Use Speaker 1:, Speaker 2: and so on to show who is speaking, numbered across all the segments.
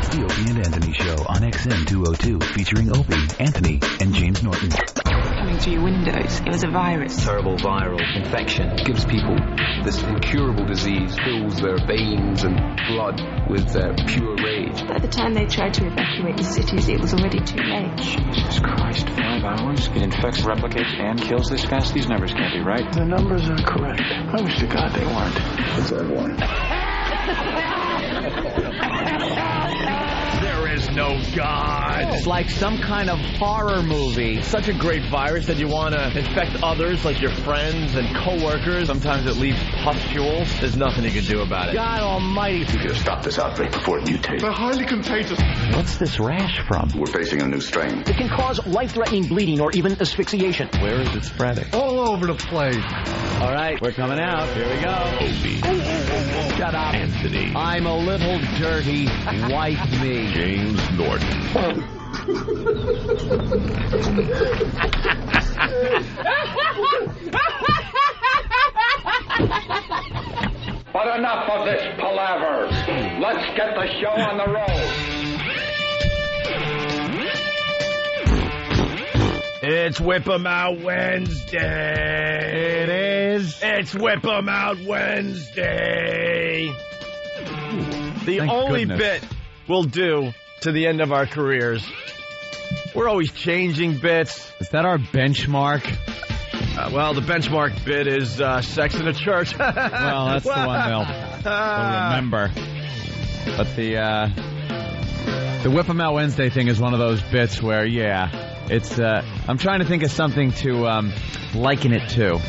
Speaker 1: It's the Opie and Anthony Show on XM 202, featuring Opie, Anthony, and James Norton.
Speaker 2: Coming through your windows, it was a virus.
Speaker 3: Terrible viral infection gives people this incurable disease, fills their veins and blood with pure rage.
Speaker 2: By the time they tried to evacuate the cities, it was already too late.
Speaker 4: Jesus Christ, 5 hours? It infects, replicates, and kills this fast? These numbers can't be right.
Speaker 5: The numbers are correct. I wish to God they weren't. What's that one?
Speaker 6: There is no God.
Speaker 7: It's like some kind of horror movie.
Speaker 6: Such a great virus that you want to infect others, like your friends and coworkers. Sometimes it leaves pustules. There's nothing you can do about it.
Speaker 7: God almighty.
Speaker 5: We gotta stop this outbreak before it mutates.
Speaker 8: They're highly contagious.
Speaker 7: What's this rash from?
Speaker 5: We're facing a new strain.
Speaker 9: It can cause life-threatening bleeding or even asphyxiation.
Speaker 7: Where is it spreading?
Speaker 8: All over the place.
Speaker 7: All right, we're coming out. Here we go.
Speaker 1: Opie.
Speaker 7: Shut up.
Speaker 1: Anthony.
Speaker 7: I'm a little dirty. Wipe me.
Speaker 1: James Norton.
Speaker 10: But enough of this palaver. Let's get the show on the road.
Speaker 6: It's Whip 'em Out Wednesday.
Speaker 7: It is.
Speaker 6: It's Whip 'em Out Wednesday. The
Speaker 7: Thank
Speaker 6: only
Speaker 7: goodness.
Speaker 6: bit we'll do to the end of our careers. We're always changing bits.
Speaker 7: Is that our benchmark?
Speaker 6: Well, the benchmark bit is sex in a church.
Speaker 7: Well, that's the one they'll remember. But the Whip 'em Out Wednesday thing is one of those bits where, it's. I'm trying to think of something to liken it to.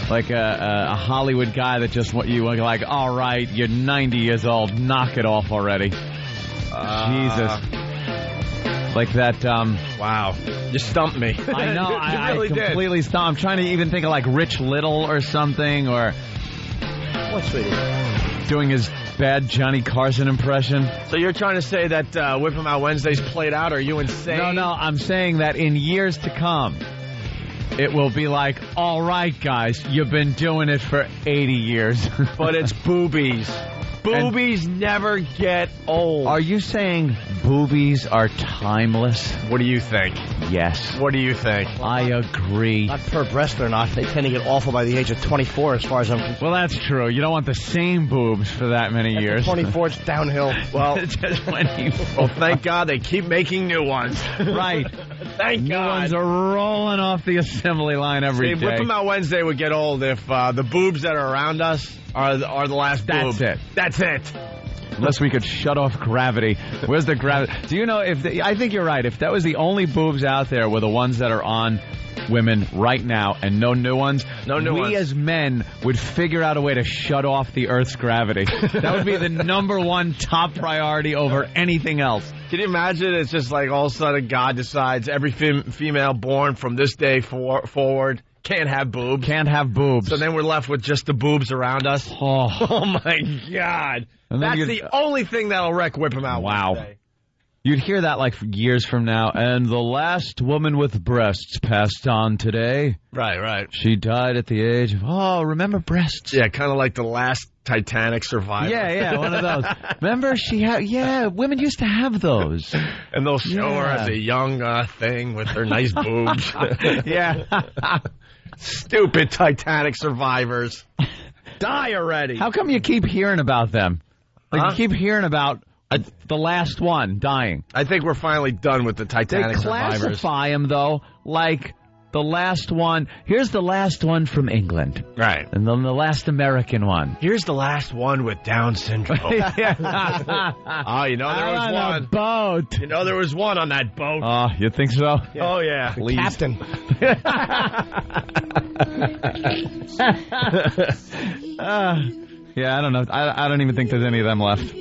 Speaker 7: Like a Hollywood guy that just you like, all right, you're 90 years old, knock it off already. Jesus. Like that,
Speaker 6: Wow. You stumped me.
Speaker 7: I know,
Speaker 6: You really
Speaker 7: I completely stumped. I'm trying to even think of like Rich Little or something, or
Speaker 9: What's Little?
Speaker 7: doing his bad Johnny Carson impression.
Speaker 6: So you're trying to say that Whip 'em Out Wednesday's played out? Are you insane?
Speaker 7: No, I'm saying that in years to come, it will be like, all right, guys, you've been doing it for 80 years.
Speaker 6: But it's boobies. Boobies never get old.
Speaker 7: Are you saying boobies are timeless?
Speaker 6: What do you think?
Speaker 7: Yes.
Speaker 6: What do you think?
Speaker 7: I agree.
Speaker 9: Not per breast or not. They tend to get awful by the age of 24 as far as I'm concerned.
Speaker 7: Well, that's true. You don't want the same boobs for that many
Speaker 9: After
Speaker 7: years.
Speaker 9: 24, it's downhill.
Speaker 6: Well,
Speaker 7: Just 24.
Speaker 6: well, thank God they keep making new ones.
Speaker 7: Right.
Speaker 6: Thank
Speaker 7: New
Speaker 6: God.
Speaker 7: ones are rolling off the assembly line every
Speaker 6: See,
Speaker 7: day.
Speaker 6: Whip 'em Out Wednesday would get old if the boobs that are around us are the last
Speaker 7: That's
Speaker 6: boob.
Speaker 7: it.
Speaker 6: That's it.
Speaker 7: Unless we could shut off gravity. Where's the gravity? Do you know I think you're right. If that was the only boobs out there were the ones that are on women right now and no new ones, we as men would figure out a way to shut off the Earth's gravity. That would be the number one top priority over anything else.
Speaker 6: Can you imagine? It's just like all of a sudden God decides every female born from this day forward can't have boobs.
Speaker 7: Can't have boobs.
Speaker 6: So then we're left with just the boobs around us.
Speaker 7: Oh
Speaker 6: My God.
Speaker 7: And then
Speaker 6: That's the only thing that'll wreck Whip 'em Out
Speaker 7: Wow.
Speaker 6: Wednesday.
Speaker 7: You'd hear that like years from now. And the last woman with breasts passed on today.
Speaker 6: Right.
Speaker 7: She died at the age of, remember breasts?
Speaker 6: Yeah, kind of like the last Titanic survivor.
Speaker 7: Yeah, one of those. Remember women used to have those.
Speaker 6: And they'll show her as a young thing with her nice boobs.
Speaker 7: Yeah.
Speaker 6: Stupid Titanic survivors. Die already.
Speaker 7: How come you keep hearing about them? Like
Speaker 6: Huh?
Speaker 7: you keep hearing about the last one dying.
Speaker 6: I think we're finally done with the Titanic
Speaker 7: They
Speaker 6: survivors.
Speaker 7: classify them, though, like the last one. Here's the last one from England.
Speaker 6: Right.
Speaker 7: And then the last American one.
Speaker 6: Here's the last one with Down syndrome. Oh, you know there was
Speaker 7: on
Speaker 6: one.
Speaker 7: a boat.
Speaker 6: You know there was one on that boat.
Speaker 7: Oh, you think so?
Speaker 6: Oh, yeah.
Speaker 9: The captain.
Speaker 7: Yeah, I don't know. I don't even think there's any of them left.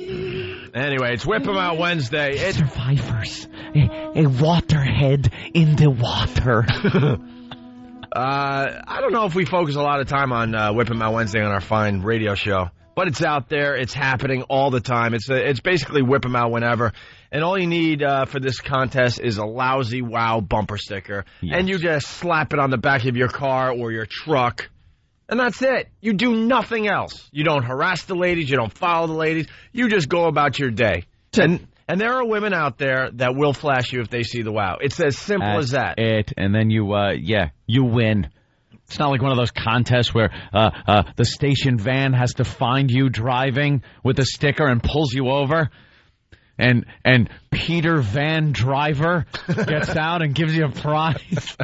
Speaker 6: Anyway, it's Whip 'em Out Wednesday. It's
Speaker 7: Survivors. A waterhead in the water.
Speaker 6: I don't know if we focus a lot of time on Whip 'em Out Wednesday on our fine radio show, but it's out there. It's happening all the time. It's basically Whip 'em Out whenever. And all you need for this contest is a lousy wow bumper sticker.
Speaker 7: Yes.
Speaker 6: And you just slap it on the back of your car or your truck. And that's it. You do nothing else. You don't harass the ladies. You don't follow the ladies. You just go about your day. And And there are women out there that will flash you if they see the wow. It's as simple as that.
Speaker 7: And then you win. It's not like one of those contests where the station van has to find you driving with a sticker and pulls you over. And Peter Van Driver gets out and gives you a prize.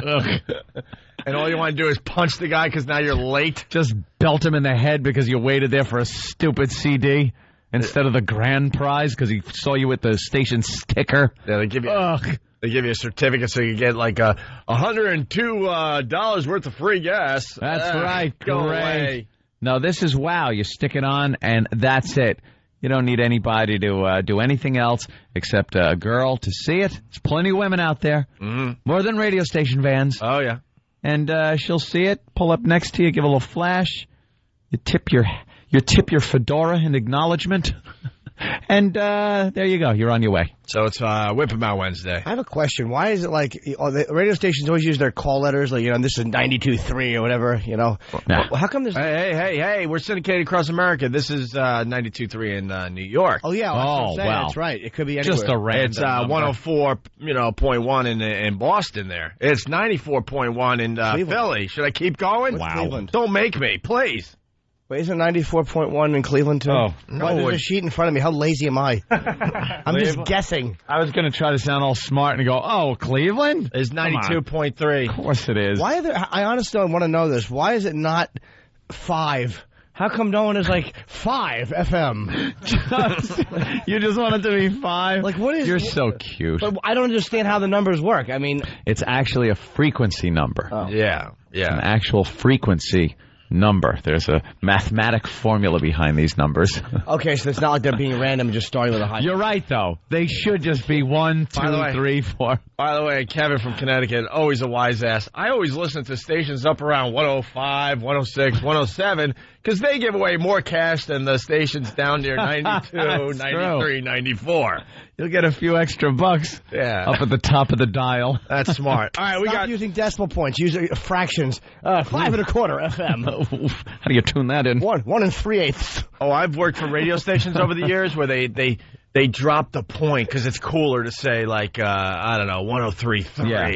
Speaker 6: And all you want to do is punch the guy because now you're late.
Speaker 7: Just belt him in the head because you waited there for a stupid CD instead of the grand prize because he saw you with the station sticker.
Speaker 6: Yeah, they give you a certificate so you get like $102 worth of free gas.
Speaker 7: That's right.
Speaker 6: Go away.
Speaker 7: No, this is wow. You stick it on and that's it. You don't need anybody to do anything else except a girl to see it. There's plenty of women out there.
Speaker 6: Mm-hmm.
Speaker 7: More than radio station vans.
Speaker 6: Oh, yeah.
Speaker 7: And she'll see it, pull up next to you, give a little flash. You tip your fedora in acknowledgement. And there you go. You're on your way.
Speaker 6: So it's Whip 'em Out Wednesday.
Speaker 9: I have a question. Why is it like the radio stations always use their call letters, like, this is 92.3 or whatever,
Speaker 7: Nah.
Speaker 9: How come there's...
Speaker 6: Hey, we're syndicated across America. This is 92.3 in New York.
Speaker 9: Oh, yeah.
Speaker 7: Oh, wow.
Speaker 9: That's right. It could be anywhere.
Speaker 7: Just a random
Speaker 6: It's 104.1 in Boston there. It's 94.1 in Philly. Should I keep going?
Speaker 9: What's Cleveland?
Speaker 6: Don't make me, please.
Speaker 9: Wait, isn't 94.1 in Cleveland, too?
Speaker 7: Oh.
Speaker 9: No. There's a sheet in front of me. How lazy am I? I'm just guessing.
Speaker 7: I was going to try to sound all smart and go, oh, Cleveland?
Speaker 6: It's 92.3.
Speaker 7: Of course it is.
Speaker 9: Why are there... I honestly want to know this. Why is it not 5? How come no one is like 5 FM?
Speaker 7: You just want it to be 5?
Speaker 9: Like, what is...
Speaker 7: You're so cute.
Speaker 9: But I don't understand how the numbers work. I mean...
Speaker 7: It's actually a frequency number.
Speaker 9: Oh.
Speaker 6: Yeah.
Speaker 7: An actual frequency number. There's a mathematic formula behind these numbers.
Speaker 9: Okay, so it's not like they're being random and just starting with a high.
Speaker 7: You're right, though. They should just be 1, 2, 3, 4.
Speaker 6: By the way, Kevin from Connecticut, always a wise ass. I always listen to stations up around 105, 106, 107, because they give away more cash than the stations down near 92, 93, 94.
Speaker 7: You'll get a few extra bucks up at the top of the dial.
Speaker 6: That's smart. All right, we got
Speaker 9: using decimal points. Use fractions. 5 1/4 FM.
Speaker 7: How do you tune that in?
Speaker 9: 1 3/8.
Speaker 6: Oh, I've worked for radio stations over the years where they drop the point because it's cooler to say like 103.3.
Speaker 7: Yeah.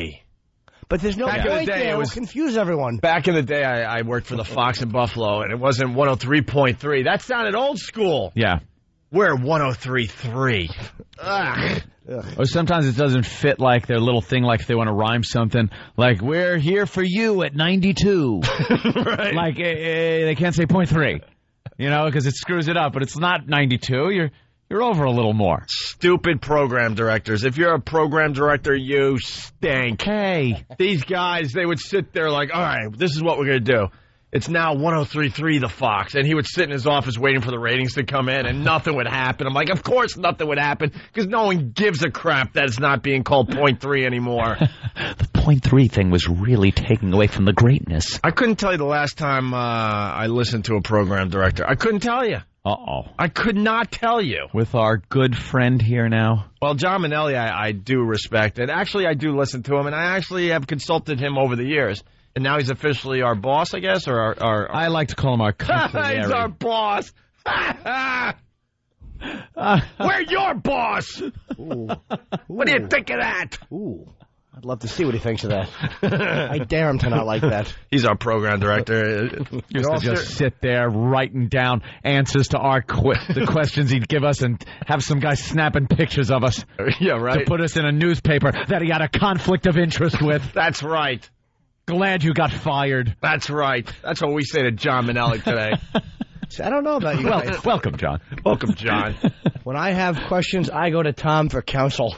Speaker 9: But there's no point there. It will confuse everyone.
Speaker 6: Back in the day, I worked for the Fox in Buffalo, and it wasn't 103.3. That sounded old school.
Speaker 7: Yeah.
Speaker 6: We're 103.3. Ugh.
Speaker 7: Or sometimes it doesn't fit like their little thing, like if they want to rhyme something. Like, we're here for you at 92.
Speaker 6: Right.
Speaker 7: Like, they can't say 0.3, because it screws it up. But it's not 92. You're over a little more.
Speaker 6: Stupid program directors. If you're a program director, you stink.
Speaker 7: Hey.
Speaker 6: These guys, they would sit there like, all right, this is what we're going to do. It's now 103.3 the Fox. And he would sit in his office waiting for the ratings to come in, and nothing would happen. I'm like, of course nothing would happen, because no one gives a crap that it's not being called 0.3 anymore.
Speaker 7: The 0.3 thing was really taking away from the greatness.
Speaker 6: I couldn't tell you the last time I listened to a program director. I couldn't tell you.
Speaker 7: Uh-oh.
Speaker 6: I could not tell you.
Speaker 7: With our good friend here now.
Speaker 6: Well, John Manelli, I do respect. And actually, I do listen to him, and I actually have consulted him over the years. And now he's officially our boss, I guess, or our
Speaker 7: I like to call him our consigliere.
Speaker 6: He's our boss. We're your boss.
Speaker 9: Ooh.
Speaker 6: What do you think of that?
Speaker 9: Ooh. I'd love to see what he thinks of that. I dare him to not like that.
Speaker 6: He's our program director.
Speaker 7: Used to just sit there writing down answers to the questions he'd give us and have some guy snapping pictures of us.
Speaker 6: Yeah, right.
Speaker 7: To put us in a newspaper that he had a conflict of interest with.
Speaker 6: That's right.
Speaker 7: Glad you got fired.
Speaker 6: That's right. That's what we say to John Manelli today.
Speaker 9: I don't know about you guys.
Speaker 7: Welcome, John.
Speaker 6: Welcome, John.
Speaker 9: When I have questions, I go to Tom for counsel.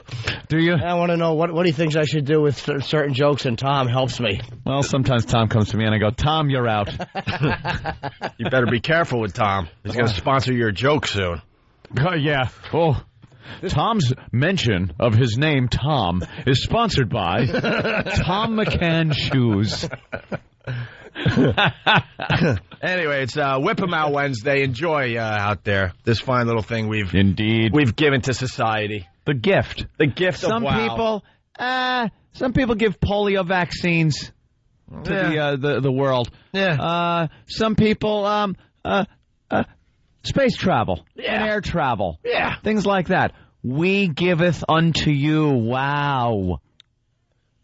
Speaker 7: Do you?
Speaker 9: I want to know what he thinks I should do with certain jokes, and Tom helps me.
Speaker 7: Well, sometimes Tom comes to me and I go, Tom, you're out.
Speaker 6: You better be careful with Tom. He's going to sponsor your joke soon.
Speaker 7: Yeah. Oh. Tom's mention of his name, Tom, is sponsored by Tom McCann Shoes.
Speaker 6: Anyway, it's Whip 'em Out Wednesday. Enjoy out there this fine little thing we've given to society.
Speaker 7: The gift
Speaker 6: of wow.
Speaker 7: Some people give polio vaccines to the world.
Speaker 6: Yeah.
Speaker 7: Some people space travel and air travel.
Speaker 6: Yeah.
Speaker 7: Things like that. we giveth unto you. Wow.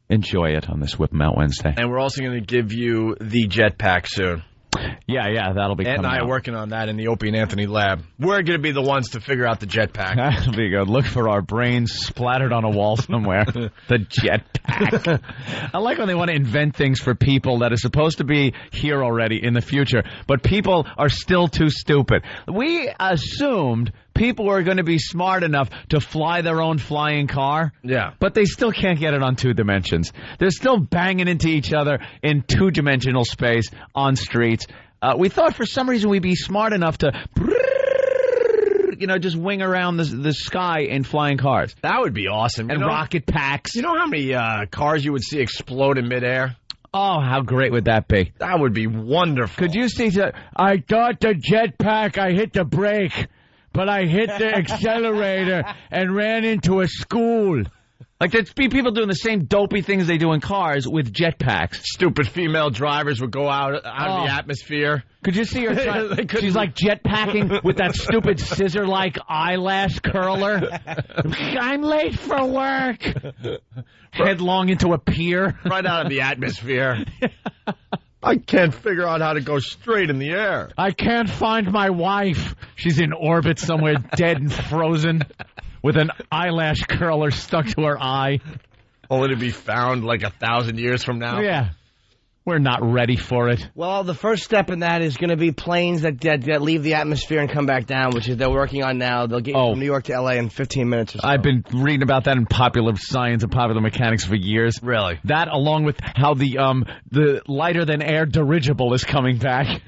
Speaker 7: Enjoy it on this Whip 'em Out Wednesday.
Speaker 6: And we're also going to give you the jetpack soon.
Speaker 7: Yeah, that'll be
Speaker 6: Ed
Speaker 7: coming
Speaker 6: and I
Speaker 7: out.
Speaker 6: are working on that in the Opie and Anthony lab. We're going to be the ones to figure out the jetpack.
Speaker 7: That'll be good. Look for our brains splattered on a wall somewhere. The jetpack. I like when they want to invent things for people that are supposed to be here already in the future, but people are still too stupid. We assumed people were going to be smart enough to fly their own flying car.
Speaker 6: Yeah.
Speaker 7: But they still can't get it on 2 dimensions. They're still banging into each other in 2-dimensional space on streets. We thought for some reason we'd be smart enough to, just wing around the sky in flying cars.
Speaker 6: That would be awesome.
Speaker 7: And rocket packs.
Speaker 6: You know how many cars you would see explode in midair?
Speaker 7: Oh, how great would that be?
Speaker 6: That would be wonderful.
Speaker 9: Could you see that? I thought the jetpack, I hit the brake, but I hit the accelerator and ran into a school.
Speaker 7: Like, there'd be people doing the same dopey things they do in cars with jetpacks.
Speaker 6: Stupid female drivers would go out of the atmosphere.
Speaker 7: Could you see her trying? She's like jetpacking with that stupid scissor-like eyelash curler. I'm late for work. Headlong into a pier.
Speaker 6: Right out of the atmosphere. I can't figure out how to go straight in the air.
Speaker 9: I can't find my wife.
Speaker 7: She's in orbit somewhere, dead and frozen, with an eyelash curler stuck to her eye.
Speaker 6: Only to be found like 1,000 years from now.
Speaker 7: Yeah. We're not ready for it.
Speaker 9: Well, the first step in that is going to be planes that leave the atmosphere and come back down, which is they're working on now. They'll get you from New York to L.A. in 15 minutes or so.
Speaker 7: I've been reading about that in Popular Science and Popular Mechanics for years.
Speaker 6: Really?
Speaker 7: That, along with how the lighter-than-air dirigible is coming back.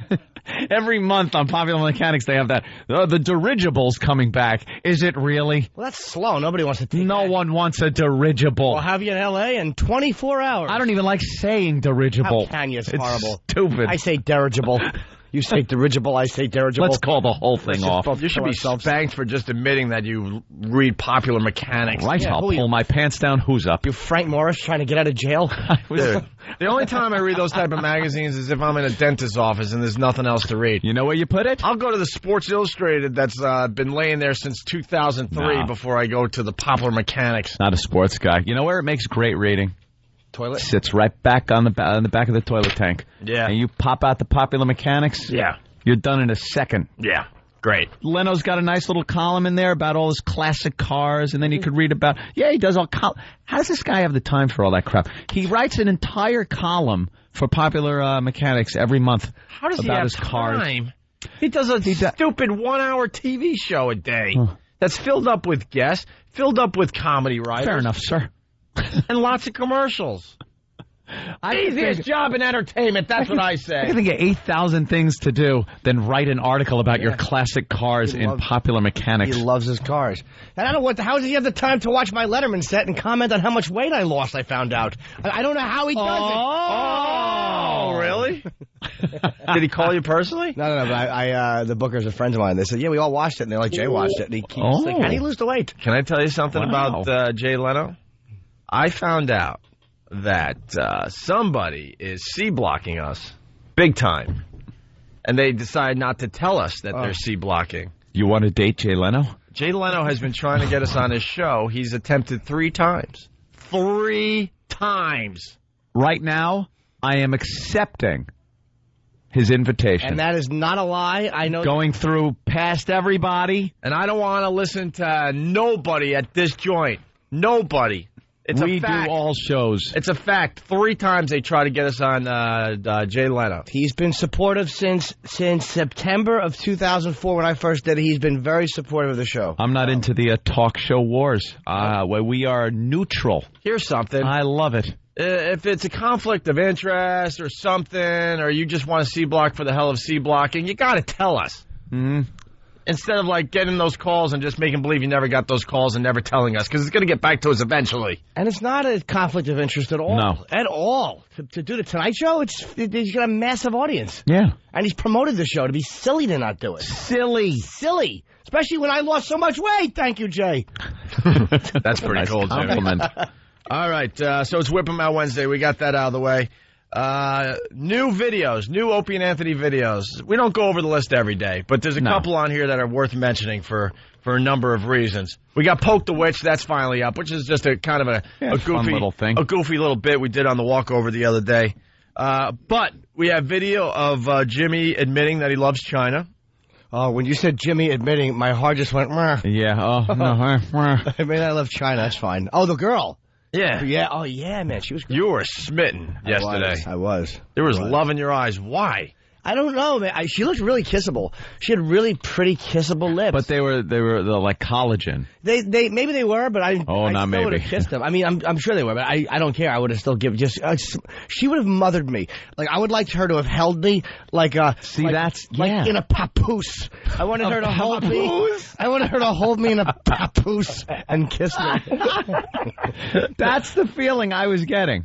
Speaker 7: Every month on Popular Mechanics, they have that. The dirigible's coming back. Is it really?
Speaker 9: Well, that's slow. Nobody wants to take
Speaker 7: No one wants a dirigible.
Speaker 9: We'll have you in L.A. in 24 hours.
Speaker 7: I don't even like saying dirigible.
Speaker 9: How can you? It's horrible.
Speaker 7: Stupid.
Speaker 9: I say dirigible. You say dirigible, I say dirigible.
Speaker 7: Let's call the whole thing off.
Speaker 6: You should be spanked for just admitting that you read Popular Mechanics.
Speaker 7: Right, I'll pull my pants down. Who's up?
Speaker 9: You Frank Morris trying to get out of jail?
Speaker 6: Dude, the only time I read those type of magazines is if I'm in a dentist's office and there's nothing else to read.
Speaker 7: You know where you put it?
Speaker 6: I'll go to the Sports Illustrated that's been laying there since 2003 before I go to the Popular Mechanics.
Speaker 7: Not a sports guy. You know where it makes great reading?
Speaker 9: Toilet?
Speaker 7: Sits right back on the back of the toilet tank.
Speaker 6: Yeah.
Speaker 7: And you pop out the Popular Mechanics.
Speaker 6: Yeah.
Speaker 7: You're done in a second.
Speaker 6: Yeah. Great.
Speaker 7: Leno's got a nice little column in there about all his classic cars, and then you could read about, he does all how does this guy have the time for all that crap? He writes an entire column for Popular Mechanics every month.
Speaker 6: How does
Speaker 7: about
Speaker 6: he have
Speaker 7: his cars.
Speaker 6: time? He does a stupid 1-hour TV show a day that's filled up with guests, filled up with comedy writers.
Speaker 7: Fair enough, sir.
Speaker 6: And lots of commercials. Easiest job in entertainment, that's what I say.
Speaker 7: I can think of 8,000 things to do than write an article about your classic cars in Popular Mechanics.
Speaker 9: He loves his cars. And I don't know how does he have the time to watch my Letterman set and comment on how much weight I lost, I found out. I don't know how he does it.
Speaker 6: Oh, really? Did he call you personally?
Speaker 9: No, but the bookers are friends of mine. They said, yeah, we all watched it. And they're like, Jay watched it. And he keeps like, how did he lose the weight?
Speaker 6: Can I tell you something about Jay Leno? I found out that somebody is C-blocking us big time. And they decide not to tell us that they're C-blocking.
Speaker 7: You want to date Jay Leno?
Speaker 6: Jay Leno has been trying to get us on his show. He's attempted 3 times. 3 times.
Speaker 7: Right now, I am accepting his invitation.
Speaker 9: And that is not a lie. I know.
Speaker 7: Going through past everybody.
Speaker 6: And I don't want to listen to nobody at this joint. Nobody. It's
Speaker 7: we
Speaker 6: a fact.
Speaker 7: do all shows.
Speaker 6: It's a fact. 3 times they try to get us on Jay Leno.
Speaker 9: He's been supportive since September of 2004 when I first did it. He's been very supportive of the show.
Speaker 7: I'm not into the talk show wars where we are neutral.
Speaker 6: Here's something.
Speaker 7: I love it.
Speaker 6: If it's a conflict of interest or something, or you just want to C-block for the hell of C-blocking, you got to tell us.
Speaker 7: Mm-hmm.
Speaker 6: Instead of like getting those calls and just making believe you never got those calls and never telling us, because it's going to get back to us eventually.
Speaker 9: And it's not a conflict of interest at all.
Speaker 7: No.
Speaker 9: At all. To do the Tonight Show, he's got a massive audience.
Speaker 7: Yeah.
Speaker 9: And he's promoted the show to be silly to not do it.
Speaker 7: Silly.
Speaker 9: Especially when I lost so much weight. Thank you, Jay.
Speaker 6: That's pretty
Speaker 7: nice
Speaker 6: cool,
Speaker 7: compliment.
Speaker 6: All right, so it's Whip 'em Out Wednesday. We got that out of the way. New videos, new Opie and Anthony videos. We don't go over the list every day, but there's a couple on here that are worth mentioning for a number of reasons. We got Poke the Witch, that's finally up, which is just a kind of a goofy
Speaker 7: little thing.
Speaker 6: A goofy little bit we did on the walkover the other day. But we have video of Jimmy admitting that he loves China.
Speaker 11: Oh, when you said Jimmy admitting, my heart just went, Meh.
Speaker 7: Yeah, I
Speaker 11: mean, I love China, that's fine. Oh, the girl.
Speaker 6: Yeah.
Speaker 11: Yeah. Oh, yeah, man. She was great.
Speaker 6: You were smitten yesterday.
Speaker 11: I was.
Speaker 6: There was love in your eyes. Why?
Speaker 11: I don't know, man. She looked really kissable. She had really pretty kissable lips.
Speaker 7: But they were like collagen.
Speaker 11: They maybe they were, but I still
Speaker 7: maybe.
Speaker 11: would have kissed them. I mean, I'm sure they were, but I don't care. I would have still given she would have mothered me. Like I would like her to have held me like in a papoose. I wanted her to hold me. I wanted her to hold me in a papoose and kiss me.
Speaker 7: That's the feeling I was getting.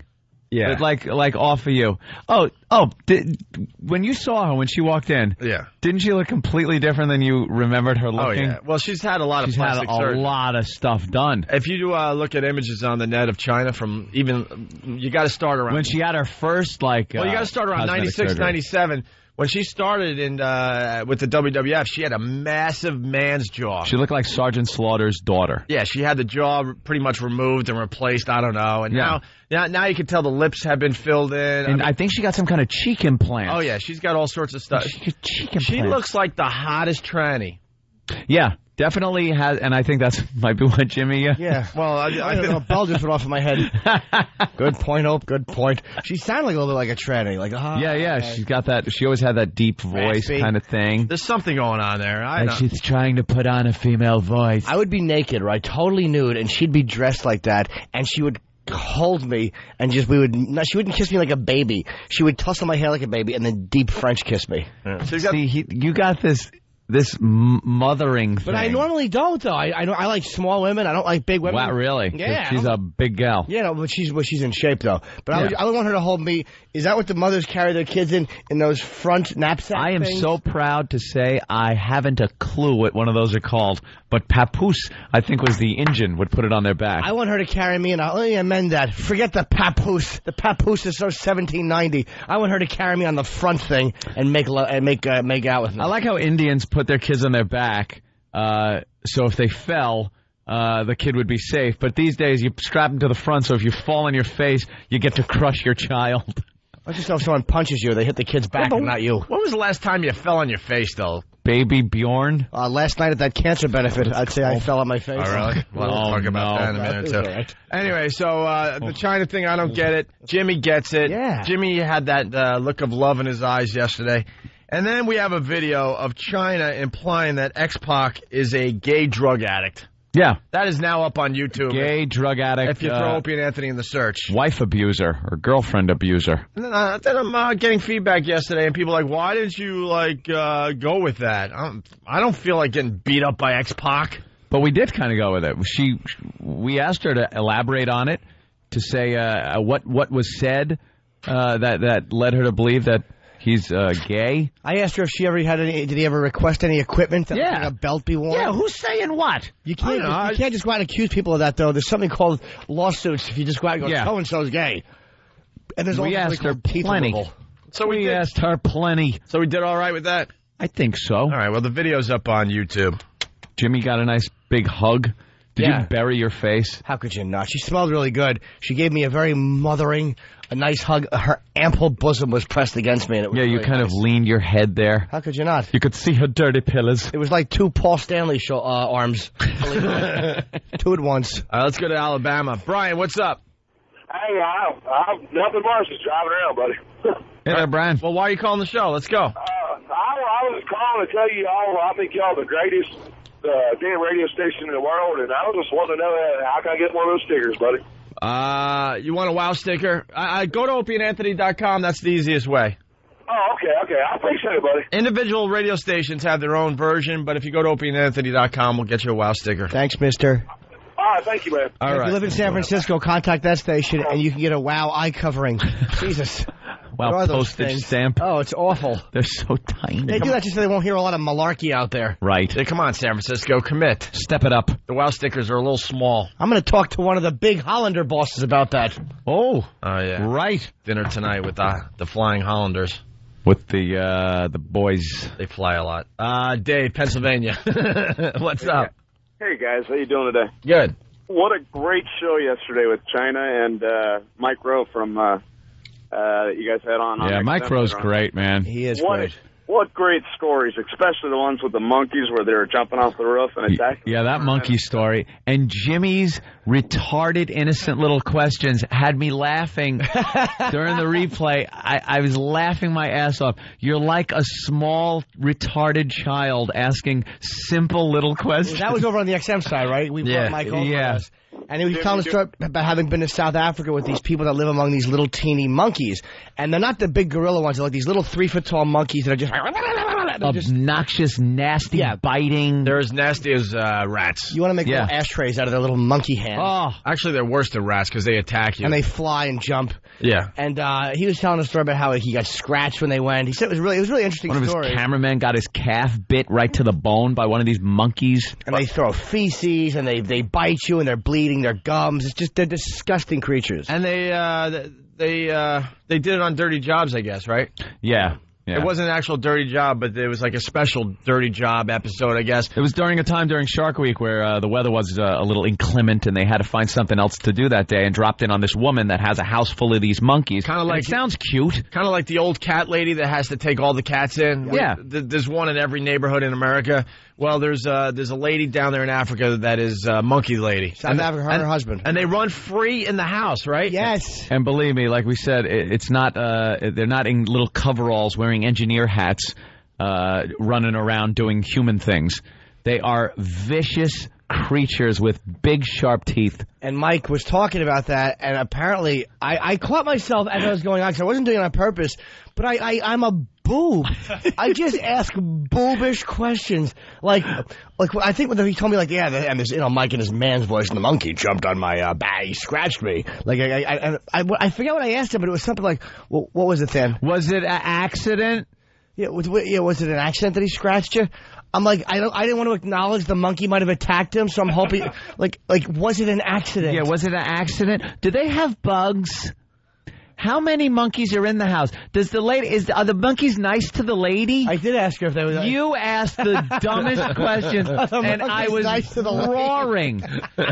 Speaker 6: Yeah,
Speaker 7: like off of you. When you saw her when she walked in, didn't she look completely different than you remembered her looking?
Speaker 6: Oh yeah. Well, she's had a lot of plastic surgery.
Speaker 7: A lot of stuff done.
Speaker 6: If you look at images on the net of China from you got to start around
Speaker 7: when she had her first
Speaker 6: you got to start around 96, 97. When she started with the WWF, she had a massive man's jaw.
Speaker 7: She looked like Sergeant Slaughter's daughter.
Speaker 6: Yeah, she had the jaw pretty much removed and replaced. I don't know. And now you can tell the lips have been filled in.
Speaker 7: And I think she got some kind of cheek implant.
Speaker 6: Oh, yeah. She's got all sorts of stuff. She looks like the hottest tranny.
Speaker 7: Yeah. Definitely has, and I think that's might be what Jimmy.
Speaker 11: Yeah. Well, I don't know. Bell just went off of my head. Good point, Hope. Good point. She sounded like a little bit like a tranny. Like
Speaker 7: yeah. She's got that. She always had that deep voice kind of thing.
Speaker 6: There's something going on there.
Speaker 7: She's trying to put on a female voice.
Speaker 11: I would be naked, right, totally nude, and she'd be dressed like that, and she would hold me and she wouldn't kiss me like a baby. She would tussle my hair like a baby and then deep French kiss me.
Speaker 6: Yeah.
Speaker 7: You got this mothering thing.
Speaker 11: But I normally don't, though. I like small women. I don't like big women.
Speaker 7: Wow, really?
Speaker 11: Yeah.
Speaker 7: She's a big gal.
Speaker 11: Yeah, no, but she's in shape, though. But I would want her to hold me. Is that what the mothers carry their kids in those front knapsacks?
Speaker 7: I am so proud to say I haven't a clue what one of those are called. But papoose, I think, was the Indian would put it on their back.
Speaker 11: I want her to carry me, and let me amend that. Forget the papoose. The papoose is so 1790. I want her to carry me on the front thing and make out with me.
Speaker 7: I like how Indians put their kids on their back, so if they fell, the kid would be safe. But these days, you strap them to the front, so if you fall on your face, you get to crush your child.
Speaker 11: I just know if someone punches you, they hit the kid's back and not you.
Speaker 6: When was the last time you fell on your face, though?
Speaker 7: Baby Bjorn?
Speaker 11: Last night at that cancer benefit, I'd say I fell on my face.
Speaker 6: Oh, really? Well, we'll talk about that in a minute, too. Right. Anyway, so the China thing, I don't get it. Jimmy gets it.
Speaker 11: Yeah.
Speaker 6: Jimmy had that look of love in his eyes yesterday. And then we have a video of China implying that X-Pac is a gay drug addict.
Speaker 7: Yeah.
Speaker 6: That is now up on YouTube.
Speaker 7: Gay drug addict.
Speaker 6: If you throw Opie and Anthony in the search.
Speaker 7: Wife abuser or girlfriend abuser.
Speaker 6: And then I'm getting feedback yesterday, and people are like, why didn't you go with that? I don't feel like getting beat up by X-Pac.
Speaker 7: But we did kind of go with it. We asked her to elaborate on it, to say what was said that led her to believe that he's gay.
Speaker 11: I asked her if she ever did he ever request any equipment?
Speaker 7: Yeah.
Speaker 11: A belt be worn?
Speaker 7: Yeah, who's saying what?
Speaker 11: You can't just go out and accuse people of that, though. There's something called lawsuits if you just go out and go, so-and-so's gay. And there's
Speaker 7: we asked her plenty.
Speaker 6: So we
Speaker 7: asked her plenty.
Speaker 6: So we did all right with that?
Speaker 7: I think so.
Speaker 6: All right, well, the video's up on YouTube.
Speaker 7: Jimmy got a nice big hug. Did you bury your face?
Speaker 11: How could you not? She smelled really good. She gave me a very mothering, a nice hug. Her ample bosom was pressed against me. And it was
Speaker 7: you kind of leaned your head there.
Speaker 11: How could you not?
Speaker 7: You could see her dirty pillows.
Speaker 11: It was like two Paul Stanley arms. Two at once.
Speaker 6: All right, let's go to Alabama. Brian, what's up?
Speaker 12: Hey, I'm nothing much. Just driving around, buddy.
Speaker 7: Hey there, Brian.
Speaker 6: Well, why are you calling the show? Let's go.
Speaker 12: I was calling to tell you all I think y'all the greatest damn radio station in the world, and I was just wanting to know how can I get one of those stickers, buddy?
Speaker 6: You want a WOW sticker? Go to opieandanthony.com. That's the easiest way.
Speaker 12: Oh, okay. I appreciate it, buddy.
Speaker 6: Individual radio stations have their own version, but if you go to opieandanthony.com, we'll get you a WOW sticker.
Speaker 11: Thanks, mister.
Speaker 12: All right, thank you, man.
Speaker 6: All right.
Speaker 11: If you live in San Francisco, contact that station, and you can get a WOW eye covering. Jesus. What are those
Speaker 7: postage
Speaker 11: things?
Speaker 7: stamp.
Speaker 11: Oh, it's awful.
Speaker 7: They're so tiny.
Speaker 11: They do that just so they won't hear a lot of malarkey out there.
Speaker 7: Right.
Speaker 6: Hey, come on, San Francisco, commit.
Speaker 7: Step it up.
Speaker 6: The WOW stickers are a little small.
Speaker 11: I'm going to talk to one of the big Hollander bosses about that.
Speaker 7: Oh,
Speaker 6: yeah.
Speaker 7: right.
Speaker 6: Dinner tonight with the Flying Hollanders.
Speaker 7: With the boys.
Speaker 6: They fly a lot. Dave, Pennsylvania. What's up?
Speaker 13: Hey, guys. How you doing today?
Speaker 6: Good.
Speaker 13: What a great show yesterday with China and Mike Rowe from that you guys had on.
Speaker 7: Yeah, Mike Rowe's great, man.
Speaker 11: He is great.
Speaker 13: What great stories, especially the ones with the monkeys where they were jumping off the roof and attacking.
Speaker 7: Yeah, that monkey story. And Jimmy's retarded, innocent little questions had me laughing during the replay. I was laughing my ass off. You're like a small, retarded child asking simple little questions.
Speaker 11: That was over on the XM side, right? We brought Mike over with us. And he was telling a story about having been to South Africa with these people that live among these little teeny monkeys. And they're not the big gorilla ones. They're like these little 3-foot-tall monkeys that are just...
Speaker 7: obnoxious, nasty, biting.
Speaker 6: They're as nasty as rats.
Speaker 11: You want to make little ashtrays out of their little monkey hands.
Speaker 6: Oh, actually, they're worse than rats because they attack you.
Speaker 11: And they fly and jump.
Speaker 6: Yeah.
Speaker 11: And he was telling a story about how he got scratched when they went. He said it was really interesting story.
Speaker 7: One of his cameramen got his calf bit right to the bone by one of these monkeys.
Speaker 11: And they throw feces, and they bite you, and they're bleeding their gums. It's just, they're disgusting creatures.
Speaker 6: And they did it on Dirty Jobs, I guess, right?
Speaker 7: Yeah.
Speaker 6: It wasn't an actual dirty job, but it was like a special dirty job episode, I guess.
Speaker 7: It was during a time during Shark Week where the weather was a little inclement and they had to find something else to do that day and dropped in on this woman that has a house full of these monkeys.
Speaker 6: Kind of like,
Speaker 7: it sounds cute.
Speaker 6: Kind of like the old cat lady that has to take all the cats in.
Speaker 7: Yeah.
Speaker 6: There's one in every neighborhood in America. Well, there's a lady down there in Africa that is Monkey Lady.
Speaker 11: South Africa, her husband.
Speaker 6: And they run free in the house, right?
Speaker 11: Yes.
Speaker 7: And believe me, like we said, it's not. They're not in little coveralls wearing engineer hats, running around doing human things. They are vicious creatures with big, sharp teeth.
Speaker 11: And Mike was talking about that, and apparently I caught myself as I was going on, because I wasn't doing it on purpose, but I'm a boob. I just ask boobish questions. Like I think when he told me, like, and there's, Mike in his man's voice, and the monkey jumped on my back, he scratched me. Like, I forget what I asked him, but it was something like, well, what was it then?
Speaker 7: Was it an accident?
Speaker 11: Yeah, was it an accident that he scratched you? I'm like, I didn't want to acknowledge the monkey might have attacked him, so I'm hoping, like, was it an accident?
Speaker 7: Yeah, was it an accident? Do they have bugs? How many monkeys are in the house? Does the lady are the monkeys nice to the lady?
Speaker 11: I did ask her if they were.
Speaker 7: You asked the dumbest questions, and I was
Speaker 11: nice to the
Speaker 7: roaring.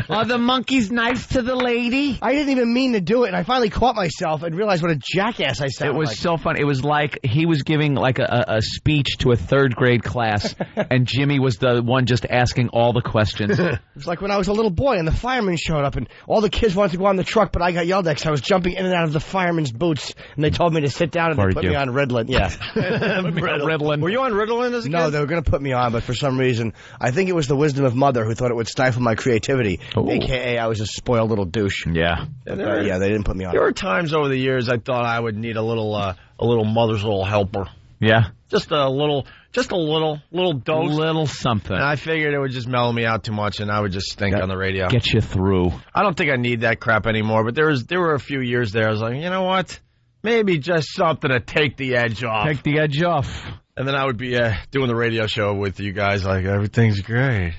Speaker 7: Are the monkeys nice to the lady?
Speaker 11: I didn't even mean to do it, and I finally caught myself and realized what a jackass I sounded.
Speaker 7: It was so fun. It was like he was giving like a speech to a third grade class, and Jimmy was the one just asking all the questions.
Speaker 11: It was like when I was a little boy and the firemen showed up, and all the kids wanted to go on the truck, but I got yelled at because I was jumping in and out of the firemen's boots, and they told me to sit down, and they put me on Ritalin. Yeah.
Speaker 7: Ritalin.
Speaker 6: Were you on Ritalin as a kid?
Speaker 11: No, they were going to put me on, but for some reason, I think it was the wisdom of mother who thought it would stifle my creativity, a.k.a. I was a spoiled little douche.
Speaker 7: Yeah.
Speaker 11: They didn't put me on.
Speaker 6: There were times over the years I thought I would need a little mother's little helper.
Speaker 7: Yeah.
Speaker 6: Just a little dose.
Speaker 7: Little something.
Speaker 6: And I figured it would just mellow me out too much, and I would just stink on the radio.
Speaker 7: Get you through. I
Speaker 6: don't think I need that crap anymore, but there were a few years there I was like, you know what? Maybe just something to take the edge off.
Speaker 7: Take the edge off.
Speaker 6: And then I would be doing the radio show with you guys like, everything's great.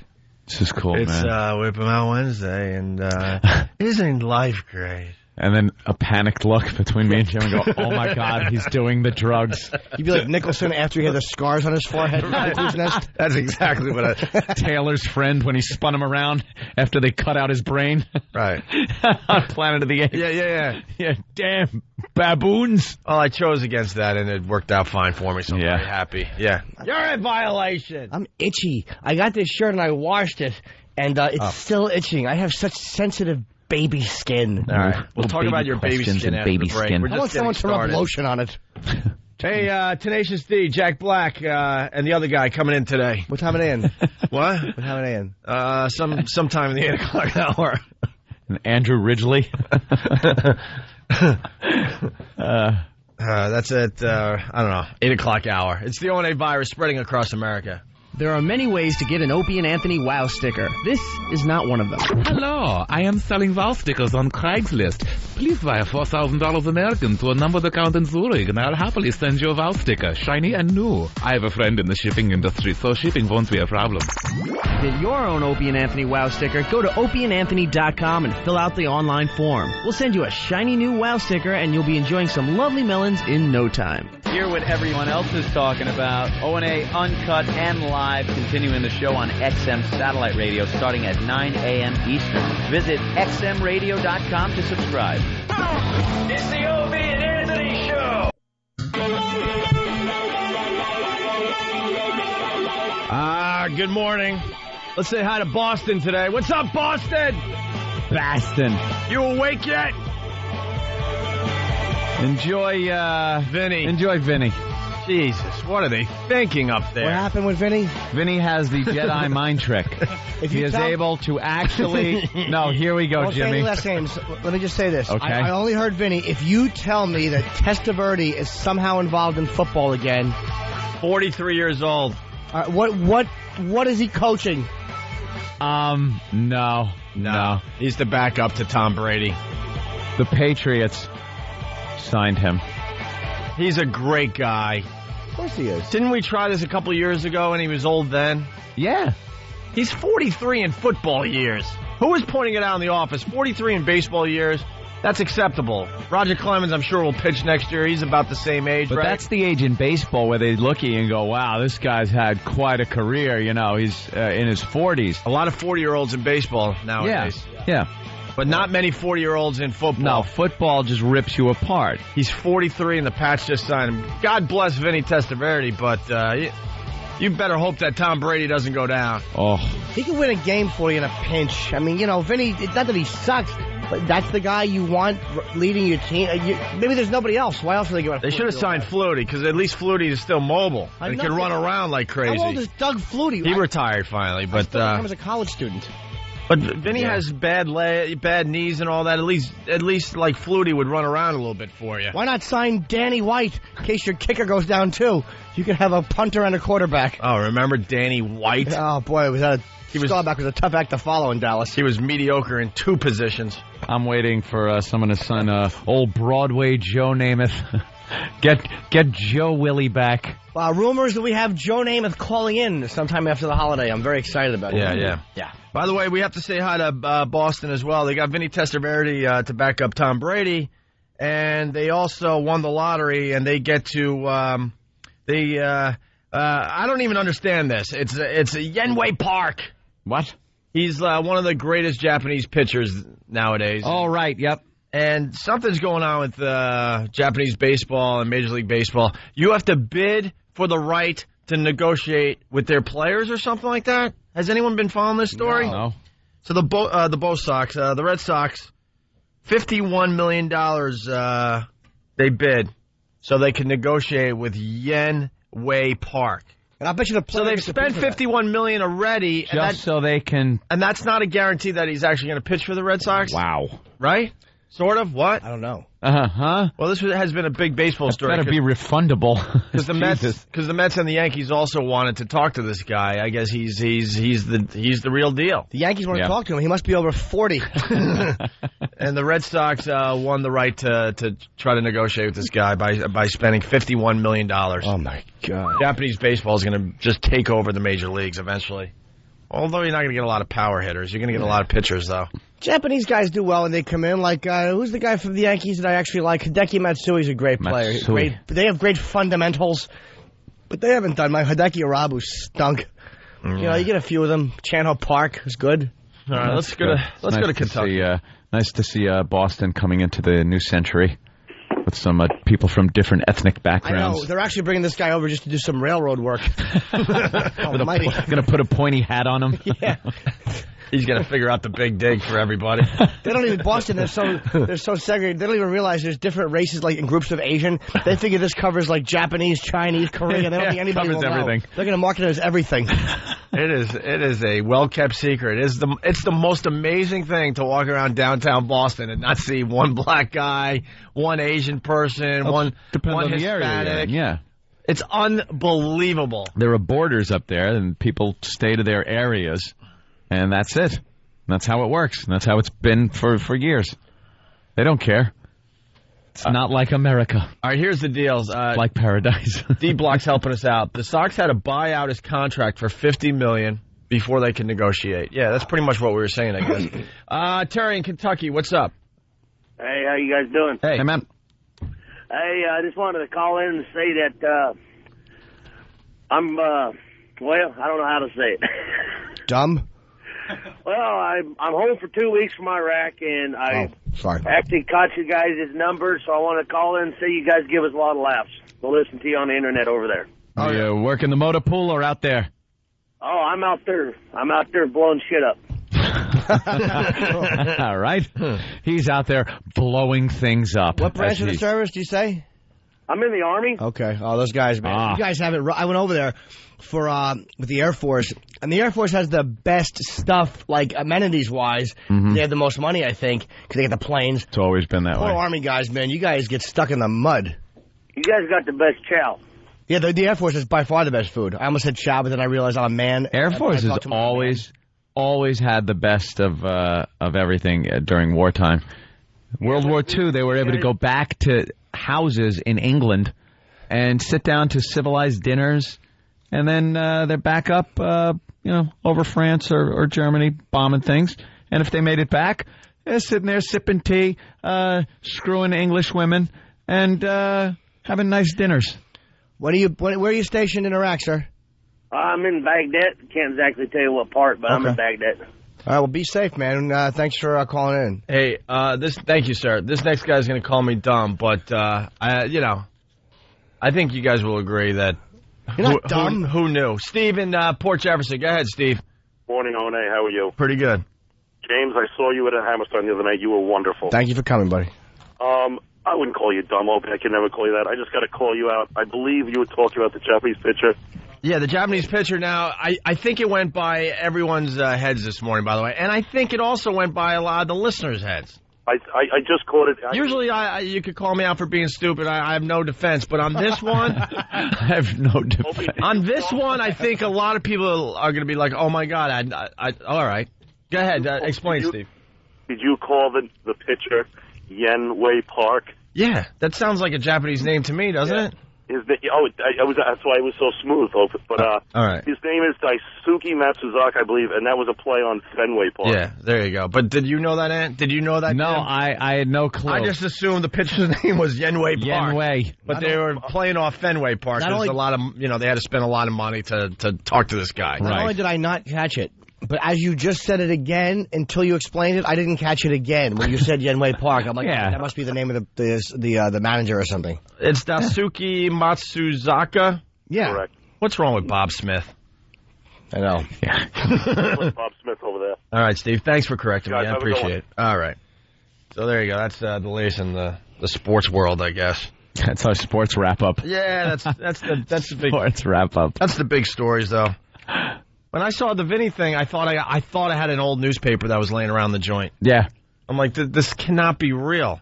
Speaker 7: This is cool,
Speaker 6: man.
Speaker 7: It's
Speaker 6: Whip 'em Out Wednesday, and isn't life great?
Speaker 7: And then a panicked look between me and Jim and go, oh, my God, he's doing the drugs.
Speaker 11: You'd be like Nicholson after he had the scars on his forehead.
Speaker 6: That's exactly what
Speaker 7: Taylor's friend when he spun him around after they cut out his brain.
Speaker 6: Right.
Speaker 7: On Planet of the Apes.
Speaker 6: Yeah,
Speaker 7: damn, baboons.
Speaker 6: Well, I chose against that, and it worked out fine for me, so I'm very happy. Yeah.
Speaker 11: You're in violation. I'm itchy. I got this shirt, and I washed it, and it's still itching. I have such sensitive baby skin.
Speaker 6: All right. We'll talk about your baby skin after the break.
Speaker 11: I want someone to rub lotion on it.
Speaker 6: Hey, Tenacious D, Jack Black, and the other guy coming in today.
Speaker 11: What time are they in?
Speaker 6: What?
Speaker 11: What time are they in?
Speaker 6: Sometime in the 8 o'clock hour.
Speaker 7: And Andrew Ridgely.
Speaker 6: That's at, I don't know, 8 o'clock hour. It's the O&A virus spreading across America.
Speaker 11: There are many ways to get an Opie and Anthony wow sticker. This is not one of them.
Speaker 14: Hello, I am selling wow stickers on Craigslist. Please wire $4,000 American to a numbered account in Zurich, and I'll happily send you a wow sticker, shiny and new. I have a friend in the shipping industry, so shipping won't be a problem.
Speaker 11: Get your own Opie and Anthony wow sticker. Go to opieandanthony.com and fill out the online form. We'll send you a shiny new wow sticker, and you'll be enjoying some lovely melons in no time.
Speaker 7: Hear what everyone else is talking about. O&A Uncut and Live, continuing the show on XM Satellite Radio starting at 9 a.m. Eastern. Visit xmradio.com to subscribe.
Speaker 10: It's the Opie and Anthony Show.
Speaker 6: Good morning. Let's say hi to Boston today. What's up, Boston?
Speaker 7: Boston.
Speaker 6: You awake yet?
Speaker 7: Enjoy,
Speaker 6: Vinny.
Speaker 7: Enjoy Vinny.
Speaker 6: Jesus, what are they thinking up there?
Speaker 11: What happened with Vinny?
Speaker 7: Vinny has the Jedi mind trick. He is able to actually... No, here we go, Jimmy.
Speaker 11: Last names. Let me just say this.
Speaker 7: Okay.
Speaker 11: I only heard Vinny. If you tell me that Testaverde is somehow involved in football again...
Speaker 6: 43 years old.
Speaker 11: What is he coaching?
Speaker 7: No.
Speaker 6: He's the backup to Tom Brady.
Speaker 7: The Patriots signed him.
Speaker 6: He's a great guy.
Speaker 11: Of course he is.
Speaker 6: Didn't we try this a couple years ago and he was old then?
Speaker 7: Yeah.
Speaker 6: He's 43 in football years. Who was pointing it out in the office? 43 in baseball years. That's acceptable. Roger Clemens, I'm sure, will pitch next year. He's about the same age,
Speaker 7: but
Speaker 6: right?
Speaker 7: That's the age in baseball where they look at you and go, wow, this guy's had quite a career. You know, he's in his 40s.
Speaker 6: A lot of 40-year-olds in baseball nowadays.
Speaker 7: Yeah.
Speaker 6: But not many 40-year-olds in football.
Speaker 7: No, football just rips you apart.
Speaker 6: He's 43 and the Pats just signed him. God bless Vinny Testaverde, but you better hope that Tom Brady doesn't go down.
Speaker 7: Oh.
Speaker 11: He can win a game for you in a pinch. I mean, Vinny, it's not that he sucks, but that's the guy you want leading your team. Maybe there's nobody else. Why else would they give it?
Speaker 6: They should have signed Flutie, because at least Flutie is still mobile. He can run around like crazy.
Speaker 11: How old is Doug Flutie?
Speaker 6: He retired finally, but
Speaker 11: he was a college student.
Speaker 6: But Vinny has bad knees and all that. At least like Flutie would run around a little bit for you.
Speaker 11: Why not sign Danny White in case your kicker goes down too? You could have a punter and a quarterback.
Speaker 6: Oh, remember Danny White?
Speaker 11: Oh boy, was a tough act to follow in Dallas.
Speaker 6: He was mediocre in two positions.
Speaker 7: I'm waiting for someone to sign old Broadway Joe Namath. Get Joe Willie back.
Speaker 11: Rumors that we have Joe Namath calling in sometime after the holiday. I'm very excited about it.
Speaker 6: Yeah. By the way, we have to say hi to Boston as well. They got Vinny Testaverde to back up Tom Brady, and they also won the lottery, and they get to I don't even understand this. It's Yenwei Park.
Speaker 7: What?
Speaker 6: He's one of the greatest Japanese pitchers nowadays.
Speaker 7: Oh, right, yep.
Speaker 6: And something's going on with Japanese baseball and Major League Baseball. You have to bid for the right to negotiate with their players or something like that. Has anyone been following this story?
Speaker 7: No.
Speaker 6: So the Bo Sox, the Red Sox, $51 million they bid so they can negotiate with Yenwei Park.
Speaker 11: And I bet you the players.
Speaker 6: So they've spent $51 million already,
Speaker 7: so they can.
Speaker 6: And that's not a guarantee that he's actually going to pitch for the Red Sox.
Speaker 7: Wow.
Speaker 6: Right? Sort of. What?
Speaker 11: I don't know.
Speaker 6: Well, this has been a big baseball story.
Speaker 7: Better be refundable.
Speaker 6: Because the Mets and the Yankees also wanted to talk to this guy. I guess he's the real deal.
Speaker 11: The Yankees want to talk to him. He must be over 40.
Speaker 6: And the Red Sox won the right to try to negotiate with this guy by spending $51 million.
Speaker 11: Oh my God!
Speaker 6: Japanese baseball is going to just take over the major leagues eventually. Although you're not going to get a lot of power hitters, you're going to get a lot of pitchers though.
Speaker 11: Japanese guys do well when they come in. Like, who's the guy from the Yankees that I actually like? Hideki Matsui's a great player. They have great fundamentals, but they haven't done. My Hideki Arabu stunk. You get a few of them. Chanho Park is good.
Speaker 6: All right, let's go to Kentucky.
Speaker 7: Nice to see Boston coming into the new century with some people from different ethnic backgrounds.
Speaker 11: I know. They're actually bringing this guy over just to do some railroad work.
Speaker 7: Going to put a pointy hat on him.
Speaker 11: Yeah.
Speaker 6: He's going to figure out the big dig for everybody.
Speaker 11: They don't even, Boston, they're so segregated. They don't even realize there's different races, like in groups of Asian. They figure this covers like Japanese, Chinese, Korean. They don't think anybody will
Speaker 7: everything.
Speaker 11: know. They're going to market it as everything.
Speaker 6: It is a well-kept secret. It's the most amazing thing to walk around downtown Boston and not see one black guy, one Asian person, one
Speaker 7: on
Speaker 6: Hispanic.
Speaker 7: the area. Yeah.
Speaker 6: It's unbelievable.
Speaker 7: There are borders up there, and people stay to their areas, and that's it. That's how it works. And that's how it's been for years. They don't care. It's not like America.
Speaker 6: All right, here's the deals.
Speaker 7: Like paradise.
Speaker 6: D-Block's helping us out. The Sox had to buy out his contract for $50 million before they could negotiate. Yeah, that's pretty much what we were saying, I guess. Terry in Kentucky, what's up?
Speaker 15: Hey, how you guys doing?
Speaker 6: Hey, man.
Speaker 15: Hey, I just wanted to call in and say that I'm, well, I don't know how to say it.
Speaker 11: Dumb?
Speaker 15: Well, I'm home for 2 weeks from Iraq, and I
Speaker 11: sorry.
Speaker 15: actually caught you guys' number, so I want to call in and say you guys give us a lot of laughs. We'll listen to you on the internet over there.
Speaker 7: Are you working the motor pool or out there?
Speaker 15: Oh, I'm out there. I'm out there blowing shit up.
Speaker 7: All right. He's out there blowing things up.
Speaker 11: What branch of the service do you say?
Speaker 15: I'm in the Army.
Speaker 11: Okay. Oh, those guys, man. You guys have it. I went over there for with the Air Force, and the Air Force has the best stuff, like amenities-wise.
Speaker 7: Mm-hmm.
Speaker 11: They have the most money, I think, because they get the planes.
Speaker 7: It's always been that way.
Speaker 11: Poor Army guys, man. You guys get stuck in the mud.
Speaker 15: You guys got the best chow.
Speaker 11: Yeah, the Air Force is by far the best food. I almost said chow, but then I realized I'm a man.
Speaker 7: Air Force has always had the best of everything during wartime. World War II, they were able to go back to houses in England and sit down to civilized dinners, and then they're back up, over France or Germany, bombing things. And if they made it back, they're sitting there sipping tea, screwing English women, and having nice dinners.
Speaker 11: Where are you stationed in Iraq, sir?
Speaker 15: I'm in Baghdad. Can't exactly tell you what part, but I'm in Baghdad.
Speaker 11: All right, well, be safe, man. Thanks for calling in.
Speaker 6: Hey, thank you, sir. This next guy's going to call me dumb, but, I think you guys will agree that...
Speaker 11: You're not dumb.
Speaker 6: Who knew? Steve in Port Jefferson. Go ahead, Steve.
Speaker 12: Morning, One. How are you?
Speaker 6: Pretty good.
Speaker 12: James, I saw you at a Hammerstein the other night. You were wonderful.
Speaker 11: Thank you for coming, buddy.
Speaker 12: I wouldn't call you dumb, Opie. I can never call you that. I just got to call you out. I believe you were talking about the Japanese pitcher.
Speaker 6: Yeah, the Japanese pitcher. Now, I think it went by everyone's heads this morning, by the way. And I think it also went by a lot of the listeners' heads.
Speaker 12: I just caught it.
Speaker 6: Usually, you could call me out for being stupid. I have no defense. But on this one...
Speaker 7: I have no defense.
Speaker 6: On this one, I think a lot of people are going to be like, oh, my God. All right. Go ahead. Explain, Steve.
Speaker 12: Did you call the pitcher Yenwei Park?
Speaker 6: Yeah, that sounds like a Japanese name to me, doesn't it?
Speaker 12: That's why it was so smooth. But
Speaker 6: all right.
Speaker 12: His name is Daisuke Matsuzaki, I believe, and that was a play on Fenway Park.
Speaker 6: Yeah, there you go. But did you know that, Ant? Did you know that?
Speaker 7: No, I had no clue.
Speaker 6: I just assumed the pitcher's name was Yenwei Park.
Speaker 7: Yenwei.
Speaker 6: But they were playing off Fenway Park. There's a lot of, they had to spend a lot of money to talk to this guy.
Speaker 11: Not only did I not catch it, but as you just said it again, until you explained it, I didn't catch it again. When you said Yenwei Park, I'm like, that must be the name of the manager or something.
Speaker 6: It's Daisuke Matsuzaka?
Speaker 11: Yeah.
Speaker 12: Correct.
Speaker 6: What's wrong with Bob Smith?
Speaker 11: I know.
Speaker 6: Yeah.
Speaker 12: Bob Smith over there.
Speaker 6: All right, Steve. Thanks for correcting me. I appreciate it.
Speaker 12: All
Speaker 6: right. So there you go. That's the latest in the sports world, I guess.
Speaker 7: That's our sports wrap-up.
Speaker 6: Yeah, that's the big...
Speaker 7: Sports wrap-up.
Speaker 6: That's the big stories, though. When I saw the Vinny thing, I thought I had an old newspaper that was laying around the joint.
Speaker 7: Yeah.
Speaker 6: I'm like, this cannot be real.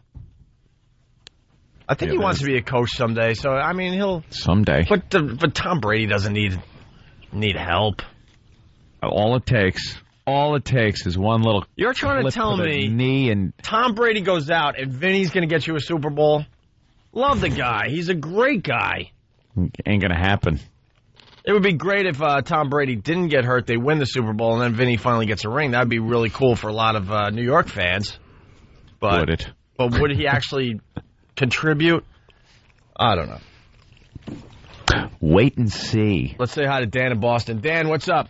Speaker 6: I think he wants to be a coach someday, so, I mean, he'll...
Speaker 7: Someday.
Speaker 6: But Tom Brady doesn't need help.
Speaker 7: All it takes is one little...
Speaker 6: You're trying to tell me
Speaker 7: knee and
Speaker 6: Tom Brady goes out and Vinny's going to get you a Super Bowl? Love the guy. He's a great guy.
Speaker 7: Ain't going to happen.
Speaker 6: It would be great if Tom Brady didn't get hurt, they win the Super Bowl, and then Vinny finally gets a ring. That would be really cool for a lot of New York fans. But,
Speaker 7: would it?
Speaker 6: But would he actually contribute? I don't know.
Speaker 7: Wait and see.
Speaker 6: Let's say hi to Dan in Boston. Dan, what's up?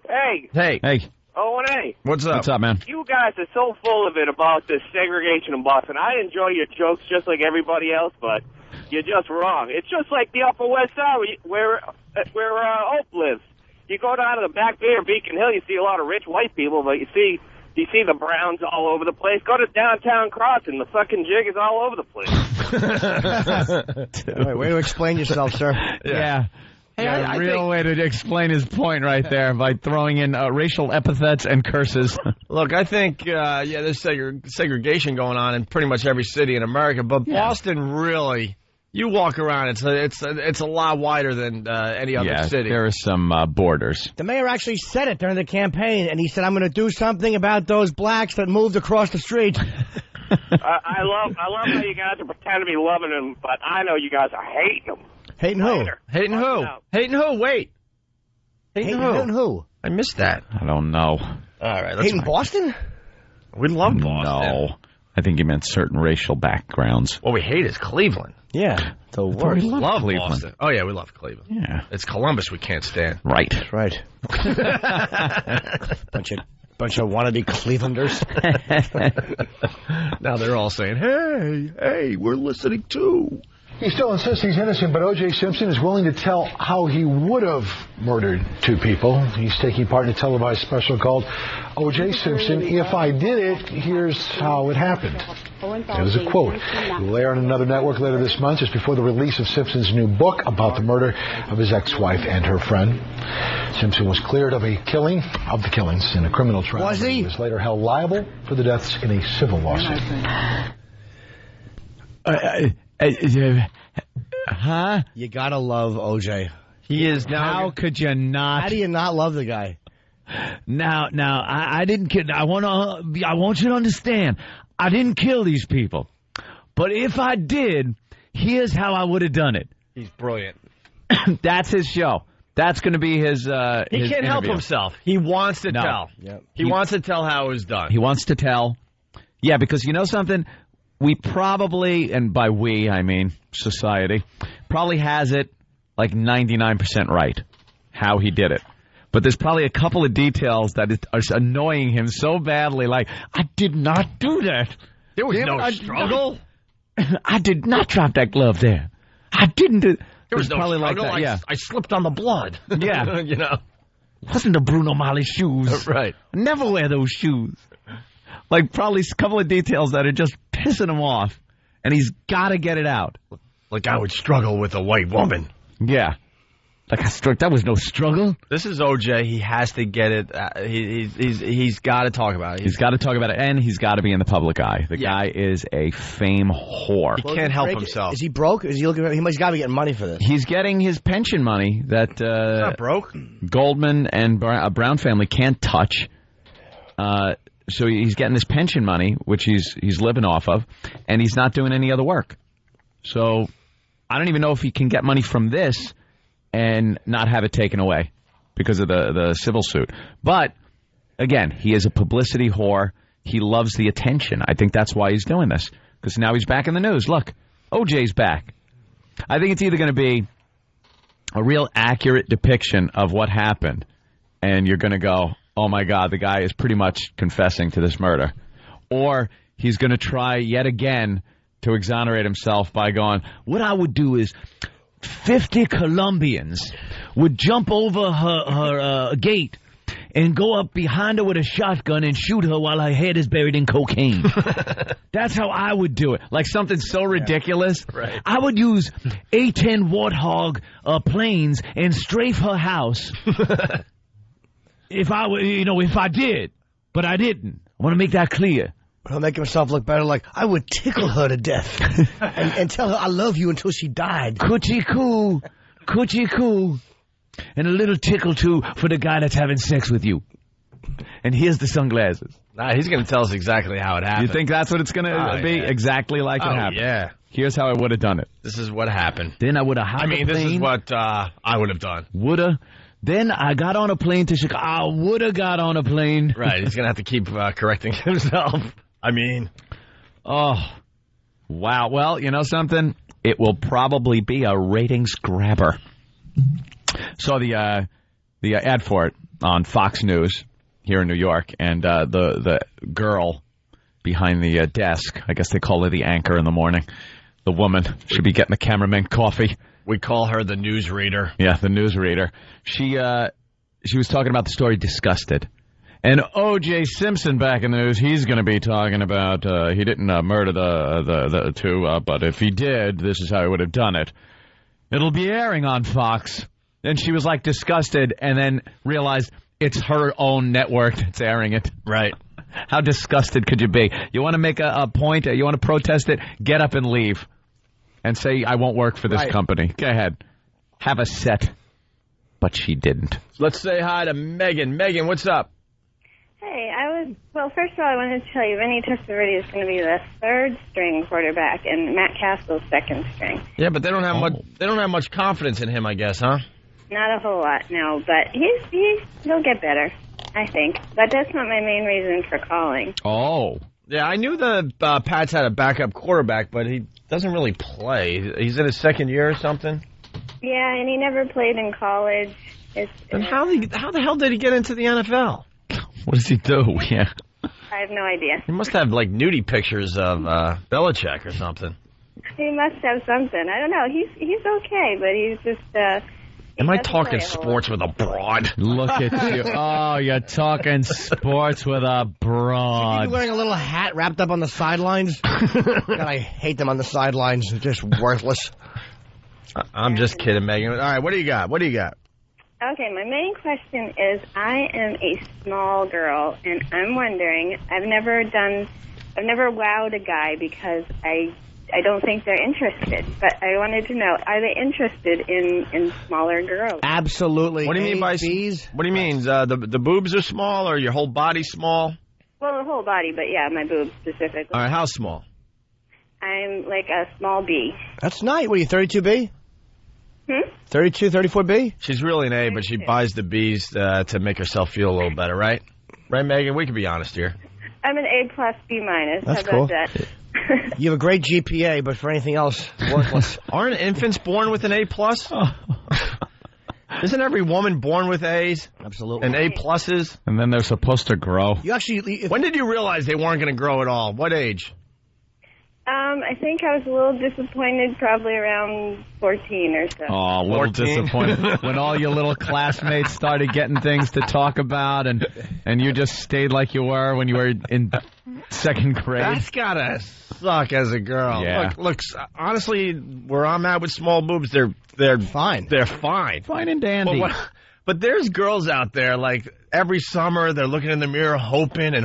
Speaker 16: Hey.
Speaker 6: Hey.
Speaker 16: Oh, and hey.
Speaker 6: What's up?
Speaker 7: What's up, man?
Speaker 16: You guys are so full of it about the segregation in Boston. I enjoy your jokes just like everybody else, but you're just wrong. It's just like the Upper West Side where Hope lives. You go down to the back bay of Beacon Hill, you see a lot of rich white people, but you see the Browns all over the place. Go to downtown Crossing, the fucking jig is all over the place.
Speaker 11: All right, way to explain yourself, sir.
Speaker 7: Yeah. Hey, a real way to explain his point right there by throwing in racial epithets and curses.
Speaker 6: Look, I think, there's segregation going on in pretty much every city in America, but Boston really You walk around, it's a lot wider than any other city.
Speaker 7: There are some borders.
Speaker 11: The mayor actually said it during the campaign, and he said, I'm going to do something about those blacks that moved across the street.
Speaker 16: I love how you guys are pretending to be loving them, but I know you guys are hating them.
Speaker 11: Hating who?
Speaker 6: Hating who? Hating who? Wait.
Speaker 11: Hating who?
Speaker 6: I missed that.
Speaker 7: I don't know.
Speaker 6: All right.
Speaker 11: Hating Boston?
Speaker 6: We love Boston.
Speaker 7: No. I think he meant certain racial backgrounds.
Speaker 6: What we hate is Cleveland.
Speaker 11: Yeah. The worst.
Speaker 7: We love
Speaker 6: Cleveland.
Speaker 7: Boston.
Speaker 6: Oh, yeah, we love Cleveland.
Speaker 7: Yeah.
Speaker 6: It's Columbus we can't stand.
Speaker 7: Right.
Speaker 11: Right. Bunch of wannabe Clevelanders.
Speaker 6: Now they're all saying, hey, we're listening too.
Speaker 17: He still insists he's innocent, but O.J. Simpson is willing to tell how he would have murdered two people. He's taking part in a televised special called O.J. Simpson, If I Did It, Here's How It Happened. It is a quote. It will air on another network later this month, just before the release of Simpson's new book about the murder of his ex-wife and her friend. Simpson was cleared of the killings in a criminal trial.
Speaker 11: Was he?
Speaker 17: He was later held liable for the deaths in a civil lawsuit.
Speaker 7: Huh?
Speaker 11: You gotta love OJ.
Speaker 6: He is now.
Speaker 7: How could you not?
Speaker 11: How do you not love the guy?
Speaker 9: Now, I didn't kill. I want you to understand. I didn't kill these people, but if I did, here's how I would have done it.
Speaker 6: He's brilliant.
Speaker 7: That's his show. That's going to be his.
Speaker 6: He can't help himself. He wants to tell.
Speaker 11: Yep.
Speaker 6: He wants to tell how it was done.
Speaker 7: He wants to tell. Yeah, because you know something? We probably, and by we, I mean society, probably has it like 99% right, how he did it. But there's probably a couple of details that are annoying him so badly, like, I did not do that.
Speaker 6: There was no struggle.
Speaker 9: I did not drop that glove there. I didn't do.
Speaker 6: There was no
Speaker 9: probably
Speaker 6: struggle.
Speaker 9: like that, yeah.
Speaker 6: I slipped on the blood.
Speaker 9: Yeah.
Speaker 6: You know.
Speaker 9: Wasn't the Bruno Mali shoes.
Speaker 6: Right.
Speaker 9: Never wear those shoes.
Speaker 7: Like probably a couple of details that are just pissing him off, and he's got to get it out.
Speaker 6: Like I would struggle with a white woman.
Speaker 7: Yeah.
Speaker 9: Like that was no struggle.
Speaker 6: This is OJ. He has to get it. He's got to talk about it.
Speaker 7: He's got to talk about it, and he's got to be in the public eye. The guy is a fame whore.
Speaker 6: He can't help himself.
Speaker 11: Is he broke? Is he looking? He's got to be getting money for this.
Speaker 7: He's getting his pension money that
Speaker 6: He's not broke.
Speaker 7: Goldman and Brown family can't touch. So he's getting this pension money, which he's living off of, and he's not doing any other work. So I don't even know if he can get money from this and not have it taken away because of the civil suit. But, again, he is a publicity whore. He loves the attention. I think that's why he's doing this, because now he's back in the news. Look, OJ's back. I think it's either going to be a real accurate depiction of what happened, and you're going to go, oh, my God, the guy is pretty much confessing to this murder. Or he's going to try yet again to exonerate himself by going,
Speaker 9: What I would do is 50 Colombians would jump over her gate and go up behind her with a shotgun and shoot her while her head is buried in cocaine. That's how I would do it.
Speaker 7: like something so ridiculous.
Speaker 6: Right.
Speaker 9: I would use A-10 Warthog planes and strafe her house. If I did, but I didn't. I want to make that clear.
Speaker 11: He'll make himself look better. Like I would tickle her to death and tell her I love you until she died.
Speaker 9: Coochie coo, and a little tickle too for the guy that's having sex with you. And here's the sunglasses.
Speaker 6: Nah, he's going to tell us exactly how it happened.
Speaker 7: You think that's what it's going to be?
Speaker 6: Yeah.
Speaker 7: Exactly like it happened.
Speaker 6: Yeah.
Speaker 7: Here's how I would have done it.
Speaker 6: This is what happened.
Speaker 9: Then I would have hopped a plane.
Speaker 6: This is what I would have done.
Speaker 9: Woulda. Then I got on a plane to Chicago. I would have got on a plane.
Speaker 6: Right. He's going to have to keep correcting himself.
Speaker 7: Oh, wow. Well, you know something? It will probably be a ratings grabber. Saw the ad for it on Fox News here in New York, and the girl behind the desk, I guess they call her the anchor in the morning, the woman, should be getting the cameraman coffee.
Speaker 6: We call her the newsreader.
Speaker 7: Yeah, the newsreader. She was talking about the story Disgusted. And O.J. Simpson back in the news, he's going to be talking about he didn't murder the two, but if he did, this is how he would have done it. It'll be airing on Fox. And she was like disgusted and then realized it's her own network that's airing it.
Speaker 6: Right.
Speaker 7: How disgusted could you be? You want to make a point? You want to protest it? Get up and leave. and say, I won't work for this
Speaker 11: Right.
Speaker 7: company. Go ahead. Have a set. But she didn't.
Speaker 6: Let's say hi to Megan. Megan, what's up?
Speaker 18: Hey, well, first of all, I wanted to tell you, Vinny Testaverde is going to be the third-string quarterback, and Matt Castle's second string.
Speaker 6: Yeah, but they don't have much. They don't have much confidence in him, I guess, huh?
Speaker 18: Not a whole lot, no, but he'll get better, I think. But that's not my main reason for calling.
Speaker 7: Oh.
Speaker 6: Yeah, I knew the Pats had a backup quarterback, but he doesn't really play. He's in his second year or something.
Speaker 18: Yeah, and he never played in college.
Speaker 6: And how the hell did he get into the NFL?
Speaker 7: What does he do? Yeah.
Speaker 18: I have no idea.
Speaker 6: He must have, like, nudie pictures of Belichick or something.
Speaker 18: He must have something. I don't know. He's okay, but he's just...
Speaker 6: Am I talking sports with a broad?
Speaker 7: Look at you. Oh, you're talking sports with a broad.
Speaker 11: You're wearing a little hat wrapped up on the sidelines. God, I hate them on the sidelines. They're just worthless.
Speaker 6: I'm just kidding, Megan. All right, what do you got?
Speaker 18: Okay, my main question is, I am a small girl, and I'm wondering, I've never wowed a guy because I don't think they're interested. But I wanted to know, are they interested in smaller girls?
Speaker 11: Absolutely.
Speaker 6: What do you mean by
Speaker 11: bees?
Speaker 6: What do you mean? The boobs are small, or your whole body small?
Speaker 18: Well, the whole body, but yeah, my boobs specifically.
Speaker 6: All right, how small?
Speaker 18: I'm like a small B.
Speaker 11: That's nice. What are you, 32B? 32, 34B?
Speaker 6: She's really an A, but she buys the B's to make herself feel a little better, right? Right, Megan? We can be honest here.
Speaker 18: I'm an A plus B minus.
Speaker 11: That's
Speaker 18: How
Speaker 11: cool.
Speaker 18: about that?
Speaker 11: You have a great GPA, but for anything else, worthless.
Speaker 6: Aren't infants born with an A plus? Isn't every woman born with A's?
Speaker 11: Absolutely.
Speaker 6: And A pluses?
Speaker 7: And then they're supposed to grow.
Speaker 11: You actually...
Speaker 6: When did you realize they weren't going to grow at all? What age?
Speaker 18: I think I was a little disappointed probably around 14 or so.
Speaker 7: Oh, a little
Speaker 6: 14?
Speaker 7: disappointed when all your little classmates started getting things to talk about, and you just stayed like you were when you were in second grade.
Speaker 6: That's gotta suck as a girl.
Speaker 7: Yeah.
Speaker 6: Look, honestly, where I'm at with small boobs, they're
Speaker 11: fine.
Speaker 6: They're fine.
Speaker 7: Fine and dandy.
Speaker 6: But there's girls out there, like, every summer they're looking in the mirror hoping and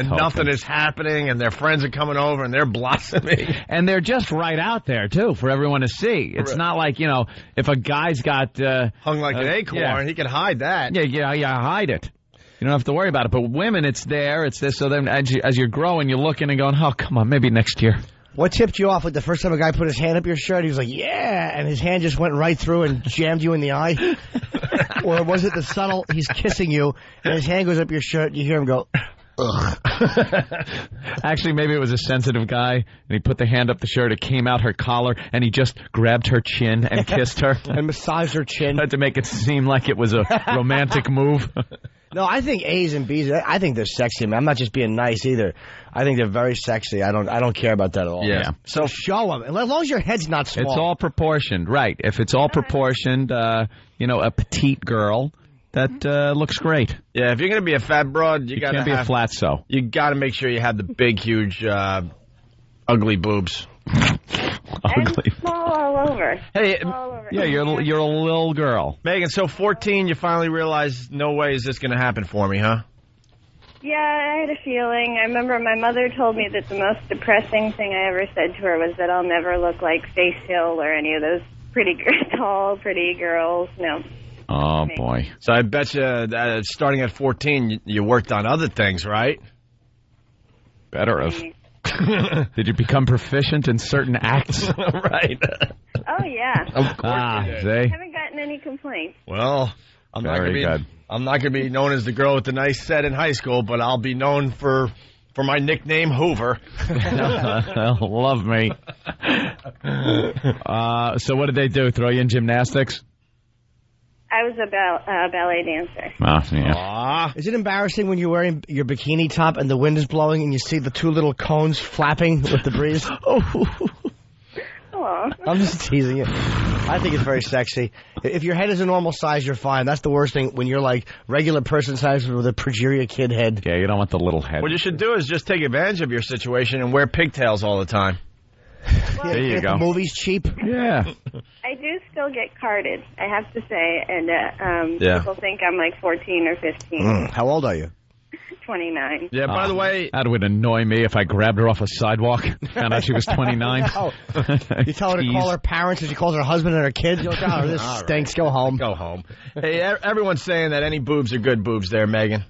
Speaker 6: nothing is happening, and their friends are coming over and they're blossoming.
Speaker 7: And they're just right out there, too, for everyone to see. It's not like, if a guy's got...
Speaker 6: hung like an acorn, he can hide that.
Speaker 7: Yeah, hide it. You don't have to worry about it. But women, it's there, it's this. So then as you're growing, you're looking and going, oh, come on, maybe next year.
Speaker 11: What tipped you off? Like the first time a guy put his hand up your shirt, he was like, yeah, and his hand just went right through and jammed you in the eye? Or was it the subtle, he's kissing you, and his hand goes up your shirt, and you hear him go, ugh.
Speaker 7: Actually, maybe it was a sensitive guy, and he put the hand up the shirt, it came out her collar, and he just grabbed her chin and kissed her.
Speaker 11: And massaged her chin.
Speaker 7: To make it seem like it was a romantic move.
Speaker 11: No, I think A's and B's, I think they're sexy. I'm not just being nice either. I think they're very sexy. I don't care about that at all.
Speaker 7: Yeah.
Speaker 11: So show them. As long as your head's not small.
Speaker 7: It's all proportioned, right. If it's all proportioned, a petite girl, that looks great.
Speaker 6: Yeah, if you're going to be a fat broad, you got to
Speaker 7: be a flatso.
Speaker 6: You got to make sure you have the big, huge, ugly boobs.
Speaker 7: Ugly.
Speaker 18: Small all over.
Speaker 6: Hey,
Speaker 18: all over.
Speaker 7: Yeah, you're a little girl.
Speaker 6: Megan, so 14, you finally realized, no way is this going to happen for me, huh?
Speaker 18: Yeah, I had a feeling. I remember my mother told me that the most depressing thing I ever said to her was that I'll never look like Face Hill or any of those tall, pretty girls. No.
Speaker 7: Oh, boy.
Speaker 6: So I bet you starting at 14, you worked on other things, right?
Speaker 7: Better have. Did you become proficient in certain acts?
Speaker 6: Right.
Speaker 18: Oh, yeah.
Speaker 6: Of course.
Speaker 18: I haven't gotten any complaints.
Speaker 6: Well, I'm not going to be known as the girl with the nice set in high school, but I'll be known for my nickname, Hoover.
Speaker 7: Love me. So what did they do? Throw you in gymnastics?
Speaker 18: I was a ballet dancer.
Speaker 7: Oh, yeah.
Speaker 11: Is it embarrassing when you're wearing your bikini top and the wind is blowing and you see the two little cones flapping with the breeze?
Speaker 18: Aw.
Speaker 11: I'm just teasing you. I think it's very sexy. If your head is a normal size, you're fine. That's the worst thing when you're like regular person size with a progeria kid head.
Speaker 7: Yeah, you don't want the little head.
Speaker 6: What you should do is just take advantage of your situation and wear pigtails all the time.
Speaker 18: Well,
Speaker 7: there you go.
Speaker 11: The movie's cheap.
Speaker 7: Yeah.
Speaker 18: I do still get carded, I have to say, and
Speaker 6: Yeah.
Speaker 18: people think I'm like 14 or 15.
Speaker 11: How old are you?
Speaker 18: 29.
Speaker 6: Yeah, by the way...
Speaker 7: That would annoy me if I grabbed her off a sidewalk, found out she was 29.
Speaker 11: No. You tell her to call her parents and she calls her husband and her kids. You're like, oh, this stinks. Go home.
Speaker 6: Go home. Hey, everyone's saying that any boobs are good boobs there, Megan.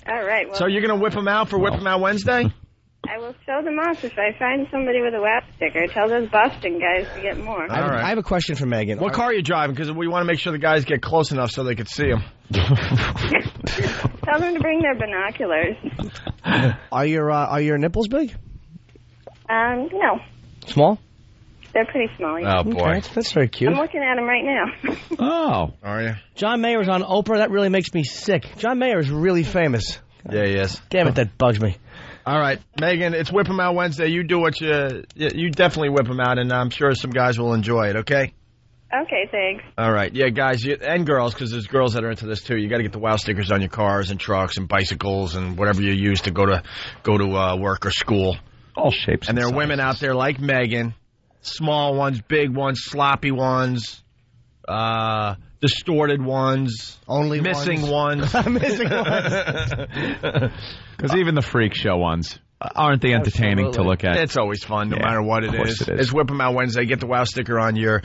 Speaker 18: All right. Well,
Speaker 6: so you're going to whip them out for Whip 'em Out Wednesday?
Speaker 18: I will show them off if I find somebody with a WAP sticker. Tell those Boston guys to get more.
Speaker 6: All right.
Speaker 11: I have a question for Megan.
Speaker 6: What car are you driving? Because we want to make sure the guys get close enough so they can see them.
Speaker 18: Tell them to bring their binoculars.
Speaker 11: Are your nipples big?
Speaker 18: No.
Speaker 11: Small?
Speaker 18: They're pretty small. Yeah.
Speaker 6: Oh, boy.
Speaker 11: Okay, that's very cute.
Speaker 18: I'm looking at them right now.
Speaker 7: Oh.
Speaker 6: Are you?
Speaker 11: John Mayer was on Oprah. That really makes me sick. John Mayer is really famous.
Speaker 6: Yeah, he is.
Speaker 11: Damn it, that bugs me.
Speaker 6: All right, Megan, it's Whip 'em Out Wednesday. You do what you definitely whip them out, and I'm sure some guys will enjoy it, okay?
Speaker 18: Okay, thanks.
Speaker 6: All right. Yeah, guys, and girls, because there's girls that are into this, too. You got to get the WOW stickers on your cars and trucks and bicycles and whatever you use to go to work or school.
Speaker 7: All shapes.
Speaker 6: And there are women out there like Megan, small ones, big ones, sloppy ones, distorted ones,
Speaker 11: only
Speaker 6: missing ones.
Speaker 11: Missing ones.
Speaker 7: Because even the freak show ones aren't they entertaining to look at?
Speaker 6: It's always fun, no matter what it is. It's Whip 'em Out Wednesday. Get the WOW sticker on your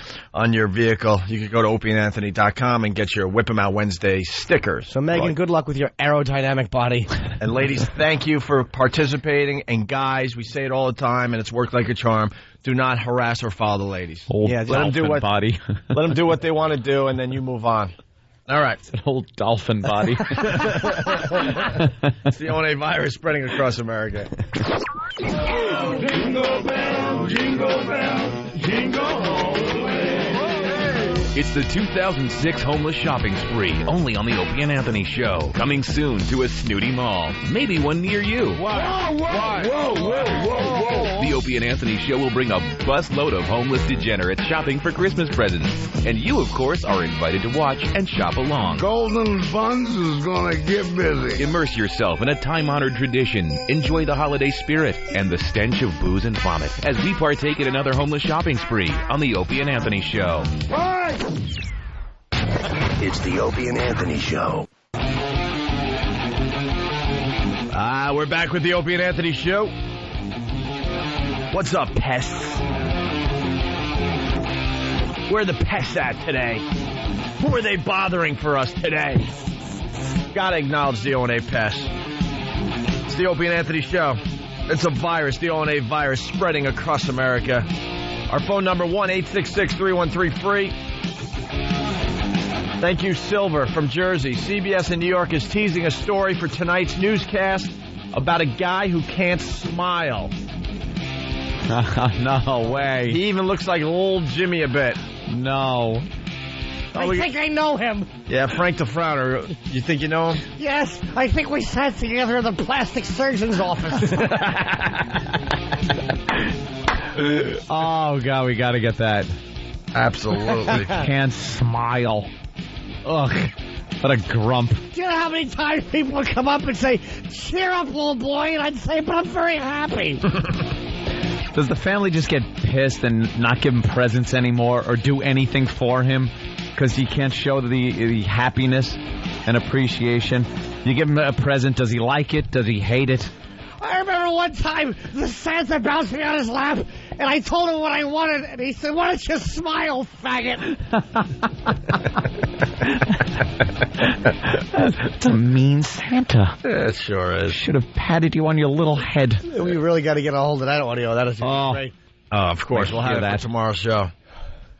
Speaker 6: vehicle. You can go to opieandanthony.com and get your Whip 'em Out Wednesday stickers.
Speaker 11: So, Megan, good luck with your aerodynamic body.
Speaker 6: And ladies, thank you for participating. And guys, we say it all the time, and it's worked like a charm. Do not harass or follow the ladies.
Speaker 7: Let them do what
Speaker 6: body. Let them do what they want to do, and then you move on. All right.
Speaker 7: It's an old dolphin body.
Speaker 6: It's the ONA virus spreading across America.
Speaker 10: Jingle bell, jingle bell, jingle all the way.
Speaker 1: It's the 2006 Homeless Shopping Spree, only on the Opie and Anthony Show. Coming soon to a snooty mall. Maybe one near you.
Speaker 10: Whoa, whoa, whoa.
Speaker 1: The Opie and Anthony Show will bring a busload of homeless degenerates shopping for Christmas presents. And you, of course, are invited to watch and shop along.
Speaker 10: Golden Buns is gonna get busy.
Speaker 1: Immerse yourself in a time-honored tradition. Enjoy the holiday spirit and the stench of booze and vomit as we partake in another homeless shopping spree on the Opie and Anthony Show.
Speaker 10: Bye.
Speaker 19: It's the Opie and Anthony Show.
Speaker 6: We're back with the Opie and Anthony Show. What's up, pests? Where are the pests at today? Who are they bothering for us today? Gotta acknowledge the ONA pests. It's the Opie and Anthony Show. It's a virus, the ONA virus, spreading across America. Our phone number, 1-866-313-FREE. Thank you, Silver from Jersey. CBS in New York is teasing a story for tonight's newscast about a guy who can't smile.
Speaker 7: No way.
Speaker 6: He even looks like old Jimmy a bit.
Speaker 7: No.
Speaker 11: I think I know him.
Speaker 6: Yeah, Frank the Frowner. You think you know him?
Speaker 11: Yes, I think we sat together in the plastic surgeon's office.
Speaker 7: Oh, God, we got to get that.
Speaker 6: Absolutely.
Speaker 7: Can't smile. Ugh, what a grump.
Speaker 11: Do you know how many times people would come up and say, cheer up, little boy, and I'd say, but I'm very happy.
Speaker 7: Does the family just get pissed and not give him presents anymore or do anything for him because he can't show the happiness and appreciation? You give him a present, does he like it? Does he hate it?
Speaker 11: I remember one time the Santa bounced me on his lap, and I told him what I wanted, and he said, why don't you smile, faggot?
Speaker 7: That's a mean Santa.
Speaker 6: Yeah, it sure is.
Speaker 7: Should have patted you on your little head.
Speaker 11: We really got to get a hold of that audio. That is great.
Speaker 6: Oh, of course. We'll have that tomorrow's show.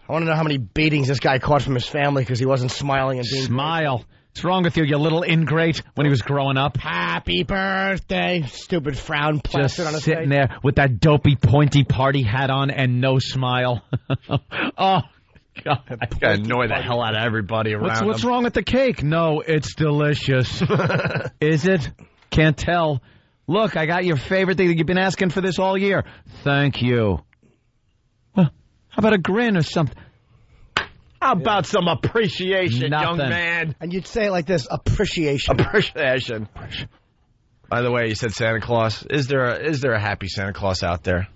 Speaker 11: I want to know how many beatings this guy caught from his family because he wasn't smiling and being
Speaker 7: Smile. Grateful. What's wrong with you, you little ingrate, when he was growing up?
Speaker 11: Happy birthday. Stupid frown plastered on his face.
Speaker 7: Just sitting there with that dopey, pointy party hat on and no smile. Oh, God.
Speaker 6: I gotta annoy the hell out of everybody around
Speaker 7: What's wrong with the cake? No, it's delicious. Is it? Can't tell. Look, I got your favorite thing that you've been asking for this all year. Thank you. Well, how about a grin or something?
Speaker 6: How about some appreciation, young man?
Speaker 11: And you'd say it like this, appreciation.
Speaker 6: Appreciation. By the way, you said Santa Claus. Is there a happy Santa Claus out there?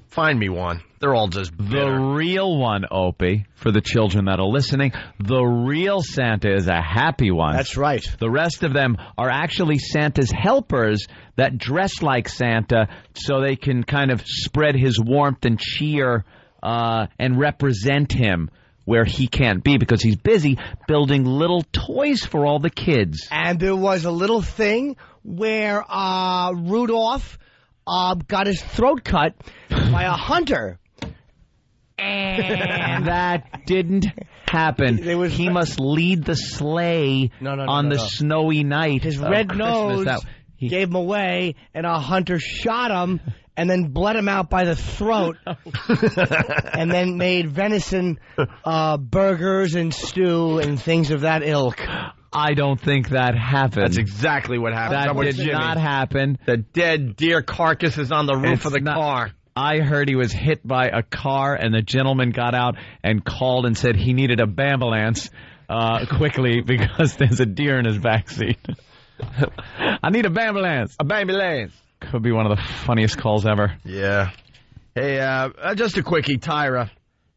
Speaker 6: Find me one. They're all just bitter.
Speaker 7: The real one, Opie, for the children that are listening, the real Santa is a happy one.
Speaker 11: That's right.
Speaker 7: The rest of them are actually Santa's helpers that dress like Santa so they can kind of spread his warmth and cheer and represent him where he can't be because he's busy building little toys for all the kids.
Speaker 11: And there was a little thing where Rudolph got his throat cut by a hunter.
Speaker 7: And that didn't happen. He must lead the sleigh on the snowy night.
Speaker 11: His red
Speaker 7: Christmas.
Speaker 11: nose gave him away, and a hunter shot him and then bled him out by the throat and then made venison burgers and stew and things of that ilk.
Speaker 7: I don't think that happened.
Speaker 6: That's exactly what happened.
Speaker 7: That did not happen.
Speaker 6: The dead deer carcass is on the roof of the car.
Speaker 7: I heard he was hit by a car, and the gentleman got out and called and said he needed a bambulance quickly because there's a deer in his backseat. I need a bambulance.
Speaker 6: A bambulance.
Speaker 7: Could be one of the funniest calls ever.
Speaker 6: Yeah. Hey, just a quickie, Tyra.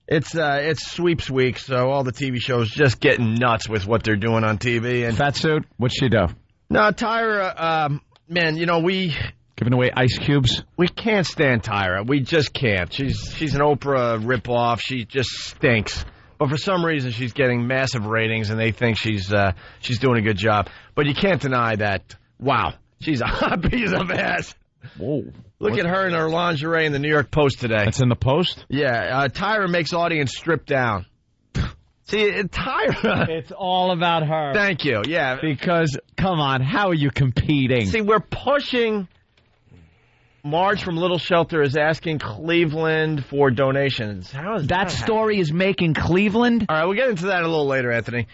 Speaker 6: It's sweeps week, so all the TV shows just getting nuts with what they're doing on TV. And
Speaker 7: Fatsuit, what'd she do?
Speaker 6: No, Tyra, man, we...
Speaker 7: Giving away ice cubes?
Speaker 6: We can't stand Tyra. We just can't. She's an Oprah ripoff. She just stinks. But for some reason, she's getting massive ratings, and they think she's doing a good job. But you can't deny that, wow, she's a hot piece of ass.
Speaker 7: Whoa.
Speaker 6: Look at her in her lingerie in the New York Post today.
Speaker 7: That's in the Post?
Speaker 6: Yeah. Tyra makes audience strip down. See, Tyra.
Speaker 7: It's all about her.
Speaker 6: Thank you. Yeah.
Speaker 7: Because, come on, how are you competing?
Speaker 6: See, we're pushing... Marge from Little Shelter is asking Cleveland for donations. How is
Speaker 7: that story is making Cleveland?
Speaker 6: All right, we'll get into that a little later, Anthony.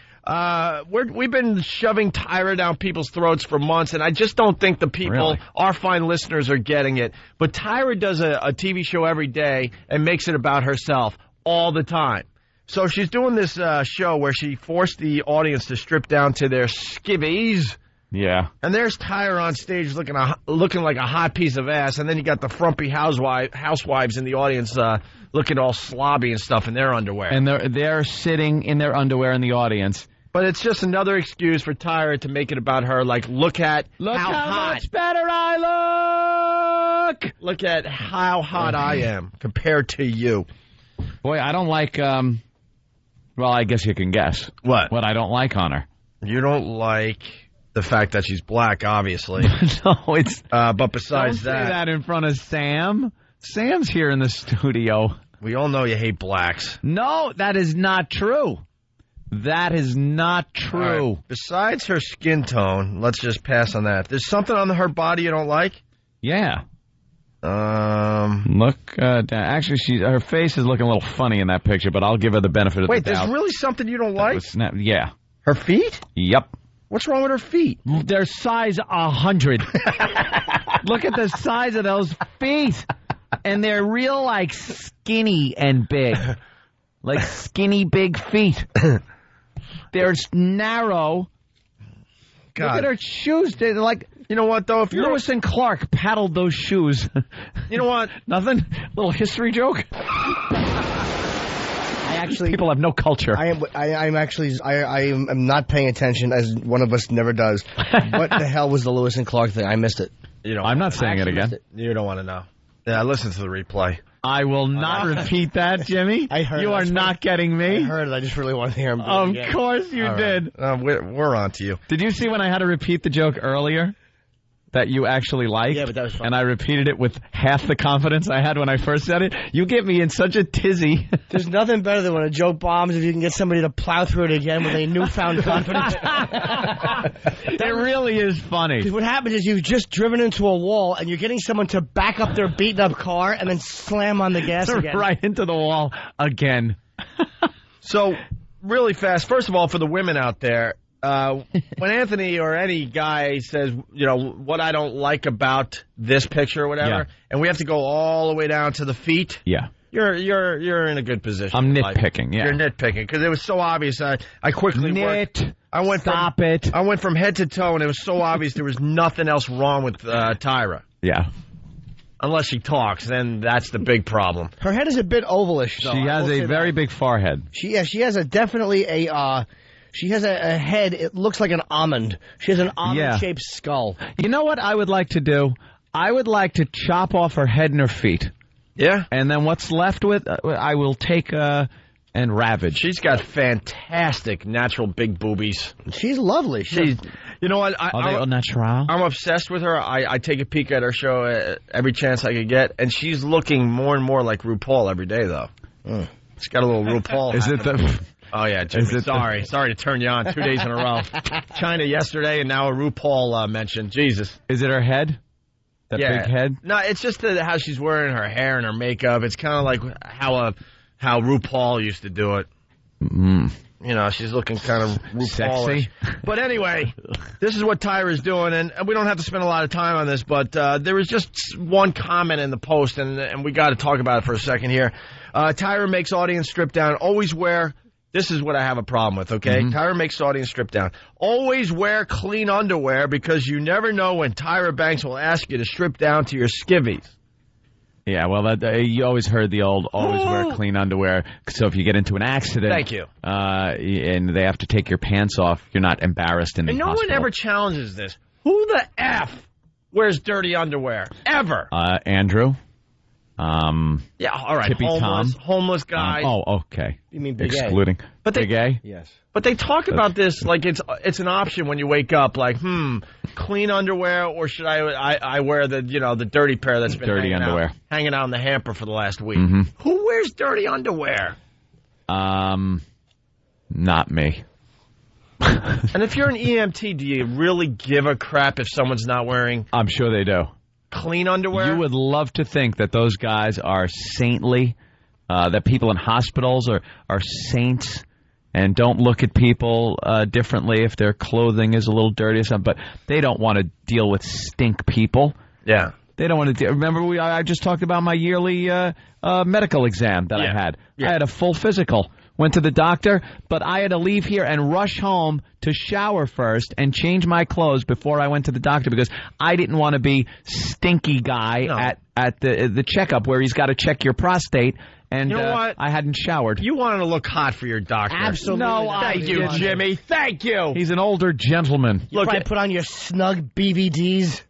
Speaker 6: We've been shoving Tyra down people's throats for months, and I just don't think the people, our fine listeners, are getting it. But Tyra does a TV show every day and makes it about herself all the time. So she's doing this show where she forced the audience to strip down to their skivvies.
Speaker 7: Yeah.
Speaker 6: And there's Tyra on stage looking like a hot piece of ass, and then you got the frumpy housewives in the audience looking all slobby and stuff in their underwear.
Speaker 7: And they're sitting in their underwear in the audience.
Speaker 6: But it's just another excuse for Tyra to make it about her, like, look how hot.
Speaker 7: Much better I look!
Speaker 6: Look at how hot I am compared to you.
Speaker 7: Boy, I don't like, well, I guess you can guess.
Speaker 6: What
Speaker 7: I don't like on her.
Speaker 6: You don't like... the fact that she's black, obviously.
Speaker 7: No, it's...
Speaker 6: but besides
Speaker 7: don't say that in front of Sam. Sam's here in the studio.
Speaker 6: We all know you hate blacks.
Speaker 7: No, that is not true. That is not true.
Speaker 6: Right. Besides her skin tone, let's just pass on that. There's something on her body you don't like?
Speaker 7: Yeah. Look, actually, her face is looking a little funny in that picture, but I'll give her the benefit of the doubt.
Speaker 6: Wait, there's really something you don't like?
Speaker 7: Yeah.
Speaker 6: Her feet?
Speaker 7: Yep.
Speaker 6: What's wrong with her feet?
Speaker 7: They're size 100. Look at the size of those feet. And they're real, like, skinny and big. Like skinny, big feet. They're narrow.
Speaker 6: God.
Speaker 7: Look at her shoes. They're like...
Speaker 6: You know what, though? If
Speaker 7: Lewis and Clark paddled those shoes.
Speaker 6: You know what?
Speaker 7: Nothing? Little history joke? People have no culture.
Speaker 11: I'm not paying attention, as one of us never does. What the hell was the Lewis and Clark thing? I missed it.
Speaker 7: I'm not saying it again.
Speaker 6: You don't want to know. Yeah, listen to the replay.
Speaker 7: I will not repeat that, Jimmy.
Speaker 11: I heard.
Speaker 7: You are not getting me.
Speaker 11: I heard it. I just really wanted to hear him do
Speaker 7: it
Speaker 11: again.
Speaker 7: Of course you did.
Speaker 6: We're on to you.
Speaker 7: Did you see when I had to repeat the joke earlier? That you actually liked,
Speaker 11: yeah, but that was fun.
Speaker 7: And I repeated it with half the confidence I had when I first said it. You get me in such a tizzy.
Speaker 11: There's nothing better than when a joke bombs if you can get somebody to plow through it again with a newfound confidence.
Speaker 7: It really is funny.
Speaker 11: Because what happens is you've just driven into a wall and you're getting someone to back up their beaten up car and then slam on the gas again.
Speaker 7: Right into the wall again.
Speaker 6: So, really fast, first of all, for the women out there, when Anthony or any guy says, what I don't like about this picture or whatever, and we have to go all the way down to the feet.
Speaker 7: Yeah.
Speaker 6: You're in a good position.
Speaker 7: I'm nitpicking,
Speaker 6: You're nitpicking because it was so obvious. I quickly worked. I went from head to toe, and it was so obvious there was nothing else wrong with Tyra.
Speaker 7: Yeah.
Speaker 6: Unless she talks, then that's the big problem.
Speaker 11: Her head is a bit ovalish, though.
Speaker 7: She has a very big forehead.
Speaker 11: She has definitely a head. It looks like an almond. She has an almond-shaped skull.
Speaker 7: You know what I would like to do? I would like to chop off her head and her feet.
Speaker 6: Yeah.
Speaker 7: And then what's left with, I will take and ravage.
Speaker 6: She's got fantastic natural big boobies.
Speaker 11: She's lovely.
Speaker 6: You know what?
Speaker 7: Are they au natural?
Speaker 6: I'm obsessed with her. I take a peek at her show every chance I could get, and she's looking more and more like RuPaul every day, though. She's got a little RuPaul.
Speaker 7: Is it the...
Speaker 6: Oh, yeah, Jimmy. Sorry to turn you on 2 days in a row. China yesterday, and now a RuPaul mention. Jesus.
Speaker 7: Is it her head? That big head?
Speaker 6: No, it's just how she's wearing her hair and her makeup. It's kind of like how RuPaul used to do it.
Speaker 7: Mm.
Speaker 6: You know, she's looking kind of RuPaul-ish.
Speaker 7: Sexy.
Speaker 6: But anyway, this is what Tyra's doing, and we don't have to spend a lot of time on this, but there was just one comment in the post, and we got to talk about it for a second here. Tyra makes audience strip down. Always wear... This is what I have a problem with, okay? Mm-hmm. Tyra makes audience strip down. Always wear clean underwear because you never know when Tyra Banks will ask you to strip down to your skivvies.
Speaker 7: Yeah, well, you always heard the old always wear clean underwear. So if you get into an accident,
Speaker 6: thank you,
Speaker 7: and they have to take your pants off, you're not embarrassed in the hospital.
Speaker 6: And no one ever challenges this. Who the F wears dirty underwear? Ever?
Speaker 7: Andrew.
Speaker 6: Yeah, all right.
Speaker 7: Tippy
Speaker 6: homeless guy.
Speaker 7: Okay.
Speaker 11: You mean Big
Speaker 7: Excluding
Speaker 11: A?
Speaker 7: Big A?
Speaker 11: Yes.
Speaker 6: But they talk about this like it's an option when you wake up. Like, clean underwear, or should I wear the dirty pair that's been
Speaker 7: dirty underwear
Speaker 6: hanging out in the hamper for the last week?
Speaker 7: Mm-hmm.
Speaker 6: Who wears dirty underwear?
Speaker 7: Not me.
Speaker 6: And if you're an EMT, do you really give a crap if someone's not wearing?
Speaker 7: I'm sure they do.
Speaker 6: Clean underwear?
Speaker 7: You would love to think that those guys are saintly, that people in hospitals are saints and don't look at people differently if their clothing is a little dirty or something, but they don't want to deal with stink people.
Speaker 6: Yeah.
Speaker 7: They don't want to remember, I just talked about my yearly medical exam that I had. Yeah. I had a full physical. Went to the doctor, but I had to leave here and rush home to shower first and change my clothes before I went to the doctor because I didn't want to be stinky guy at the checkup where he's got to check your prostate. And
Speaker 6: you know what?
Speaker 7: I hadn't showered.
Speaker 6: You wanted to look hot for your doctor.
Speaker 11: Absolutely.
Speaker 6: No, thank you, Jimmy. Thank you.
Speaker 7: He's an older gentleman.
Speaker 11: Look, I put on your snug BVDs.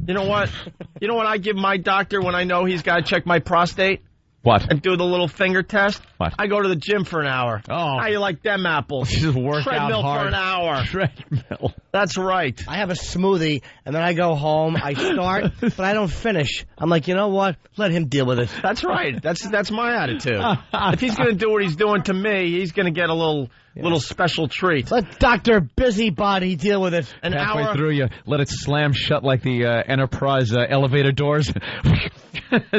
Speaker 6: You know what? You know what I give my doctor when I know he's got to check my prostate?
Speaker 7: What?
Speaker 6: And do the little finger test?
Speaker 7: What?
Speaker 6: I go to the gym for an hour.
Speaker 7: Oh.
Speaker 6: How you like them apples?
Speaker 7: Just work
Speaker 6: Treadmill
Speaker 7: out hard.
Speaker 6: for an hour.
Speaker 7: Treadmill.
Speaker 6: That's right.
Speaker 11: I have a smoothie, and then I go home. I start, but I don't finish. I'm like, you know what? Let him deal with it.
Speaker 6: That's right. That's my attitude. If he's going to do what he's doing to me, he's going to get a little special treat.
Speaker 11: Let Dr. Busybody deal with it.
Speaker 7: An halfway hour through, you let it slam shut like the Enterprise elevator doors.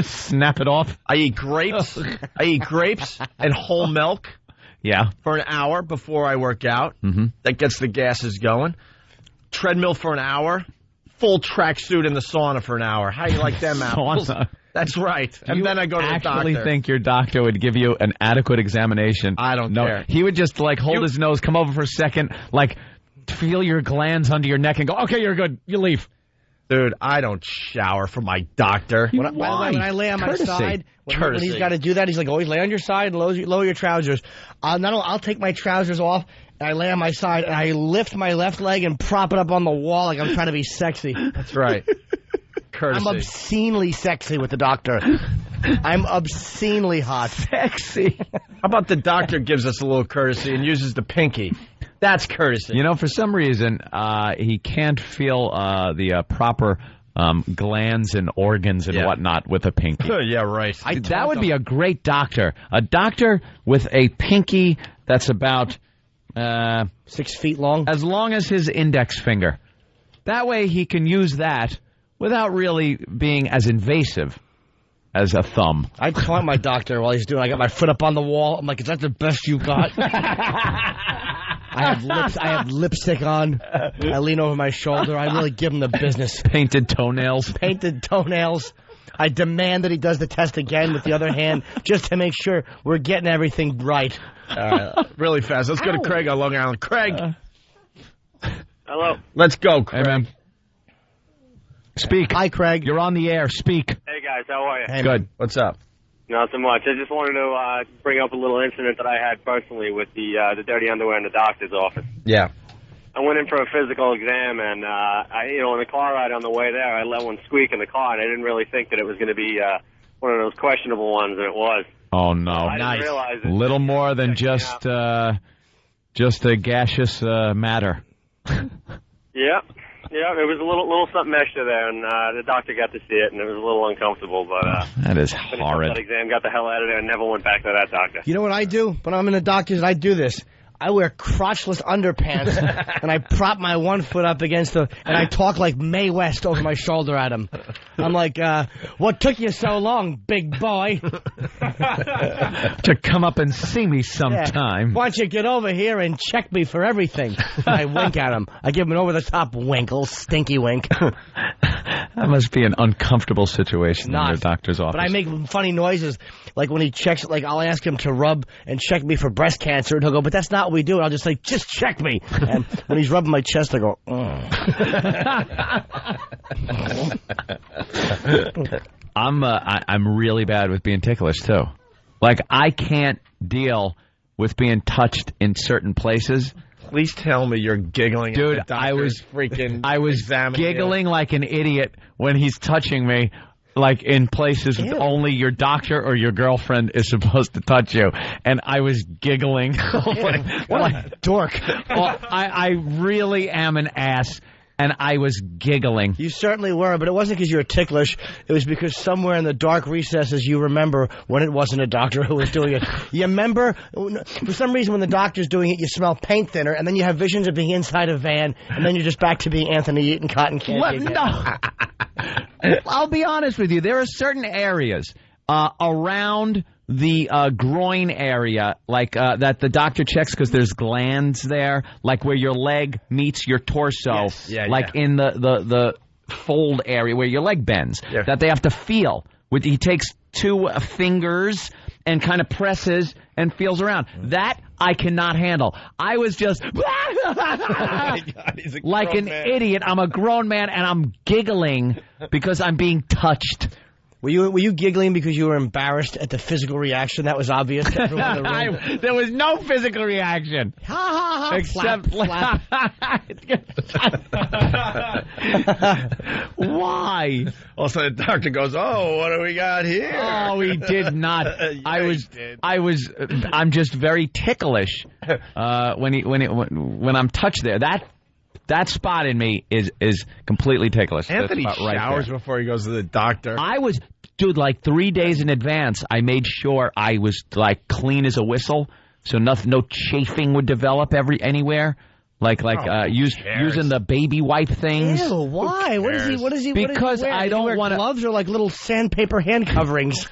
Speaker 7: Snap it off.
Speaker 6: I eat grapes. I eat grapes and whole milk.
Speaker 7: Yeah.
Speaker 6: For an hour before I work out.
Speaker 7: Mm-hmm.
Speaker 6: That gets the gases going. Treadmill for an hour. Full tracksuit in the sauna for an hour. How you like them apples?
Speaker 7: Sauna.
Speaker 6: That's right. And then I go to the doctor.
Speaker 7: Do you actually think your doctor would give you an adequate examination?
Speaker 6: I don't care.
Speaker 7: He would just hold his nose, come over for a second, feel your glands under your neck and go, okay, you're good. You leave.
Speaker 6: Dude, I don't shower for my doctor.
Speaker 11: When I lay on my side, when he's got to do that, he's like, always lay on your side and lower your trousers. I'll take my trousers off, and I lay on my side, and I lift my left leg and prop it up on the wall like I'm trying to be sexy.
Speaker 6: That's right. Courtesy.
Speaker 11: I'm obscenely sexy with the doctor. I'm obscenely hot.
Speaker 6: Sexy. How about the doctor gives us a little courtesy and uses the pinky? That's courtesy.
Speaker 7: You know, for some reason, he can't feel the proper glands and organs and whatnot with a pinky.
Speaker 6: Yeah, right.
Speaker 7: That would be a great doctor. A doctor with a pinky that's about
Speaker 11: 6 feet long.
Speaker 7: As long as his index finger. That way he can use that without really being as invasive as a thumb.
Speaker 11: I taunt my doctor while he's doing. I got my foot up on the wall. I'm like, is that the best you got? I have lipstick on. I lean over my shoulder. I really give him the business.
Speaker 7: Painted toenails.
Speaker 11: Painted toenails. I demand that he does the test again with the other hand just to make sure we're getting everything right.
Speaker 6: Really fast. Let's go to Craig on Long Island. Craig.
Speaker 20: Hello.
Speaker 6: Let's go, Craig.
Speaker 7: Hey, man. Speak.
Speaker 11: Hi, Craig.
Speaker 7: You're on the air. Speak.
Speaker 20: Hey, guys.
Speaker 16: guys. How are you?
Speaker 6: Hey, good. What's up?
Speaker 16: Not so much. I just wanted to bring up a little incident that I had personally with the dirty underwear in the doctor's office.
Speaker 6: Yeah.
Speaker 16: I went in for a physical exam, and in the car ride on the way there, I let one squeak in the car, and I didn't really think that it was going to be one of those questionable ones, and it was.
Speaker 7: Oh no!
Speaker 16: I didn't realize it.
Speaker 7: Little more than just a gaseous matter.
Speaker 16: Yeah, it was a little something extra there, and the doctor got to see it, and it was a little uncomfortable, but
Speaker 7: that is
Speaker 16: finished up
Speaker 7: horrid.
Speaker 16: that exam, got the hell out of there, and never went back to that doctor.
Speaker 11: You know what I do when I'm in the doctor's? I do this. I wear crotchless underpants, and I prop my one foot up against and I talk like Mae West over my shoulder at him. I'm like, what took you so long, big boy?
Speaker 7: To come up and see me sometime.
Speaker 11: Yeah. Why don't you get over here and check me for everything? I wink at him. I give him an over-the-top wink, a little stinky wink.
Speaker 7: That must be an uncomfortable situation in your doctor's office.
Speaker 11: But I make funny noises, like when he checks, like I'll ask him to rub and check me for breast cancer, and he'll go, but that's not what we do. And I'll just say, just check me. And when he's rubbing my chest, I go,
Speaker 7: I'm really bad with being ticklish, too. Like, I can't deal with being touched in certain places.
Speaker 6: Please tell me you're giggling.
Speaker 7: Dude,
Speaker 6: at the I was
Speaker 7: giggling like an idiot when he's touching me, like in places only your doctor or your girlfriend is supposed to touch you. And I was giggling.
Speaker 11: What a dork.
Speaker 7: Well, I really am an ass. And I was giggling.
Speaker 11: You certainly were, but it wasn't because you were ticklish. It was because somewhere in the dark recesses you remember when it wasn't a doctor who was doing it. You remember, for some reason, when the doctor's doing it, you smell paint thinner, and then you have visions of being inside a van, and then you're just back to being Anthony eating cotton candy.
Speaker 7: No. I'll be honest with you. There are certain areas around the groin area, like that the doctor checks because there's glands there, like where your leg meets your torso,
Speaker 6: yes.
Speaker 7: in the fold area where your leg bends, that they have to feel. He takes two fingers and kind of presses and feels around. That I cannot handle. I was just like an idiot. I'm a grown man, and I'm giggling because I'm being touched.
Speaker 11: Were you giggling because you were embarrassed at the physical reaction that was obvious to everyone in the room?
Speaker 7: There was no physical reaction.
Speaker 11: Ha ha ha!
Speaker 7: Except
Speaker 11: flap.
Speaker 7: Why?
Speaker 6: Also, the doctor goes, "Oh, what do we got here?"
Speaker 7: Oh, he did not. I'm just very ticklish when I'm touched there. That spot in me is completely ticklish.
Speaker 6: Anthony showers before he goes to the doctor.
Speaker 7: Like 3 days in advance, I made sure I was like clean as a whistle, so no chafing would develop anywhere. Using the baby wipe things.
Speaker 11: Ew, why? What is he?
Speaker 7: Because I don't want
Speaker 11: gloves or like little sandpaper hand coverings.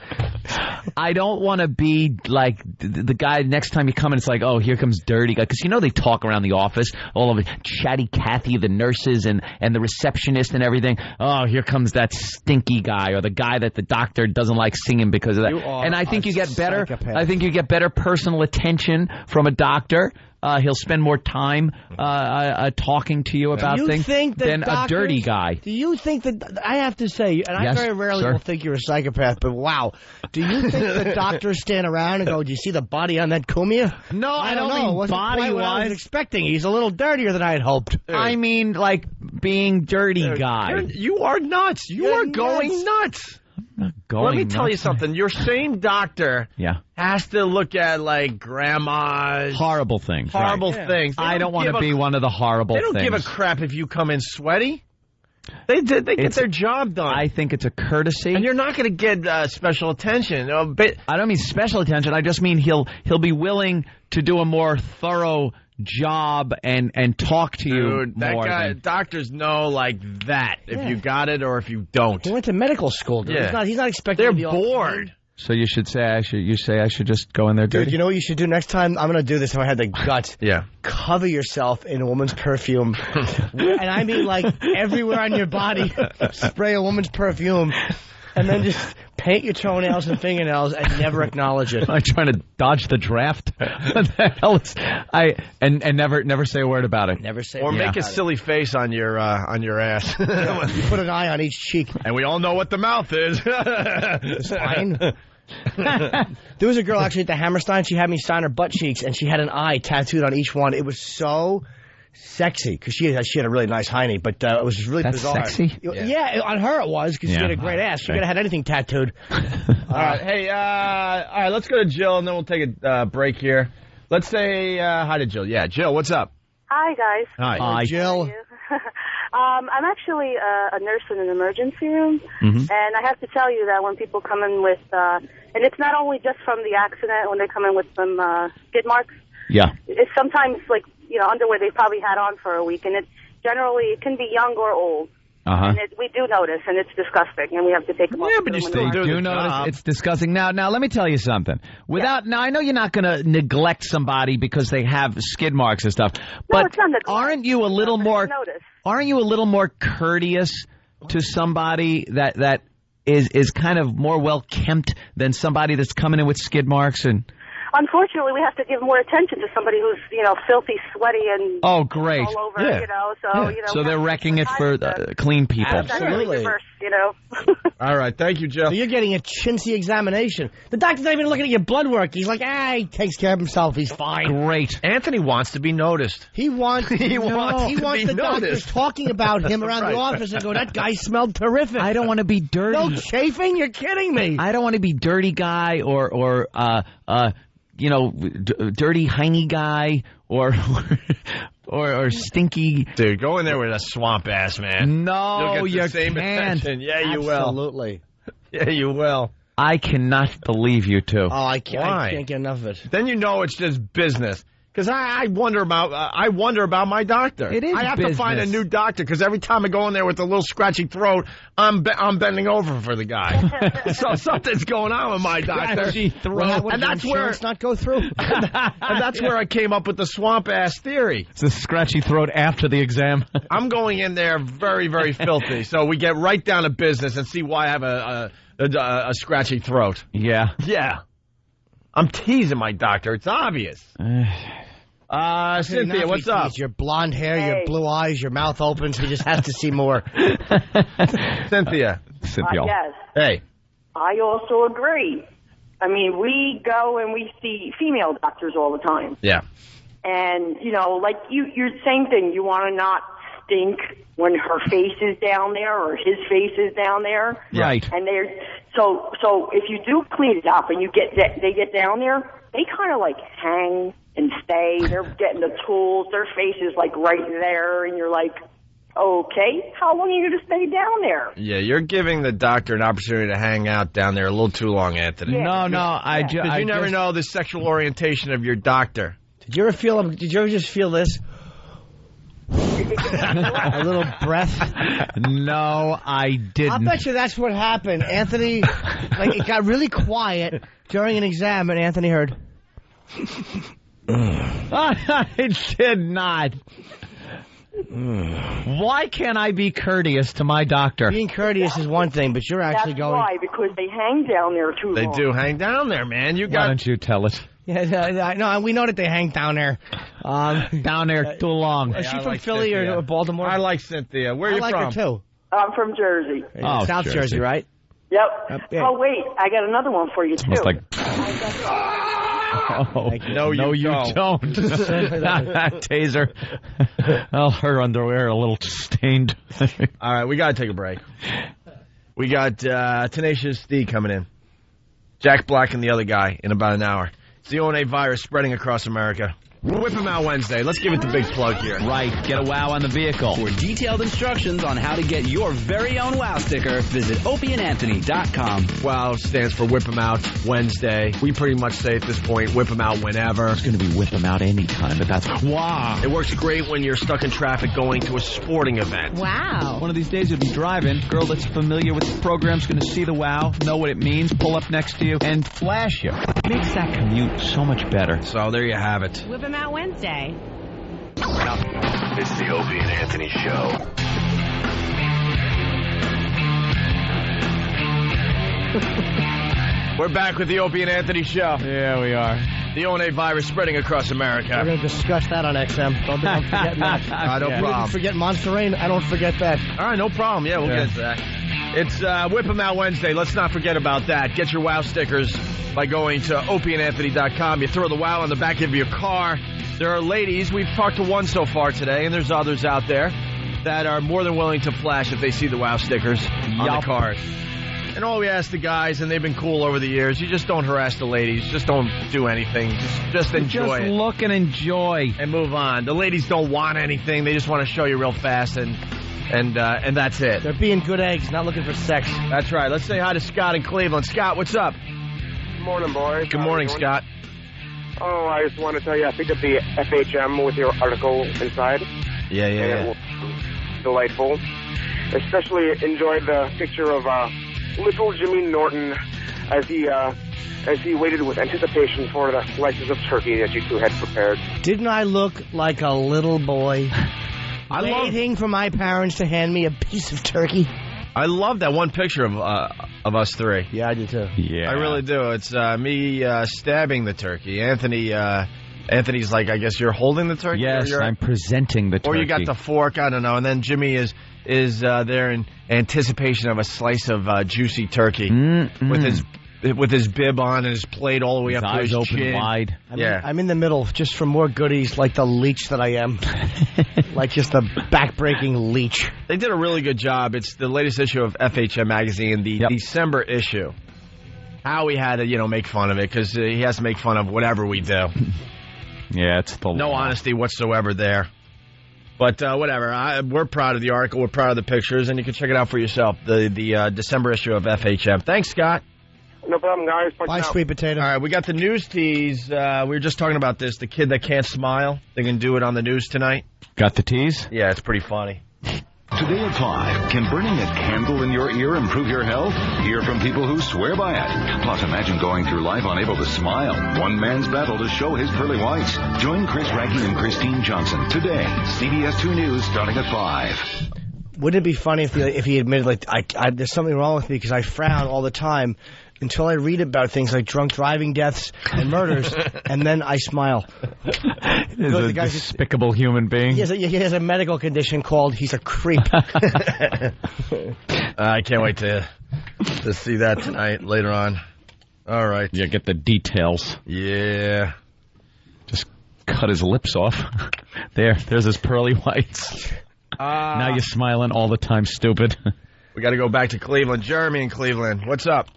Speaker 7: I don't want to be like the guy next time you come in. It's like, oh, here comes dirty guy, because they talk around the office, all of it, chatty Cathy, the nurses and the receptionist and everything. Oh, here comes that stinky guy, or the guy that the doctor doesn't like singing because of that. And I think you get better.
Speaker 11: Psychopath.
Speaker 7: I think you get better personal attention from a doctor. He'll spend more time talking to you about things than a dirty guy.
Speaker 11: Do you think that, I have to say, and I very rarely will think you're a psychopath, but wow, do you think the doctors stand around and go, do you see the body on that Cumia?
Speaker 7: No, I don't
Speaker 11: know.
Speaker 7: mean body-wise.
Speaker 11: I was expecting. He's a little dirtier than I had hoped.
Speaker 7: I mean, like, being dirty guy.
Speaker 6: You are nuts. You're going nuts. Let me tell you something. Your same doctor has to look at, like, grandma's
Speaker 7: horrible things.
Speaker 6: Things.
Speaker 7: I don't want to be one of the horrible things.
Speaker 6: They don't give a crap if you come in sweaty. They get their job done.
Speaker 7: I think it's a courtesy.
Speaker 6: And you're not going to get special attention.
Speaker 7: I don't mean special attention. I just mean he'll be willing to do a more thorough job and talk to you more.
Speaker 6: Doctors know like that if you got it or if you don't.
Speaker 11: He went to medical school. Dude. He's not expecting.
Speaker 6: They're
Speaker 11: to be
Speaker 6: bored.
Speaker 7: So you should say I should just go in there dirty.
Speaker 11: Dude, you know what you should do next time? I'm going to do this if I had the guts. Cover yourself in a woman's perfume. And I mean like everywhere on your body. Spray a woman's perfume. and then just paint your toenails and fingernails and never acknowledge it.
Speaker 7: I'm trying to dodge the draft. What the hell is and never say a word about it.
Speaker 11: Never say.
Speaker 6: Or
Speaker 11: a word
Speaker 6: make a
Speaker 11: about
Speaker 6: silly face on your ass.
Speaker 11: You put an eye on each cheek,
Speaker 6: and we all know what the mouth is.
Speaker 11: Spine. There was a girl actually at the Hammerstein. She had me sign her butt cheeks, and she had an eye tattooed on each one. It was so sexy because she had a really nice hiney, but it was just really bizarre.
Speaker 7: Sexy?
Speaker 11: Yeah, on her it was because she had a great ass. She could have had anything tattooed.
Speaker 6: All right, hey, all right, let's go to Jill, and then we'll take a break here. Let's say hi to Jill. Yeah, Jill, what's up?
Speaker 20: Hi, guys.
Speaker 6: Hi,
Speaker 11: Jill.
Speaker 20: I'm actually a nurse in an emergency room, and I have to tell you that when people come in with, and it's not only just from the accident, when they come in with some skid marks, it's sometimes like, underwear they probably had on for a week, and it can be young or old. And we do notice, and it's disgusting, and we have to take them off.
Speaker 6: Yeah, but you still do notice.
Speaker 7: It's disgusting. Now, let me tell you something. Now, I know you're not going to neglect somebody because they have skid marks and stuff, but aren't you a little more courteous to somebody that is kind of more well kempt than somebody that's coming in with skid marks? And
Speaker 20: unfortunately, we have to give more attention to somebody who's, filthy, sweaty, and all over,
Speaker 7: So they're wrecking it for clean people.
Speaker 20: Absolutely. Reverse,
Speaker 6: All right, thank you, Jill.
Speaker 11: So you're getting a chintzy examination. The doctor's not even looking at your blood work. He's like, he takes care of himself. He's fine.
Speaker 6: Great. Anthony wants to be noticed.
Speaker 11: He wants the
Speaker 6: noticed.
Speaker 11: doctors talking about him around the office and go, that guy smelled terrific.
Speaker 7: I don't want to be dirty.
Speaker 11: No chafing? You're kidding me.
Speaker 7: I don't want to be dirty guy or dirty hiney guy or stinky.
Speaker 6: Dude, go in there with a swamp ass, man.
Speaker 7: No,
Speaker 6: you'll get the same attention. Yeah, you will.
Speaker 11: Absolutely.
Speaker 6: Yeah, you will.
Speaker 7: I cannot believe you two.
Speaker 11: Oh, I can't.
Speaker 6: Why?
Speaker 11: I can't get enough of it.
Speaker 6: Then it's just business. Because I wonder about my doctor.
Speaker 7: It is
Speaker 6: I have
Speaker 7: business.
Speaker 6: to find a new doctor because every time I go in there with a little scratchy throat, I'm bending over for the guy. So something's going on with my doctor.
Speaker 7: Scratchy throat.
Speaker 11: And that's where it's not go through.
Speaker 6: And that's where I came up with the swamp ass theory.
Speaker 7: It's a scratchy throat after the exam.
Speaker 6: I'm going in there very, very filthy. So we get right down to business and see why I have a scratchy throat.
Speaker 7: Yeah.
Speaker 6: Yeah. I'm teasing my doctor. It's obvious. Cynthia, what's up?
Speaker 11: Your blonde hair, your blue eyes, your mouth opens. He just has to see more.
Speaker 6: Cynthia.
Speaker 20: Yes.
Speaker 6: Hey.
Speaker 20: I also agree. I mean, we go and we see female doctors all the time.
Speaker 6: Yeah.
Speaker 20: And, like you're the same thing. You want to not stink when her face is down there or his face is down there.
Speaker 7: Right.
Speaker 20: And so if you do clean it up and they get down there, they kind of like hang and stay. They're getting the tools. Their face is like right there, and you're like, okay, how long are you going to stay down there?
Speaker 6: Yeah, you're giving the doctor an opportunity to hang out down there a little too long, Anthony.
Speaker 20: Yeah.
Speaker 7: No,
Speaker 6: Because you never know the sexual orientation of your doctor.
Speaker 11: Did you ever just feel this? A little breath?
Speaker 7: No, I didn't.
Speaker 11: I'll bet you that's what happened. Anthony, it got really quiet during an exam, and Anthony heard.
Speaker 7: I did not. Why can't I be courteous to my doctor?
Speaker 11: Being courteous is one thing, but you're actually
Speaker 20: That's
Speaker 11: going.
Speaker 20: why, because they hang down there too long.
Speaker 6: They do hang down there, man.
Speaker 7: Why don't you tell it?
Speaker 11: Yeah, no, we know that they hang down there.
Speaker 7: Down there too long.
Speaker 11: Is she from Philly or Baltimore?
Speaker 6: I like Cynthia. Where are you
Speaker 11: from? I like her too.
Speaker 20: I'm from Jersey.
Speaker 11: South Jersey, right?
Speaker 20: Yep. Oh, wait, I got another one for you, too.
Speaker 7: It's like...
Speaker 6: No, you don't.
Speaker 7: Taser. Well, her underwear a little stained.
Speaker 6: All right, we got to take a break. We got Tenacious D coming in. Jack Black and the other guy in about an hour. It's the ONA virus spreading across America. Whip him out Wednesday. Let's give it the big plug here.
Speaker 21: Right. Get a WOW on the vehicle. For detailed instructions on how to get your very own WOW sticker, visit opieandanthony.com.
Speaker 6: WOW stands for Whip 'em Out Wednesday. We pretty much say at this point, whip 'em out whenever.
Speaker 7: It's going to be whip 'em out anytime, but that's
Speaker 6: wow. It works great when you're stuck in traffic going to a sporting event.
Speaker 22: Wow.
Speaker 7: One of these days you'll be driving. Girl that's familiar with the program's going to see the WOW, know what it means, pull up next to you, and flash you. Makes that commute so much better.
Speaker 6: So there you have it.
Speaker 22: Whip 'em out Wednesday.
Speaker 19: It's the Opie and Anthony Show.
Speaker 6: We're back with the Opie and Anthony Show.
Speaker 7: Yeah, we are.
Speaker 6: The O&A virus spreading across America.
Speaker 11: We're going to discuss that on XM. Don't forget that.
Speaker 6: No problem.
Speaker 11: Don't forget Monster Rain. I don't forget that.
Speaker 6: All right, no problem. Yeah, we'll get into that. It's Whip 'em Out Wednesday. Let's not forget about that. Get your WOW stickers by going to opieandanthony.com. You throw the WOW on the back of your car. There are ladies. We've talked to one so far today, and there's others out there that are more than willing to flash if they see the WOW stickers on the cars. And all we ask the guys, and they've been cool over the years, you just don't harass the ladies. Just don't do anything. Just enjoy it.
Speaker 7: Just look and enjoy.
Speaker 6: And move on. The ladies don't want anything. They just want to show you real fast, and that's it.
Speaker 11: They're being good eggs, not looking for sex.
Speaker 6: That's right. Let's say hi to Scott in Cleveland. Scott, what's up?
Speaker 3: Good morning, boys.
Speaker 6: Good morning, Scott.
Speaker 3: Oh, I just want to tell you, I picked up the FHM with your article inside.
Speaker 6: Yeah.
Speaker 3: It was delightful. Especially enjoyed the picture of little Jimmy Norton as he waited with anticipation for the slices of turkey that you two had prepared.
Speaker 11: Didn't I look like a little boy waiting for my parents to hand me a piece of turkey?
Speaker 6: I love that one picture of us three.
Speaker 11: Yeah, I do too.
Speaker 7: Yeah,
Speaker 6: I really do. It's me stabbing the turkey. Anthony's like, I guess you're holding the turkey.
Speaker 7: Yes, I'm presenting the turkey.
Speaker 6: Or you got the fork. I don't know. And then Jimmy is there in anticipation of a slice of juicy turkey with his bib on and his plate all the way up to his
Speaker 7: eyes open
Speaker 6: chin.
Speaker 7: wide.
Speaker 11: I'm in the middle just for more goodies, like the leech that I am. Like just a back-breaking leech.
Speaker 6: They did a really good job. It's the latest issue of FHM magazine, the December issue. Howie had to, make fun of it because he has to make fun of whatever we do.
Speaker 7: Yeah, it's the
Speaker 6: no honesty whatsoever there. But whatever. We're proud of the article. We're proud of the pictures, and you can check it out for yourself. The December issue of FHM. Thanks, Scott.
Speaker 3: No problem, guys.
Speaker 11: Bye, sweet potato.
Speaker 6: All right, we got the news tease. We were just talking about this. The kid that can't smile. They can do it on the news tonight.
Speaker 7: Got the tease?
Speaker 6: Yeah, it's pretty funny.
Speaker 22: Today at 5, can burning a candle in your ear improve your health? Hear from people who swear by it. Plus, imagine going through life unable to smile. One man's battle to show his pearly whites. Join Chris Raggy and Christine Johnson today. CBS 2 News starting at 5.
Speaker 11: Wouldn't it be funny if he admitted, there's something wrong with me because I frown all the time until I read about things like drunk driving deaths and murders, and then I smile.
Speaker 7: He's a despicable human being.
Speaker 11: He has a medical condition called he's a creep.
Speaker 6: I can't wait to see that tonight, later on. All right.
Speaker 7: Yeah, get the details.
Speaker 6: Yeah.
Speaker 7: Just cut his lips off. There's his pearly whites. Now you're smiling all the time, stupid.
Speaker 6: We got to go back to Cleveland. Jeremy in Cleveland. What's up?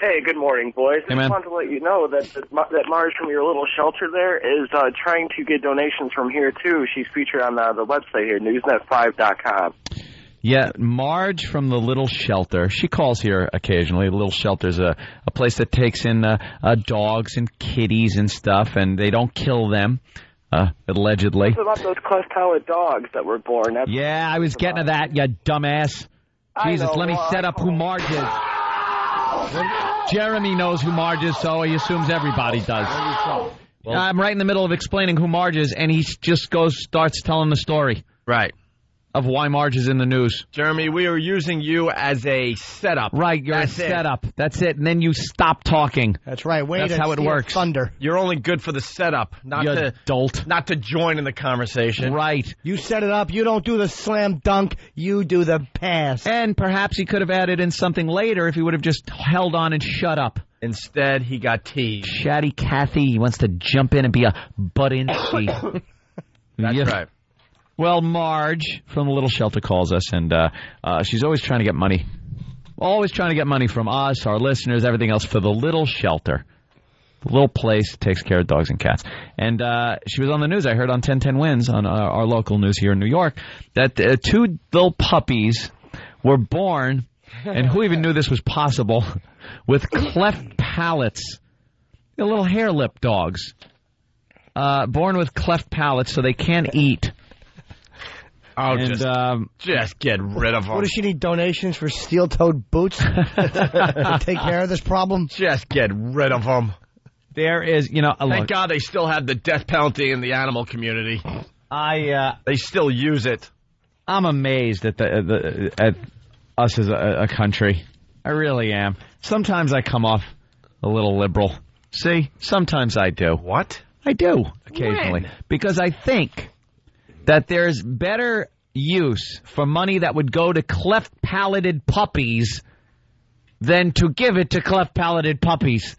Speaker 3: Hey, good morning, boys.
Speaker 7: Hey,
Speaker 3: I just wanted to let you know that Marge from your little shelter there is trying to get donations from here, too. She's featured on the website here, newsnet5.com.
Speaker 7: Yeah, Marge from the Little Shelter. She calls here occasionally. The Little Shelter's a place that takes in dogs and kitties and stuff, and they don't kill them, allegedly.
Speaker 3: What about those cleft palate dogs that were born?
Speaker 7: Yeah, I was getting to that, you dumbass. Jesus, let me set up who Marge is. Jeremy knows who Marge is, so he assumes everybody does. Well, I'm right in the middle of explaining who Marge is, and he just starts telling the story.
Speaker 6: Right.
Speaker 7: Of why Marge is in the news.
Speaker 6: Jeremy, we are using you as a setup.
Speaker 7: Right, you're a setup. That's it. And then you stop talking.
Speaker 11: That's right.
Speaker 7: That's how it works.
Speaker 11: Thunder.
Speaker 6: You're only good for the setup, not to join in the conversation.
Speaker 7: Right.
Speaker 11: You set it up. You don't do the slam dunk. You do the pass.
Speaker 7: And perhaps he could have added in something later if he would have just held on and shut up.
Speaker 6: Instead, he got teased.
Speaker 7: Chatty Cathy. He wants to jump in and be a butt-in-ski.
Speaker 6: That's right.
Speaker 7: Well, Marge from the Little Shelter calls us, and she's always trying to get money. Always trying to get money from us, our listeners, everything else for the Little Shelter. The little place that takes care of dogs and cats. And she was on the news, I heard on 1010 Wins, on our local news here in New York, that 2 little puppies were born, and who even knew this was possible, with cleft palates. They're little hair lip dogs. Born with cleft palates, so they can't eat.
Speaker 6: Oh, just get rid of them.
Speaker 11: What does she need, donations for steel-toed boots to take care of this problem?
Speaker 6: Just get rid of them.
Speaker 7: There is,
Speaker 6: Thank God they still have the death penalty in the animal community. They still use it.
Speaker 7: I'm amazed at at us as a country. I really am. Sometimes I come off a little liberal. See? Sometimes I do.
Speaker 6: What?
Speaker 7: I do, occasionally.
Speaker 6: When?
Speaker 7: Because I think that there's better use for money that would go to cleft-palated puppies than to give it to cleft-palated puppies.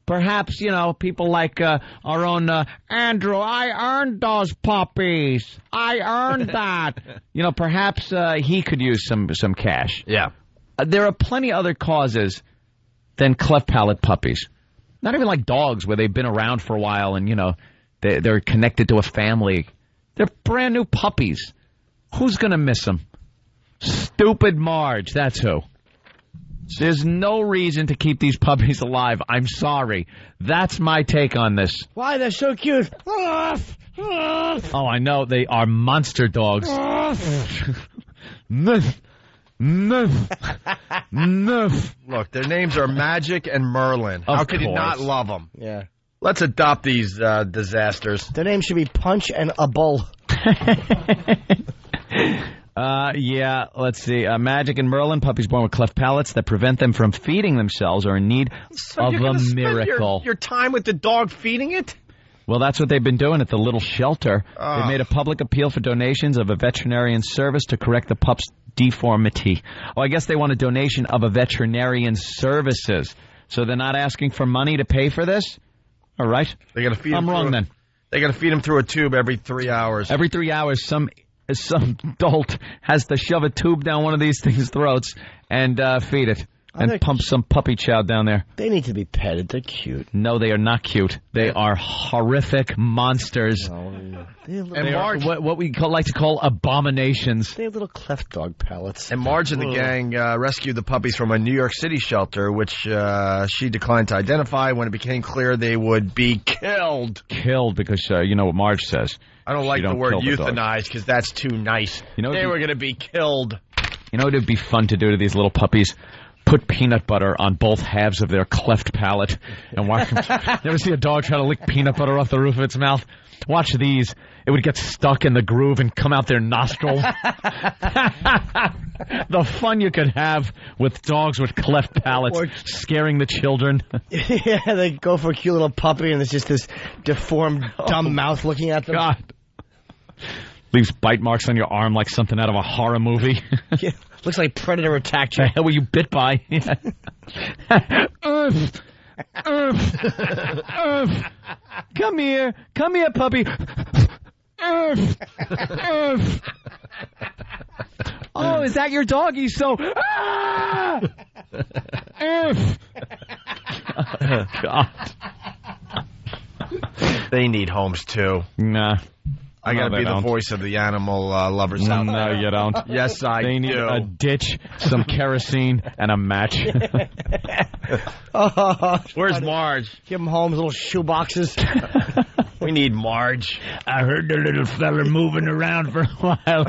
Speaker 7: Perhaps, people like our own Andrew, I earned those puppies. I earned that. Perhaps he could use some cash.
Speaker 6: Yeah.
Speaker 7: There are plenty other causes than cleft-palate puppies. Not even like dogs where they've been around for a while and, they're connected to a family. They're brand new puppies. Who's going to miss them? Stupid Marge, that's who. There's no reason to keep these puppies alive. I'm sorry. That's my take on this.
Speaker 11: Why? They're so cute.
Speaker 7: Oh, I know. They are monster dogs. Nuff.
Speaker 6: Look, their names are Magic and Merlin. How could you not love them?
Speaker 11: Yeah.
Speaker 6: Let's adopt these disasters.
Speaker 11: Their name should be Punch and a Bull.
Speaker 7: Yeah, let's see. Magic and Merlin, puppies born with cleft palates that prevent them from feeding themselves are in need of a miracle.
Speaker 6: Your time with the dog feeding it?
Speaker 7: Well, that's what they've been doing at the little shelter.
Speaker 6: Oh.
Speaker 7: They made a public appeal for donations of a veterinarian service to correct the pup's deformity. Oh, I guess they want a donation of a veterinarian services. So they're not asking for money to pay for this? All right.
Speaker 6: They got to feed.
Speaker 7: I'm wrong then.
Speaker 6: They got to feed him through a tube every 3 hours.
Speaker 7: Every 3 hours, some dolt has to shove a tube down one of these things' throats and feed it. And pump some puppy chow down there.
Speaker 11: They need to be petted. They're cute.
Speaker 7: No, they are not cute. They are horrific monsters.
Speaker 11: They
Speaker 7: are what we like to call abominations.
Speaker 11: They have little cleft dog palates.
Speaker 6: And Marge and the gang rescued the puppies from a New York City shelter, which she declined to identify when it became clear they would be killed.
Speaker 7: Killed because, you know what Marge says.
Speaker 6: I don't like the word euthanize because that's too nice. They were going to be killed.
Speaker 7: You know what would be fun to do to these little puppies? Put peanut butter on both halves of their cleft palate and watch them. You ever see a dog try to lick peanut butter off the roof of its mouth? Watch these. It would get stuck in the groove and come out their nostrils. The fun you could have with dogs with cleft palates scaring the children.
Speaker 11: Yeah, they go for a cute little puppy and there's just this deformed, dumb mouth looking at them.
Speaker 7: God. Leaves bite marks on your arm like something out of a horror movie.
Speaker 11: Yeah. Looks like Predator attacked you.
Speaker 7: The hell were you bit by? Come here, puppy. Oh, is that your dog? He's so. God.
Speaker 6: They need homes too.
Speaker 7: Nah.
Speaker 6: I gotta be the voice of the animal lovers out there.
Speaker 7: No, you don't.
Speaker 6: Yes, I do.
Speaker 7: They need a ditch, some kerosene, and a match.
Speaker 6: Where's Marge?
Speaker 11: Give them Holmes little shoe boxes.
Speaker 6: We need Marge.
Speaker 9: I heard the little fella moving around for a while.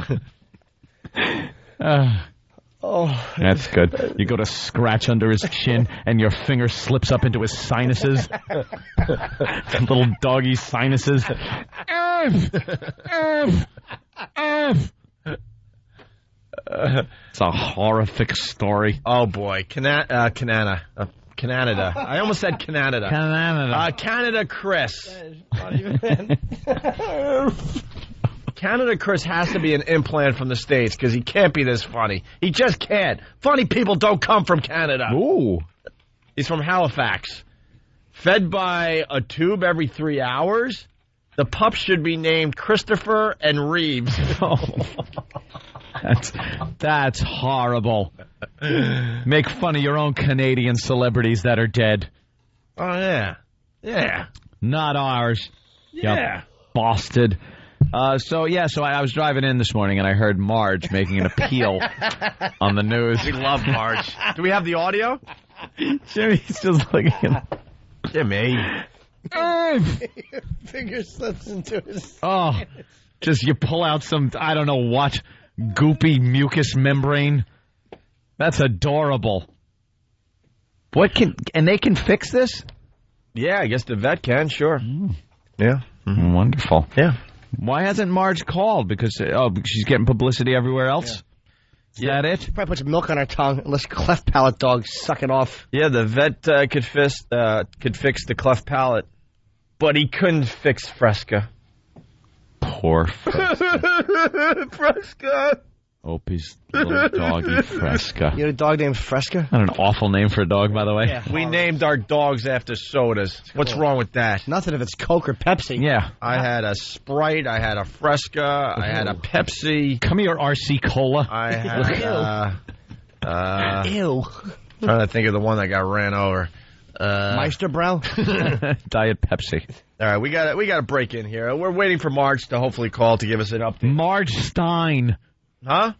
Speaker 7: That's good. You go to scratch under his chin, and your finger slips up into his sinuses. Little doggy sinuses. It's a horrific story.
Speaker 6: Oh, boy. Canada. I almost said Canada. Canada Chris. Canada Chris has to be an implant from the States because he can't be this funny. He just can't. Funny people don't come from Canada.
Speaker 7: Ooh.
Speaker 6: He's from Halifax. Fed by a tube every 3 hours. The pup should be named Christopher and Reeves.
Speaker 7: That's horrible. Make fun of your own Canadian celebrities that are dead.
Speaker 6: Oh, yeah. Yeah.
Speaker 7: Not ours.
Speaker 6: Yeah.
Speaker 7: Busted. So I was driving in this morning and I heard Marge making an appeal on the news.
Speaker 6: We love Marge. Do we have the audio?
Speaker 7: Jimmy's just looking at
Speaker 6: Jimmy.
Speaker 11: Finger slips into his...
Speaker 7: Oh, just you pull out some, I don't know what, goopy mucus membrane. That's adorable. And they can fix this?
Speaker 6: Yeah, I guess the vet can, sure.
Speaker 7: Yeah. Mm-hmm. Wonderful.
Speaker 6: Yeah.
Speaker 7: Why hasn't Marge called? Because she's getting publicity everywhere else? Is that it?
Speaker 11: Probably put some milk on her tongue and let cleft palate dog suck it off.
Speaker 6: Yeah, the vet could fix the cleft palate, but he couldn't fix Fresca.
Speaker 7: Poor Fresca.
Speaker 6: Fresca.
Speaker 7: Opie's little doggy Fresca.
Speaker 11: You had a dog named Fresca?
Speaker 7: Not an awful name for a dog, by the way.
Speaker 11: Yeah.
Speaker 6: We named our dogs after sodas. What's wrong with that?
Speaker 11: Nothing if it's Coke or Pepsi.
Speaker 7: Yeah.
Speaker 6: I had a Sprite. I had a Fresca. I had a Pepsi.
Speaker 7: Come here, RC Cola.
Speaker 6: I had
Speaker 11: Ew.
Speaker 6: trying to think of the one that got ran over.
Speaker 11: Meisterbrow?
Speaker 7: Diet Pepsi.
Speaker 6: All right, we got to break in here. We're waiting for Marge to hopefully call to give us an update.
Speaker 7: Marge Stein.
Speaker 6: Huh?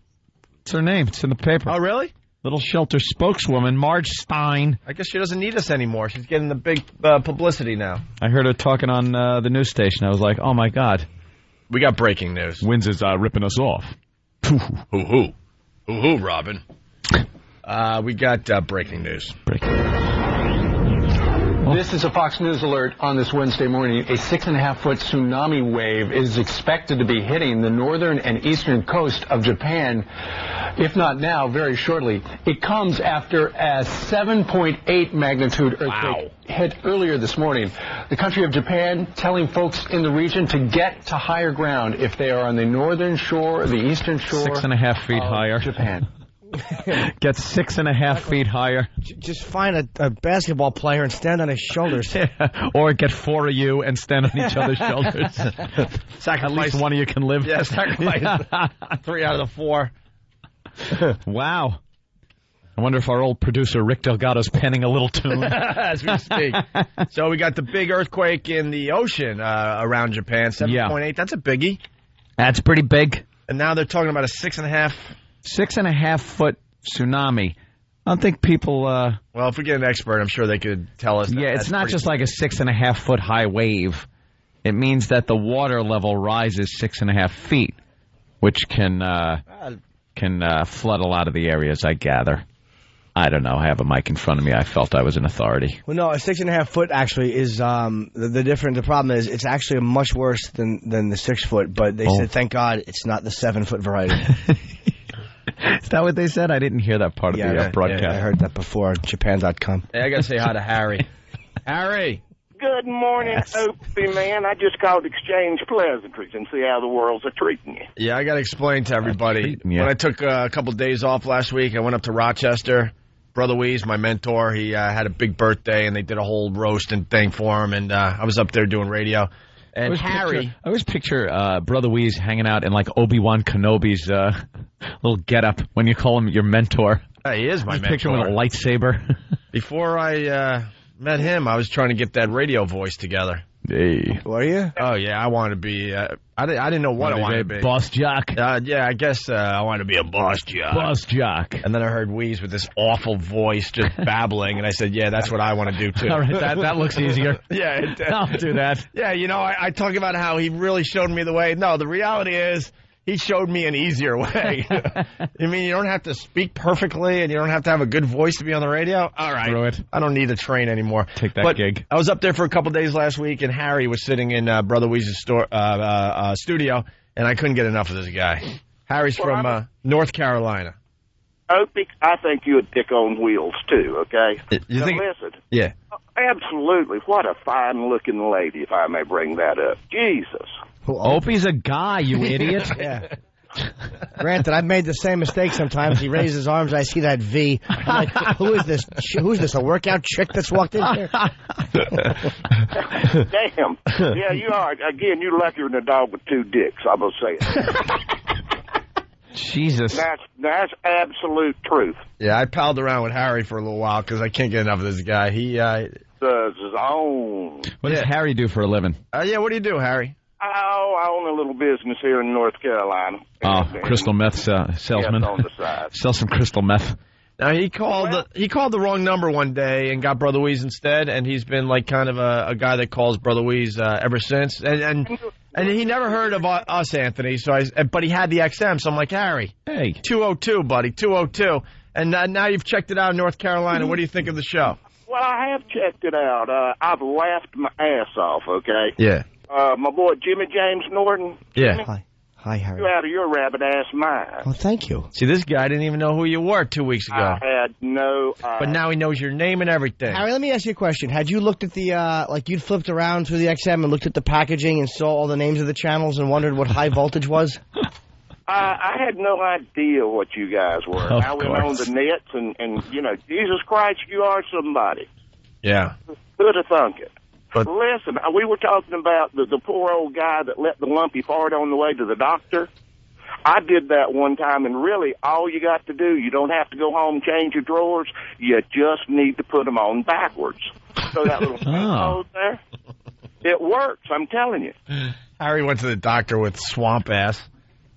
Speaker 7: It's her name. It's in the paper.
Speaker 6: Oh, really?
Speaker 7: Little shelter spokeswoman, Marge Stein.
Speaker 6: I guess she doesn't need us anymore. She's getting the big publicity now.
Speaker 7: I heard her talking on the news station. I was like, oh, my God.
Speaker 6: We got breaking news.
Speaker 7: Wins is ripping us off.
Speaker 6: Hoo-hoo, Robin. We got breaking news.
Speaker 5: This is a Fox News alert on this Wednesday morning. A 6.5-foot tsunami wave is expected to be hitting the northern and eastern coast of Japan, if not now, very shortly. It comes after a 7.8 magnitude earthquake hit earlier this morning. The country of Japan telling folks in the region to get to higher ground if they are on the northern shore or the eastern shore.
Speaker 7: 6.5 feet higher.
Speaker 5: Japan.
Speaker 7: Get 6.5 feet higher.
Speaker 11: Just find a basketball player and stand on his shoulders.
Speaker 7: Or get 4 of you and stand on each other's shoulders. At least one of you can live.
Speaker 6: Yeah, sacrifice 3 out of the 4.
Speaker 7: Wow. I wonder if our old producer Rick Delgado's penning a little tune.
Speaker 6: As we speak. So we got the big earthquake in the ocean around Japan, 7.8. Yeah. That's a biggie.
Speaker 7: That's pretty big.
Speaker 6: And now they're talking about a
Speaker 7: 6.5-foot tsunami. I don't think people...
Speaker 6: well, if we get an expert, I'm sure they could tell us.
Speaker 7: Yeah, it's not just like a 6.5-foot high wave. It means that the water level rises 6.5 feet, which can flood a lot of the areas, I gather. I don't know. I have a mic in front of me. I felt I was an authority.
Speaker 11: Well, no, a 6.5 foot actually is the problem is it's actually much worse than the 6 foot. But they said, thank God, it's not the 7 foot variety.
Speaker 7: Is that what they said? I didn't hear that part of the broadcast.
Speaker 11: Yeah, I heard that before on Japan.com.
Speaker 6: Hey, I got to say hi to Harry. Harry.
Speaker 16: Good morning, Opie, man. I just called to exchange pleasantries and see how the world's treating you.
Speaker 6: Yeah, I got to explain to everybody. When I took a couple of days off last week, I went up to Rochester. Brother Weeze, my mentor, he had a big birthday, and they did a whole roast and thing for him, and I was up there doing radio. And
Speaker 7: I always picture Brother Weeze hanging out in like Obi-Wan Kenobi's little getup when you call him your mentor.
Speaker 6: He is my mentor.
Speaker 7: Picture him with a lightsaber.
Speaker 6: Before I met him, I was trying to get that radio voice together.
Speaker 7: Hey.
Speaker 11: Were you?
Speaker 6: Oh, yeah, I wanted to be, I didn't know what I wanted to be.
Speaker 7: Boss jock?
Speaker 6: Yeah, I guess I wanted to be a boss jock.
Speaker 7: Boss jock.
Speaker 6: And then I heard Weeze with this awful voice just babbling, and I said, yeah, that's what I want to do, too.
Speaker 7: All right, that looks easier.
Speaker 6: Yeah.
Speaker 7: I'll do that.
Speaker 6: Yeah, I talk about how he really showed me the way. No, the reality is, he showed me an easier way. I mean, you don't have to speak perfectly, and you don't have to have a good voice to be on the radio. All right.
Speaker 7: Screw it.
Speaker 6: I don't need to train anymore.
Speaker 7: Take that gig.
Speaker 6: I was up there for a couple days last week, and Harry was sitting in Brother Weeze's studio, and I couldn't get enough of this guy. Harry's from North Carolina.
Speaker 16: Opie, I think you're a dick on wheels, too, okay?
Speaker 6: You think?
Speaker 16: Listen.
Speaker 6: Yeah.
Speaker 16: Absolutely. What a fine-looking lady, if I may bring that up. Jesus.
Speaker 7: Opie's a guy, you idiot.
Speaker 11: Yeah. Granted, I've made the same mistake sometimes. He raises his arms, I see that V. I'm like, who is this? Who's this, a workout chick that's walked in here?
Speaker 16: Damn. Yeah, you are. Again, you're luckier than a dog with 2 dicks, I'm going to say it.
Speaker 7: Jesus.
Speaker 16: That's absolute truth.
Speaker 6: Yeah, I palled around with Harry for a little while because I can't get enough of this guy.
Speaker 16: The zone.
Speaker 7: What does Harry do for a living?
Speaker 6: Yeah, what do you do, Harry?
Speaker 16: Oh, I own a little business here in North Carolina.
Speaker 7: Crystal meth salesman.
Speaker 16: Yes, on the side.
Speaker 7: Sell some crystal meth.
Speaker 6: Now, he called the wrong number one day and got Brother Weeze instead, and he's been like kind of a guy that calls Brother Weeze ever since. And he never heard of us, Anthony. But he had the XM, so I'm like, Harry,
Speaker 7: hey,
Speaker 6: 202, buddy, 202. And now you've checked it out in North Carolina. What do you think of the show?
Speaker 16: Well, I have checked it out. I've laughed my ass off. Okay.
Speaker 6: Yeah.
Speaker 16: My boy Jimmy James Norton.
Speaker 6: Yeah.
Speaker 11: Hi, Harry.
Speaker 10: You out of your rabbit-ass mind.
Speaker 11: Well, thank you.
Speaker 6: See, this guy didn't even know who you were 2 weeks ago.
Speaker 10: I had no
Speaker 6: But now he knows your name and everything.
Speaker 11: Harry, let me ask you a question. Had you looked at the, like you'd flipped around through the XM and looked at the packaging and saw all the names of the channels and wondered what high voltage was?
Speaker 10: I had no idea what you guys were.
Speaker 6: Of
Speaker 10: I went
Speaker 6: course.
Speaker 10: on the nets and, you know, Jesus Christ, you are somebody.
Speaker 6: Yeah.
Speaker 10: Who'd have thunk it?
Speaker 6: But
Speaker 10: listen, we were talking about the poor old guy that let the lumpy fart on the way to the doctor. I did that one time, and really, all you got to do, you don't have to go home and change your drawers. You just need to put them on backwards. So that little hose there, it works, I'm telling you.
Speaker 6: Harry went to the doctor with swamp ass.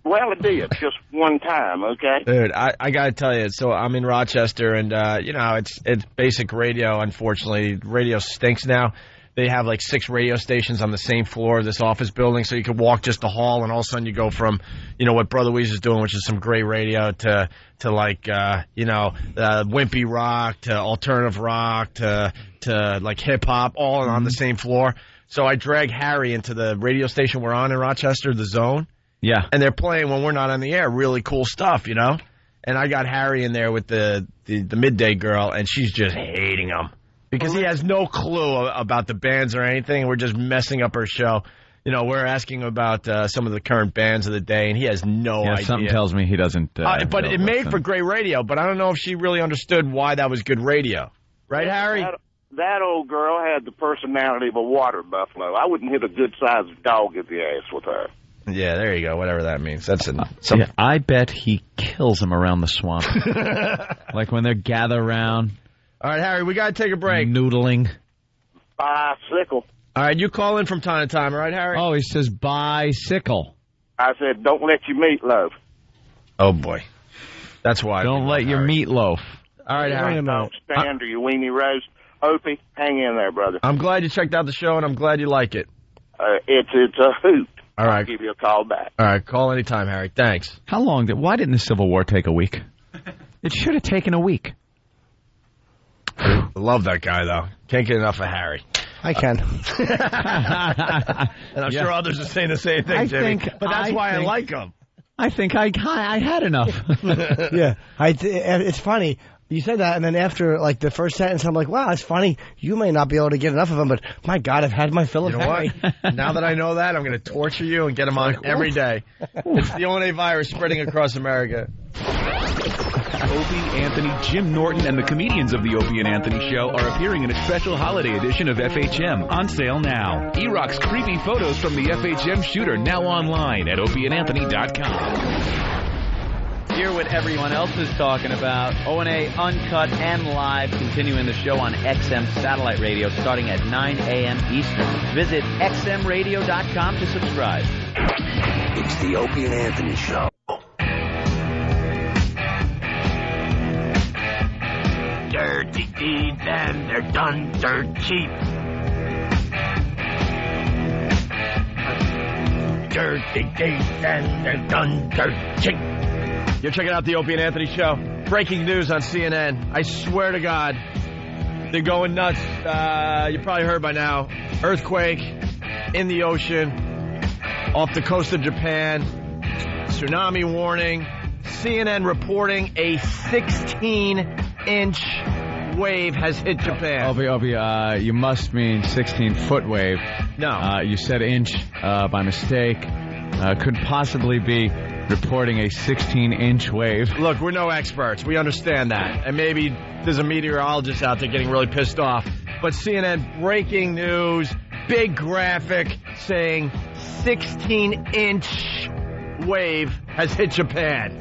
Speaker 10: Well, it did, just one time, okay?
Speaker 6: Dude, I got to tell you, so I'm in Rochester, and, you know, it's basic radio, unfortunately. Radio stinks now. They have like 6 radio stations on the same floor of this office building, so you could walk just the hall, and all of a sudden you go from, you know, what Brother Weeze is doing, which is some great radio, to like, you know, wimpy rock, to alternative rock, to like hip hop, all on the same floor. So I drag Harry into the radio station we're on in Rochester, The Zone.
Speaker 7: Yeah.
Speaker 6: And they're playing when we're not on the air, really cool stuff, you know? And I got Harry in there with the midday girl, and she's just hating him. Because he has no clue about the bands or anything. We're just messing up our show. You know, we're asking about some of the current bands of the day, and he has no idea.
Speaker 7: Something tells me he doesn't.
Speaker 6: But it made for great radio, but I don't know if she really understood why that was good radio. Right, Harry?
Speaker 10: That old girl had the personality of a water buffalo. I wouldn't hit a good-sized dog in the ass with her.
Speaker 6: Yeah, there you go, whatever that means. That's
Speaker 7: Yeah, I bet he kills him around the swamp. Like when they're gathered around.
Speaker 6: All right, Harry, we got to take a break.
Speaker 7: Noodling.
Speaker 10: Bicycle.
Speaker 6: All right, you call in from time to time, all right, Harry?
Speaker 7: Oh, he says bicycle.
Speaker 10: I said, don't let your meatloaf.
Speaker 6: Oh, boy. That's why.
Speaker 7: Don't let your meatloaf.
Speaker 6: All right, Harry.
Speaker 10: Don't stand or your weenie roast. Opie, hang in there, brother.
Speaker 6: I'm glad you checked out the show, and I'm glad you like it.
Speaker 10: It's a hoot.
Speaker 6: All right.
Speaker 10: I'll give you a call back.
Speaker 6: All right, call anytime, Harry. Thanks.
Speaker 7: Why didn't the Civil War take a week? It should have taken a week.
Speaker 6: I love that guy, though. Can't get enough of Harry.
Speaker 11: I can.
Speaker 6: And I'm sure others are saying the same thing, Jimmy. But that's why I like him.
Speaker 7: I think I had enough.
Speaker 11: Yeah. It's funny. You said that, and then after, like, the first sentence, I'm like, wow, it's funny. You may not be able to get enough of him, but, my God, I've had my fill of Harry.
Speaker 6: Now that I know that, I'm going to torture you and get him on every day. It's the only virus spreading across America.
Speaker 1: Opie, Anthony, Jim Norton, and the comedians of the Opie and Anthony Show are appearing in a special holiday edition of FHM, on sale now. E-Rock's creepy photos from the FHM shooter, now online at opieandanthony.com.
Speaker 2: Hear what everyone else is talking about. O&A Uncut and Live, continuing the show on XM Satellite Radio starting at 9 a.m. Eastern. Visit xmradio.com to subscribe.
Speaker 19: It's the Opie and Anthony Show.
Speaker 4: Dirty deeds and they're done dirt cheap. Dirty deeds and they're done dirt cheap.
Speaker 6: You're checking out the Opie and Anthony Show. Breaking news on CNN. I swear to God, they're going nuts. You probably heard by now. Earthquake in the ocean off the coast of Japan. Tsunami warning. CNN reporting a 16-inch wave has hit Japan.
Speaker 7: Opie, you must mean 16-foot wave.
Speaker 6: No.
Speaker 7: You said inch by mistake. Could possibly be reporting a 16-inch wave.
Speaker 6: Look, we're no experts. We understand that. And maybe there's a meteorologist out there getting really pissed off. But CNN breaking news, big graphic saying 16-inch wave has hit Japan.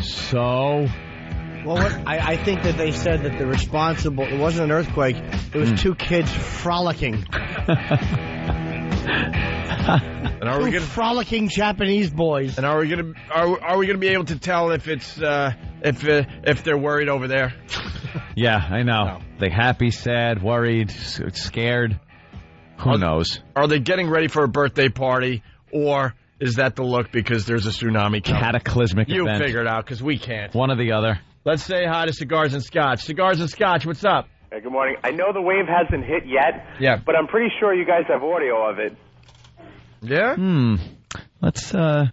Speaker 7: So?
Speaker 11: Well, I think that they said that the responsible, it wasn't an earthquake, it was two kids frolicking.
Speaker 6: And are we gonna,
Speaker 11: frolicking Japanese boys?
Speaker 6: And are we gonna be able to tell if it's if they're worried over there?
Speaker 7: Yeah, I know. No. They happy, sad, worried, scared. Who knows?
Speaker 6: Are they getting ready for a birthday party, or is that the look because there's a tsunami coming?
Speaker 7: Cataclysmic
Speaker 6: You
Speaker 7: event.
Speaker 6: figure it out because we can't.
Speaker 7: One or the other.
Speaker 6: Let's say hi to Cigars and Scotch. Cigars and Scotch, what's up?
Speaker 23: Hey, good morning. I know the wave hasn't hit yet.
Speaker 6: Yeah.
Speaker 23: But I'm pretty sure you guys have audio of it.
Speaker 6: Yeah?
Speaker 7: Let Let's
Speaker 6: Are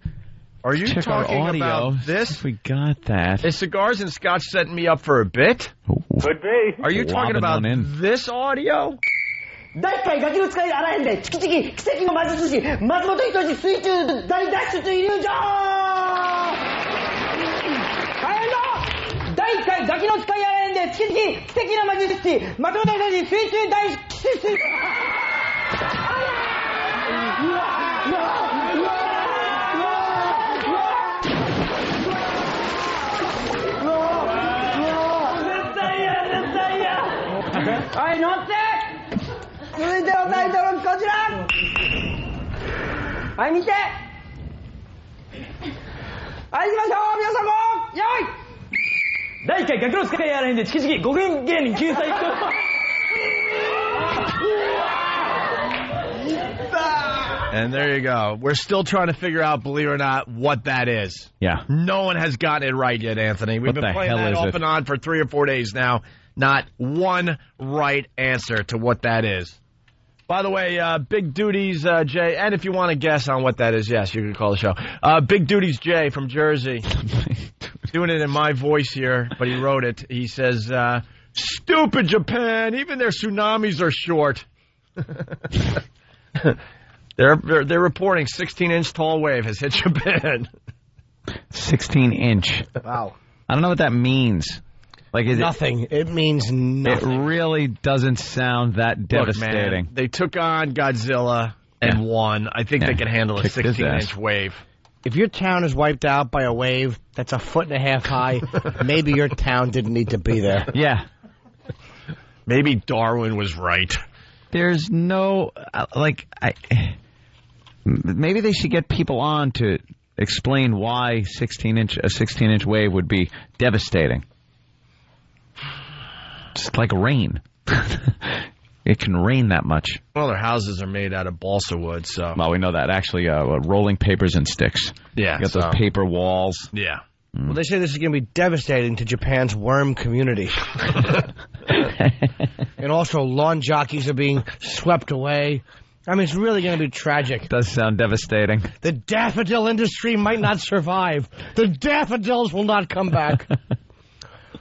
Speaker 6: you
Speaker 7: check our
Speaker 6: talking
Speaker 7: audio.
Speaker 6: about this?
Speaker 7: If we got that.
Speaker 6: Is Cigars and Scotch setting me up for a bit?
Speaker 10: Could be.
Speaker 6: Are you talking about this audio?
Speaker 8: 第1回ガキの使いあらへんでチキチキ奇跡の魔術師松本人志水中大脱出イリュージョン大変だ第1回ガキの使いあらへんでチキチキ奇跡の魔術師松本人志水中大脱出はい乗って続いてのタイトルこちらはい見てはい行きましょう皆さんもよい第1回ガキの使いやらへんでチキチキ5分芸人救済
Speaker 6: And there you go. We're still trying to figure out, believe it or not, what that is.
Speaker 7: Yeah.
Speaker 6: No one has gotten it right yet, Anthony. We've been playing that off and on for 3 or 4 days now. Not one right answer to what that is. By the way, Big Duties Jay, and if you want to guess on what that is, yes, you can call the show. Big Duties Jay from Jersey. Doing it in my voice here, but he wrote it. He says, stupid Japan, even their tsunamis are short. They're reporting 16-inch tall wave has hit Japan.
Speaker 7: 16-inch.
Speaker 11: Wow.
Speaker 7: I don't know what that means. Like is
Speaker 11: nothing. It means nothing.
Speaker 7: It really doesn't sound that devastating.
Speaker 6: Look, man, they took on Godzilla and won. I think they can handle a 16-inch wave.
Speaker 11: If your town is wiped out by a wave that's 1.5 feet high, maybe your town didn't need to be there.
Speaker 7: Yeah.
Speaker 6: Maybe Darwin was right.
Speaker 7: There's no, maybe they should get people on to explain why a 16-inch wave would be devastating. Just like rain. It can rain that much.
Speaker 6: Well, their houses are made out of balsa wood, so.
Speaker 7: Well, we know that. Actually, rolling papers and sticks.
Speaker 6: Yeah.
Speaker 7: You got those paper walls.
Speaker 6: Yeah.
Speaker 11: Well, they say this is going to be devastating to Japan's worm community. And also, lawn jockeys are being swept away. I mean, it's really going to be tragic.
Speaker 7: Does sound devastating.
Speaker 11: The daffodil industry might not survive. The daffodils will not come back.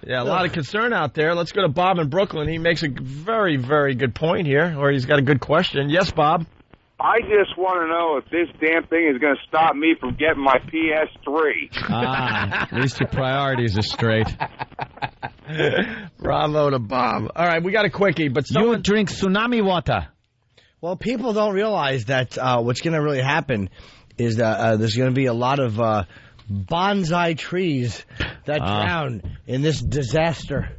Speaker 6: Yeah, a lot of concern out there. Let's go to Bob in Brooklyn. He makes a very, very good point here, or he's got a good question. Yes, Bob?
Speaker 12: I just want to know if this damn thing is going to stop me from getting my PS3.
Speaker 7: At least your priorities are straight.
Speaker 6: Bravo to Bob. All right, we got a quickie, but someone...
Speaker 7: You drink tsunami water.
Speaker 11: Well, people don't realize that what's going to really happen is that there's going to be a lot of bonsai trees that drown in this disaster.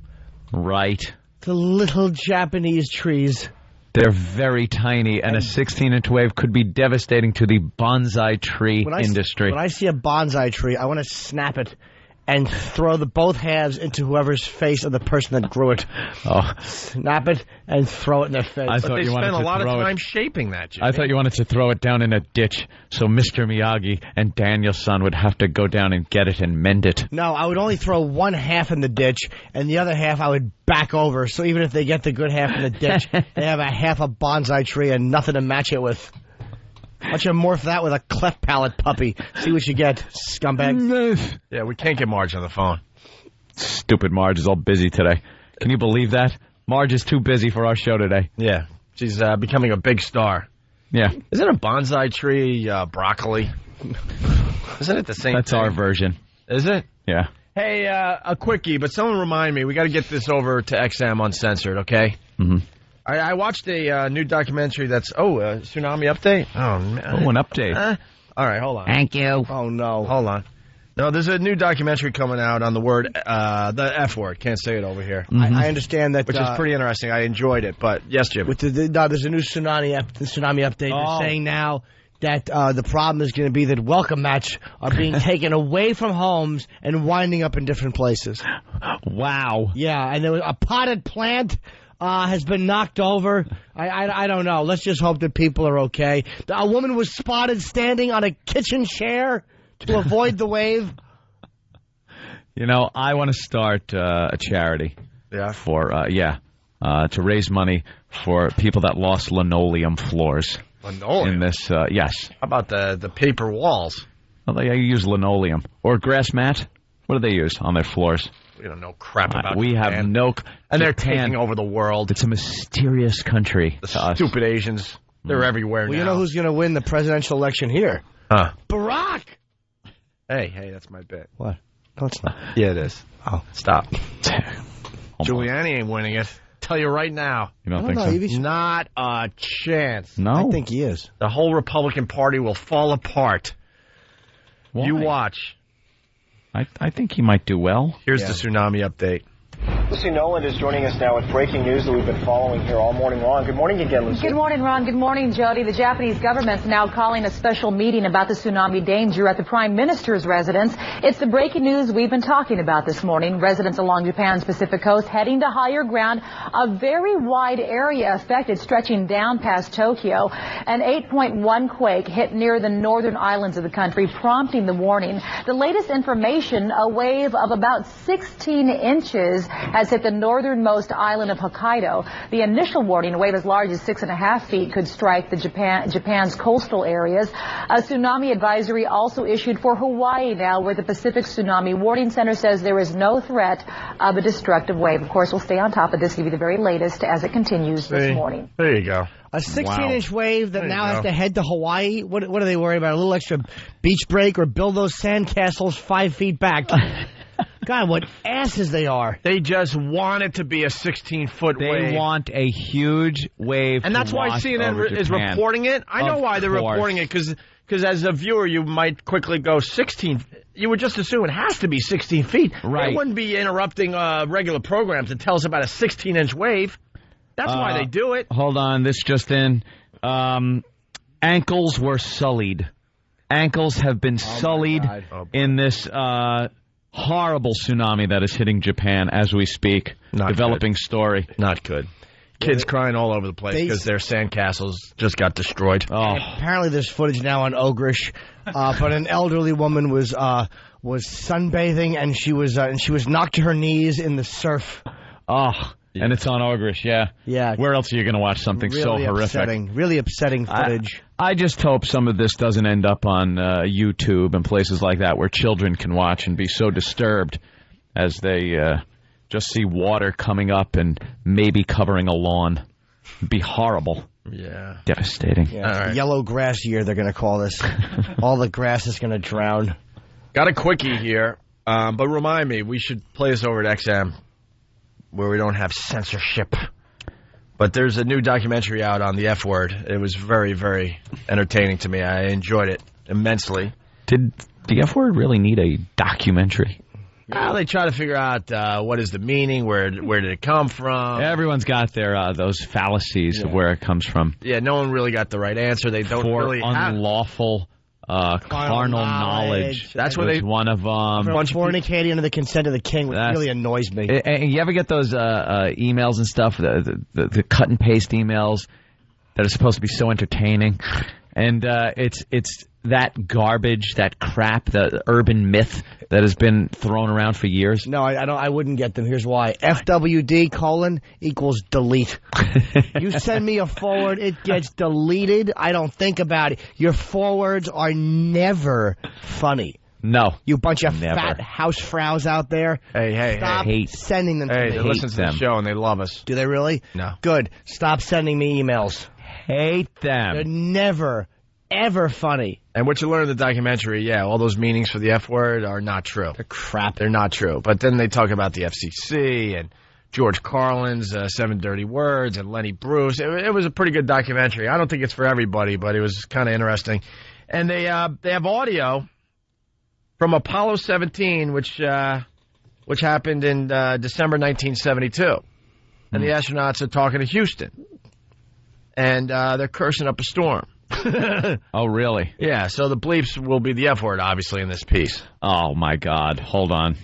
Speaker 7: Right.
Speaker 11: The little Japanese trees.
Speaker 7: They're very tiny, and a 16-inch wave could be devastating to the bonsai tree industry.
Speaker 11: When I see a bonsai tree, I want to snap it and throw both halves into whoever's face of the person that grew it.
Speaker 7: Oh.
Speaker 11: Snap it and throw it in their face.
Speaker 6: But they spent a lot of time shaping that, Jimmy.
Speaker 7: I thought you wanted to throw it down in a ditch so Mr. Miyagi and Daniel-san would have to go down and get it and mend it.
Speaker 11: No, I would only throw one half in the ditch, and the other half I would back over. So even if they get the good half in the ditch, they have a half a bonsai tree and nothing to match it with. Why don't you morph that with a cleft palate puppy? See what you get, scumbag.
Speaker 6: Yeah, we can't get Marge on the phone.
Speaker 7: Stupid Marge is all busy today. Can you believe that? Marge is too busy for our show today.
Speaker 6: Yeah, she's becoming a big star.
Speaker 7: Yeah.
Speaker 6: Isn't a bonsai tree broccoli? Isn't it the same
Speaker 7: That's
Speaker 6: thing?
Speaker 7: our version.
Speaker 6: Is it?
Speaker 7: Yeah.
Speaker 6: Hey, a quickie, but someone remind me, we got to get this over to XM Uncensored, okay?
Speaker 7: Mm-hmm.
Speaker 6: I watched a new documentary that's, a tsunami update? Oh, man.
Speaker 7: Oh, an update.
Speaker 6: All right, hold on.
Speaker 11: Thank you. Oh, no.
Speaker 6: Hold on. No, there's a new documentary coming out on the word, the F word. Can't say it over here.
Speaker 11: Mm-hmm. I understand that.
Speaker 6: Which is pretty interesting. I enjoyed it, but yes, Jim.
Speaker 11: With there's a new tsunami update. They're saying now that the problem is going to be that welcome mats are being taken away from homes and winding up in different places.
Speaker 7: Wow.
Speaker 11: Yeah, and there was a potted plant has been knocked over. I don't know. Let's just hope that people are okay. A woman was spotted standing on a kitchen chair to avoid the wave.
Speaker 7: You know, I want to start a charity.
Speaker 6: Yeah.
Speaker 7: For to raise money for people that lost linoleum floors.
Speaker 6: Linoleum?
Speaker 7: In this, yes.
Speaker 6: How about the paper walls?
Speaker 7: Well, they use linoleum. Or grass mat. What do they use on their floors?
Speaker 6: We don't know crap about
Speaker 7: We
Speaker 6: Japan.
Speaker 7: have no...
Speaker 6: And they're
Speaker 7: Japan,
Speaker 6: taking over the world.
Speaker 7: It's a mysterious country to us.
Speaker 6: Stupid Asians. They're everywhere
Speaker 11: Well,
Speaker 6: now.
Speaker 11: you know who's going to win the presidential election here?
Speaker 6: Huh.
Speaker 11: Barack!
Speaker 6: Hey, that's my bit.
Speaker 11: What? No, it's not.
Speaker 6: Yeah, it is.
Speaker 11: Oh.
Speaker 6: Stop. Giuliani ain't winning it. Tell you right now.
Speaker 7: You don't think so?
Speaker 6: Not a chance.
Speaker 7: No?
Speaker 11: I think he is.
Speaker 6: The whole Republican Party will fall apart.
Speaker 7: Why?
Speaker 6: You watch.
Speaker 7: I think he might do well.
Speaker 6: Here's the tsunami update.
Speaker 13: Lucy Noland is joining us now with breaking news that we've been following here all morning long. Good morning again, Lucy.
Speaker 14: Good morning, Ron. Good morning, Jody. The Japanese government's now calling a special meeting about the tsunami danger at the Prime Minister's residence. It's the breaking news we've been talking about this morning. Residents along Japan's Pacific coast heading to higher ground. A very wide area affected, stretching down past Tokyo. An 8.1 quake hit near the northern islands of the country, prompting the warning. The latest information, a wave of about 16 inches has hit the northernmost island of Hokkaido. The initial warning, a wave as large as 6.5 feet, could strike the Japan's coastal areas. A tsunami advisory also issued for Hawaii now, where the Pacific Tsunami Warning Center says there is no threat of a destructive wave. Of course, we'll stay on top of this, give you the very latest as it continues this morning.
Speaker 6: There you go.
Speaker 11: A 16-inch wave that now has to head to Hawaii? What are they worried about? A little extra beach break or build those sandcastles 5 feet back? God, what asses they are.
Speaker 6: They just want it to be a 16-foot wave.
Speaker 7: They want a huge wave.
Speaker 6: And that's why CNN is reporting it. I know why they're reporting it, because as a viewer, you might quickly go 16. You would just assume it has to be 16 feet.
Speaker 7: Right.
Speaker 6: They wouldn't be interrupting regular programs to tell us about a 16-inch wave. That's why they do it.
Speaker 7: Hold on, this just in. Ankles were sullied. Ankles have been sullied in this horrible tsunami that is hitting Japan as we speak. Developing story.
Speaker 6: Not good. Kids crying all over the place because their sandcastles just got destroyed.
Speaker 11: Oh. Apparently there's footage now on Ogrish, but an elderly woman was sunbathing and she was knocked to her knees in the surf.
Speaker 7: Oh. And it's on Ogrish, yeah.
Speaker 11: Yeah.
Speaker 7: Where else are you going to watch something so horrific?
Speaker 11: Really upsetting footage.
Speaker 7: I just hope some of this doesn't end up on YouTube and places like that where children can watch and be so disturbed as they just see water coming up and maybe covering a lawn. It'd be horrible.
Speaker 6: Yeah.
Speaker 7: Devastating.
Speaker 11: Yeah, it's yellow grass year, they're going to call this. All the grass is going to drown.
Speaker 6: Got a quickie here, but remind me, we should play this over at XM, where we don't have censorship. But there's a new documentary out on the F word. It was very, very entertaining to me. I enjoyed it immensely.
Speaker 7: Did the F word really need a documentary?
Speaker 6: Well, they try to figure out what is the meaning, where did it come from.
Speaker 7: Everyone's got their those fallacies of where it comes from.
Speaker 6: Yeah, no one really got the right answer. They don't
Speaker 7: For
Speaker 6: really
Speaker 7: unlawful carnal knowledge.
Speaker 6: That's what they
Speaker 7: one of
Speaker 11: fornicating under the consent of the king, which really annoys me.
Speaker 7: And you ever get those emails and stuff, the cut and paste emails that are supposed to be so entertaining, and it's that garbage, that crap, the urban myth that has been thrown around for years.
Speaker 11: No, I wouldn't get them. Here's why: FWD : equals delete. You send me a forward, it gets deleted. I don't think about it. Your forwards are never funny.
Speaker 7: No.
Speaker 11: You bunch of fat housefrows out there. Stop sending them to me.
Speaker 6: They listen to the show and they love us.
Speaker 11: Do they really?
Speaker 6: No.
Speaker 11: Good. Stop sending me emails.
Speaker 7: Hate them.
Speaker 11: They're never, ever funny.
Speaker 6: And what you learn in the documentary, all those meanings for the F word are not true.
Speaker 11: They're crap.
Speaker 6: They're not true. But then they talk about the FCC and George Carlin's 7 Dirty Words and Lenny Bruce. It was a pretty good documentary. I don't think it's for everybody, but it was kind of interesting. And they have audio from Apollo 17, which happened in December 1972. And the astronauts are talking to Houston. And they're cursing up a storm.
Speaker 7: Oh, really?
Speaker 6: Yeah, so the bleeps will be the F word, obviously, in this piece.
Speaker 7: Oh, my God. Hold on.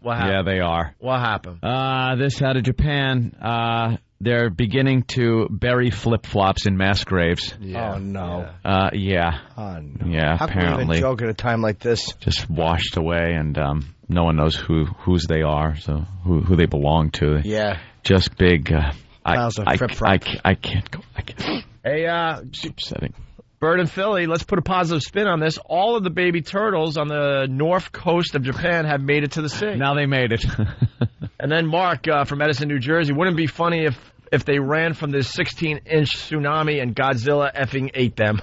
Speaker 6: What happened?
Speaker 7: Yeah, they are.
Speaker 6: What happened?
Speaker 7: This out of Japan. They're beginning to bury flip-flops in mass graves.
Speaker 11: Yeah. Oh, no.
Speaker 7: Yeah.
Speaker 11: Oh, no.
Speaker 7: Yeah,
Speaker 11: How
Speaker 7: apparently.
Speaker 11: can we even joke at a time like this?
Speaker 7: Just washed away, and no one knows whose they are, so who they belong to.
Speaker 11: Yeah.
Speaker 7: Just big...
Speaker 11: Piles of
Speaker 7: I can't go.
Speaker 6: Hey, Bird and Philly, let's put a positive spin on this. All of the baby turtles on the north coast of Japan have made it to the sea.
Speaker 7: Now they made it.
Speaker 6: And then Mark from Edison, New Jersey, wouldn't it be funny if they ran from this 16-inch tsunami and Godzilla effing ate them?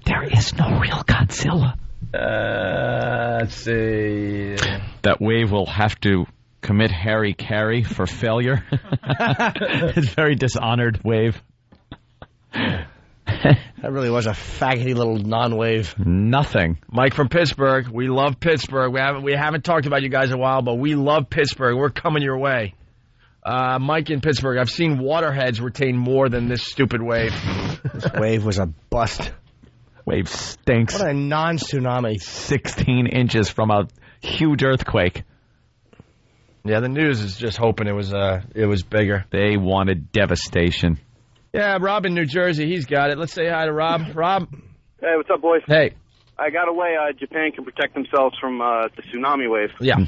Speaker 9: There is no real Godzilla.
Speaker 6: Let's see.
Speaker 7: That wave will have to commit Harry Carey for failure. It's a very dishonored wave.
Speaker 11: That really was a faggoty little non-wave.
Speaker 7: Nothing.
Speaker 6: Mike from Pittsburgh. We love Pittsburgh. We haven't talked about you guys in a while, but we love Pittsburgh. We're coming your way. Mike in Pittsburgh. I've seen waterheads retain more than this stupid wave.
Speaker 11: This wave was a bust.
Speaker 7: Wave stinks.
Speaker 11: What a non-tsunami.
Speaker 7: 16 inches from a huge earthquake.
Speaker 6: Yeah, the news is just hoping it was bigger.
Speaker 7: They wanted devastation.
Speaker 6: Yeah, Rob in New Jersey, he's got it. Let's say hi to Rob. Rob?
Speaker 15: Hey, what's up, boys?
Speaker 6: Hey.
Speaker 15: I got a way Japan can protect themselves from the tsunami wave.
Speaker 6: Yeah.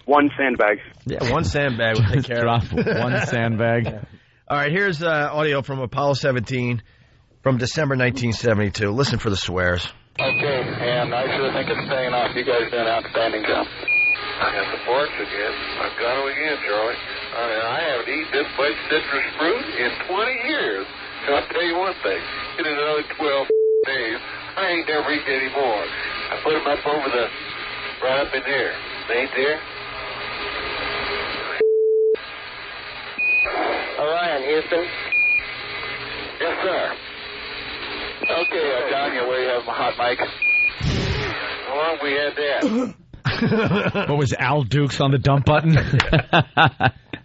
Speaker 15: One sandbag.
Speaker 6: Yeah, one sandbag will take care of it.
Speaker 7: One sandbag.
Speaker 6: All right, here's audio from Apollo 17 from December 1972. Listen for the swears.
Speaker 17: Okay, and I sure think it's paying off. You guys did an outstanding job. I got the parts again. I've got them again, Charlie. I haven't eaten this much citrus fruit in 20 years. And I'll tell you one thing. In another 12 days, I ain't never eating any more. I put them up over right up in there. They ain't there? Orion, Houston. Yes, sir. Okay, John, where you have my hot mic? How long we had that?
Speaker 7: What was Al Dukes on the dump button?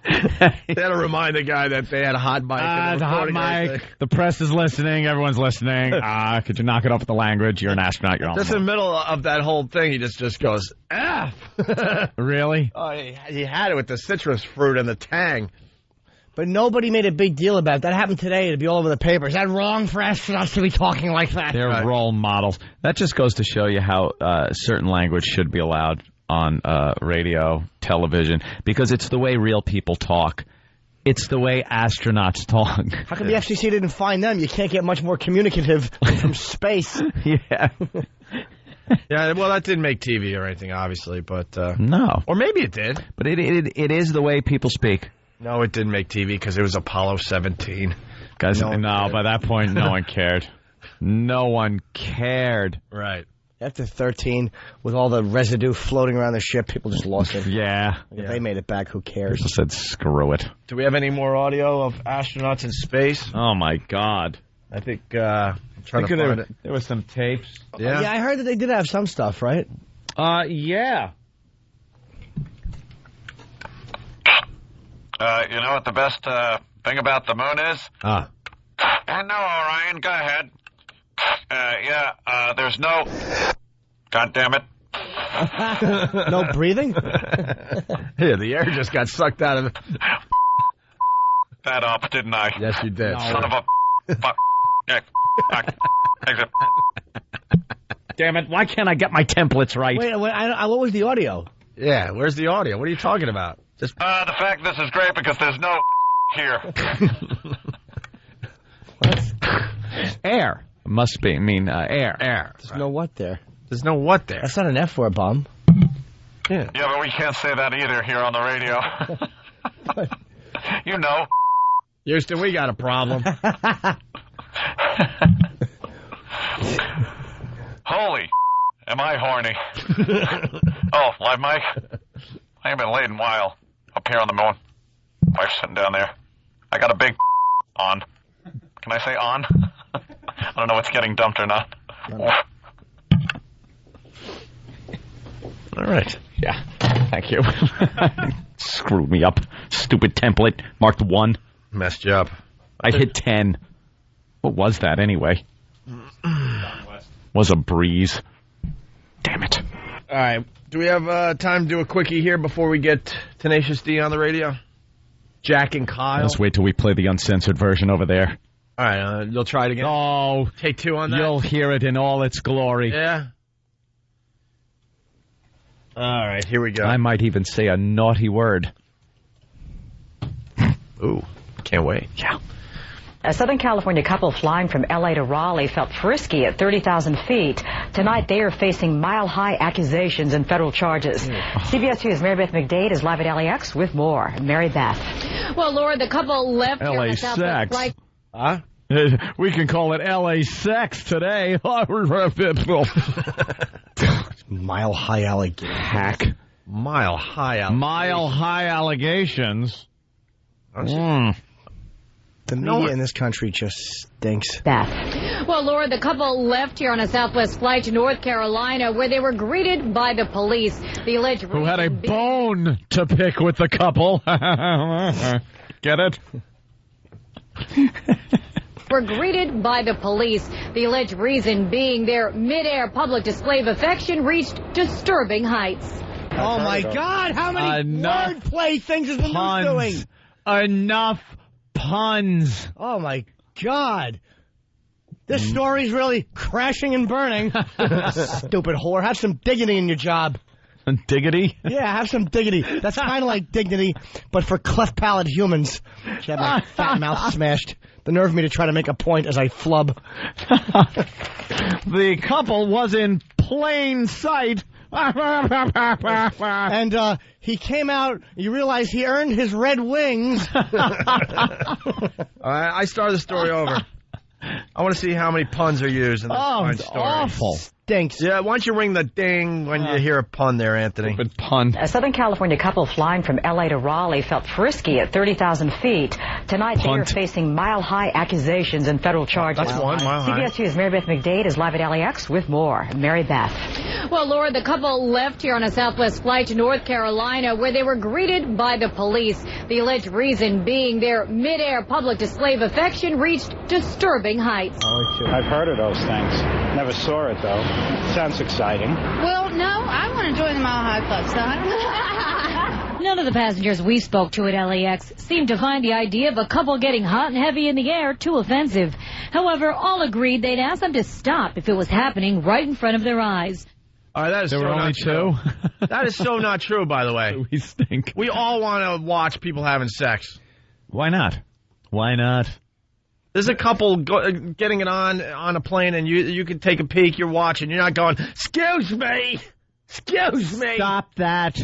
Speaker 6: They had to remind the guy that they had a hot mic.
Speaker 7: It's a hot mic. The press is listening. Everyone's listening. Could you knock it off with the language? You're an astronaut. You're on.
Speaker 6: Just in the middle of that whole thing, he just goes, F.
Speaker 7: Really?
Speaker 6: Oh, he had it with the citrus fruit and the tang.
Speaker 11: But nobody made a big deal about it. That happened today. It'd be all over the paper. Is that wrong for astronauts to be talking like that?
Speaker 7: They're role models. That just goes to show you how certain language should be allowed on radio, television, because it's the way real people talk. It's the way astronauts talk.
Speaker 11: How come the FCC didn't find them? You can't get much more communicative from space.
Speaker 7: Yeah.
Speaker 6: Yeah, well, that didn't make TV or anything, obviously, but...
Speaker 7: No.
Speaker 6: Or maybe it did.
Speaker 7: But it is the way people speak.
Speaker 6: No, it didn't make TV because it was Apollo 17.
Speaker 7: Guys, no, by that point, no one cared. No one cared.
Speaker 6: Right.
Speaker 11: After 13, with all the residue floating around the ship, people just lost it.
Speaker 7: Yeah.
Speaker 11: If they made it back, who cares?
Speaker 7: People said, screw it.
Speaker 6: Do we have any more audio of astronauts in space?
Speaker 7: Oh, my God.
Speaker 6: I think, I'm trying to find it.
Speaker 7: There was some tapes.
Speaker 6: Yeah?
Speaker 11: Yeah, I heard that they did have some stuff, right?
Speaker 7: Yeah.
Speaker 17: You know what the best thing about the moon is?
Speaker 6: No,
Speaker 17: Orion, go ahead. There's no... God damn it.
Speaker 11: No breathing?
Speaker 6: Yeah, the air just got sucked out of it.
Speaker 17: That up, didn't I?
Speaker 6: Yes, you did.
Speaker 17: No. Son of a... Fuck. Exit.
Speaker 7: Damn it, why can't I get my templates right?
Speaker 11: Wait, what was the audio?
Speaker 6: Yeah, where's the audio? What are you talking about?
Speaker 17: The fact this is great because there's no here.
Speaker 7: Air. Must be. Air.
Speaker 11: There's no what there.
Speaker 6: There's no what there.
Speaker 11: That's not an F-word bomb.
Speaker 6: Yeah.
Speaker 17: Yeah, but we can't say that either here on the radio. You know.
Speaker 6: Houston, we got a problem.
Speaker 17: Holy, am I horny? Oh, live mic? I ain't been laid in a while. Up here on the moon. Wife's sitting down there. I got a big on. Can I say on? I don't know what's getting dumped or not.
Speaker 6: All right.
Speaker 7: Yeah. Thank you. Screwed me up. Stupid template. Marked 1.
Speaker 6: Messed you up.
Speaker 7: I hit 10. What was that anyway? Was a breeze. Damn it.
Speaker 6: All right. Do we have time to do a quickie here before we get Tenacious D on the radio? Jack and Kyle.
Speaker 7: Let's wait till we play the uncensored version over there.
Speaker 6: All right. You'll try it again?
Speaker 7: No.
Speaker 6: Take 2 on that?
Speaker 7: You'll hear it in all its glory.
Speaker 6: Yeah. All right. Here we go.
Speaker 7: I might even say a naughty word.
Speaker 6: Ooh. Can't wait.
Speaker 7: Yeah.
Speaker 18: A Southern California couple flying from L.A. to Raleigh felt frisky at 30,000 feet. Tonight, they are facing mile-high accusations and federal charges. CBS 2's Mary Beth McDade is live at LAX with more. Mary Beth.
Speaker 14: Well, Laura, the couple left here on a Southwest flight.
Speaker 7: Huh? We can call it L.A. Sex today.
Speaker 11: Mile-high allegation.
Speaker 7: Hack.
Speaker 6: Mile-high allegations.
Speaker 7: Mile-high allegations.
Speaker 11: The media in this country just stinks.
Speaker 18: Beth.
Speaker 14: Well, Laura, the couple left here on a Southwest flight to North Carolina where they were greeted by the police. The alleged
Speaker 7: who had a bone to pick with the couple. Get it?
Speaker 14: Were greeted by the police. The alleged reason being their mid-air public display of affection reached disturbing heights.
Speaker 11: Oh, my God. How many wordplay things is the news doing?
Speaker 7: Enough puns.
Speaker 11: Oh, my God. This story's really crashing and burning. Stupid whore. Have some dignity in your job.
Speaker 7: Diggity?
Speaker 11: Yeah, have some dignity. That's kind of like dignity, but for cleft-palate humans. She had my fat mouth smashed. The nerve of me to try to make a point as I flub.
Speaker 7: The couple was in plain sight.
Speaker 11: And he came out, you realize he earned his red wings.
Speaker 6: I started the story over. I want to see how many puns are used in this fine story.
Speaker 7: Awful.
Speaker 11: Stinks.
Speaker 6: Yeah, why don't you ring the ding when you hear a pun there, Anthony?
Speaker 7: Good pun.
Speaker 18: A Southern California couple flying from L.A. to Raleigh felt frisky at 30,000 feet. Tonight, they are facing mile-high accusations and federal charges.
Speaker 6: That's one, mile-high.
Speaker 18: CBS 2's Mary Beth McDade is live at LAX with more. Mary Beth.
Speaker 14: Well, Laura, the couple left here on a Southwest flight to North Carolina where they were greeted by the police. The alleged reason being their mid-air public display of affection reached disturbing heights.
Speaker 20: I've heard of those things. Never saw it, though. Sounds exciting.
Speaker 21: Well, no, I want to join the Mile High Club, so I don't know.
Speaker 14: None of the passengers we spoke to at LAX seemed to find the idea of a couple getting hot and heavy in the air too offensive. However, all agreed they'd ask them to stop if it was happening right in front of their eyes.
Speaker 6: All right, that is
Speaker 7: there were only two?
Speaker 6: That is so not true, by the way.
Speaker 7: We stink.
Speaker 6: We all want to watch people having sex.
Speaker 7: Why not? Why not?
Speaker 6: There's a couple getting it on a plane, and you can take a peek. You're watching. You're not going, excuse me. Excuse me.
Speaker 7: Stop that.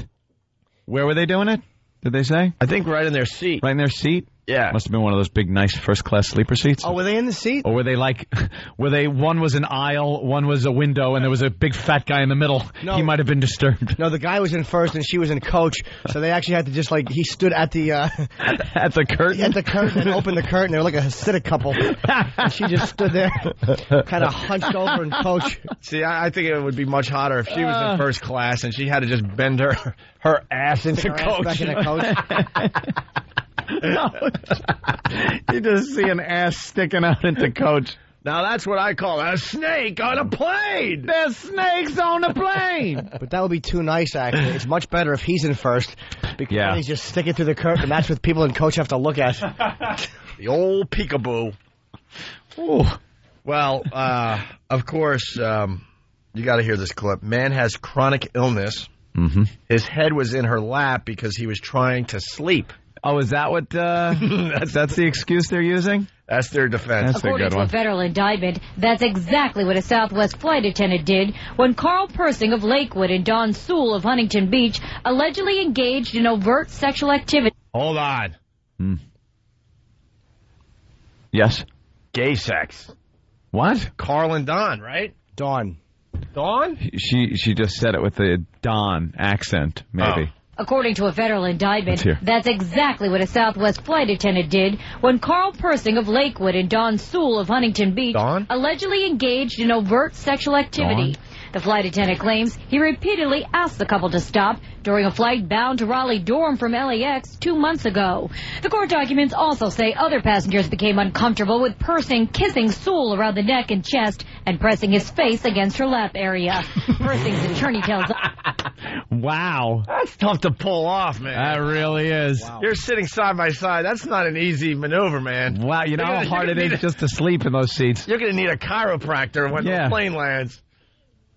Speaker 7: Where were they doing it? Did they say?
Speaker 6: I think right in their seat.
Speaker 7: Right in their seat?
Speaker 6: Yeah.
Speaker 7: Must have been one of those big, nice first-class sleeper seats.
Speaker 11: Oh, were they in the seat?
Speaker 7: Or were they one was an aisle, one was a window, and there was a big fat guy in the middle? No. He might have been disturbed.
Speaker 11: No, the guy was in first, and she was in coach, so they actually had to just, he stood at the...
Speaker 7: at the curtain?
Speaker 11: At the curtain and opened the curtain. They were like a Hasidic couple. And she just stood there, kind of hunched over and coach.
Speaker 6: See, I think it would be much hotter if she was in first class, and she had to just bend her ass into coach.
Speaker 11: Back into coach.
Speaker 7: No. You just see an ass sticking out into coach.
Speaker 6: Now that's what I call a snake on a plane.
Speaker 7: There's snakes on a plane.
Speaker 11: But that would be too nice, actually. It's much better if he's in first. Because he's just sticking through the curtain, and that's what people in coach have to look at.
Speaker 6: The old peekaboo.
Speaker 7: Ooh.
Speaker 6: Well, of course, you got to hear this clip. Man has chronic illness.
Speaker 7: Mm-hmm.
Speaker 6: His head was in her lap because he was trying to sleep.
Speaker 7: Oh, is that what, that's the excuse they're using?
Speaker 6: That's their defense.
Speaker 7: That's
Speaker 14: According to a federal indictment, that's exactly what a Southwest flight attendant did when Carl Persing of Lakewood and Don Sewell of Huntington Beach allegedly engaged in overt sexual activity.
Speaker 6: Hold on.
Speaker 7: Yes?
Speaker 6: Gay sex.
Speaker 7: What?
Speaker 6: Carl and Don, right?
Speaker 11: Dawn?
Speaker 7: She just said it with a Don accent, maybe.
Speaker 6: Oh.
Speaker 14: According to a federal indictment, that's exactly what a Southwest flight attendant did when Carl Persing of Lakewood and Don Sewell of Huntington Beach allegedly engaged in overt sexual activity. The flight attendant claims he repeatedly asked the couple to stop during a flight bound to Raleigh-Durham from LAX 2 months ago. The court documents also say other passengers became uncomfortable with Persing kissing Sewell around the neck and chest and pressing his face against her lap area. Persing's attorney tells us...
Speaker 7: Wow.
Speaker 6: That's tough to pull off, man.
Speaker 7: That really is.
Speaker 6: Wow. You're sitting side by side. That's not an easy maneuver, man.
Speaker 7: Wow, you know how hard it is just to sleep in those seats.
Speaker 6: You're going to need a chiropractor when the plane lands.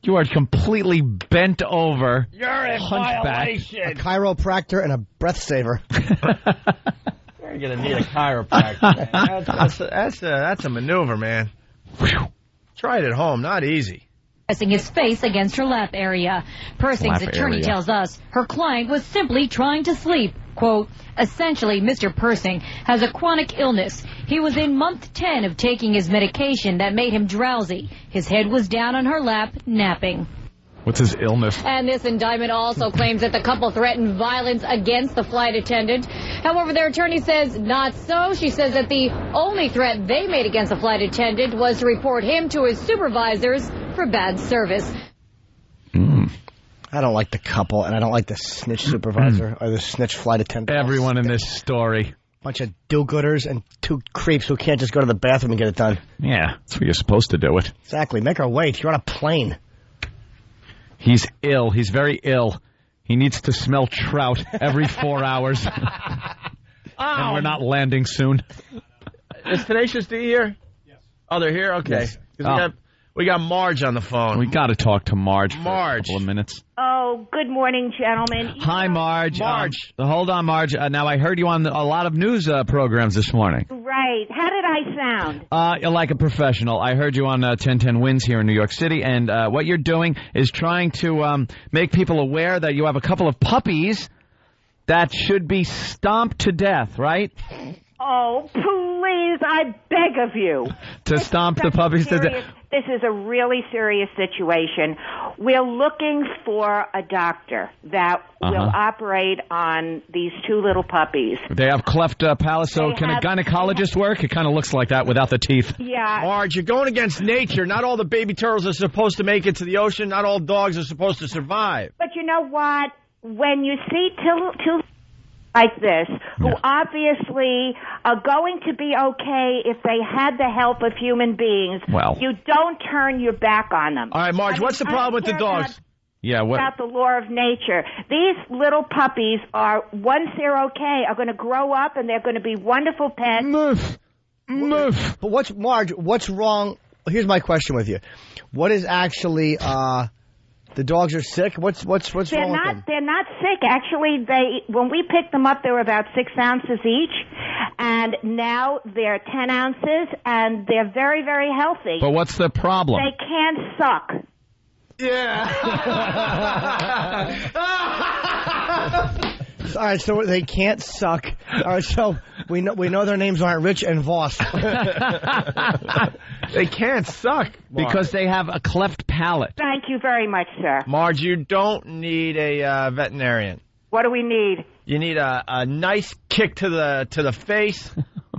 Speaker 7: You are completely bent over.
Speaker 6: You're in
Speaker 7: hunchback.
Speaker 6: violation.
Speaker 11: A chiropractor and a breath saver.
Speaker 6: You're gonna need a chiropractor. That's a maneuver, man. Try it at home. Not easy.
Speaker 3: Pressing his face against her lap area. Persing's attorney tells us her client was simply trying to sleep. Quote, essentially, Mr. Persing has a chronic illness. He was in month 10 of taking his medication that made him drowsy. His head was down on her lap, napping.
Speaker 7: What's his illness?
Speaker 3: And this indictment also claims that the couple threatened violence against the flight attendant. However, their attorney says not so. She says that the only threat they made against the flight attendant was to report him to his supervisors for bad service.
Speaker 11: I don't like the couple, and I don't like the snitch supervisor or the snitch flight attendant.
Speaker 7: Everyone in this story.
Speaker 11: Bunch of do-gooders and two creeps who can't just go to the bathroom and get it done.
Speaker 7: Yeah, that's what you're supposed to do it.
Speaker 11: Exactly. Make her wait. You're on a plane.
Speaker 7: He's ill. He's very ill. He needs to smell trout every 4 hours. And we're not landing soon.
Speaker 6: Is Tenacious D here? Yes. Oh, they're here? Okay. Yes. We got Marge on the phone.
Speaker 7: We got to talk to Marge for
Speaker 6: a
Speaker 7: couple of minutes.
Speaker 5: Oh, good morning, gentlemen.
Speaker 7: Hi, Marge. Hold on, Marge. Now, I heard you on a lot of news programs this morning.
Speaker 5: Right. How did I sound?
Speaker 7: You're like a professional. I heard you on 1010 Wins here in New York City, and what you're doing is trying to make people aware that you have a couple of puppies that should be stomped to death, right?
Speaker 5: Oh, please, I beg of you.
Speaker 7: To stomp the puppies to death.
Speaker 5: This is a really serious situation. We're looking for a doctor that will operate on these two little puppies.
Speaker 7: They have cleft palate, so can a gynecologist work? It kind of looks like that without the teeth.
Speaker 5: Yeah.
Speaker 6: Marge, you're going against nature. Not all the baby turtles are supposed to make it to the ocean. Not all dogs are supposed to survive.
Speaker 5: But you know what? When you see two like this, who obviously are going to be okay if they had the help of human beings, you don't turn your back on them.
Speaker 6: All right, Marge, what's the problem with the dogs?
Speaker 5: About the law of nature. These little puppies are, once they're okay, are going to grow up and they're going to be wonderful pets.
Speaker 11: But what's wrong? Here's my question with you. What is actually... the dogs are sick? What's wrong with them?
Speaker 5: They're not sick. Actually, when we picked them up, they were about 6 ounces each, and now they're 10 ounces, and they're very, very healthy.
Speaker 7: But what's the problem?
Speaker 5: They can't suck.
Speaker 6: Yeah.
Speaker 11: All right, so they can't suck. All right, so we know their names aren't Rich and Voss.
Speaker 6: They can't suck, Marge.
Speaker 7: Because they have a cleft palate.
Speaker 5: Thank you very much, sir.
Speaker 6: Marge, you don't need a veterinarian.
Speaker 5: What do we need?
Speaker 6: You need a nice kick to the face.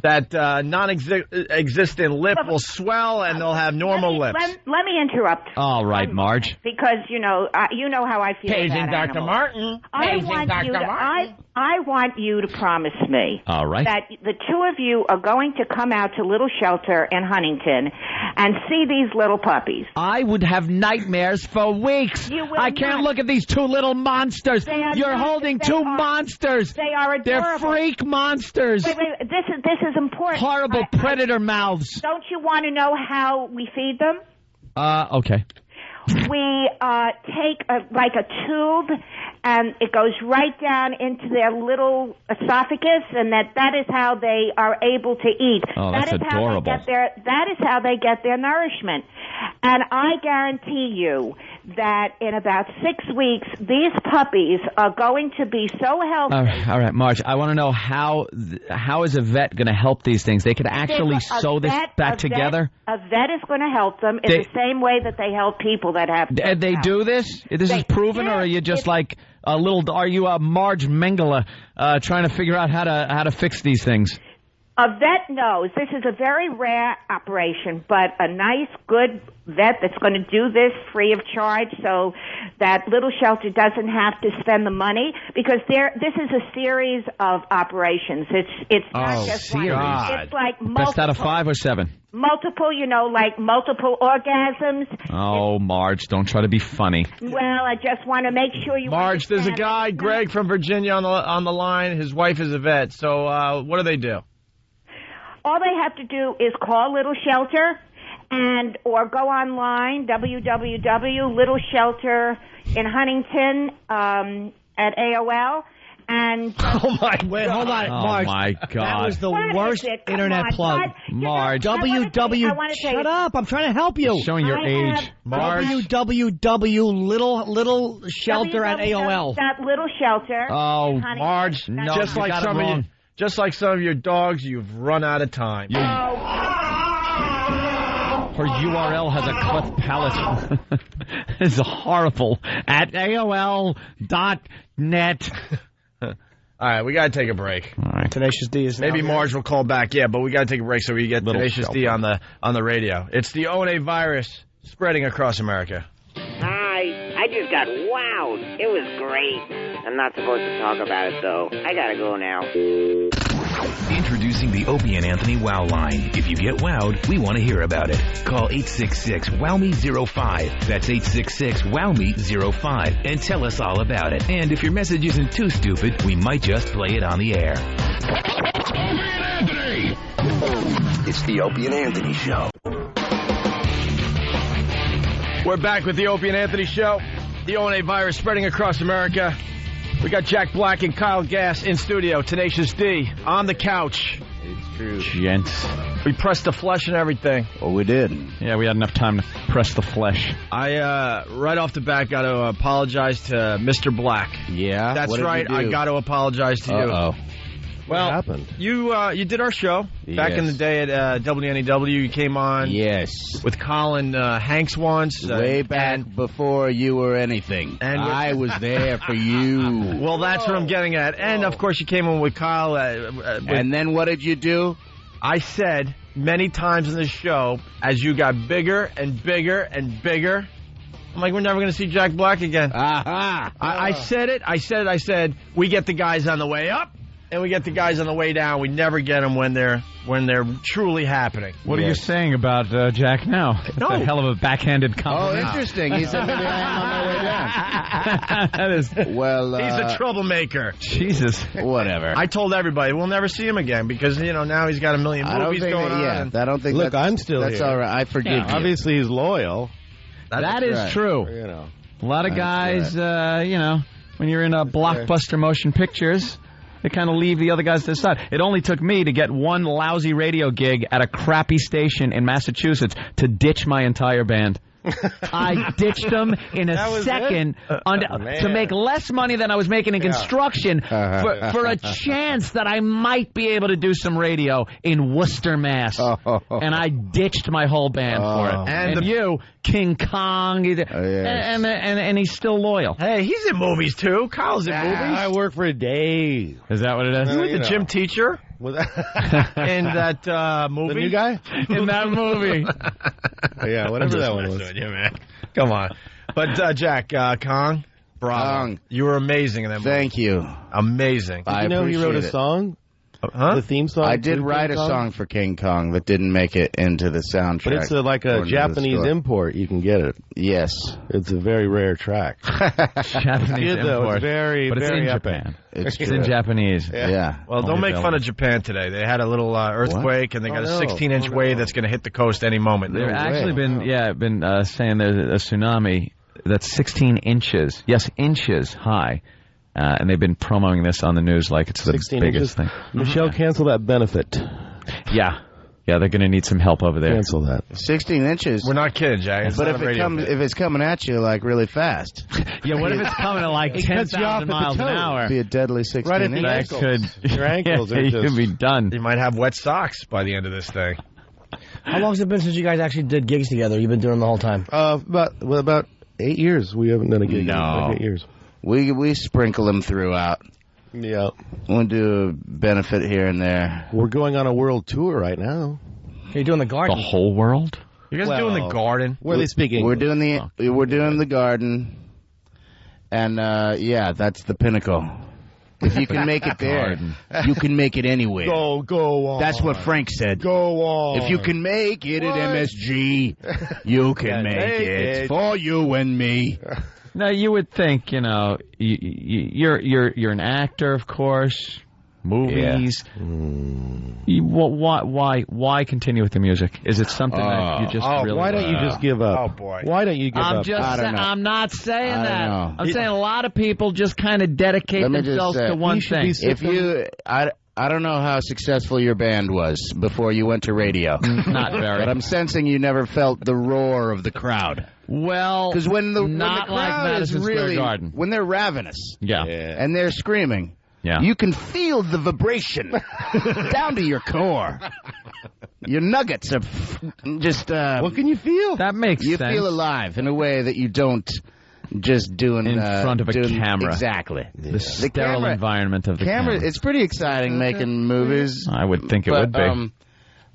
Speaker 6: That non-existent lip will swell, and they'll have normal lips.
Speaker 5: Let me interrupt.
Speaker 7: All right, Marge.
Speaker 5: Because you know how I feel
Speaker 6: Paging
Speaker 5: about
Speaker 6: Dr. Martin.
Speaker 5: I want you to promise me that the two of you are going to come out to Little Shelter in Huntington and see these little puppies.
Speaker 9: I would have nightmares for weeks. I can't look at these two little monsters. You're holding two monsters.
Speaker 5: They are adorable.
Speaker 9: They're freak monsters.
Speaker 5: Wait, this is important.
Speaker 9: Horrible predator mouths.
Speaker 5: Don't you want to know how we feed them?
Speaker 7: Okay.
Speaker 5: We take a tube, and it goes right down into their little esophagus, and that is how they are able to eat.
Speaker 7: Oh, that's adorable.
Speaker 5: That is how they get their nourishment. And I guarantee you that in about 6 weeks, these puppies are going to be so healthy.
Speaker 7: All right, Marge, I want to know how is a vet going to help these things? They could actually sew this back together?
Speaker 5: A vet is going to help them in the same way that they help people that have...
Speaker 7: They do this? This is proven, or are you just like a little... Are you a Marge Mengele trying to figure out how to fix these things?
Speaker 5: A vet knows. This is a very rare operation, but a nice, good vet that's going to do this free of charge so that Little Shelter doesn't have to spend the money, because this is a series of operations. It's not just one. It's like multiple.
Speaker 7: Best out of 5 or 7?
Speaker 5: Multiple, like multiple orgasms.
Speaker 7: Oh, Marge, don't try to be funny.
Speaker 5: Well, I just want to make sure you
Speaker 6: Marge, there's a guy, Greg from Virginia, on the line. His wife is a vet. So what do they do?
Speaker 5: All they have to do is call Little Shelter or go online, www.littleshelterinhuntington at AOL, And
Speaker 11: oh my! Wait, hold on, Marge.
Speaker 7: Oh my God!
Speaker 11: That was the
Speaker 5: What
Speaker 11: worst
Speaker 5: is it? Come
Speaker 11: internet
Speaker 5: on,
Speaker 11: plug.
Speaker 7: Marge.
Speaker 11: Shut up! I'm trying to help you.
Speaker 7: Showing your age, Marge.
Speaker 11: Little shelter at AOL.
Speaker 5: That little shelter.
Speaker 6: Oh,
Speaker 5: Honey,
Speaker 6: Marge,
Speaker 7: no,
Speaker 6: just
Speaker 7: you
Speaker 6: like
Speaker 7: got it
Speaker 6: some of you,
Speaker 7: wrong.
Speaker 6: just like some of your dogs, you've run out of time.
Speaker 7: Her URL has a cleft palate. It's horrible. At AOL.net.
Speaker 6: All right, we got to take a break.
Speaker 7: All right.
Speaker 11: Tenacious D is
Speaker 6: Maybe Marge will call back, yeah, but we got to take a break so we get
Speaker 7: Little
Speaker 6: Tenacious D on the radio. It's the ONA virus spreading across America.
Speaker 1: Hi, I just got wowed. It was great. I'm not supposed to talk about it, though. I gotta go now.
Speaker 19: Introducing the Opie and Anthony Wow line. If you get wowed, we want to hear about it. Call 866-WOW-ME-05. That's 866-WOW-ME-05. And tell us all about it. And if your message isn't too stupid, we might just play it on the air. Opie and Anthony! It's the Opie and Anthony Show.
Speaker 6: We're back with the Opie and Anthony Show. The ONA virus spreading across America. We got Jack Black and Kyle Gass in studio. Tenacious D on the couch.
Speaker 7: It's true. Gents.
Speaker 6: We pressed the flesh and everything.
Speaker 7: Oh, we did. Yeah, we had enough time to press the flesh.
Speaker 6: I, right off the bat, got to apologize to Mr. Black.
Speaker 7: Yeah?
Speaker 6: That's
Speaker 7: What did
Speaker 6: right.
Speaker 7: you do?
Speaker 6: I got to apologize to you.
Speaker 7: Uh-oh.
Speaker 6: Well,
Speaker 7: What happened?
Speaker 6: You did our show back in the day at WNEW. You came on with Colin Hanks once.
Speaker 16: Way back before you were anything.
Speaker 6: And
Speaker 16: I was there for you.
Speaker 6: Well, that's what I'm getting at. And, of course, you came on with Kyle.
Speaker 16: And then what did you do?
Speaker 6: I said many times in the show, as you got bigger and bigger and bigger, I'm like, we're never going to see Jack Black again.
Speaker 16: Aha!
Speaker 6: I said it. I said, we get the guys on the way up. And we get the guys on the way down. We never get them when they're truly happening.
Speaker 7: What are you saying about Jack now? That's a hell of a backhanded compliment.
Speaker 16: Oh, interesting. He said maybe I am on my way down.
Speaker 7: That is,
Speaker 16: well,
Speaker 6: he's a troublemaker.
Speaker 7: Jesus.
Speaker 16: Whatever.
Speaker 6: I told everybody we'll never see him again because now he's got a million movies going on.
Speaker 16: Yeah, I don't think.
Speaker 22: Look, I'm still
Speaker 16: that's
Speaker 22: here.
Speaker 16: all right. I forgive you.
Speaker 22: Obviously, he's loyal.
Speaker 7: That is true.
Speaker 22: You know,
Speaker 7: a lot of guys, when you're in a blockbuster motion pictures, they kind of leave the other guys to the side. It only took me to get one lousy radio gig at a crappy station in Massachusetts to ditch my entire band. I ditched them in a second to make less money than I was making in construction for a chance that I might be able to do some radio in Worcester, Mass. And I ditched my whole band for it. And you, King Kong, and he's still loyal.
Speaker 6: Hey, he's in movies too. Kyle's in movies.
Speaker 22: I work for a day.
Speaker 7: Is that what it is?
Speaker 6: You were the gym teacher in that movie.
Speaker 22: The new guy?
Speaker 7: In that movie.
Speaker 22: Yeah, whatever that one was.
Speaker 6: You, man. Come on. But Jack, Kong, bravo.
Speaker 16: Kong.
Speaker 6: You were amazing in that movie.
Speaker 16: Thank you.
Speaker 6: Amazing.
Speaker 22: Did you know he wrote a song?
Speaker 6: Huh?
Speaker 22: The theme song?
Speaker 16: I did write a song for King Kong that didn't make it into the soundtrack.
Speaker 22: But it's like a Japanese import. You can get it.
Speaker 16: Yes.
Speaker 22: It's a very rare track.
Speaker 7: Japanese import.
Speaker 22: It's very,
Speaker 7: but it's
Speaker 22: very
Speaker 7: in
Speaker 22: epic.
Speaker 7: Japan.
Speaker 16: It's
Speaker 7: in Japanese.
Speaker 16: Yeah.
Speaker 6: Well, don't make fun of Japan today. They had a little earthquake, and they got a 16-inch wave that's going to hit the coast any moment.
Speaker 7: They've actually been saying there's a tsunami that's 16 inches. Yes, inches high. And they've been promoting this on the news like it's the biggest thing.
Speaker 22: Michelle, cancel that benefit.
Speaker 7: Yeah. Yeah, they're going to need some help over there.
Speaker 22: Cancel that.
Speaker 16: 16 inches.
Speaker 6: We're not kidding, Jack.
Speaker 16: But if it's coming at you like really fast.
Speaker 7: Yeah, what if it's coming at like 10,000 miles an hour?
Speaker 16: It'd be a deadly 16
Speaker 22: right at the
Speaker 16: inches.
Speaker 22: ankles. Your ankles are
Speaker 7: you
Speaker 22: just...
Speaker 7: could be done.
Speaker 6: You might have wet socks by the end of this thing.
Speaker 11: How long has it been since you guys actually did gigs together? You've been doing the whole time?
Speaker 22: About 8 years. We haven't done a gig in like 8 years.
Speaker 16: We sprinkle them throughout.
Speaker 22: Yeah.
Speaker 16: We'll do a benefit here and there.
Speaker 22: We're going on a world tour right now.
Speaker 11: You're doing the garden.
Speaker 7: The whole world?
Speaker 6: You guys doing the garden?
Speaker 22: Where are they speaking?
Speaker 16: We're doing the garden. And that's the pinnacle. If you can make it there, you can make it anywhere.
Speaker 22: Go on.
Speaker 16: That's what Frank said.
Speaker 22: Go on.
Speaker 16: If you can make it at MSG, you can make it for you and me.
Speaker 7: Now, you would think, you're an actor, of course. movies. Why continue with the music? Is it something that you just really...
Speaker 22: Why don't you just give up?
Speaker 6: Oh, boy.
Speaker 22: Why don't you give up?
Speaker 7: I'm not saying that.
Speaker 16: know.
Speaker 7: I'm saying a lot of people just kind of dedicate themselves to one thing.
Speaker 16: I don't know how successful your band was before you went to radio.
Speaker 7: Not very.
Speaker 16: But I'm sensing you never felt the roar of the crowd.
Speaker 7: Well,
Speaker 16: because when the
Speaker 7: not like
Speaker 16: crowd
Speaker 7: Madison
Speaker 16: is
Speaker 7: Square
Speaker 16: really,
Speaker 7: Garden.
Speaker 16: when they're ravenous,
Speaker 7: and
Speaker 16: they're screaming, you can feel the vibration down to your core. Your nuggets are just.
Speaker 22: What can you feel?
Speaker 7: That makes
Speaker 16: sense. You feel alive in a way that you don't. Just doing
Speaker 7: in front of a camera,
Speaker 16: exactly.
Speaker 7: The sterile environment of the camera.
Speaker 16: It's pretty exciting making movies.
Speaker 7: I would think it would be,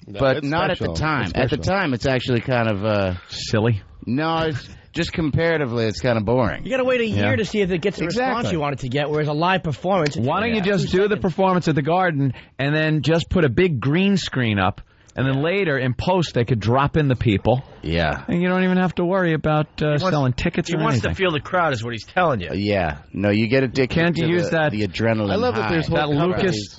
Speaker 16: but not at the time. At the time, it's actually kind of
Speaker 7: silly.
Speaker 16: No, it's just comparatively, it's kind of boring.
Speaker 11: You got to wait a year to see if it gets the response you want it to get. Whereas a live performance,
Speaker 7: why don't you just do the performance at the Garden and then just put a big green screen up? And then later, in post, they could drop in the people.
Speaker 16: Yeah.
Speaker 7: And you don't even have to worry about selling tickets or anything.
Speaker 6: He wants to feel the crowd, is what he's telling you.
Speaker 16: Yeah. No, you get addicted
Speaker 7: Can't you use
Speaker 16: the adrenaline.
Speaker 22: I love
Speaker 16: high.
Speaker 22: that there's
Speaker 7: that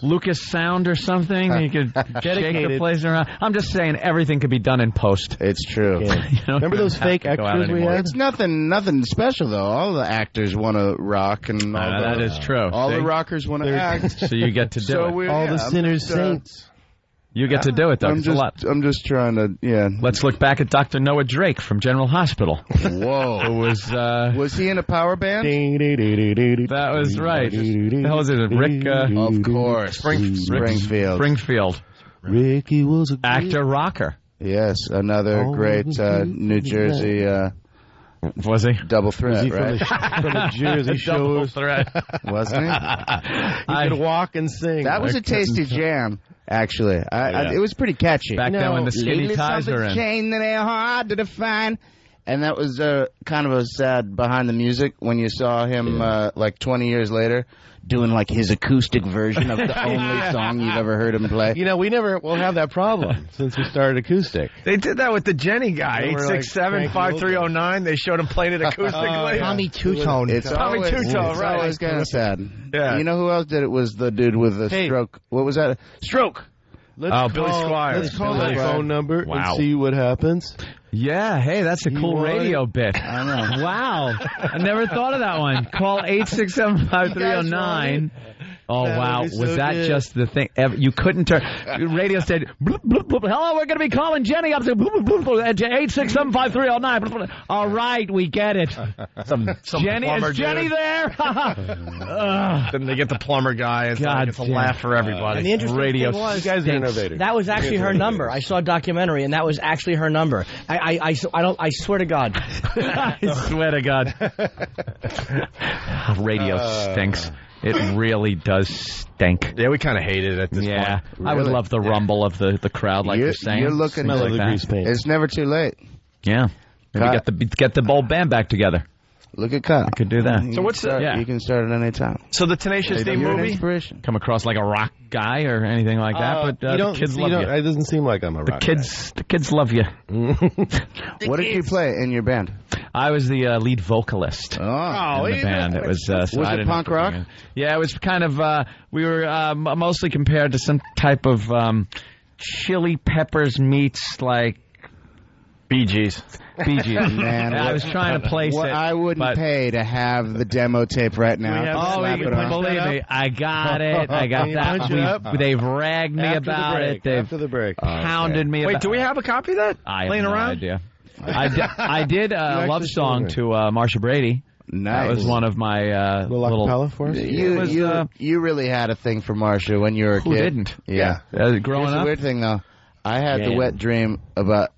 Speaker 7: Lucas sound or something. You could shake the place around. I'm just saying everything could be done in post.
Speaker 16: It's true.
Speaker 22: Remember those fake extras we had?
Speaker 16: It's nothing special, though. All the actors want to rock. and all
Speaker 7: that is true.
Speaker 16: All the rockers want to act.
Speaker 7: So you get to do it.
Speaker 22: All the sinners, saints.
Speaker 7: You get to do it, though.
Speaker 16: I'm just trying to,
Speaker 7: Let's look back at Dr. Noah Drake from General Hospital.
Speaker 16: Whoa.
Speaker 7: Who was
Speaker 16: he in a power band?
Speaker 7: That was right. The hell is it? Rick?
Speaker 16: Of course.
Speaker 7: Springfield.
Speaker 22: Ricky was a
Speaker 7: actor rocker.
Speaker 16: Yes, another great New Jersey...
Speaker 7: was he?
Speaker 16: Double threat,
Speaker 22: was he
Speaker 16: right?
Speaker 22: From the Jersey Shore.
Speaker 7: Double threat.
Speaker 16: Wasn't he?
Speaker 22: He could walk and sing.
Speaker 16: That was a tasty jam. Actually, it was pretty catchy.
Speaker 7: Back then when the skinny ties were in.
Speaker 16: Chain that ain't hard to define. And that was kind of a sad behind the music when you saw him like 20 years later doing like his acoustic version of the only song you've ever heard him play.
Speaker 22: You know, we never will have that problem since we started acoustic.
Speaker 6: They did that with the Jenny guy, 867-5309. They showed him playing it acoustically.
Speaker 11: Tommy Two-Tone.
Speaker 6: Tommy Two-Tone, right.
Speaker 16: It's always kind of sad.
Speaker 6: Yeah.
Speaker 16: You know who else did it? Was the dude with the stroke. What was that? Stroke!
Speaker 6: Billy Squire.
Speaker 22: Let's call that phone number and see what happens.
Speaker 7: Yeah, hey, that's a cool radio bit.
Speaker 16: I know.
Speaker 7: Wow. I never thought of that one. Call 867-5309. Oh, wow. Was that just the thing? You couldn't turn... Radio said, bloop, bloop, bloop. Hello, we're going to be calling Jenny up to 867-5309. All right, we get it.
Speaker 6: Some
Speaker 7: Jenny, is Jenny there?
Speaker 6: Then they get the plumber guy. And it's a laugh for everybody.
Speaker 11: And the interesting thing was,
Speaker 22: you guys are innovators.
Speaker 11: That was actually her number. I saw a documentary, and that was actually her number. I swear to God.
Speaker 7: I swear to God. Radio stinks. It really does stink.
Speaker 6: Yeah, we kind of hate it at this point.
Speaker 7: Yeah, really? I would love the rumble of the crowd, like you're saying.
Speaker 16: You're looking
Speaker 22: like the grease paint.
Speaker 16: It's never too late.
Speaker 7: Yeah, maybe get the whole band back together.
Speaker 16: Look at Kyle.
Speaker 7: I could do that.
Speaker 6: So what's
Speaker 16: you can start at any time.
Speaker 6: So the Tenacious D movie?
Speaker 7: Come across like a rock guy or anything like that, but the kids love you.
Speaker 22: It doesn't seem like I'm a rock guy.
Speaker 7: The kids love you.
Speaker 16: What did you play in your band?
Speaker 7: I was the lead vocalist in the band. It was
Speaker 16: it punk rock?
Speaker 7: Yeah, it was kind of. We were mostly compared to some type of Chili Peppers meets like Bee Gees.
Speaker 16: Man,
Speaker 7: I was trying to place it.
Speaker 16: I wouldn't pay to have the demo tape right now.
Speaker 7: Believe me, I got it. I got that. They've ragged me about it.
Speaker 22: After the break.
Speaker 7: Pounded me.
Speaker 6: Wait, do we have a copy of that?
Speaker 7: I
Speaker 6: laying
Speaker 7: have no
Speaker 6: around?
Speaker 7: idea. I did a love song to Marsha Brady.
Speaker 16: Nice.
Speaker 7: That was one of my little
Speaker 22: for us?
Speaker 16: You really had a thing for Marsha when you were a kid.
Speaker 7: Who didn't?
Speaker 16: Yeah.
Speaker 7: Growing
Speaker 16: up. Here's the weird thing, though. I had the wet dream about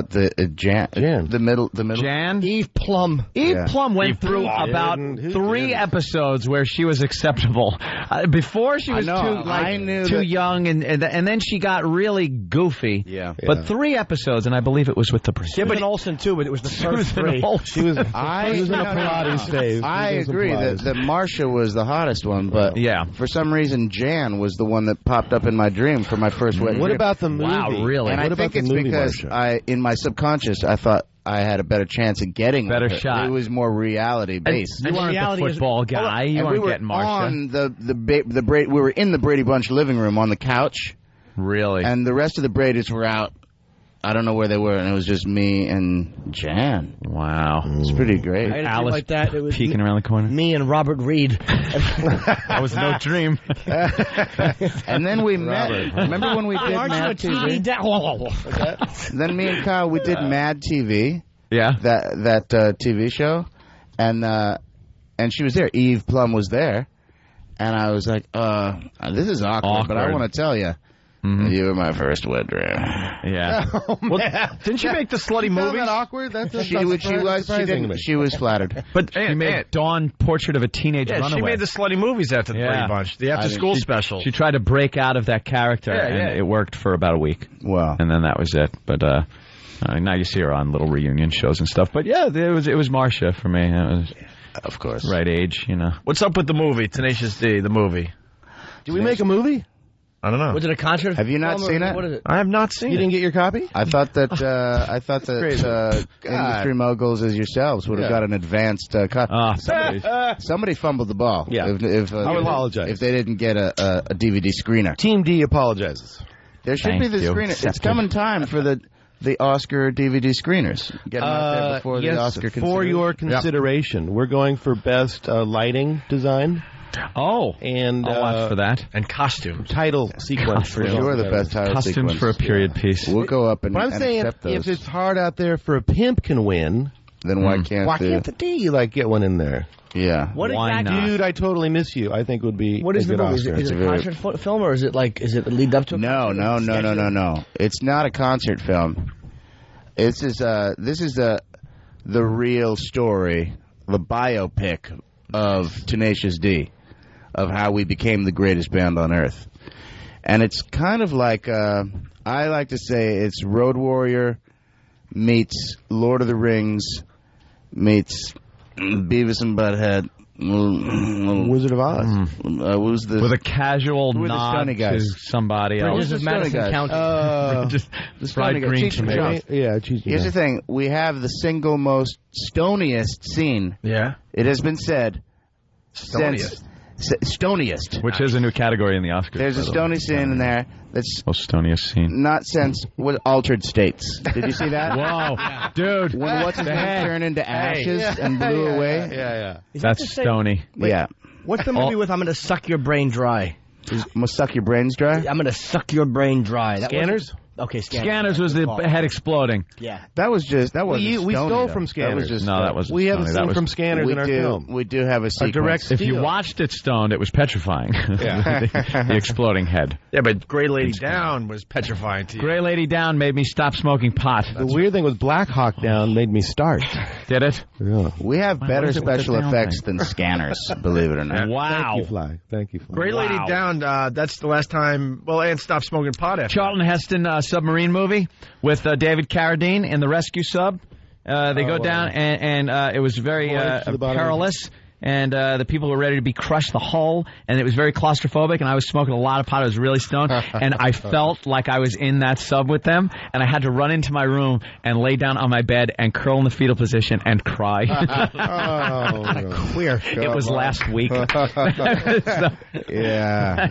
Speaker 16: the Jan. The middle.
Speaker 7: Jan?
Speaker 11: Eve Plum.
Speaker 7: Eve Plum went through about 3 episodes where she was acceptable. Before she was too young, and then she got really goofy.
Speaker 16: Yeah.
Speaker 7: But 3 episodes, and I believe it was with the Pursuit.
Speaker 11: Susan Olsen, too, but it was the first 3.
Speaker 22: She was in a Pilates stage.
Speaker 16: I agree that Marsha was the hottest one, but for some reason Jan was the one that popped up in my dream for my first wet dream.
Speaker 22: What about the movie?
Speaker 7: Wow, Really?
Speaker 16: And
Speaker 22: What
Speaker 16: I
Speaker 22: about
Speaker 16: think
Speaker 22: the
Speaker 16: it's
Speaker 22: movie
Speaker 16: because
Speaker 22: Marsha?
Speaker 16: in my subconscious, I thought I had a better chance of getting
Speaker 7: Better
Speaker 16: with her.
Speaker 7: shot.
Speaker 16: It was more reality based.
Speaker 7: You weren't the football guy. You
Speaker 16: we
Speaker 7: weren't
Speaker 16: were
Speaker 7: getting Marsha.
Speaker 16: on we were in the Brady Bunch living room on the couch.
Speaker 7: Really?
Speaker 16: And the rest of the Bradys were out. I don't know where they were, and it was just me and Jan.
Speaker 7: Wow.
Speaker 16: It's pretty great.
Speaker 11: I had a dream
Speaker 7: Alice
Speaker 11: like that. It was
Speaker 7: peeking around the corner.
Speaker 11: me and Robert Reed.
Speaker 7: That was no dream.
Speaker 16: And then we met. Remember when we did
Speaker 11: Aren't you a
Speaker 16: Mad
Speaker 11: TV
Speaker 16: TV? Then me and Kyle, we did Mad TV.
Speaker 7: Yeah.
Speaker 16: That TV show, and she was there. Eve Plum was there, and I was like, this is awkward. But I want to tell you. Mm-hmm. You were my first wet dream.
Speaker 7: Yeah.
Speaker 22: Oh, man.
Speaker 6: Didn't you make the slutty movie?
Speaker 22: That awkward? That's
Speaker 16: She was flattered.
Speaker 6: But
Speaker 7: she made Dawn Portrait of a Teenage Runaway.
Speaker 6: She made the slutty movies after the Brady Bunch, the after-school special.
Speaker 7: She tried to break out of that character, and it worked for about a week.
Speaker 16: Wow.
Speaker 7: And then that was it. But now you see her on little reunion shows and stuff. But yeah, it was Marsha for me. It was,
Speaker 16: of course,
Speaker 7: right age, you know.
Speaker 6: What's up with the movie Tenacious D? The movie.
Speaker 22: Did we make a movie?
Speaker 6: I don't know.
Speaker 11: Was it a concert?
Speaker 16: Have you not seen it?
Speaker 11: What is it?
Speaker 6: I have not seen it.
Speaker 22: You didn't get your copy?
Speaker 16: I thought that industry moguls as yourselves would have got an advanced cut. Somebody fumbled the ball.
Speaker 22: Yeah.
Speaker 16: If
Speaker 22: I would apologize.
Speaker 16: if they didn't get a DVD screener.
Speaker 22: Team D apologizes.
Speaker 16: There should be the screener. It's coming time for the Oscar DVD screeners. Get them out there before the Oscar
Speaker 22: for your consideration, we're going for best lighting design.
Speaker 7: Oh,
Speaker 22: and
Speaker 7: I'll watch for that.
Speaker 6: And costume
Speaker 22: title sequence
Speaker 16: for sure. The best title
Speaker 7: costumes
Speaker 16: sequence
Speaker 7: for a period piece.
Speaker 16: We'll go up and.
Speaker 22: But I'm saying
Speaker 16: accept those.
Speaker 22: if it's hard out there for a pimp can win,
Speaker 16: then why can't
Speaker 22: the D get one in there?
Speaker 16: Yeah.
Speaker 7: Why not?
Speaker 22: Dude, I Totally Miss You. I think would be.
Speaker 11: What is
Speaker 22: a
Speaker 11: the
Speaker 22: good
Speaker 11: movie?
Speaker 22: Oscar.
Speaker 11: Is it a concert film or is it a lead up to?
Speaker 16: No. It's not a concert film. This is the real story, the biopic of Tenacious D, of how we became the greatest band on earth. And it's kind of like, I like to say it's Road Warrior meets Lord of the Rings meets Beavis and Butthead.
Speaker 22: Wizard of Oz.
Speaker 7: With a casual nod to somebody else.
Speaker 11: Bridges of Madison County.
Speaker 7: Just fried green tomatoes.
Speaker 22: Yeah,
Speaker 16: here's the thing. We have the single most stoniest scene.
Speaker 6: Yeah.
Speaker 16: It has been said.
Speaker 6: Stoniest.
Speaker 16: Stoniest.
Speaker 7: Which is a new category in the Oscars.
Speaker 16: There's a stony scene in there that's
Speaker 7: stoniest scene.
Speaker 16: Not since Altered States. Did you see that?
Speaker 7: Whoa, dude!
Speaker 16: When what's his name turned into ashes and blew away.
Speaker 22: Yeah.
Speaker 7: That's stony.
Speaker 16: Yeah.
Speaker 11: What's the movie with I'm gonna suck your brain dry?
Speaker 16: I'm gonna suck your brains dry.
Speaker 11: I'm gonna suck your brain dry.
Speaker 22: Scanners.
Speaker 11: Okay,
Speaker 7: Scanners was the head exploding.
Speaker 11: Yeah.
Speaker 16: That was
Speaker 22: we stole from Scanners.
Speaker 7: That wasn't
Speaker 22: we have a
Speaker 7: Stony.
Speaker 22: scene from Scanners in our film.
Speaker 16: We do have a sequence.
Speaker 22: Direct
Speaker 7: if you watched it stoned, it was petrifying.
Speaker 22: Yeah.
Speaker 7: the exploding head.
Speaker 6: Yeah, but Grey Lady Down was petrifying to you.
Speaker 7: Grey Lady Down made me stop smoking pot.
Speaker 22: The weird thing was Black Hawk Down made me start.
Speaker 7: Did it?
Speaker 22: Yeah.
Speaker 16: We have better special effects than Scanners, believe it or not.
Speaker 7: Wow.
Speaker 22: Thank you, Fly.
Speaker 6: Grey Lady Down, that's the last time, Ann stopped smoking pot after.
Speaker 7: Charlton Heston submarine movie with David Carradine in the rescue sub. They go down, and it was very perilous. And the people were ready to be crushed, the hull, and it was very claustrophobic, and I was smoking a lot of pot. I was really stoned, and I felt like I was in that sub with them, and I had to run into my room and lay down on my bed and curl in the fetal position and cry.
Speaker 11: Queer.
Speaker 7: It was last week.
Speaker 16: Yeah.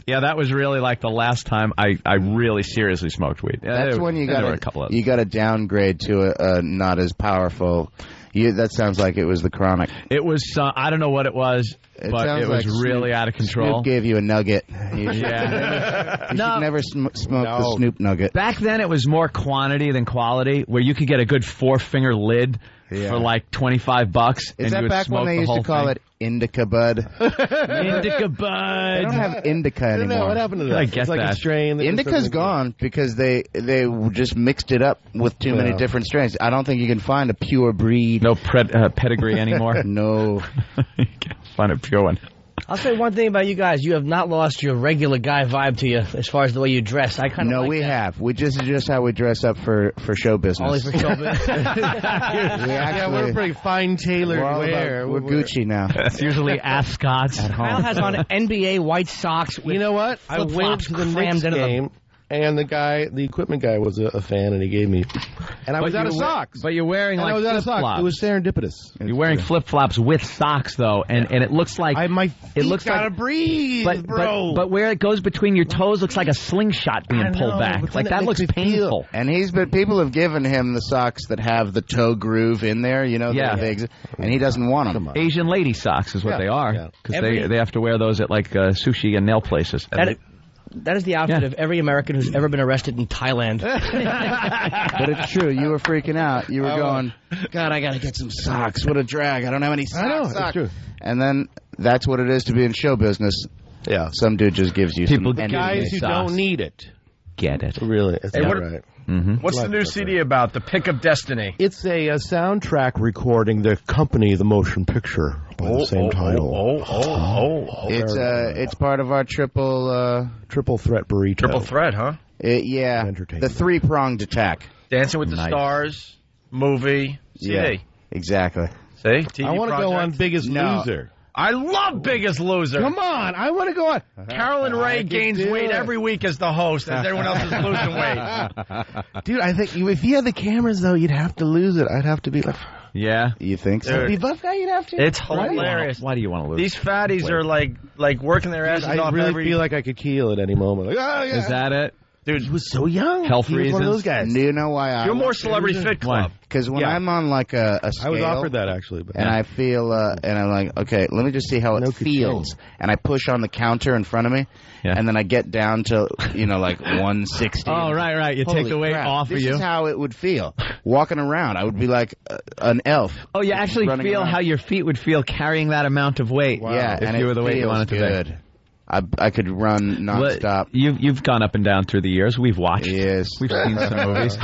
Speaker 7: Yeah, that was really like the last time I really seriously smoked weed.
Speaker 16: That's when you got to downgrade to a not as powerful. That sounds like it was the Chronic.
Speaker 7: It was. I don't know what it was, but it was really out of control.
Speaker 16: Snoop gave you a nugget. You should never smoke the Snoop nugget.
Speaker 7: Back then, it was more quantity than quality, where you could get a good 4-finger lid for like $25.
Speaker 16: Is that back when they used to call it Indica Bud?
Speaker 7: Indica Bud.
Speaker 16: They don't have Indica anymore.
Speaker 22: No, what happened to that?
Speaker 7: I guess
Speaker 22: a strain.
Speaker 16: Indica's gone because they just mixed it up with too many different strains. I don't think you can find a pure breed.
Speaker 7: No pedigree anymore.
Speaker 16: No.
Speaker 7: You can't find a pure one.
Speaker 11: I'll say one thing about you guys. You have not lost your regular guy vibe to you as far as the way you dress. I kind of
Speaker 16: we have. This is just how we dress up for show business.
Speaker 11: Only for show business.
Speaker 22: We're pretty fine tailored wear.
Speaker 16: We're Gucci now.
Speaker 7: It's usually ascots at home.
Speaker 11: Kyle has on NBA white socks.
Speaker 22: You know what? I went to the Knicks game. And the equipment guy was a fan, and he gave me. And I was out of socks.
Speaker 7: But you're wearing like flip-flops.
Speaker 22: It was serendipitous.
Speaker 7: You're wearing flip-flops with socks, though, and it looks like
Speaker 22: my feet gotta breathe, bro.
Speaker 7: But where it goes between your toes looks like a slingshot being pulled back. Like that looks painful.
Speaker 16: And people have given him the socks that have the toe groove in there, you know, and he doesn't want them.
Speaker 7: Asian lady socks is what they are, because they have to wear those at like sushi and nail places.
Speaker 11: That is the outfit of every American who's ever been arrested in Thailand.
Speaker 16: But it's true. You were freaking out. You were going, God, I got to get some socks. What a drag. I don't have any socks.
Speaker 22: I know, it's true.
Speaker 16: And then that's what it is to be in show business.
Speaker 22: Yeah.
Speaker 16: Some dude just gives you
Speaker 22: people,
Speaker 16: some
Speaker 22: guys who don't need it.
Speaker 7: Get it.
Speaker 22: Really. It's not right.
Speaker 7: Mm-hmm.
Speaker 6: What's the new CD about? The Pick of Destiny.
Speaker 22: It's a soundtrack recording the company, the motion picture, by the same title.
Speaker 16: It's part of our triple
Speaker 22: threat burrito.
Speaker 6: Triple threat, huh?
Speaker 16: Yeah. The 3-pronged attack.
Speaker 6: Dancing with the Stars, movie, CD.
Speaker 16: Yeah, exactly.
Speaker 6: See? TV
Speaker 22: I want to go on Biggest Loser.
Speaker 6: I love Biggest Loser.
Speaker 22: Come on, I want to go on.
Speaker 6: Carolyn Ray gains weight every week as the host, as everyone else is losing weight.
Speaker 22: Dude, I think if you had the cameras, though, you'd have to lose it. I'd have to be like...
Speaker 7: Yeah.
Speaker 16: You think so?
Speaker 22: To be buff guy, you'd have to?
Speaker 6: It's hilarious.
Speaker 7: Why do you want to lose?
Speaker 6: These fatties are like working their asses off.
Speaker 22: I really feel like I could keel at any moment. Like, oh, yeah.
Speaker 7: Is that it?
Speaker 22: Dude, he was so young.
Speaker 7: Health
Speaker 22: he was
Speaker 7: reasons.
Speaker 22: one of those guys.
Speaker 16: Do you know why
Speaker 6: You're more Celebrity Fit Club.
Speaker 16: Because when I'm on like a scale,
Speaker 22: I was offered that actually, but
Speaker 16: and I feel and I'm like, okay, let me just see how it feels. And I push on the counter in front of me, and then I get down to like 160.
Speaker 7: Oh, right. You take the weight off of you.
Speaker 16: This is how it would feel walking around. I would be like an elf.
Speaker 7: Oh, you actually feel
Speaker 16: around.
Speaker 7: how your feet would feel carrying that amount of weight.
Speaker 16: Wow. Yeah,
Speaker 7: if you were the weight you wanted to be.
Speaker 16: I could run nonstop.
Speaker 7: You've gone up and down through the years. We've watched.
Speaker 16: Yes.
Speaker 7: We've seen some movies.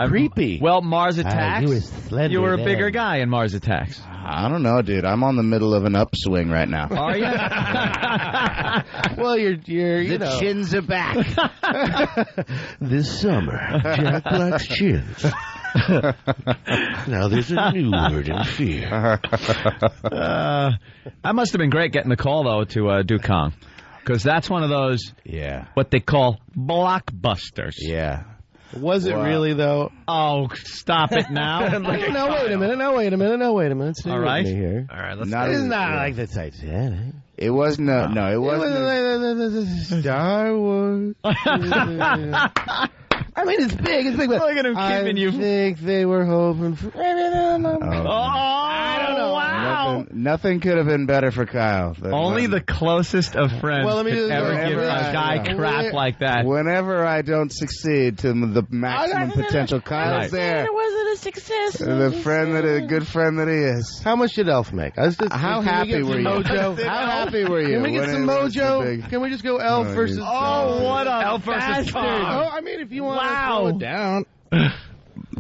Speaker 22: Creepy.
Speaker 7: Well, Mars Attacks. You were a bigger guy in Mars Attacks.
Speaker 16: I don't know, dude. I'm on the middle of an upswing right now.
Speaker 7: Are you?
Speaker 22: Well, you're
Speaker 16: the chins are back.
Speaker 22: This summer, Jack Black's chins. Now there's a new word in fear.
Speaker 7: That must have been great getting the call, though, to do Kong. Because that's one of those, what they call blockbusters.
Speaker 16: Yeah.
Speaker 22: Was it really, though?
Speaker 7: Oh, stop it now.
Speaker 22: No, wait a minute. Stay
Speaker 7: all right.
Speaker 22: with me here.
Speaker 6: All right, let's
Speaker 22: It's not like the Titanic.
Speaker 16: It wasn't it wasn't
Speaker 22: Star Wars. I mean, it's big, but
Speaker 7: look at him keeping you.
Speaker 22: I think they were hoping for...
Speaker 7: I don't know. Wow.
Speaker 16: Nothing could have been better for Kyle.
Speaker 7: Only the closest of friends could ever give a guy crap like that.
Speaker 16: Whenever I don't succeed to the maximum potential, Kyle's there.
Speaker 21: It wasn't a success.
Speaker 16: The good friend that he is.
Speaker 22: How much did Elf make?
Speaker 16: How happy were you?
Speaker 22: Mojo?
Speaker 16: How happy were you?
Speaker 22: Can we get some Mojo? Can we just go Elf versus...
Speaker 7: Oh, what a
Speaker 6: Elf versus Tom.
Speaker 22: Oh, I mean, if you want to slow it down...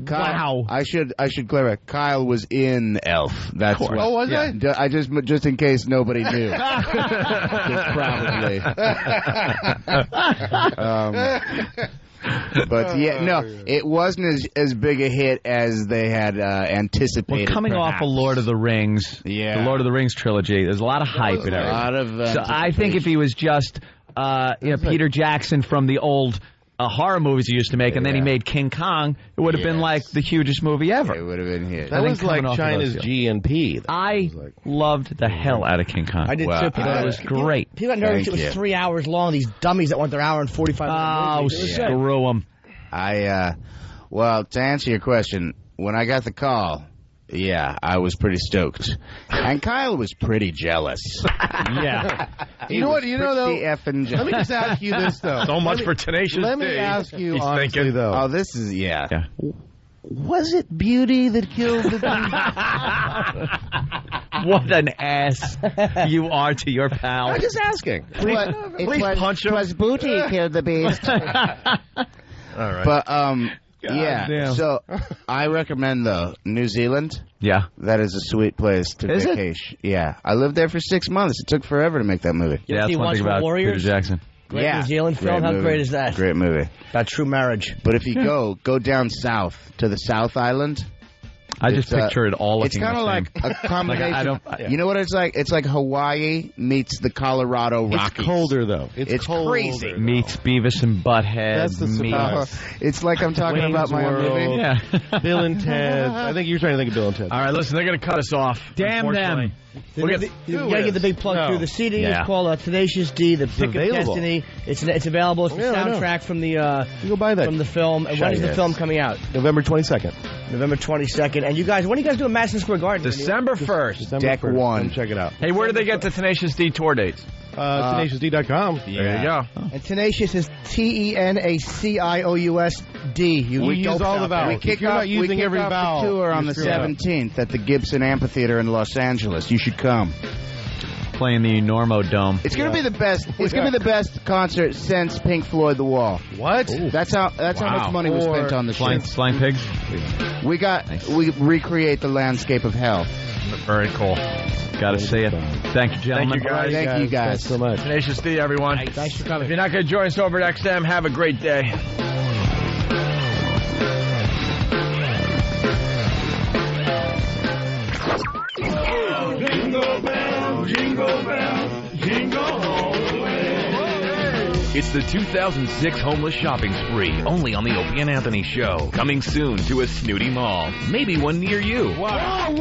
Speaker 16: Kyle, I should clarify. Kyle was in Elf. That's what.
Speaker 22: Oh, was I?
Speaker 16: I just in case nobody knew. Probably. But it wasn't as big a hit as they had anticipated.
Speaker 7: Well, coming off of Lord of the Rings, the Lord of the Rings trilogy, there's a lot of hype and everything. So I think if he was just Peter Jackson from the old horror movies he used to make, and then he made King Kong, it would have been like the hugest movie ever.
Speaker 16: It would have been huge.
Speaker 22: That was like China's G&P.
Speaker 7: I loved the hell out of King Kong.
Speaker 11: I did too.
Speaker 7: That was great.
Speaker 11: People got nervous it was 3 hours long. These dummies that went their hour and 45 minutes.
Speaker 7: Oh, screw them.
Speaker 16: Well, to answer your question, when I got the call, I was pretty stoked. And Kyle was pretty jealous.
Speaker 7: Yeah.
Speaker 22: You know what? Though,
Speaker 16: let me
Speaker 22: just ask you this, though.
Speaker 6: So much for Tenacious D.
Speaker 22: Let me ask you
Speaker 6: He's
Speaker 22: honestly,
Speaker 6: thinking,
Speaker 22: though.
Speaker 16: Oh, this is,
Speaker 22: Was it beauty that killed the beast?
Speaker 7: What an ass you are to your pal.
Speaker 22: I'm just asking.
Speaker 6: Please punch him.
Speaker 16: It was booty killed the beast.
Speaker 6: All right.
Speaker 16: But,
Speaker 22: damn.
Speaker 16: So I recommend, though, New Zealand.
Speaker 7: Yeah.
Speaker 16: That is a sweet place to vacation. Yeah. I lived there for 6 months. It took forever to make that movie.
Speaker 7: Yeah, that's one thing about
Speaker 11: Warriors?
Speaker 7: Peter Jackson.
Speaker 11: Great New Zealand film. How great is that?
Speaker 16: Great movie.
Speaker 11: About true marriage.
Speaker 16: But if you go down south to the South Island,
Speaker 7: I just picture it all looking
Speaker 16: It's kind of like a combination. You know what it's like? It's like Hawaii meets the Colorado Rockies.
Speaker 22: It's colder, though.
Speaker 16: It's crazy.
Speaker 7: Meets Beavis and Butthead.
Speaker 22: That's the surprise.
Speaker 16: It's like I'm talking about my own movie.
Speaker 7: Yeah.
Speaker 22: Bill and Ted. I think you're trying to think of Bill and Ted.
Speaker 6: All right, listen, they're going to cut us off.
Speaker 7: Damn them.
Speaker 11: You gotta get the big plug through the CD.
Speaker 7: Yeah.
Speaker 11: It's called Tenacious D, The Pick of Destiny. It's available. It's the soundtrack from the
Speaker 22: you go buy that
Speaker 11: from the film. And when is the film coming out?
Speaker 22: November 22nd.
Speaker 11: November 22nd. And you guys, when are you guys doing Madison Square Garden?
Speaker 6: December 1st.
Speaker 16: Deck 1.
Speaker 22: Check it out.
Speaker 6: Hey, where do they get the Tenacious D tour dates?
Speaker 22: TenaciousD.com.
Speaker 6: There you go.
Speaker 11: And Tenacious is TENACIOUSD.
Speaker 22: We use all the vowels.
Speaker 16: We kick off the tour on the 17th at the Gibson Amphitheater in Los Angeles. You should come.
Speaker 7: Playing the Enormo Dome.
Speaker 16: It's gonna be the best. It's gonna be the best concert since Pink Floyd The Wall.
Speaker 22: What?
Speaker 16: That's how much money was spent on the show.
Speaker 7: Flying Pigs.
Speaker 16: We recreate the landscape of hell.
Speaker 6: Very cool.
Speaker 7: Gotta say it. Thank you, gentlemen.
Speaker 16: Thank you guys
Speaker 22: so much.
Speaker 6: Tenacious D, everyone.
Speaker 11: Thanks for coming.
Speaker 6: If you're not going to join us over at XM, have a great day.
Speaker 17: Jingle bell, jingle bell, jingle all the way.
Speaker 19: It's the 2006 Homeless Shopping Spree, only on the Opie and Anthony Show. Coming soon to a snooty mall. Maybe one near you.
Speaker 17: Why?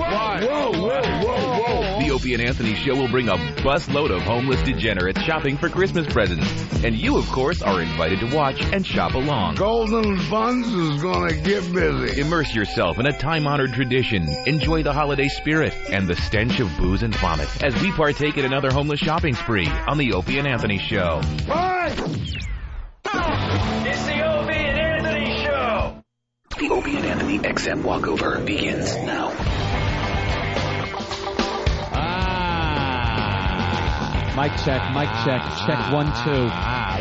Speaker 19: The Opie and Anthony Show will bring a busload of homeless degenerates shopping for Christmas presents. And you, of course, are invited to watch and shop along.
Speaker 17: Golden Buns is gonna get busy.
Speaker 19: Immerse yourself in a time-honored tradition. Enjoy the holiday spirit and the stench of booze and vomit as we partake in another homeless shopping spree on the Opie and Anthony Show.
Speaker 17: It's the Opie and Anthony Show.
Speaker 19: The Opie and Anthony XM walkover begins now.
Speaker 7: Mic check. Check 1, 2.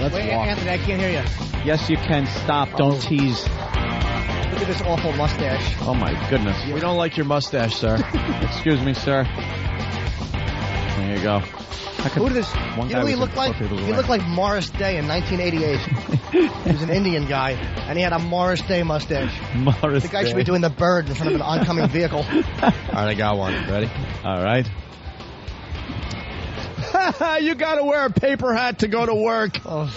Speaker 11: Let's walk. Anthony, I can't hear you.
Speaker 7: Yes, you can. Stop. Don't tease.
Speaker 11: Look at this awful mustache.
Speaker 7: Oh, my goodness.
Speaker 6: We don't like your mustache, sir.
Speaker 7: Excuse me, sir. There you go.
Speaker 11: Who did this? You know who he looked like? He looked like Morris Day in 1988. He was an Indian guy, and he had a Morris Day mustache. The guy should be doing the bird in front of an oncoming vehicle.
Speaker 6: All right, I got one. Ready?
Speaker 7: All right.
Speaker 6: You got to wear a paper hat to go to work.
Speaker 11: I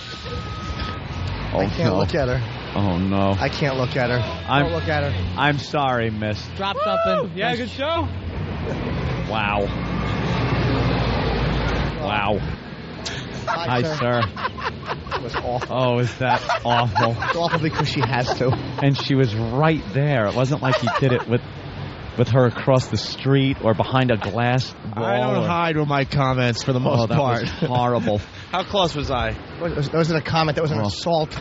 Speaker 11: can't look at her.
Speaker 7: Oh, no.
Speaker 11: I can't look at her. Don't look at her.
Speaker 7: I'm sorry, miss.
Speaker 11: Drop something.
Speaker 6: Yeah, good show.
Speaker 7: Wow. Wow. Hi, sir.
Speaker 11: It was awful.
Speaker 7: Oh, is that awful?
Speaker 11: It's awful because she has to.
Speaker 7: And she was right there. It wasn't like he did it with her across the street or behind a glass wall.
Speaker 6: I don't hide with my comments for the most part.
Speaker 7: Was horrible.
Speaker 6: How close was I?
Speaker 11: That wasn't a comment. That was an assault.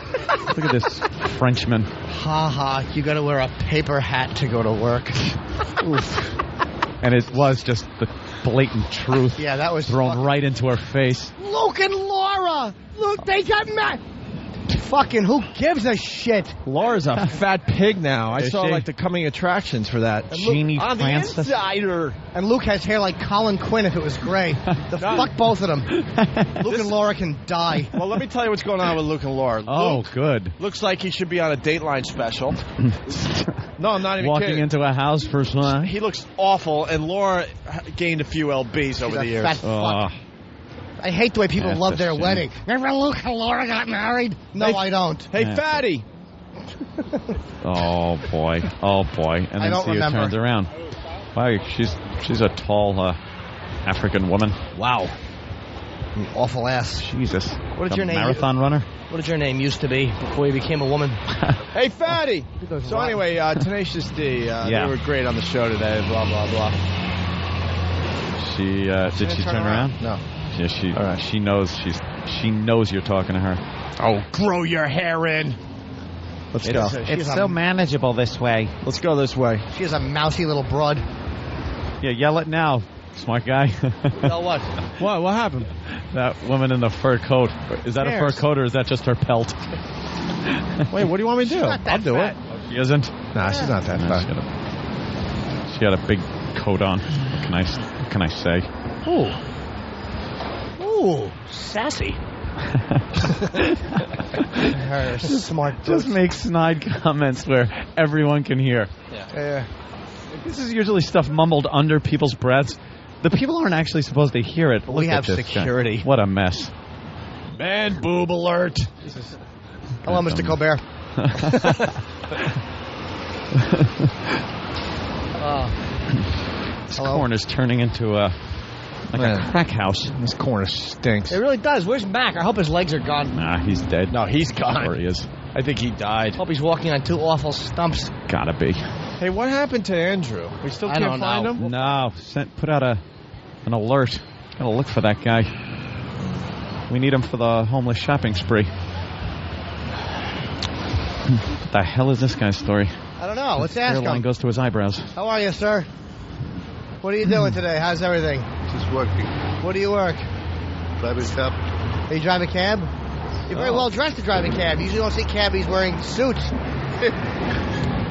Speaker 7: Look at this Frenchman.
Speaker 11: Ha ha. You got to wear a paper hat to go to work. Oof.
Speaker 7: And it was just the blatant truth.
Speaker 11: Yeah, that was
Speaker 7: thrown right into her face.
Speaker 11: Luke and Laura! Look, they got mad! Fucking who gives a shit?
Speaker 6: Laura's a fat pig now. I saw
Speaker 7: she?
Speaker 6: like the coming attractions for that.
Speaker 7: Jeannie
Speaker 6: on
Speaker 7: Francis.
Speaker 6: the insider.
Speaker 11: And Luke has hair like Colin Quinn if it was gray. Fuck both of them. Luke and Laura can die.
Speaker 6: Well, let me tell you what's going on with Luke and Laura.
Speaker 7: Oh,
Speaker 6: Luke
Speaker 7: good.
Speaker 6: Looks like he should be on a Dateline special. No, I'm not even
Speaker 7: Walking
Speaker 6: kidding.
Speaker 7: into a house for some.
Speaker 6: He looks awful, and Laura gained a few LBs over the years.
Speaker 11: Fat fuck. I hate the way people love their wedding. Remember Luke and Laura got married? No, I don't.
Speaker 6: Hey, fatty.
Speaker 7: Oh, boy. Oh, boy. And then Thea turns around. Wow, she's a tall African woman.
Speaker 11: Wow. An awful ass.
Speaker 7: Jesus.
Speaker 11: What did your name?
Speaker 7: Marathon runner?
Speaker 11: What did your name used to be before you became a woman?
Speaker 6: Hey, fatty. So anyway, Tenacious D, they were great on the show today, blah, blah, blah.
Speaker 7: Did she turn around?
Speaker 6: No.
Speaker 7: Yeah, she knows she knows you're talking to her.
Speaker 6: Oh, grow your hair in. Let's go.
Speaker 7: It's so manageable this way.
Speaker 6: Let's go this way.
Speaker 11: She is a mousy little broad.
Speaker 7: Yeah, yell it now, smart guy.
Speaker 11: Yell what?
Speaker 6: What happened?
Speaker 7: That woman in the fur coat. Is that a fur coat or is that just her pelt?
Speaker 6: Wait, what do you want me to do? I'll do it.
Speaker 7: She isn't?
Speaker 6: Nah, she's not that fat.
Speaker 7: She got a big coat on. What can I say?
Speaker 11: Ooh, sassy. Her smart.
Speaker 7: Just make snide comments where everyone can hear.
Speaker 11: Yeah.
Speaker 7: This is usually stuff mumbled under people's breaths. The people aren't actually supposed to hear it.
Speaker 11: We have security.
Speaker 7: Guy. What a mess.
Speaker 11: Man boob alert. Hello, Mr. Colbert.
Speaker 7: This corner's turning into a crack house.
Speaker 6: This corner stinks.
Speaker 11: It really does. Where's Mac? I hope his legs are gone.
Speaker 7: Nah, he's dead.
Speaker 6: No, he's gone.
Speaker 7: Where he is.
Speaker 6: I think he died.
Speaker 11: Hope he's walking on 2 awful stumps.
Speaker 7: Gotta be.
Speaker 6: Hey, what happened to Andrew? We still can't find him?
Speaker 7: No. Put out an alert. Gotta look for that guy. We need him for the homeless shopping spree. What the hell is this guy's story?
Speaker 11: I don't know. Let's ask
Speaker 7: hairline
Speaker 11: him.
Speaker 7: Goes to his eyebrows.
Speaker 11: How are you, sir? What are you doing today? How's everything?
Speaker 2: Just working.
Speaker 11: Where do you work?
Speaker 2: Driving cab.
Speaker 11: Are you driving a cab? You're very well dressed to drive a cab. You usually don't see cabbies wearing suits.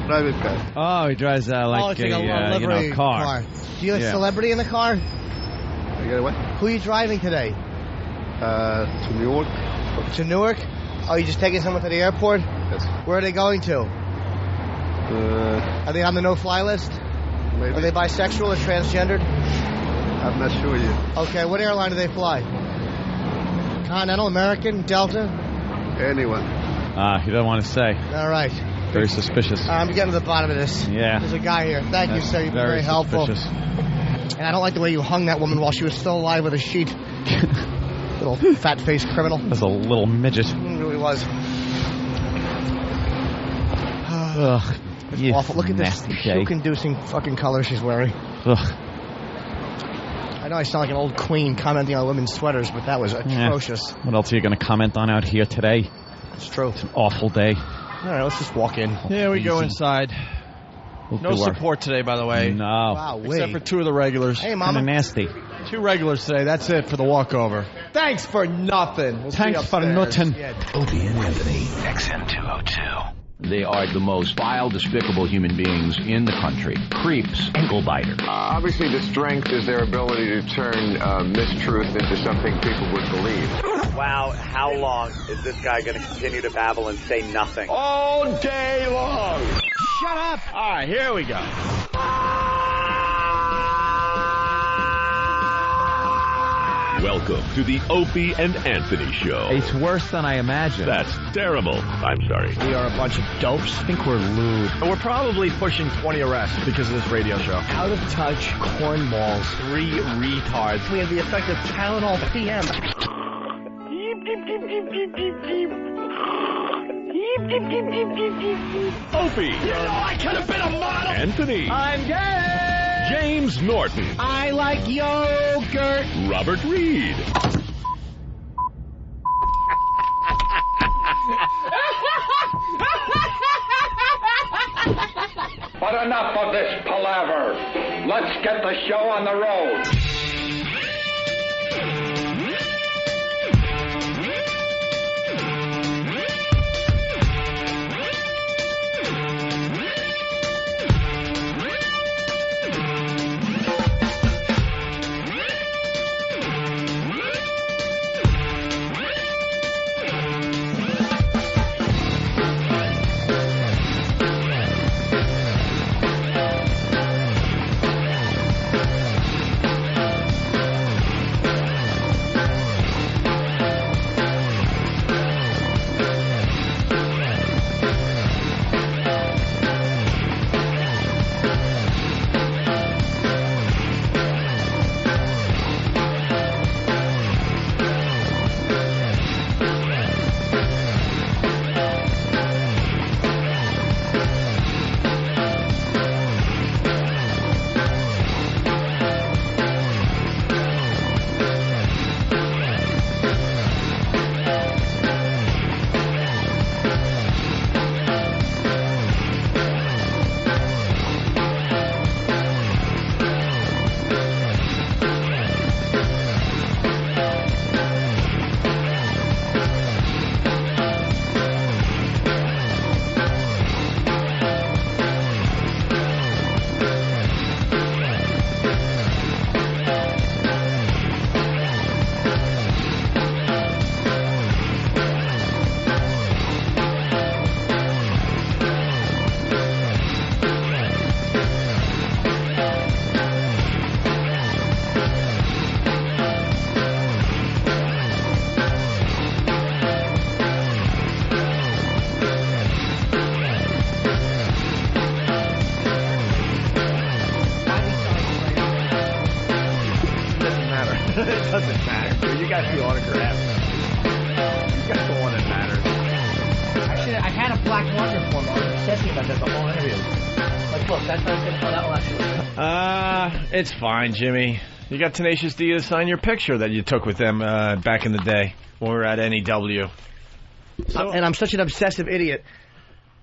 Speaker 2: Private car.
Speaker 7: Oh, he drives like a car.
Speaker 11: Do you have a celebrity in the car?
Speaker 2: I got what?
Speaker 11: Who are you driving today?
Speaker 2: To New York.
Speaker 11: To Newark? Oh, you just taking someone to the airport?
Speaker 2: Yes.
Speaker 11: Where are they going to? Are they on the no-fly list?
Speaker 2: Maybe.
Speaker 11: Are they bisexual or transgendered?
Speaker 2: I'm not sure yet.
Speaker 11: Okay, what airline do they fly? Continental, American, Delta?
Speaker 2: Anyone.
Speaker 7: He doesn't want to say.
Speaker 11: All right.
Speaker 7: Very suspicious.
Speaker 11: I'm getting to the bottom of this.
Speaker 7: Yeah.
Speaker 11: There's a guy here. Thank you, sir. You've been very helpful. And I don't like the way you hung that woman while she was still alive with a sheet. Little fat-faced criminal.
Speaker 7: That's a little midget.
Speaker 11: It really was.
Speaker 7: Ugh.
Speaker 11: It's awful. Look at this puke-inducing fucking color she's wearing.
Speaker 7: Ugh.
Speaker 11: I know I sound like an old queen commenting on women's sweaters, but that was atrocious.
Speaker 7: Yeah. What else are you going to comment on out here today?
Speaker 11: It's true.
Speaker 7: It's an awful day.
Speaker 11: All right, let's just walk in.
Speaker 6: Yeah, we go inside.
Speaker 7: We'll
Speaker 6: no support today, by the way.
Speaker 7: No.
Speaker 11: Wow,
Speaker 6: except for 2 of the regulars.
Speaker 11: Hey, Mama.
Speaker 7: Kind of nasty.
Speaker 6: 2 regulars today. That's it for the walkover. Thanks for nothing. We'll
Speaker 7: Thanks for nothing.
Speaker 19: Opie and Anthony, XM 202. They are the most vile, despicable human beings in the country. Creeps, ankle biter.
Speaker 4: Obviously, the strength is their ability to turn mistruth into something people would believe.
Speaker 23: Wow, how long is this guy going to continue to babble and say nothing?
Speaker 4: All day long.
Speaker 11: Shut up.
Speaker 6: All right, here we go.
Speaker 24: Welcome to the Opie and Anthony Show.
Speaker 7: It's worse than I imagined.
Speaker 24: That's terrible. I'm sorry.
Speaker 11: We are a bunch of dopes.
Speaker 7: I think we're lewd.
Speaker 6: And we're probably pushing 20 arrests because of this radio show.
Speaker 11: Out of touch cornballs.
Speaker 6: 3 retards.
Speaker 11: We have the effect of Tylenol PM.
Speaker 24: Opie.
Speaker 11: You know I could have been a model.
Speaker 24: Anthony.
Speaker 11: I'm gay.
Speaker 24: James Norton.
Speaker 11: I like yogurt.
Speaker 24: Robert Reed.
Speaker 25: But enough of this palaver. Let's get the show on the road.
Speaker 6: doesn't matter. You got the autograph. You got the one that matters.
Speaker 11: Actually, I had a black marker for him. I was obsessing about that the whole interview. Like, look, that's how I was going to that will actually.
Speaker 6: It's fine, Jimmy. You got Tenacious D to sign your picture that you took with them back in the day when we were at NEW.
Speaker 11: And I'm such an obsessive idiot.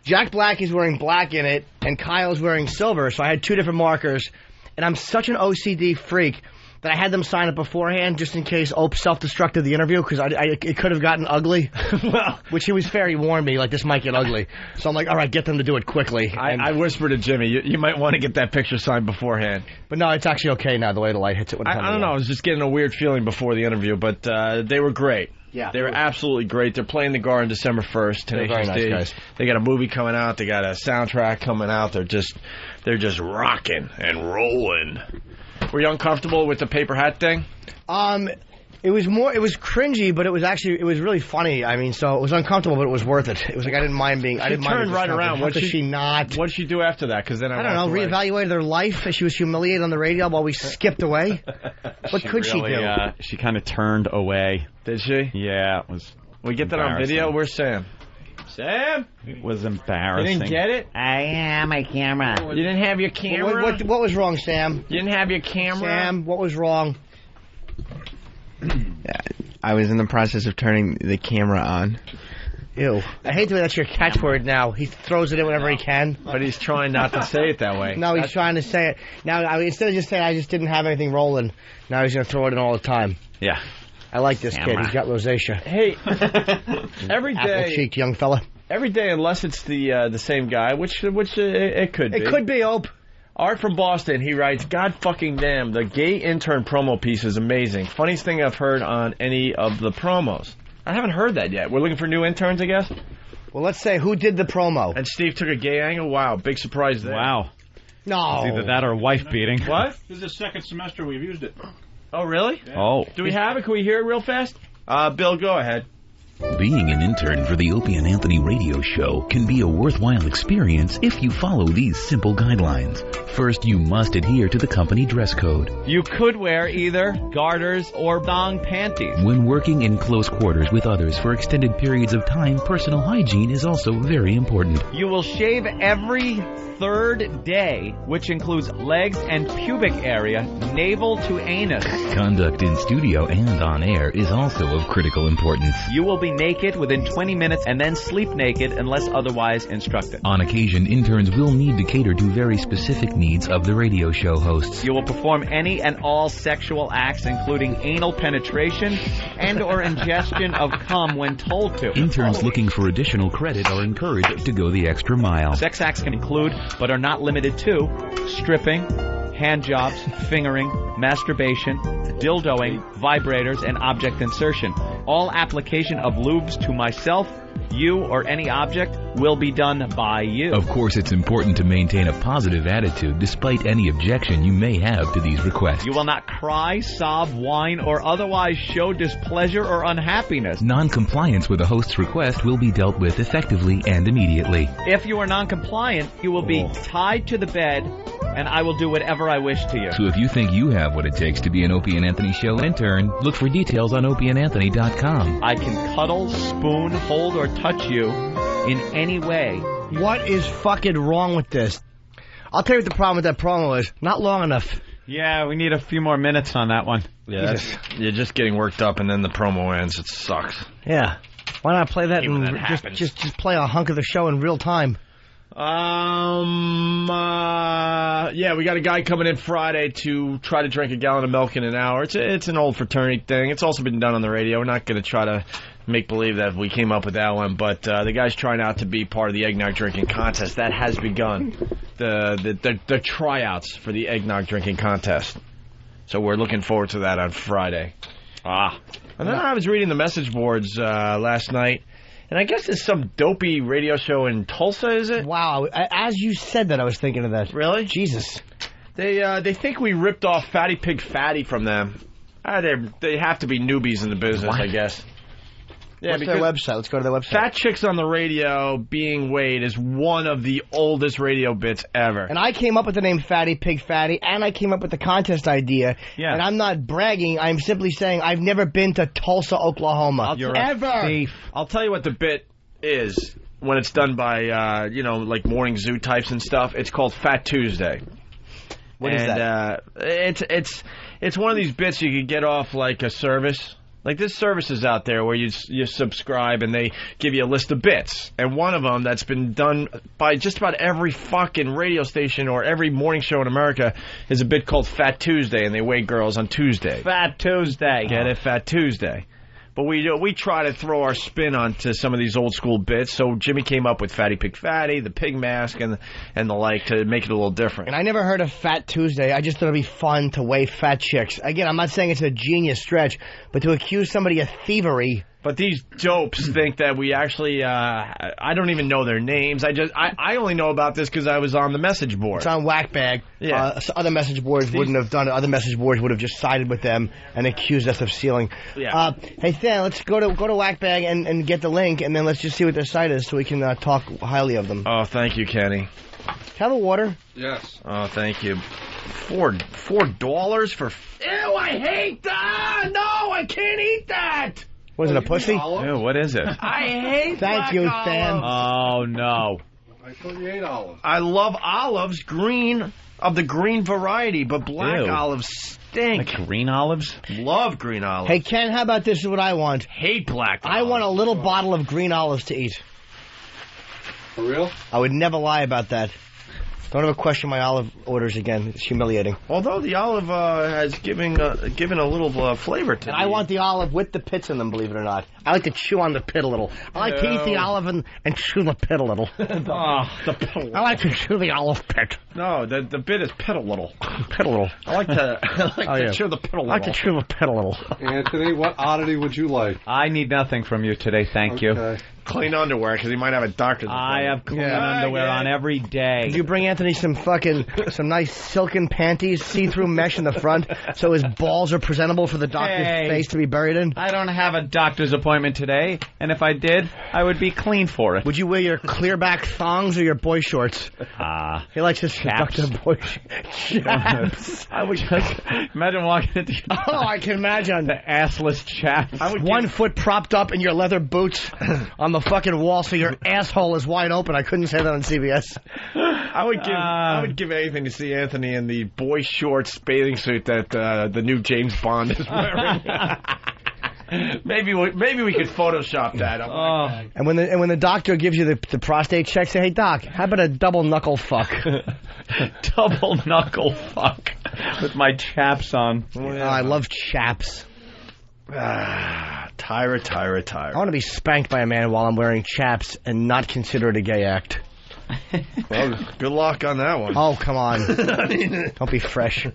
Speaker 11: Jack Black is wearing black in it, and Kyle's wearing silver, so I had two different markers. And I'm such an OCD freak that I had them sign it beforehand just in case Ope self-destructed the interview, because it could have gotten ugly. Well, which he was fair. He warned me, like, this might get ugly. So I'm like, all right, get them to do it quickly.
Speaker 6: I whispered to Jimmy, you might want to get that picture signed beforehand.
Speaker 11: But no, it's actually okay now, the way the light hits it. When
Speaker 6: I don't know. I was just getting a weird feeling before the interview, but they were great.
Speaker 11: Yeah,
Speaker 6: they were absolutely great. They're playing the Garden December 1st.
Speaker 11: They're very nice guys.
Speaker 6: They got a movie coming out. They got a soundtrack coming out. They're just rocking and rolling. Were you uncomfortable with the paper hat thing?
Speaker 11: It was cringy, but it was really funny. I mean, so it was uncomfortable, but it was worth it. It was like I didn't mind being. I didn't mind.
Speaker 6: Turned right around.
Speaker 11: What did she not?
Speaker 6: What did she do after that? Because then I
Speaker 11: don't know. Reevaluated her life. She was humiliated on the radio while we skipped away. What could she do?
Speaker 7: She kind of turned away.
Speaker 6: Did she?
Speaker 7: Yeah, it was.
Speaker 6: We get that on video. Where's Sam? Sam?
Speaker 7: It was embarrassing.
Speaker 6: You didn't get it?
Speaker 1: I have my camera.
Speaker 6: You didn't have your camera?
Speaker 11: What was wrong, Sam?
Speaker 6: You didn't have your camera?
Speaker 11: Sam, what was wrong?
Speaker 8: I was in the process of turning the camera on.
Speaker 11: Ew. I hate the way that's your catchword now. He throws it in whenever he can.
Speaker 6: But he's trying not to say it that way.
Speaker 11: No, he's trying to say it. Now, instead of just saying, I just didn't have anything rolling, now he's going to throw it in all the time.
Speaker 6: Yeah.
Speaker 11: I like this kid. He's got rosacea.
Speaker 6: Hey, every day...
Speaker 11: Apple-cheeked young fella.
Speaker 6: Every day, unless it's the same guy, which it could be.
Speaker 11: It could be, Ope.
Speaker 6: Art from Boston, he writes, God fucking damn, the gay intern promo piece is amazing. Funniest thing I've heard on any of the promos. I haven't heard that yet. We're looking for new interns, I guess?
Speaker 11: Well, let's say, who did the promo?
Speaker 6: And Steve took a gay angle? Wow, big surprise there.
Speaker 7: Wow.
Speaker 11: No.
Speaker 7: It's either that or wife beating.
Speaker 6: What?
Speaker 20: This is the second semester we've used it.
Speaker 6: Oh, really?
Speaker 20: Yeah.
Speaker 7: Oh.
Speaker 6: Do we have it? Can we hear it real fast? Bill, go ahead.
Speaker 19: Being an intern for the Opie and Anthony radio show can be a worthwhile experience if you follow these simple guidelines. First, you must adhere to the company dress code.
Speaker 7: You could wear either garters or thong panties.
Speaker 19: When working in close quarters with others for extended periods of time, personal hygiene is also very important.
Speaker 7: You will shave every third day, which includes legs and pubic area, navel to anus.
Speaker 19: Conduct in studio and on air is also of critical importance.
Speaker 7: You will be naked within 20 minutes and then sleep naked unless otherwise instructed.
Speaker 19: On occasion, interns will need to cater to very specific needs of the radio show hosts.
Speaker 7: You will perform any and all sexual acts, including anal penetration and or ingestion of cum when told to.
Speaker 19: Interns looking for additional credit are encouraged to go the extra mile.
Speaker 7: Sex acts can include, but are not limited to, stripping, hand jobs, fingering, masturbation, dildoing, vibrators, and object insertion. All application of lubes to myself, you, or any object will be done by you.
Speaker 19: Of course, it's important to maintain a positive attitude despite any objection you may have to these requests.
Speaker 7: You will not cry, sob, whine, or otherwise show displeasure or unhappiness.
Speaker 19: Non-compliance with a host's request will be dealt with effectively and immediately.
Speaker 7: If you are non-compliant, you will be tied to the bed, and I will do whatever I wish to you.
Speaker 19: So if you think you have what it takes to be an Opie and Anthony show intern, look for details on opieandanthony.com.
Speaker 7: I can cuddle, spoon, hold, or touch you in any way.
Speaker 11: What is fucking wrong with this? I'll tell you what the problem with that promo is. Not long enough.
Speaker 7: Yeah, we need a few more minutes on that one.
Speaker 6: Yeah, you're just getting worked up, and then the promo ends. It sucks.
Speaker 11: Yeah. Why not play that and just play a hunk of the show in real time?
Speaker 6: Yeah, we got a guy coming in Friday to try to drink a gallon of milk in an hour. It's an old fraternity thing. It's also been done on the radio. We're not going to try to make believe that we came up with that one, but the guy's trying out to be part of the eggnog drinking contest. That has begun. The tryouts for the eggnog drinking contest. So we're looking forward to that on Friday. And then I was reading the message boards last night. And I guess it's some dopey radio show in Tulsa, is it?
Speaker 11: Wow. As you said that, I was thinking of that.
Speaker 6: Really?
Speaker 11: Jesus.
Speaker 6: They think we ripped off Fatty Pig Fatty from them. They have to be newbies in the business, I guess. Yeah,
Speaker 11: What's their
Speaker 6: because
Speaker 11: website? Let's go to their website.
Speaker 6: Fat Chicks on the Radio being weighed is one of the oldest radio bits ever.
Speaker 11: And I came up with the name Fatty Pig Fatty, and I came up with the contest idea.
Speaker 7: Yeah.
Speaker 11: And I'm not bragging. I'm simply saying I've never been to Tulsa, Oklahoma. Ever.
Speaker 6: I'll tell you what the bit is when it's done by, like morning zoo types and stuff. It's called Fat Tuesday.
Speaker 11: What is that?
Speaker 6: It's one of these bits you could get off like a service. Like there's services out there where you subscribe and they give you a list of bits. And one of them that's been done by just about every fucking radio station or every morning show in America is a bit called Fat Tuesday, and they weigh girls on Tuesday.
Speaker 7: Fat Tuesday.
Speaker 6: Get it? Fat Tuesday. But we try to throw our spin onto some of these old school bits. So Jimmy came up with Fatty Pig Fatty, the pig mask, and the like to make it a little different.
Speaker 11: And I never heard of Fat Tuesday. I just thought it'd be fun to weigh fat chicks. Again, I'm not saying it's a genius stretch, but to accuse somebody of thievery.
Speaker 6: But these dopes think that we actually, I don't even know their names. I only know about this because I was on the message board.
Speaker 11: It's on Whackbag.
Speaker 6: Yeah.
Speaker 11: Other message boards wouldn't have done it. Other message boards would have just sided with them and accused us of stealing.
Speaker 6: Yeah.
Speaker 11: Hey, Than, let's go to Whackbag and get the link, and then let's just see what their site is so we can talk highly of them.
Speaker 6: Oh, thank you, Kenny.
Speaker 11: Have a water.
Speaker 2: Yes.
Speaker 6: Oh, thank you. $4 for...
Speaker 9: Ew, I hate that! No, I can't eat that!
Speaker 11: Was it a pussy?
Speaker 7: Ew, what is it?
Speaker 9: I hate
Speaker 11: Thank you, Than.
Speaker 7: Oh, no.
Speaker 2: I thought you ate olives.
Speaker 6: I love olives, green, of the green variety, but black
Speaker 7: Ew.
Speaker 6: olives stink.
Speaker 7: Like green olives?
Speaker 6: Love green olives.
Speaker 11: Hey, Ken, how about this is what I want?
Speaker 6: Hate black olives.
Speaker 11: I want a little bottle of green olives to eat.
Speaker 2: For real?
Speaker 11: I would never lie about that. Don't ever question my olive orders again. It's humiliating.
Speaker 6: Although the olive has given a little flavor to it.
Speaker 11: And I want the olive with the pits in them, believe it or not. I like to chew on the pit a little. I like to eat the olive and chew the pit a little.
Speaker 6: The pit.
Speaker 11: I like to chew the olive pit.
Speaker 6: No, the bit is pit a little.
Speaker 11: Pit a little.
Speaker 6: I like to chew the pit a little.
Speaker 11: I like to chew the pit a little.
Speaker 2: Anthony, what oddity would you like?
Speaker 7: I need nothing from you today, thank you.
Speaker 6: Clean underwear, because he might have a doctor's
Speaker 7: I have clean underwear on every day.
Speaker 11: Did you bring Anthony some nice silken panties, see-through mesh in the front, so his balls are presentable for the doctor's face to be buried in?
Speaker 7: I don't have a doctor's appointment today, and if I did, I would be clean for it.
Speaker 11: Would you wear your clear-back thongs or your boy shorts?
Speaker 7: He
Speaker 11: likes his Dr. Boy
Speaker 7: chaps. I would just imagine walking into
Speaker 11: I can imagine.
Speaker 7: The assless chaps.
Speaker 11: One foot propped up in your leather boots on the fucking wall so your asshole is wide open. I couldn't say that on CBS.
Speaker 6: I would give anything to see Anthony in the boy shorts bathing suit that the new James Bond is wearing. Maybe we could Photoshop that.
Speaker 11: And when the doctor gives you the prostate check, say, "Hey doc, how about a double knuckle fuck?"
Speaker 7: Double knuckle fuck with my chaps on.
Speaker 11: Oh, I love chaps.
Speaker 6: Tyra.
Speaker 11: I want to be spanked by a man while I'm wearing chaps and not consider it a gay act.
Speaker 6: Well, good luck on that one.
Speaker 11: Oh, come on. Don't be fresh.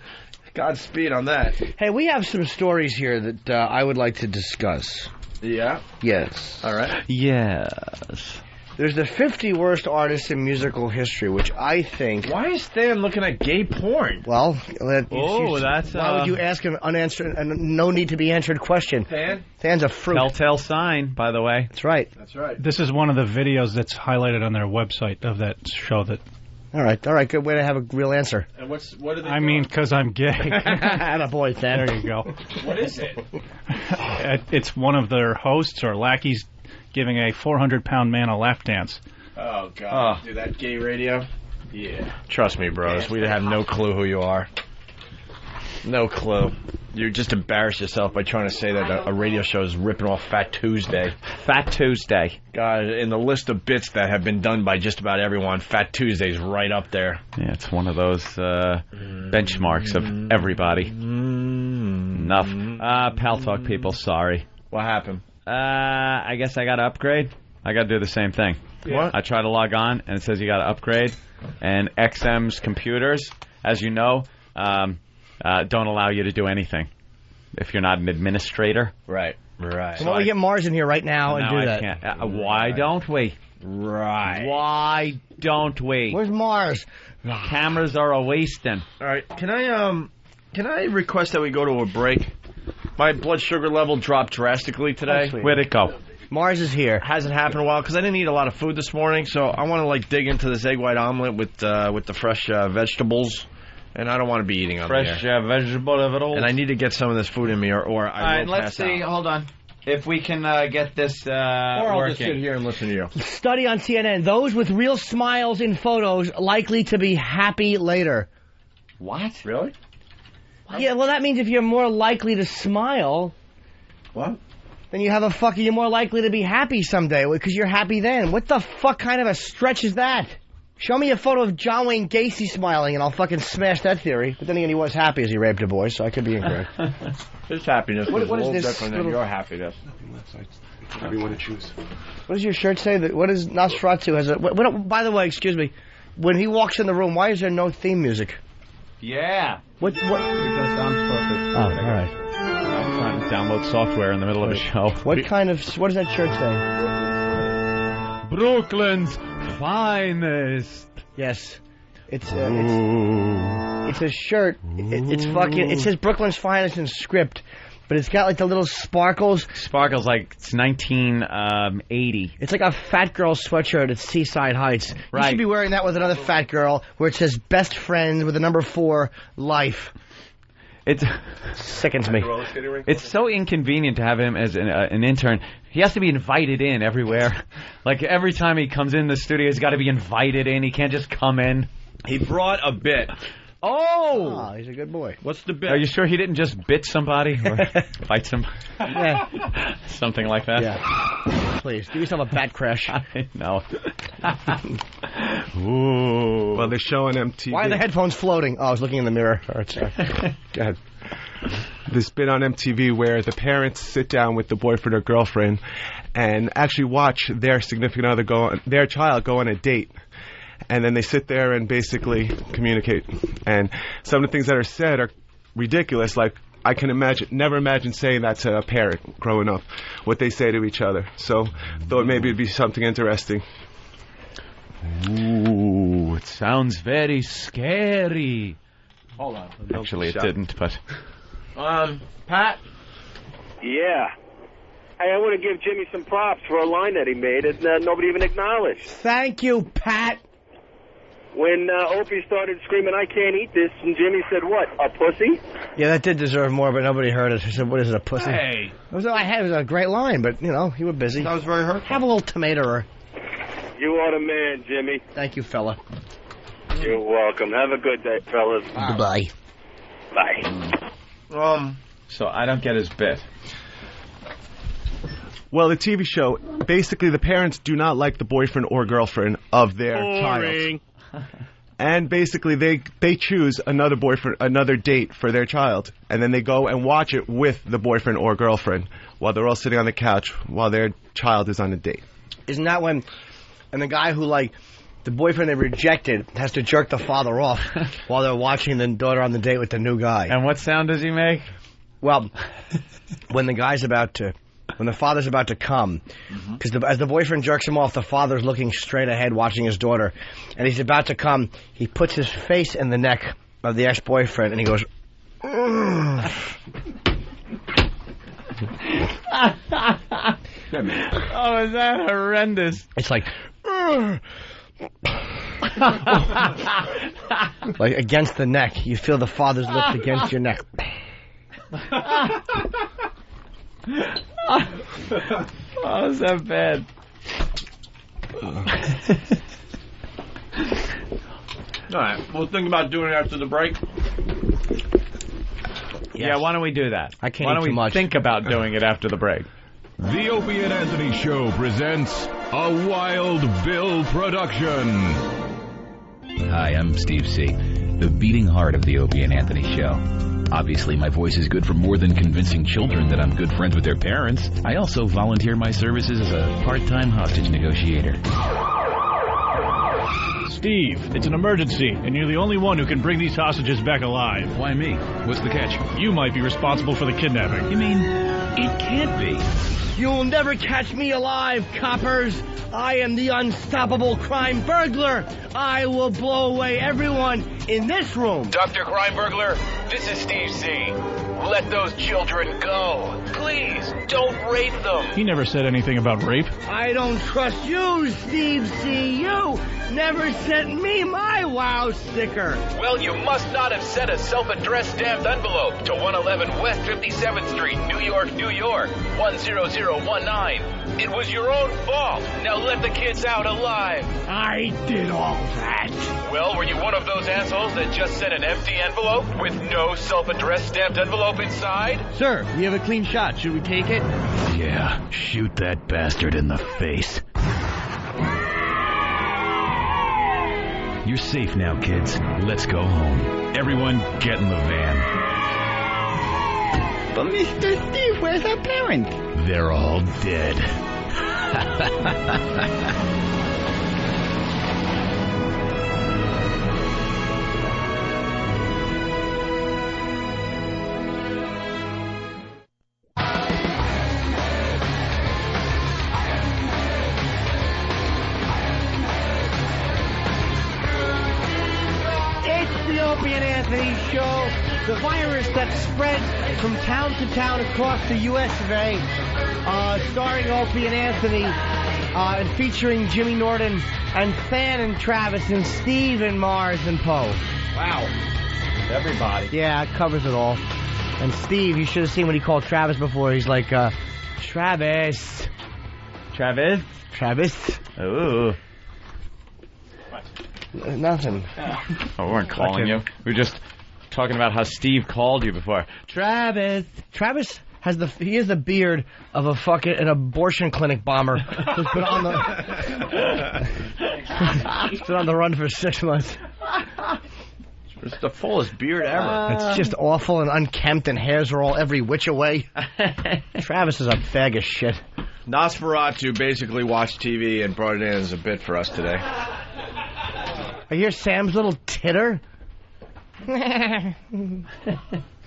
Speaker 6: Godspeed on that.
Speaker 11: Hey, we have some stories here that I would like to discuss.
Speaker 6: Yeah?
Speaker 11: Yes.
Speaker 6: All right.
Speaker 7: Yes.
Speaker 11: There's the 50 worst artists in musical history, which I think...
Speaker 6: Why is Stan looking at gay porn?
Speaker 11: Well,
Speaker 7: that's...
Speaker 11: Why would you ask an unanswered and no need to be answered question? Stan's a fruit.
Speaker 7: Telltale sign, by the way.
Speaker 11: That's right.
Speaker 6: That's right.
Speaker 10: This is one of the videos that's highlighted on their website of that show that...
Speaker 11: All right, good way to have a real answer.
Speaker 6: And what are they
Speaker 10: I mean, because I'm gay.
Speaker 11: Attaboy, Stan.
Speaker 10: There you go.
Speaker 6: What is it?
Speaker 10: It's one of their hosts or lackeys giving a 400-pound man a lap dance.
Speaker 6: Oh, God. Do that gay radio? Yeah. Trust me, bros. We have no clue who you are. No clue. You just embarrass yourself by trying to say that a radio show is ripping off Fat Tuesday.
Speaker 7: Fat Tuesday.
Speaker 6: God, in the list of bits that have been done by just about everyone, Fat Tuesday's right up there.
Speaker 7: Yeah, it's one of those benchmarks of everybody. Enough. Pal Talk people, sorry.
Speaker 6: What happened?
Speaker 7: I guess I got to upgrade. I got to do the same thing.
Speaker 6: What?
Speaker 7: I try to log on, and it says you got to upgrade. And XM's computers, as you know, don't allow you to do anything if you're not an administrator.
Speaker 6: Right.
Speaker 11: So why don't we get Mars in here right now and do that?
Speaker 7: Can't. Why don't we?
Speaker 6: Right.
Speaker 7: Why don't we?
Speaker 11: Where's Mars?
Speaker 7: Cameras are a wasting.
Speaker 6: All right. Can I request that we go to a break? My blood sugar level dropped drastically today.
Speaker 7: Where'd it go?
Speaker 11: Mars is here.
Speaker 6: Hasn't happened in a while because I didn't eat a lot of food this morning, so I want to like dig into this egg white omelet with the fresh vegetables, and I don't want to be eating on
Speaker 7: fresh vegetables.
Speaker 6: And I need to get some of this food in me, or
Speaker 7: All
Speaker 6: I
Speaker 7: right,
Speaker 6: will
Speaker 7: let's
Speaker 6: pass
Speaker 7: see.
Speaker 6: out.
Speaker 7: Hold on. If we can get this
Speaker 6: Or I'll
Speaker 7: working.
Speaker 6: just sit here and listen to you.
Speaker 11: Study on CNN. Those with real smiles in photos likely to be happy later.
Speaker 7: What?
Speaker 6: Really?
Speaker 11: Yeah, well, that means if you're more likely to smile...
Speaker 6: What?
Speaker 11: Then you have you're more likely to be happy someday, because you're happy then. What the fuck kind of a stretch is that? Show me a photo of John Wayne Gacy smiling, and I'll fucking smash that theory. But then again, he was happy as he raped a boy, so I could be incorrect.
Speaker 6: His happiness
Speaker 11: What
Speaker 6: is a
Speaker 11: is
Speaker 6: little
Speaker 11: this
Speaker 6: different than
Speaker 11: little-
Speaker 6: your happiness.
Speaker 2: Whatever you want to choose.
Speaker 11: What does your shirt say? What does Nosferatu has? By the way, excuse me. When he walks in the room, why is there no theme music?
Speaker 7: Yeah.
Speaker 11: What?
Speaker 7: Because I'm supposed to.
Speaker 11: Oh, all right.
Speaker 7: I'm trying to download software in the middle of a show.
Speaker 11: What does that shirt say?
Speaker 7: Brooklyn's finest.
Speaker 11: Yes. It's a shirt. It says Brooklyn's finest in script, but it's got like the little sparkles.
Speaker 7: Sparkles like it's 1980.
Speaker 11: It's like a fat girl sweatshirt at Seaside Heights.
Speaker 7: Right.
Speaker 11: You should be wearing that with another fat girl where it says best friend with the number 4 life.
Speaker 7: It
Speaker 11: sickens me.
Speaker 7: It's so inconvenient to have him as an intern. He has to be invited in everywhere. Like every time he comes in the studio, he's got to be invited in. He can't just come in.
Speaker 6: He brought a bit.
Speaker 11: Oh, he's a good boy.
Speaker 6: What's the bit?
Speaker 7: Are you sure he didn't just bit somebody or fight somebody?
Speaker 11: Yeah.
Speaker 7: Something like that?
Speaker 11: Yeah. Please, give yourself a bat crash.
Speaker 7: I know.
Speaker 2: Ooh. Well, they're showing MTV.
Speaker 11: Why are the headphones floating? Oh, I was looking in the mirror. All right, sorry. Go ahead.
Speaker 2: This bit on MTV where the parents sit down with the boyfriend or girlfriend and actually watch their significant other their child go on a date. And then they sit there and basically communicate. And some of the things that are said are ridiculous. Like, I can never imagine saying that to a parent growing up, what they say to each other. So, thought maybe it'd be something interesting.
Speaker 7: Ooh, it sounds very scary.
Speaker 6: Hold on.
Speaker 7: Actually, it didn't, but...
Speaker 6: Pat?
Speaker 12: Yeah. Hey, I want to give Jimmy some props for a line that he made that nobody even acknowledged.
Speaker 11: Thank you, Pat.
Speaker 12: When Opie started screaming, "I can't eat this," and Jimmy said, "What, a pussy?"
Speaker 11: Yeah, that did deserve more, but nobody heard it. He said, "What is it, a pussy?"
Speaker 6: Hey.
Speaker 11: It was a great line, but, you know, you were busy.
Speaker 6: That was very hurtful.
Speaker 11: Have a little tomatoer.
Speaker 12: You are the man, Jimmy.
Speaker 11: Thank you, fella.
Speaker 12: You're welcome. Have a good day, fellas.
Speaker 11: Goodbye.
Speaker 12: Bye.
Speaker 7: So I don't get his bit.
Speaker 2: Well, the TV show, basically the parents do not like the boyfriend or girlfriend of their child. And basically they choose another date for their child. And then they go and watch it with the boyfriend or girlfriend while they're all sitting on the couch while their child is on a date.
Speaker 11: Isn't that when... And the guy who, like, the boyfriend they rejected has to jerk the father off while they're watching the daughter on the date with the new guy.
Speaker 7: And what sound does he make?
Speaker 11: Well, when the father's about to come, because as the boyfriend jerks him off, the father's looking straight ahead watching his daughter, and he's about to come, he puts his face in the neck of the ex-boyfriend, and he goes,
Speaker 7: Oh, is that horrendous?
Speaker 11: It's like, like against the neck. You feel the father's lips against your neck.
Speaker 7: Oh, is that bad?
Speaker 6: All right. We'll think about doing it after the break.
Speaker 7: Yeah, why don't we do that?
Speaker 11: I can't
Speaker 7: Why
Speaker 11: eat
Speaker 7: don't
Speaker 11: too
Speaker 7: we
Speaker 11: much.
Speaker 7: think about doing it after the break?
Speaker 24: The Opie and Anthony Show presents a Wild Bill production.
Speaker 19: Hi, I'm Steve C., the beating heart of the Opie and Anthony Show. Obviously, my voice is good for more than convincing children that I'm good friends with their parents. I also volunteer my services as a part-time hostage negotiator.
Speaker 10: Steve, it's an emergency, and you're the only one who can bring these hostages back alive.
Speaker 19: Why me? What's the catch?
Speaker 10: You might be responsible for the kidnapping.
Speaker 19: You mean, it can't be.
Speaker 11: You'll never catch me alive, coppers. I am the unstoppable crime burglar. I will blow away everyone in this room.
Speaker 13: Dr. Crime Burglar, this is Steve C. Let those children go.
Speaker 3: Please, don't rape them.
Speaker 10: He never said anything about rape.
Speaker 11: I don't trust you, Steve C. You never sent me my wow sticker.
Speaker 3: Well, you must not have sent a self-addressed stamped envelope to 111 West 57th Street, New York, New York, 10019. It was your own fault. Now let the kids out alive.
Speaker 11: I did all that.
Speaker 3: Well, were you one of those assholes that just sent an empty envelope with no self-addressed stamped envelope inside?
Speaker 11: Sir, we have a clean shot. Should we take it?
Speaker 19: Yeah, shoot that bastard in the face. You're safe now, kids. Let's go home. Everyone, get in the van.
Speaker 11: But Mr. Steve, where's our parents?
Speaker 19: They're all dead.
Speaker 11: Opie and Anthony Show, the virus that spreads from town to town across the U.S. of A. Starring Opie and Anthony, and featuring Jimmy Norton and Fan and Travis and Steve and Mars and Poe.
Speaker 7: Wow. Everybody.
Speaker 11: Yeah, it covers it all. And Steve, you should have seen what he called Travis before. He's like, Travis.
Speaker 7: Travis?
Speaker 11: Travis.
Speaker 7: Ooh.
Speaker 11: Nothing.
Speaker 7: Oh, we weren't calling you. We were just talking about how Steve called you before.
Speaker 11: Travis. Travis has he has the beard of an abortion clinic bomber who's been on the run for 6 months.
Speaker 6: It's the fullest beard ever.
Speaker 11: It's just awful and unkempt, and hairs are all every which away. Travis is a bag of shit.
Speaker 6: Nosferatu basically watched TV and brought it in as a bit for us today.
Speaker 11: I hear Sam's little titter.
Speaker 6: Who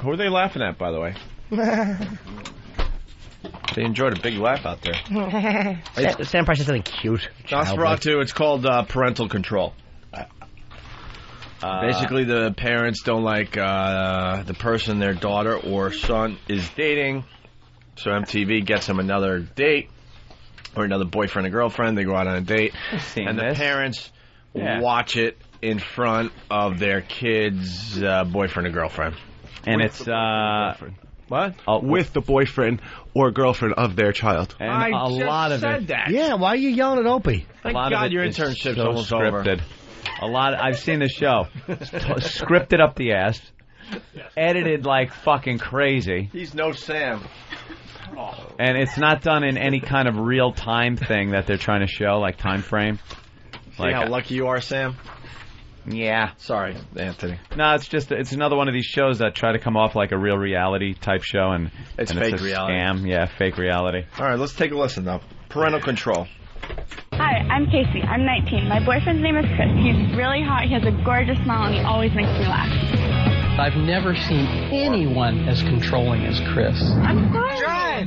Speaker 6: are they laughing at, by the way? They enjoyed a big laugh out there.
Speaker 11: Sam Price is something cute.
Speaker 6: Nosferatu, it's called parental control. Basically, the parents don't like the person their daughter or son is dating, so MTV gets them another date or another boyfriend or girlfriend. They go out on a date, and the parents watch it in front of their kid's boyfriend or girlfriend.
Speaker 7: And it's
Speaker 2: what? With the boyfriend or girlfriend of their child.
Speaker 7: And a lot of it.
Speaker 6: That.
Speaker 11: Yeah, why are you yelling at Opie?
Speaker 6: Thank God your internship's almost
Speaker 7: scripted.
Speaker 6: Over.
Speaker 7: I've seen the show. Scripted up the ass. Edited like fucking crazy.
Speaker 6: He's no Sam.
Speaker 7: And it's not done in any kind of real-time thing that they're trying to show, like time frame.
Speaker 6: See how lucky you are, Sam?
Speaker 7: Yeah.
Speaker 6: Sorry, Anthony.
Speaker 7: No, it's another one of these shows that try to come off like a real reality type show, and
Speaker 6: it's fake reality.
Speaker 7: Scam. Yeah, fake reality.
Speaker 6: All right, let's take a listen, though. Parental control.
Speaker 21: Hi, I'm Casey. I'm 19. My boyfriend's name is Chris. He's really hot. He has a gorgeous smile, and he always makes me laugh.
Speaker 13: I've never seen anyone as controlling as Chris.
Speaker 21: I'm sorry.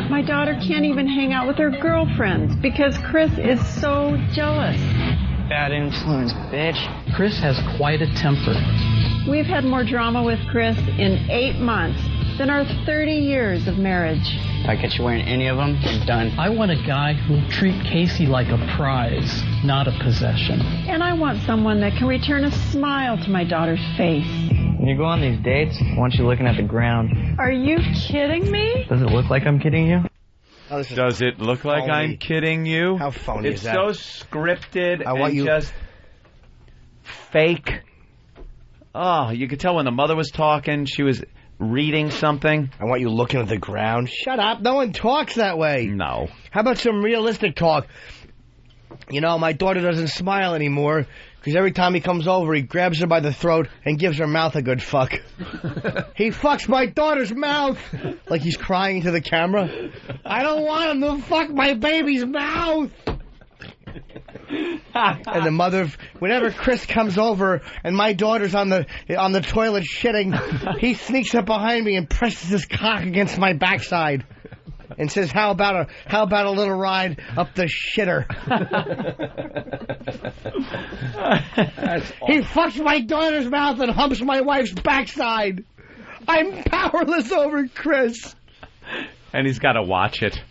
Speaker 14: My daughter can't even hang out with her girlfriends because Chris is so jealous.
Speaker 13: Bad influence, bitch. Chris has quite a temper.
Speaker 14: We've had more drama with Chris in 8 months than our 30 years of marriage.
Speaker 13: If I catch you wearing any of them, you're done. I want a guy who'll treat Casey like a prize, not a possession.
Speaker 14: And I want someone that can return a smile to my daughter's face.
Speaker 13: When you go on these dates, I want you looking at the ground.
Speaker 14: Are you kidding me?
Speaker 13: Does it look like I'm kidding you?
Speaker 7: Oh, does it look like I'm kidding you?
Speaker 11: How phony
Speaker 7: is
Speaker 11: that?
Speaker 7: It's so scripted and
Speaker 11: you
Speaker 7: just fake. Oh, you could tell when the mother was talking, she was reading something.
Speaker 11: I want you looking at the ground. Shut up. No one talks that way.
Speaker 7: No.
Speaker 11: How about some realistic talk? You know, my daughter doesn't smile anymore because every time he comes over, he grabs her by the throat and gives her mouth a good fuck. He fucks my daughter's mouth like he's crying to the camera. I don't want him to fuck my baby's mouth. And the mother, whenever Chris comes over and my daughter's on the toilet shitting, he sneaks up behind me and presses his cock against my backside and says, "How about a little ride up the shitter?" He fucks my daughter's mouth and humps my wife's backside. I'm powerless over Chris.
Speaker 7: And he's got to watch it.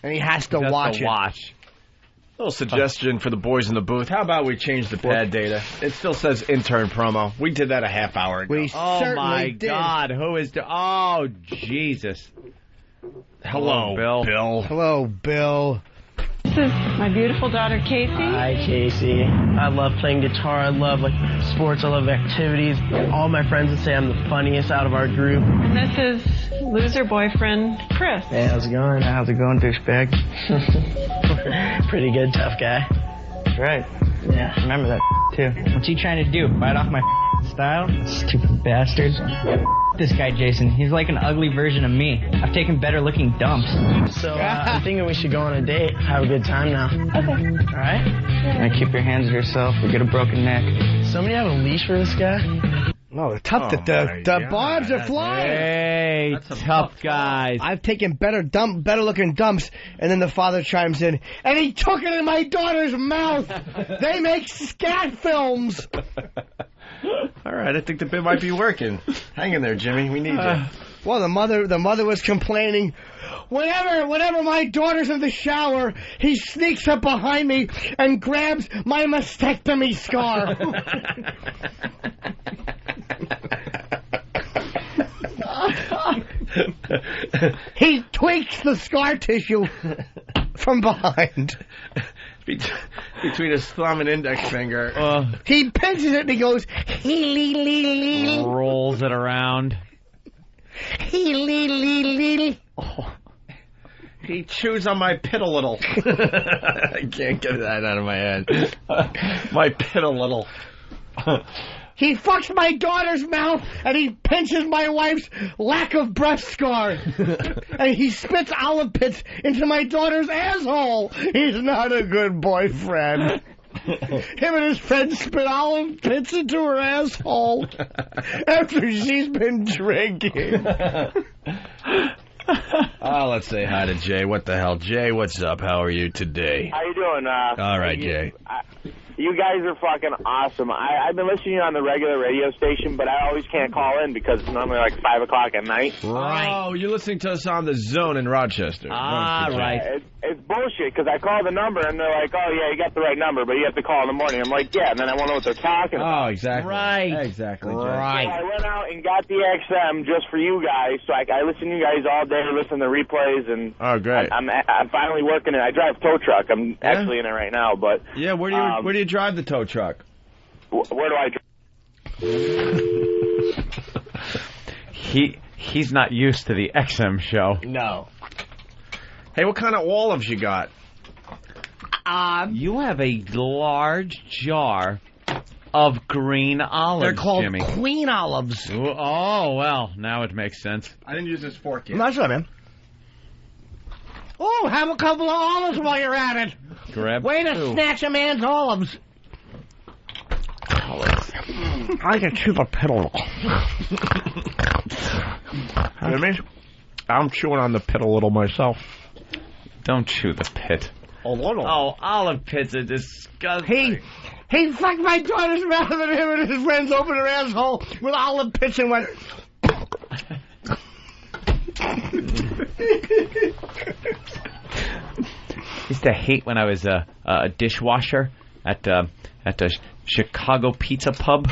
Speaker 11: And he has to watch it.
Speaker 6: Little suggestion for the boys in the booth. How about we change the pad data? It still says intern promo. We did that a half hour ago.
Speaker 7: Oh, my God. Who is... Oh, Jesus. Hello, Bill.
Speaker 11: Hello, Bill.
Speaker 14: This is my beautiful daughter, Casey.
Speaker 5: Hi, Casey. I love playing guitar. I love sports. I love activities. All my friends would say I'm the funniest out of our group.
Speaker 14: And this is loser boyfriend, Chris.
Speaker 5: Hey, how's it going? How's it going, douchebag? Pretty good, tough guy. Right. Yeah, remember that too.
Speaker 15: What's he trying to do? Bite off my style? Stupid bastard. This guy, Jason, he's like an ugly version of me. I've taken better looking dumps.
Speaker 5: So, I'm thinking we should go on a date. Have a good time now.
Speaker 15: Okay.
Speaker 5: All right?
Speaker 15: Now keep your hands to yourself or get a broken neck.
Speaker 5: Somebody have a leash for this guy?
Speaker 11: No, the barbs are flying.
Speaker 7: Hey, tough guys.
Speaker 11: I've taken better looking dumps, and then the father chimes in, and he took it in my daughter's mouth. They make scat films.
Speaker 6: All right, I think the bit might be working. Hang in there, Jimmy. We need you.
Speaker 11: Well, the mother was complaining. Whenever my daughter's in the shower, he sneaks up behind me and grabs my mastectomy scar. He tweaks the scar tissue from behind.
Speaker 6: Between his thumb and index finger.
Speaker 11: He pinches it and he goes,
Speaker 7: rolls it around.
Speaker 6: He chews on my pit a little. I can't get that out of my head. My pit a little.
Speaker 11: He fucks my daughter's mouth, and he pinches my wife's lack of breast scar. And he spits olive pits into my daughter's asshole. He's not a good boyfriend. Him and his friends spit olive pits into her asshole after she's been drinking.
Speaker 6: Let's say hi to Jay. What the hell? Jay, what's up? How are you today?
Speaker 16: How you doing?
Speaker 6: All right, Jay.
Speaker 16: You guys are fucking awesome. I've been listening on the regular radio station, but I always can't call in because it's normally like 5 o'clock at night.
Speaker 6: Right. Oh, you're listening to us on the Zone in Rochester.
Speaker 16: Right. It's bullshit because I call the number and they're like, oh, yeah, you got the right number, but you have to call in the morning. I'm like, yeah, and then I won't know what they're talking about.
Speaker 6: Oh, exactly.
Speaker 11: Right.
Speaker 6: Exactly, Jay.
Speaker 16: Right. So I went out and got the XM just for you guys, so I listen to you guys all day, listen to replays, and
Speaker 6: great.
Speaker 16: I'm finally working it. I drive a tow truck. I'm actually in it right now, but...
Speaker 6: Yeah, where do you drive the tow truck?
Speaker 16: Where do I drive?
Speaker 7: He's not used to the XM show.
Speaker 11: No.
Speaker 6: Hey, what kind of olives you got?
Speaker 7: You have a large jar of green olives,
Speaker 11: They're called
Speaker 7: Jimmy.
Speaker 11: Queen olives.
Speaker 7: Oh, well, now it makes sense.
Speaker 6: I didn't use this fork yet.
Speaker 11: I'm not sure, man. Oh, have a couple of olives while you're at it.
Speaker 7: Grab
Speaker 11: Way to
Speaker 7: two.
Speaker 11: snatch a man's olives. I can chew the pit a little.
Speaker 6: I'm chewing on the pit a little myself.
Speaker 7: Don't chew the pit.
Speaker 6: A little.
Speaker 7: Oh, olive pits are disgusting.
Speaker 11: He fucked my daughter's mouth and him and his friends opened her asshole with olive pits and went...
Speaker 7: Used to hate when I was a dishwasher at the Chicago Pizza Pub.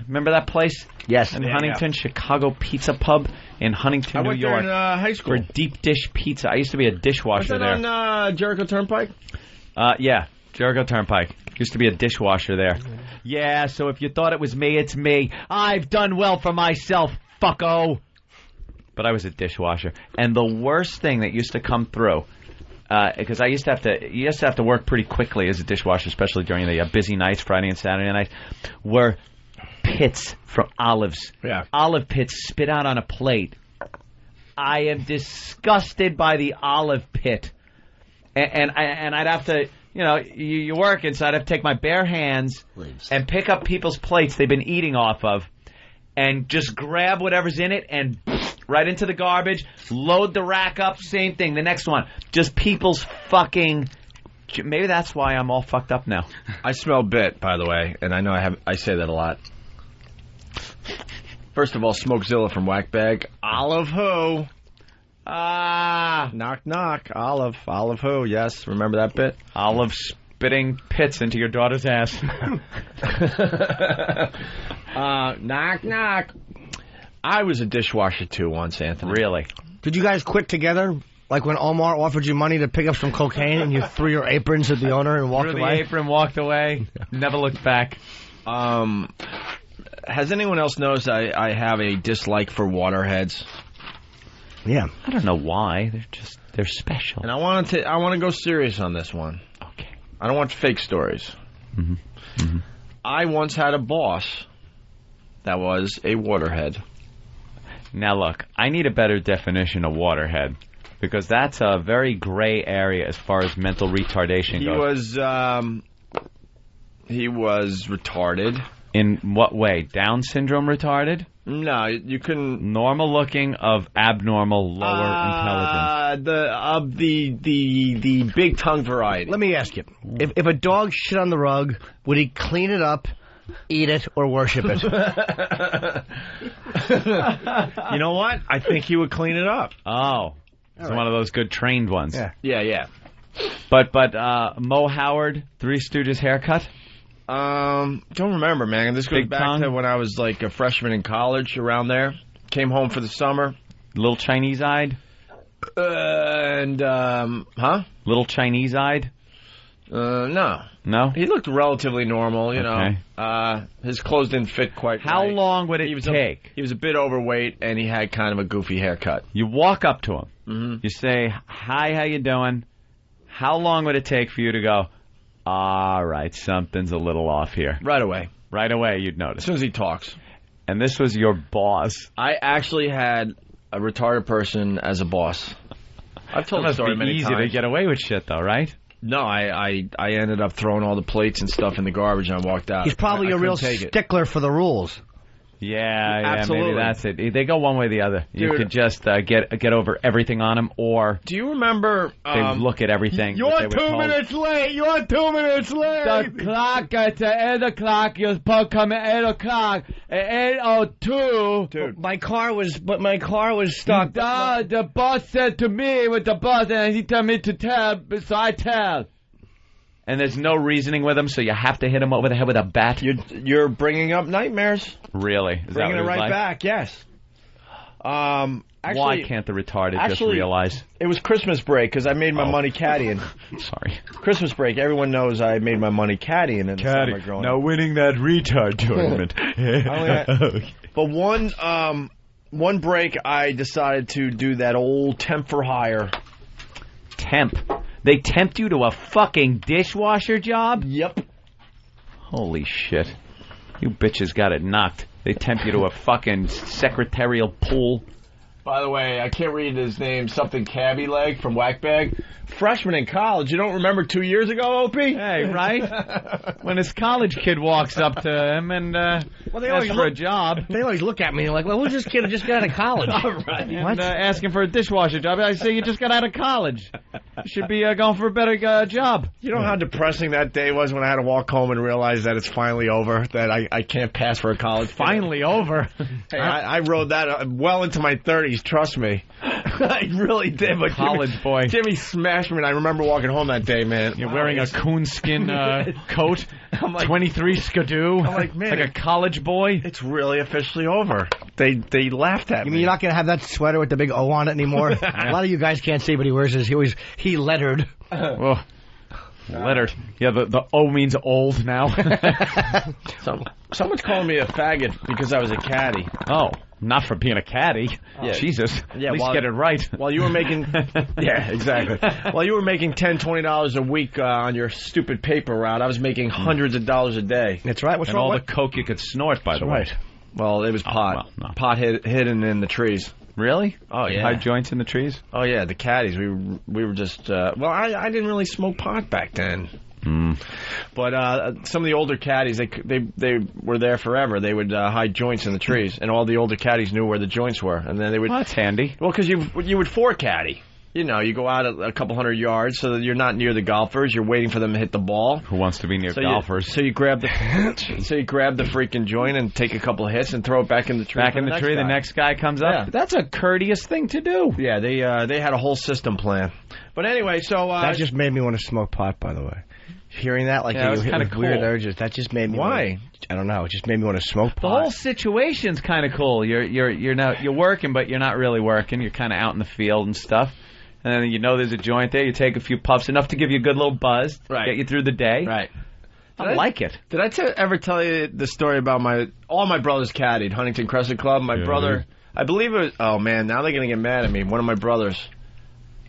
Speaker 7: Remember that place?
Speaker 11: Yes.
Speaker 7: In Huntington, Chicago Pizza Pub in Huntington, New York.
Speaker 6: I went there in high school.
Speaker 7: For deep dish pizza. I used to be a dishwasher there.
Speaker 6: Was that on Jericho Turnpike?
Speaker 7: Yeah, Jericho Turnpike. Used to be a dishwasher there. Yeah, so if you thought it was me, it's me. I've done well for myself, fucko. But I was a dishwasher. And the worst thing that used to come through, because you used to have to work pretty quickly as a dishwasher, especially during the busy nights, Friday and Saturday nights, were pits from olives.
Speaker 6: Yeah.
Speaker 7: Olive pits spit out on a plate. I am disgusted by the olive pit. And I'd have to, you work, and so I'd have to take my bare hands and pick up people's plates they've been eating off of and just grab whatever's in it and right into the garbage, load the rack up, same thing. The next one, just people's fucking... Maybe that's why I'm all fucked up now.
Speaker 6: I smell bit, by the way, and I know I say that a lot. First of all, Smokezilla from Whack Bag. Olive who? Knock, knock. Olive. Olive who? Yes, remember that bit?
Speaker 7: Olive spitting pits into your daughter's ass.
Speaker 6: Knock, knock. I was a dishwasher, too, once, Anthony.
Speaker 7: Really?
Speaker 11: Did you guys quit together? Like when Omar offered you money to pick up some cocaine and you threw your aprons at the owner and walked
Speaker 7: Threw
Speaker 11: away?
Speaker 7: the apron, walked away, never looked back.
Speaker 6: Has anyone else noticed I have a dislike for waterheads?
Speaker 11: Yeah.
Speaker 7: I don't know why. They're special.
Speaker 6: And I want to go serious on this one.
Speaker 7: Okay.
Speaker 6: I don't want fake stories.
Speaker 7: Mm-hmm. Mm-hmm.
Speaker 6: I once had a boss that was a waterhead.
Speaker 7: Now look, I need a better definition of waterhead because that's a very gray area as far as mental retardation goes.
Speaker 6: He was retarded.
Speaker 7: In what way? Down syndrome retarded?
Speaker 6: No, you couldn't.
Speaker 7: Normal looking of abnormal lower intelligence.
Speaker 6: The big tongue variety.
Speaker 11: Let me ask you: if a dog shit on the rug, would he clean it up, eat it, or worship it?
Speaker 6: You know what? I think he would clean it up.
Speaker 7: Oh, it's one of those good trained ones.
Speaker 6: Yeah.
Speaker 7: But Mo Howard, Three Stooges haircut.
Speaker 6: Don't remember, man. This goes
Speaker 7: Big
Speaker 6: back
Speaker 7: tongue?
Speaker 6: to when I was like a freshman in college, around there. Came home for the summer.
Speaker 7: Little Chinese-eyed? Little Chinese-eyed?
Speaker 6: No.
Speaker 7: No?
Speaker 6: He looked relatively normal, you
Speaker 7: Okay.
Speaker 6: know. His clothes didn't fit quite
Speaker 7: How
Speaker 6: right.
Speaker 7: long would it take?
Speaker 6: He was a bit overweight, and he had kind of a goofy haircut.
Speaker 7: You walk up to him.
Speaker 6: Mm-hmm.
Speaker 7: You say, hi, how you doing? How long would it take for you to go, all right, something's a little off here?
Speaker 6: Right away.
Speaker 7: Right away, you'd notice.
Speaker 6: As soon as he talks.
Speaker 7: And this was your boss.
Speaker 6: I actually had a retarded person as a boss. I've told the story many
Speaker 7: easy
Speaker 6: times.
Speaker 7: to get away with shit, though, right?
Speaker 6: No, I ended up throwing all the plates and stuff in the garbage, and I walked out.
Speaker 11: He's probably
Speaker 6: I
Speaker 11: a real
Speaker 6: couldn't take it.
Speaker 11: stickler for the rules.
Speaker 7: Yeah,
Speaker 6: Absolutely.
Speaker 7: maybe that's it. They go one way or the other. You
Speaker 6: Dude.
Speaker 7: could just get over everything on them, or
Speaker 6: Do you remember...
Speaker 7: they look at everything.
Speaker 6: You're
Speaker 7: that they were
Speaker 6: 2
Speaker 7: told.
Speaker 6: minutes late! You're 2 minutes late!
Speaker 7: The clock at 8 o'clock. You're supposed to come at 8 o'clock. At 8:02.
Speaker 6: Dude.
Speaker 11: My car was stuck.
Speaker 7: The boss said to me with the boss, and he told me to tell, so I tell. And there's no reasoning with him, so you have to hit him over the head with a bat.
Speaker 6: You're bringing up nightmares.
Speaker 7: Really? Is
Speaker 6: Bringing
Speaker 7: that
Speaker 6: it
Speaker 7: what
Speaker 6: right
Speaker 7: like?
Speaker 6: back, yes. Actually,
Speaker 7: Why can't the retarded just realize?
Speaker 6: It was Christmas break because I made my money caddying.
Speaker 7: Sorry.
Speaker 6: Christmas break. Everyone knows I made my money caddying in the summer growing up.
Speaker 7: winning that retard tournament.
Speaker 6: But one break, I decided to do that old temp for hire.
Speaker 7: Temp? They tempt you to a fucking dishwasher job?
Speaker 6: Yep.
Speaker 7: Holy shit. You bitches got it knocked. They tempt you to a fucking secretarial pool.
Speaker 6: By the way, I can't read his name. Something Cabby Leg from Whackbag. Freshman in college. You don't remember 2 years ago, Opie?
Speaker 7: Hey, right? When his college kid walks up to him and asks for a job.
Speaker 11: They always look at me like, well, who's this kid who just got out of college?
Speaker 6: All right.
Speaker 7: And asking for a dishwasher job. I say you just got out of college. You should be going for a better job.
Speaker 6: You know how depressing that day was when I had to walk home and realize that it's finally over, that I can't pass for a college kid?
Speaker 7: Finally over.
Speaker 6: Hey, I rode that well into my 30s, trust me. I really did. But
Speaker 7: College boy.
Speaker 6: Jimmy smashed me, and I remember walking home that day, man.
Speaker 7: You're wearing a coonskin coat,
Speaker 6: I'm like,
Speaker 7: 23 skidoo.
Speaker 6: I'm like, man,
Speaker 7: like a college boy.
Speaker 6: It's really officially over. They laughed at
Speaker 11: You
Speaker 6: me.
Speaker 11: mean you're not going to have that sweater with the big O on it anymore? A lot of you guys can't see, but he wears his. He lettered.
Speaker 7: Well, lettered. Yeah, the O means old now.
Speaker 6: Someone's calling me a faggot because I was a caddy.
Speaker 7: Oh, not for being a caddy.
Speaker 6: Yeah.
Speaker 7: Jesus.
Speaker 6: Yeah,
Speaker 7: At least get it right.
Speaker 6: While you were making... yeah, exactly. While you were making $10, $20 a week on your stupid paper route, I was making hundreds of dollars a day.
Speaker 11: That's right. What's
Speaker 7: and
Speaker 11: wrong
Speaker 7: all
Speaker 11: with
Speaker 7: the coke you could snort, by the way.
Speaker 6: Right. Well, it was pot.
Speaker 7: well, no.
Speaker 6: Pot hidden in the trees.
Speaker 7: Really?
Speaker 6: Oh, yeah.
Speaker 7: Hide joints in the trees?
Speaker 6: Oh, yeah, the caddies. We were just... well, I didn't really smoke pot back then. But some of the older caddies, they were there forever. They would hide joints in the trees, and all the older caddies knew where the joints were. And then they would...
Speaker 7: Well, that's handy.
Speaker 6: Well, because you would forecaddy. you know, you go out a couple hundred yards so that you're not near the golfers. You're waiting for them to hit the ball.
Speaker 7: Who wants to be near golfers?
Speaker 6: So you grab the freaking joint and take a couple of hits and throw it back in the tree.
Speaker 7: The next guy comes up.
Speaker 6: Yeah.
Speaker 7: That's a courteous thing to do.
Speaker 6: Yeah, they had a whole system plan. But anyway, so
Speaker 11: that just made me want to smoke pot. By the way, hearing that, like,
Speaker 7: it was kind of cool.
Speaker 11: Weird urges. That just made me.
Speaker 6: Why?
Speaker 11: I don't know. It just made me want to smoke pot.
Speaker 7: The whole situation's kind of cool. You're working, but you're not really working. You're kind of out in the field and stuff. And then you know there's a joint there. You take a few puffs, enough to give you a good little buzz, get you through the day.
Speaker 6: Right.
Speaker 7: I like it.
Speaker 6: Did I ever tell you the story about all my brothers caddied, Huntington Crescent Club? My brother, I believe it was, oh man, now they're going to get mad at me. One of my brothers,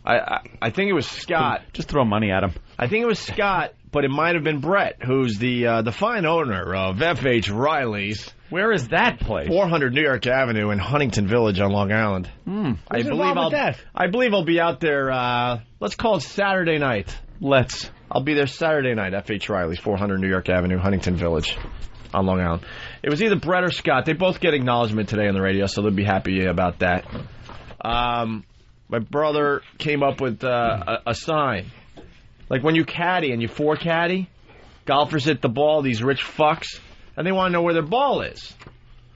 Speaker 6: I think it was Scott.
Speaker 7: Just throw money at him.
Speaker 6: I think it was Scott, but it might have been Brett, who's the fine owner of F.H. Riley's.
Speaker 7: Where is that place?
Speaker 6: 400 New York Avenue in Huntington Village on Long Island. I believe I'll be out there, let's call it Saturday night. I'll be there Saturday night, F.H. Riley's, 400 New York Avenue, Huntington Village on Long Island. It was either Brett or Scott. They both get acknowledgement today on the radio, so they'll be happy about that. My brother came up with a sign. Like when you caddy and you four-caddy, golfers hit the ball, these rich fucks, and they want to know where their ball is.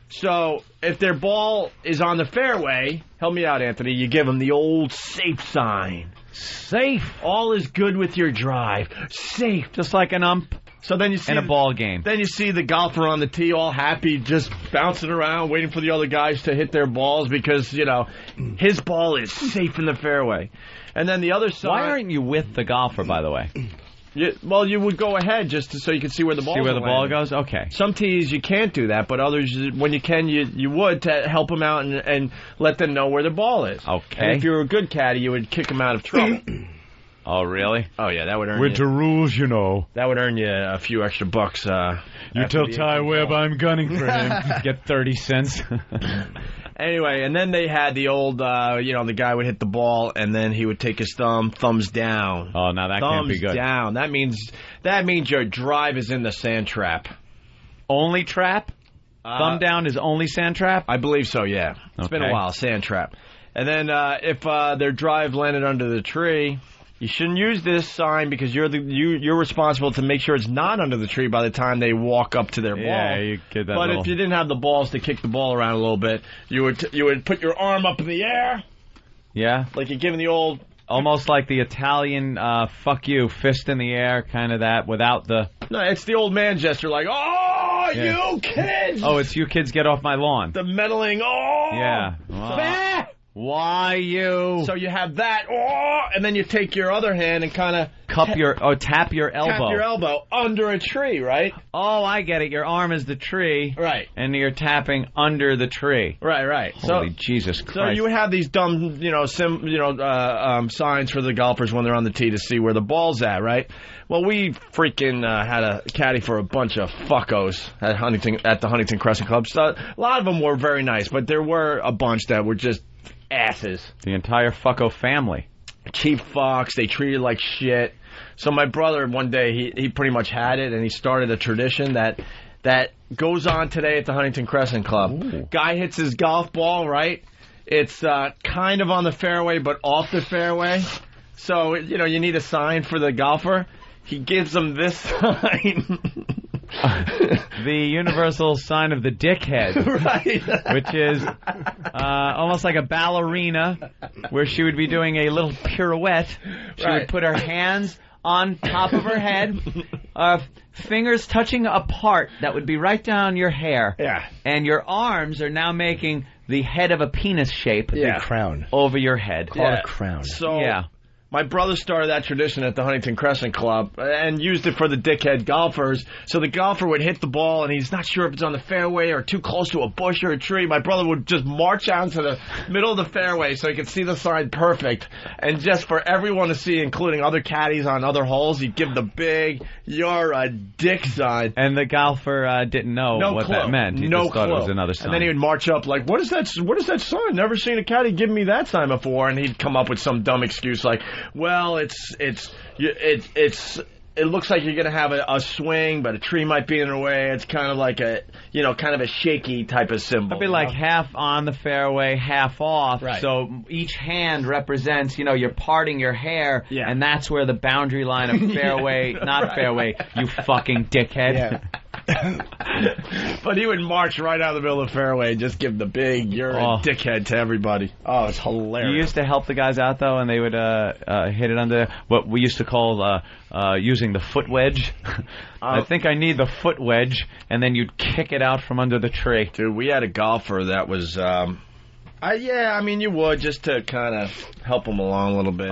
Speaker 6: So if their ball is on the fairway, help me out, Anthony, you give them the old safe sign. Safe. All is good with your drive. Safe.
Speaker 7: Just like an ump.
Speaker 6: So then you see
Speaker 7: in a ball game.
Speaker 6: Then you see the golfer on the tee all happy, just bouncing around, waiting for the other guys to hit their balls because, you know, his ball is safe in the fairway. And then the other side...
Speaker 7: Why aren't you with the golfer, by the way?
Speaker 6: You would go ahead just so you can see where the ball
Speaker 7: goes? Okay.
Speaker 6: Some tees you can't do that, but others, when you can, you would to help them out and let them know where the ball is.
Speaker 7: Okay.
Speaker 6: And if you were a good caddy, you would kick them out of trouble.
Speaker 7: Oh, really?
Speaker 6: Oh, yeah, that would earn
Speaker 2: With the rules, you know.
Speaker 6: That would earn you a few extra bucks.
Speaker 2: You tell Ty Webb I'm gunning for him.
Speaker 7: Get 30 cents.
Speaker 6: Anyway, and then they had the old, the guy would hit the ball, and then he would take his thumbs down.
Speaker 7: Oh, now that can't be good.
Speaker 6: Thumbs down. That means your drive is in the sand trap.
Speaker 7: Only trap? Thumb down is only sand trap?
Speaker 6: I believe so, yeah. It's been a while, sand trap. And then if their drive landed under the tree... You shouldn't use this sign because you're responsible to make sure it's not under the tree by the time they walk up to their ball.
Speaker 7: Yeah, you get that.
Speaker 6: But if you didn't have the balls to kick the ball around a little bit, you would put your arm up in the air.
Speaker 7: Yeah,
Speaker 6: like you're giving the old,
Speaker 7: almost like the Italian "fuck you," fist in the air, kind of that, without the.
Speaker 6: No, it's the old man gesture, like you kids.
Speaker 7: Oh, it's you kids, get off my lawn.
Speaker 6: The meddling. Oh,
Speaker 7: yeah.
Speaker 6: Wow.
Speaker 7: Why you?
Speaker 6: So you have that, and then you take your other hand and kind of
Speaker 7: tap your elbow.
Speaker 6: Tap your elbow under a tree, right?
Speaker 7: Oh, I get it. Your arm is the tree,
Speaker 6: right?
Speaker 7: And you're tapping under the tree,
Speaker 6: right.
Speaker 7: Holy Jesus Christ!
Speaker 6: So you would have these dumb, signs for the golfers when they're on the tee to see where the ball's at, right? Well, we freaking had a caddy for a bunch of fuckos at the Huntington Crescent Club. So a lot of them were very nice, but there were a bunch that were just asses.
Speaker 7: The entire fucko family.
Speaker 6: Cheap fucks. They treated like shit. So my brother, one day, he pretty much had it, and he started a tradition that goes on today at the Huntington Crescent Club.
Speaker 7: Ooh.
Speaker 6: Guy hits his golf ball, right? It's kind of on the fairway, but off the fairway. So, you need a sign for the golfer. He gives him this sign.
Speaker 7: The universal sign of the dickhead.
Speaker 6: Right.
Speaker 7: Which is almost like a ballerina, where she would be doing a little pirouette. She would put her hands on top of her head, fingers touching a part that would be right down your hair.
Speaker 6: Yeah.
Speaker 7: And your arms are now making the head of a penis shape.
Speaker 11: Yeah. Crown.
Speaker 7: Over your head.
Speaker 11: Called a crown.
Speaker 6: So, my brother started that tradition at the Huntington Crescent Club and used it for the dickhead golfers. So the golfer would hit the ball, and he's not sure if it's on the fairway or too close to a bush or a tree. My brother would just march out to the middle of the fairway so he could see the sign perfect. And just for everyone to see, including other caddies on other holes, he'd give the big, "You're a dick" sign.
Speaker 7: And the golfer didn't know what that meant. He just thought it was another sign.
Speaker 6: And then he would march up like, what is that sign? Never seen a caddy give me that sign before. And he'd come up with some dumb excuse like, well, it's it looks like you're going to have a swing, but a tree might be in the way. It's kind of like a shaky type of symbol.
Speaker 7: It'd be like half on the fairway, half off. Right. So each hand represents, you're parting your hair, and that's where the boundary line of fairway, not fairway, you fucking dickhead.
Speaker 6: Yeah. But he would march right out of the middle of the fairway and just give the big, you're a dickhead to everybody. Oh, it's hilarious.
Speaker 7: You used to help the guys out, though, and they would hit it under what we used to call using the foot wedge. I think I need the foot wedge, and then you'd kick it out from under the tree.
Speaker 6: Dude, we had a golfer that was... you would, just to kind of help them along a little bit.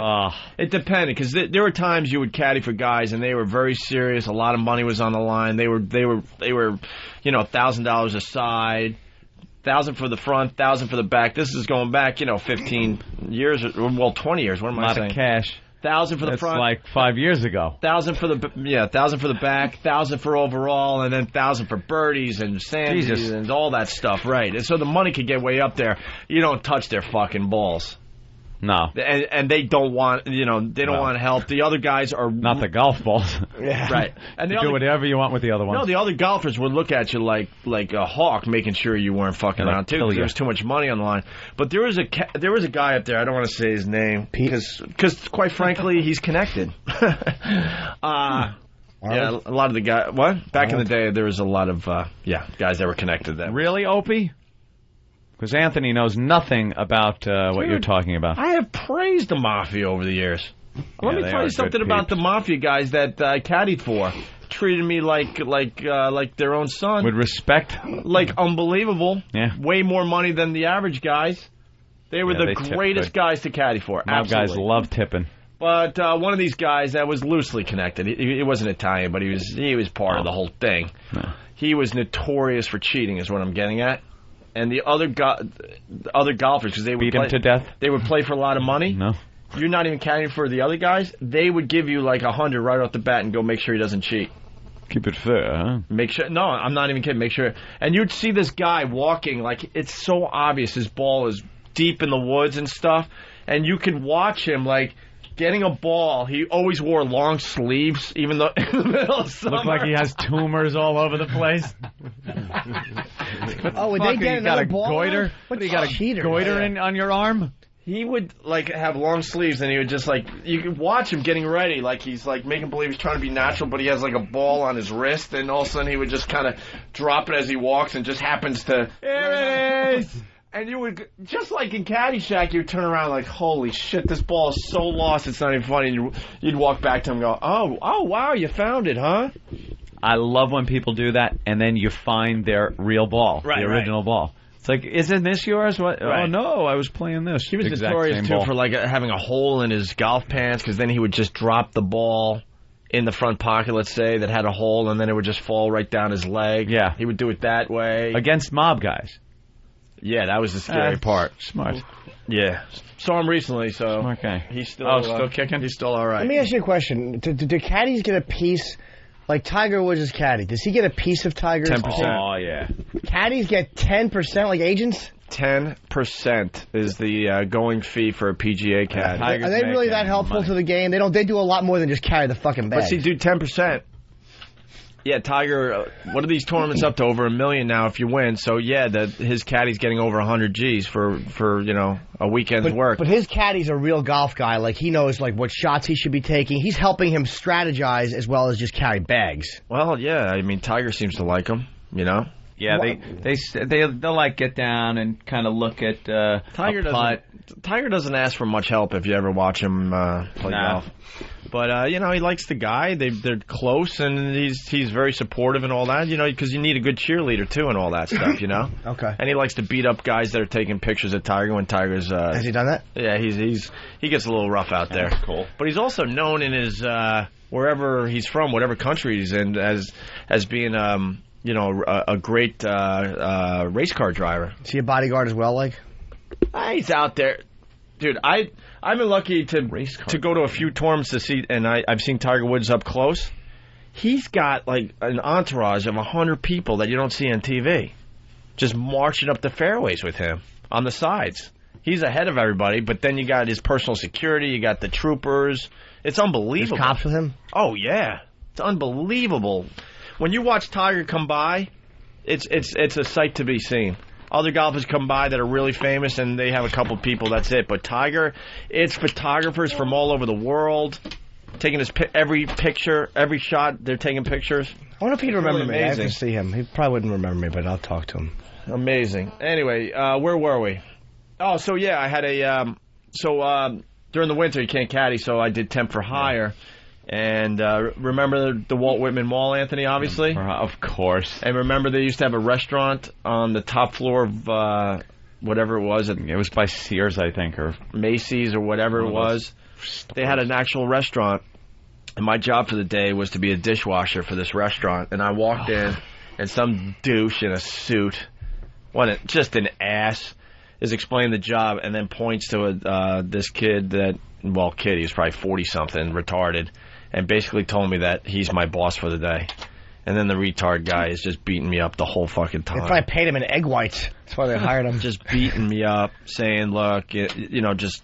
Speaker 6: It depended, because there were times you would caddy for guys, and they were very serious. A lot of money was on the line. They were $1,000 a side, $1,000 for the front, $1,000 for the back. This is going back, 15 years, 20 years. What am I saying?
Speaker 7: A lot of cash.
Speaker 6: $1,000 for the front.
Speaker 7: That's like 5 years ago.
Speaker 6: $1,000 for the back, $1,000 for overall, and then $1,000 for birdies and sandies and all that stuff, right? And so the money could get way up there. You don't touch their fucking balls.
Speaker 7: No.
Speaker 6: And they don't want, they don't want help. The other guys are...
Speaker 7: Not the golf balls.
Speaker 6: Yeah. Right. And
Speaker 7: you do whatever you want with the other ones.
Speaker 6: No, the other golfers would look at you like a hawk, making sure you weren't fucking around, too, because there was too much money on the line. But there was a guy up there, I don't want to say his name, because quite frankly, he's connected. Yeah, a lot of the guys... What? Back in the day, there was a lot of, guys that were connected.
Speaker 7: Really, Opie? Because Anthony knows nothing about what you're talking about.
Speaker 6: I have praised the Mafia over the years. Let me tell you something about the Mafia guys that I caddied for. Treated me like their own son.
Speaker 7: With respect?
Speaker 6: Like unbelievable.
Speaker 7: Yeah.
Speaker 6: Way more money than the average guys. They were the greatest guys to caddy for.
Speaker 7: Mob guys love tipping.
Speaker 6: But one of these guys that was loosely connected, he wasn't Italian, but he was part of the whole thing.
Speaker 7: No.
Speaker 6: He was notorious for cheating, is what I'm getting at. And the other golfers, because they would
Speaker 7: beat him to death.
Speaker 6: They would play for a lot of money.
Speaker 7: No,
Speaker 6: you're not even caddying for the other guys. They would give you like 100 right off the bat and go make sure he doesn't cheat.
Speaker 7: Keep it fair, huh?
Speaker 6: Make sure. No, I'm not even kidding. Make sure. And you'd see this guy walking like it's so obvious his ball is deep in the woods and stuff, and you could watch him like. Getting a ball, he always wore long sleeves, even though in the middle of summer.
Speaker 7: Look like he has tumors all over the place.
Speaker 11: Would they get another ball?
Speaker 7: Goiter? What do you got, a goiter on your arm?
Speaker 6: He would like have long sleeves, and he would just like you could watch him getting ready, like he's like making believe he's trying to be natural, but he has like a ball on his wrist, and all of a sudden he would just kind of drop it as he walks, and just happens to. Here it is. And you would, just like in Caddyshack, you'd turn around like, holy shit, this ball is so lost, it's not even funny. And you'd walk back to him and go, oh, wow, you found it, huh?
Speaker 7: I love when people do that, and then you find their real ball, the original ball. It's like, isn't this yours? What? Right. Oh, no, I was playing this.
Speaker 6: He was notorious, too, for like having a hole in his golf pants, because then he would just drop the ball in the front pocket, let's say, that had a hole, and then it would just fall right down his leg.
Speaker 7: Yeah.
Speaker 6: He would do it that way.
Speaker 7: Against mob guys.
Speaker 6: Yeah, that was the scary part.
Speaker 7: Smart.
Speaker 6: Yeah. Saw him recently, so
Speaker 7: smart guy.
Speaker 6: He's still
Speaker 7: still kicking?
Speaker 6: He's still all right.
Speaker 11: Let me ask you a question. Do caddies get a piece, like Tiger Woods' is caddy, does he get a piece of Tiger's?
Speaker 6: 10%.
Speaker 7: Oh, yeah.
Speaker 11: Caddies get 10% like agents?
Speaker 6: 10% is the going fee for a PGA caddy.
Speaker 11: Are they really that helpful to the game? They do a lot more than just carry the fucking bag.
Speaker 6: But see, dude, 10%. Yeah, Tiger, what are these tournaments up to? Over $1 million now if you win. So, yeah, his caddy's getting over 100 G's for a weekend's work.
Speaker 11: But his caddy's a real golf guy. Like, he knows, like, what shots he should be taking. He's helping him strategize as well as just carry bags.
Speaker 6: Well, yeah, I mean, Tiger seems to like him,
Speaker 7: Yeah, they'll like get down and kind of look at
Speaker 6: Tiger doesn't ask for much help if you ever watch him play golf. But he likes the guy. They're close, and he's very supportive and all that. Because you need a good cheerleader too and all that stuff.
Speaker 11: Okay.
Speaker 6: And he likes to beat up guys that are taking pictures of Tiger when Tiger's.
Speaker 11: Has he done that?
Speaker 6: Yeah, he gets a little rough out there.
Speaker 7: That's cool.
Speaker 6: But he's also known in his wherever he's from, whatever country he's in, as being a great race car driver.
Speaker 11: Is he a bodyguard as well, like?
Speaker 6: He's out there. Dude, I've been lucky to go to a few tournaments to see, and I've seen Tiger Woods up close. He's got, like, an entourage of 100 people that you don't see on TV just marching up the fairways with him on the sides. He's ahead of everybody, but then you got his personal security, you got the troopers. It's unbelievable.
Speaker 11: There's cops with him?
Speaker 6: Oh, yeah. It's unbelievable. When you watch Tiger come by, it's a sight to be seen. Other golfers come by that are really famous, and they have a couple people. That's it. But Tiger, it's photographers from all over the world taking every picture, every shot. They're taking pictures.
Speaker 11: I wonder if he'd remember me. I have
Speaker 6: Amazing.
Speaker 11: to see him. He probably wouldn't remember me, but I'll talk to him.
Speaker 6: Amazing. Anyway, where were we? Oh, so yeah, I had a during the winter you can't caddy, so I did temp for hire. And remember the Walt Whitman Mall, Anthony, obviously?
Speaker 7: Of course.
Speaker 6: And remember they used to have a restaurant on the top floor of whatever it was.
Speaker 7: It was by Sears, I think, or
Speaker 6: Macy's or whatever it was. They had an actual restaurant, and my job for the day was to be a dishwasher for this restaurant. And I walked in, and some douche in a suit, just an ass, is explaining the job, and then points to this kid that, he was probably 40-something, retarded, and basically told me that he's my boss for the day. And then the retard guy is just beating me up the whole fucking time.
Speaker 11: They probably paid him in egg whites. That's why they hired him.
Speaker 6: Just beating me up, saying, look, just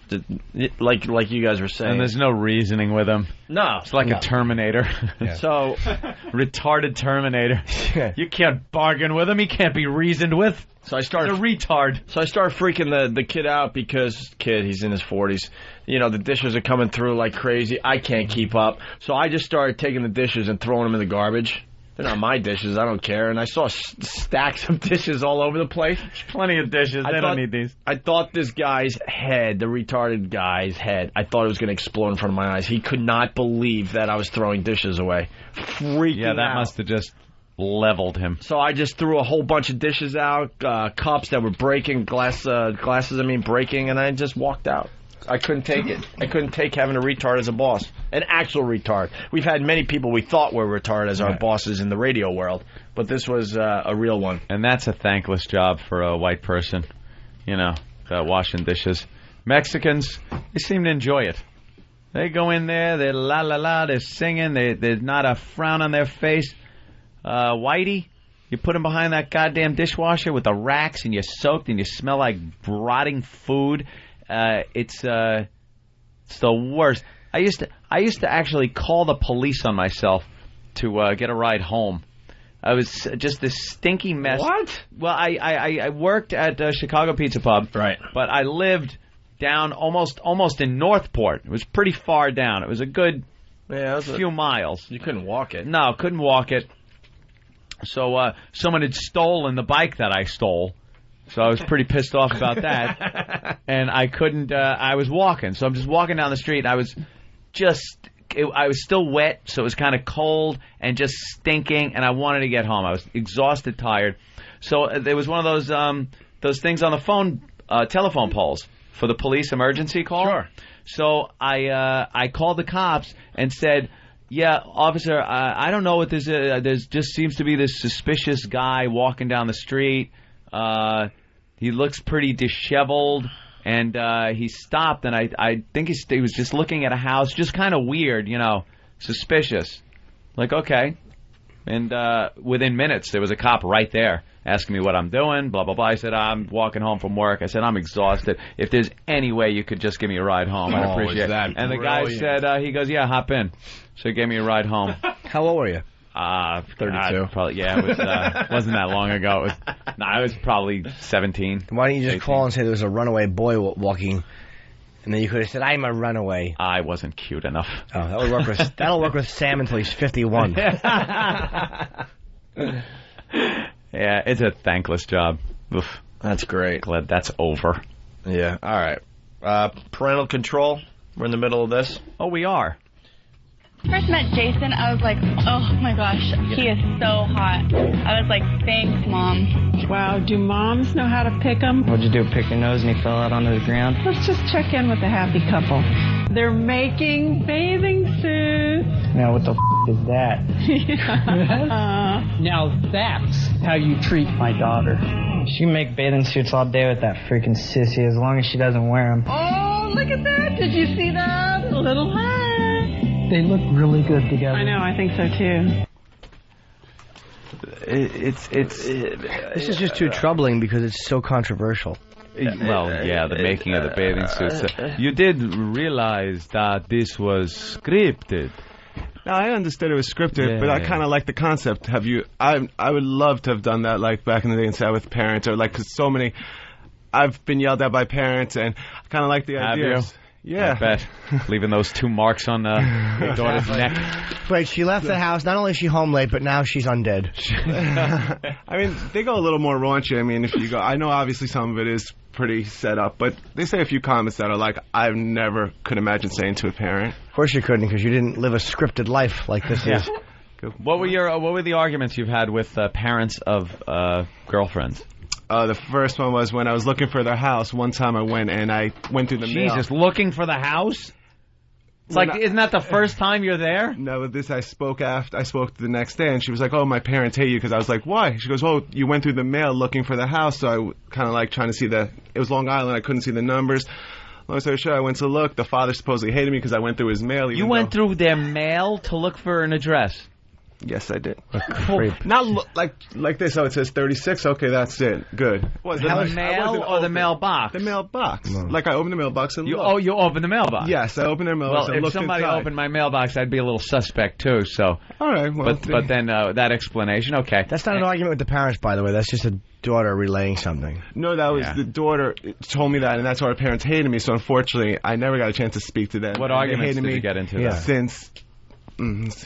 Speaker 6: like you guys were saying.
Speaker 7: And there's no reasoning with him.
Speaker 6: No.
Speaker 7: It's like a Terminator.
Speaker 6: Yeah. So,
Speaker 7: retarded Terminator. You can't bargain with him. He can't be reasoned with.
Speaker 6: So I started...
Speaker 7: He's a retard.
Speaker 6: So I started freaking the kid out because, he's in his 40s. The dishes are coming through like crazy. I can't keep up. So I just started taking the dishes and throwing them in the garbage. They're not my dishes. I don't care. And I saw stacks of dishes all over the place.
Speaker 7: Plenty of dishes. They don't need these.
Speaker 6: I thought this guy's head, the retarded guy's head, I thought it was going to explode in front of my eyes. He could not believe that I was throwing dishes away. Freaking out.
Speaker 7: Yeah, that must have just leveled him.
Speaker 6: So I just threw a whole bunch of dishes out, cups that were breaking, glasses breaking, and I just walked out. I couldn't take it. I couldn't take having a retard as a boss. An actual retard. We've had many people we thought were retarded as our bosses in the radio world, but this was a real one.
Speaker 7: And that's a thankless job for a white person, washing dishes. Mexicans, they seem to enjoy it. They go in there, they're la-la-la, they're singing, there's not a frown on their face. Whitey, you put him behind that goddamn dishwasher with the racks, and you're soaked, and you smell like rotting food. It's the worst. I used to actually call the police on myself to get a ride home. I was just this stinky mess.
Speaker 6: What?
Speaker 7: Well, I worked at Chicago Pizza Pub,
Speaker 6: right?
Speaker 7: But I lived down almost in Northport. It was pretty far down. It was a good few miles.
Speaker 6: You couldn't walk it.
Speaker 7: No, couldn't walk it. So someone had stolen the bike that I stole. So I was pretty pissed off about that. And I couldn't, I was walking. So I'm just walking down the street. I was still wet, so it was kind of cold and just stinking, and I wanted to get home. I was exhausted, tired. So there was one of those things on the phone, telephone poles for the police emergency call.
Speaker 6: Sure.
Speaker 7: So I called the cops and said, yeah, officer, I don't know what this is. There just seems to be this suspicious guy walking down the street. He looks pretty disheveled, and he stopped, and I think he was just looking at a house, just kind of weird, suspicious. Like, okay. And within minutes, there was a cop right there asking me what I'm doing, blah, blah, blah. I said, I'm walking home from work. I said, I'm exhausted. If there's any way you could just give me a ride home, I'd appreciate it. And the guy said, he goes, yeah, hop in. So he gave me a ride home.
Speaker 11: How old were you?
Speaker 7: 32. Probably, yeah, it was, wasn't that long ago. I was probably 17.
Speaker 11: Why don't you just
Speaker 7: 18.
Speaker 11: call and say there was a runaway boy walking, and then you could have said, I'm a runaway.
Speaker 7: I wasn't cute enough.
Speaker 11: Oh, that'll work with Sam until he's 51.
Speaker 7: Yeah, it's a thankless job. Oof.
Speaker 6: That's great.
Speaker 7: Glad that's over.
Speaker 6: Yeah, all right. Parental control. We're in the middle of this.
Speaker 7: Oh, we are.
Speaker 21: First met Jason, I was like, oh my gosh, he is so hot. I was like, thanks, Mom.
Speaker 14: Wow, do moms know how to pick them?
Speaker 15: What'd you do, pick your nose and he fell out onto the ground?
Speaker 14: Let's just check in with the happy couple. They're making bathing suits.
Speaker 15: Now what the is that?
Speaker 13: Now that's how you treat my daughter.
Speaker 15: She can make bathing suits all day with that freaking sissy as long as she doesn't wear them.
Speaker 14: Oh, look at that. Did you see that? A little hat.
Speaker 13: They look really good together.
Speaker 14: I know, I think so too.
Speaker 11: This is just too troubling because it's so controversial.
Speaker 7: Well, yeah, the making of the bathing suits. You did realize that this was scripted.
Speaker 2: No, I understood it was scripted, but I kind of like the concept. Have you? I would love to have done that, like back in the day, and sat with parents, or like, 'cause so many. I've been yelled at by parents, and I kind of like the idea.
Speaker 7: You?
Speaker 2: Yeah,
Speaker 7: I bet. Leaving those 2 marks on your daughter's neck.
Speaker 11: Wait, she left the house. Not only is she home late, but now she's undead.
Speaker 2: I mean, they go a little more raunchy. I mean, if you go, I know obviously some of it is pretty set up, but they say a few comments that are like, I never could imagine saying to a parent.
Speaker 11: Of course you couldn't, because you didn't live a scripted life like this is.
Speaker 7: What were the arguments you've had with parents of girlfriends?
Speaker 2: The first one was when I was looking for their house. One time I went through the mail.
Speaker 7: Jesus, looking for the house? It's like, isn't that the first time you're there?
Speaker 2: No, with this I spoke the next day, and she was like, "Oh, my parents hate you," because I was like, "Why?" She goes, "Well, you went through the mail looking for the house, so I kind of like trying to see it was Long Island. I couldn't see the numbers." Long story short, I went to look. The father supposedly hated me because I went through his mail.
Speaker 7: You went through their mail to look for an address?
Speaker 2: Yes, I did. Not like this. Oh, it says 36. Okay, that's it. Good.
Speaker 7: The mail or the mailbox?
Speaker 2: The mailbox. No. Like I opened the mailbox and looked.
Speaker 7: Oh, you opened the mailbox?
Speaker 2: Yes, I opened the mailbox and looked inside.
Speaker 7: Well, if somebody opened my mailbox, I'd be a little suspect too. So.
Speaker 2: All right. Well,
Speaker 7: but then that explanation. Okay.
Speaker 11: That's not an argument with the parents, by the way. That's just a daughter relaying something.
Speaker 2: No, that was the daughter told me that, and that's why her parents hated me. So unfortunately, I never got a chance to speak to them.
Speaker 7: What arguments did you get into? That?
Speaker 2: Since.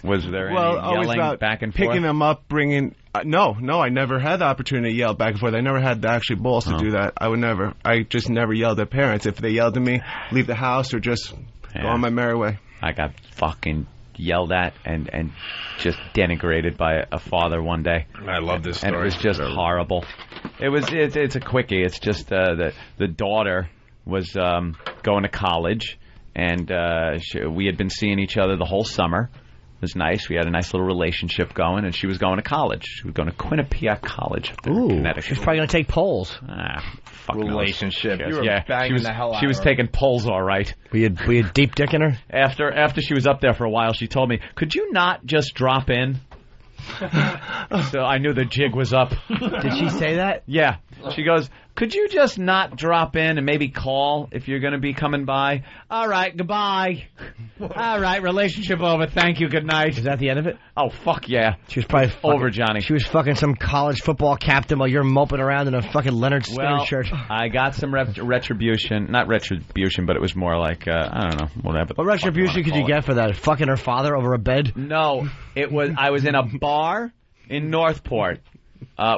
Speaker 7: Was there any yelling back and forth?
Speaker 2: Picking them up, bringing... No, I never had the opportunity to yell back and forth. I never had the actual balls to do that. I just never yelled at parents. If they yelled at me, leave the house or just go on my merry way.
Speaker 7: I got fucking yelled at and just denigrated by a father one day.
Speaker 6: I love this story.
Speaker 7: And it was just horrible. It's a quickie. It's just the daughter was going to college, and we had been seeing each other the whole summer. It was nice. We had a nice little relationship going, and she was going to college. She was going to Quinnipiac College up there in Connecticut.
Speaker 11: She was probably going to take polls.
Speaker 6: Relationship.
Speaker 7: You were banging the hell out She was taking polls, all right.
Speaker 11: We had deep dick in her?
Speaker 7: After she was up there for a while, she told me, "Could you not just drop in?" So I knew the jig was up.
Speaker 11: Did she say that?
Speaker 7: Yeah. She goes, "Could you just not drop in and maybe call if you're going to be coming by?" All right, goodbye. All right, relationship over. Thank you, good night.
Speaker 11: Is that the end of it?
Speaker 7: Oh, fuck yeah.
Speaker 11: She was probably
Speaker 7: over, Johnny.
Speaker 11: She was fucking some college football captain while you're moping around in a fucking Leonard Skinner shirt.
Speaker 7: I got some retribution. Not retribution, but it was more like, I don't know, whatever.
Speaker 11: What retribution could you get for that? Fucking her father over a bed?
Speaker 7: No, I was in a bar in Northport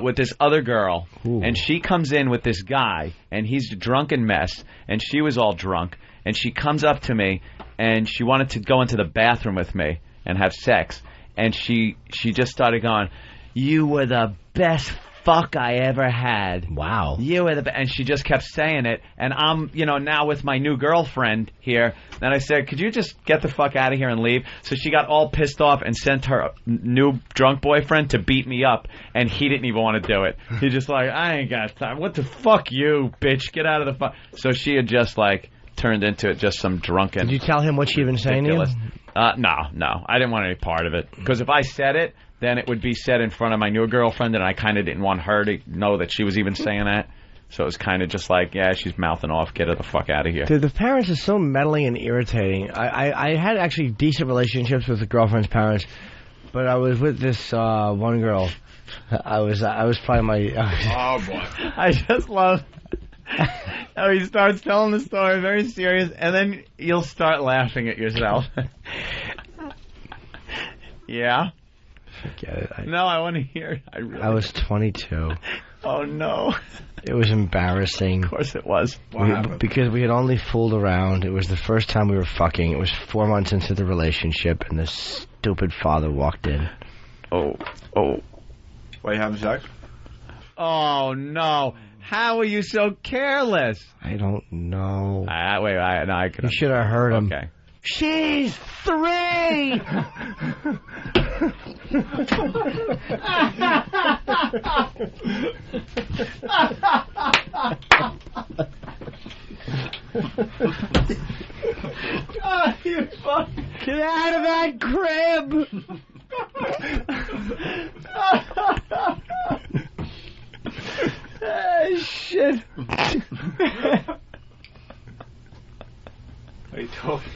Speaker 7: with this other girl, and she comes in with this guy, and he's a drunken mess, and she was all drunk, and she comes up to me, and she wanted to go into the bathroom with me and have sex, and she just started going, "You were the best fuck I ever had.
Speaker 11: Wow.
Speaker 7: You were the best." And she just kept saying it, and I'm, now with my new girlfriend here, and I said, "Could you just get the fuck out of here and leave?" So she got all pissed off and sent her new drunk boyfriend to beat me up, and he didn't even want to do it. He just like, "I ain't got time. What the fuck you, bitch? Get out of the fuck." So she had just turned into just some drunken...
Speaker 11: Did you tell him what she had been saying to you?
Speaker 7: No. I didn't want any part of it. Because if I said it, then it would be said in front of my new girlfriend, and I kind of didn't want her to know that she was even saying that. So it was kind of just like, yeah, she's mouthing off, get her the fuck out of here.
Speaker 11: Dude, the parents are so meddling and irritating. I had actually decent relationships with the girlfriend's parents, but I was with this one girl. I was probably my...
Speaker 6: Oh, boy.
Speaker 7: I just love... how he starts telling the story very serious, and then you'll start laughing at yourself. Yeah?
Speaker 11: Forget it.
Speaker 7: No, I want to hear it.
Speaker 11: I was 22.
Speaker 7: Oh, no.
Speaker 11: It was embarrassing.
Speaker 7: Of course it was.
Speaker 11: Because we had only fooled around. It was the first time we were fucking. It was 4 months into the relationship, and this stupid father walked in.
Speaker 7: Oh.
Speaker 6: Why you having sex?
Speaker 7: Oh, no. How are you so careless?
Speaker 11: I don't know.
Speaker 7: I
Speaker 11: You should have heard him.
Speaker 7: Okay.
Speaker 11: She's 3!
Speaker 7: Oh, you fuck.
Speaker 11: Get out of that crib! Shit.
Speaker 6: Are you talking?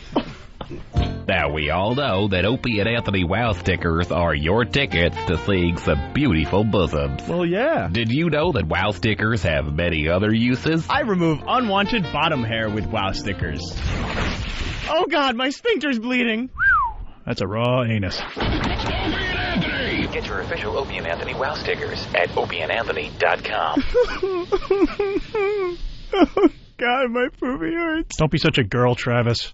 Speaker 19: Now we We all know that Opie and Anthony Wow stickers are your tickets to seeing some beautiful bosoms.
Speaker 7: Well, yeah.
Speaker 19: Did you know that Wow stickers have many other uses?
Speaker 4: I remove unwanted bottom hair with Wow stickers. Oh, God, my sphincter's bleeding.
Speaker 10: That's a raw anus.
Speaker 3: Get your official Opie and Anthony Wow stickers at opieandanthony.com.
Speaker 4: Oh, God, my poopy hurts.
Speaker 10: Don't be such a girl, Travis.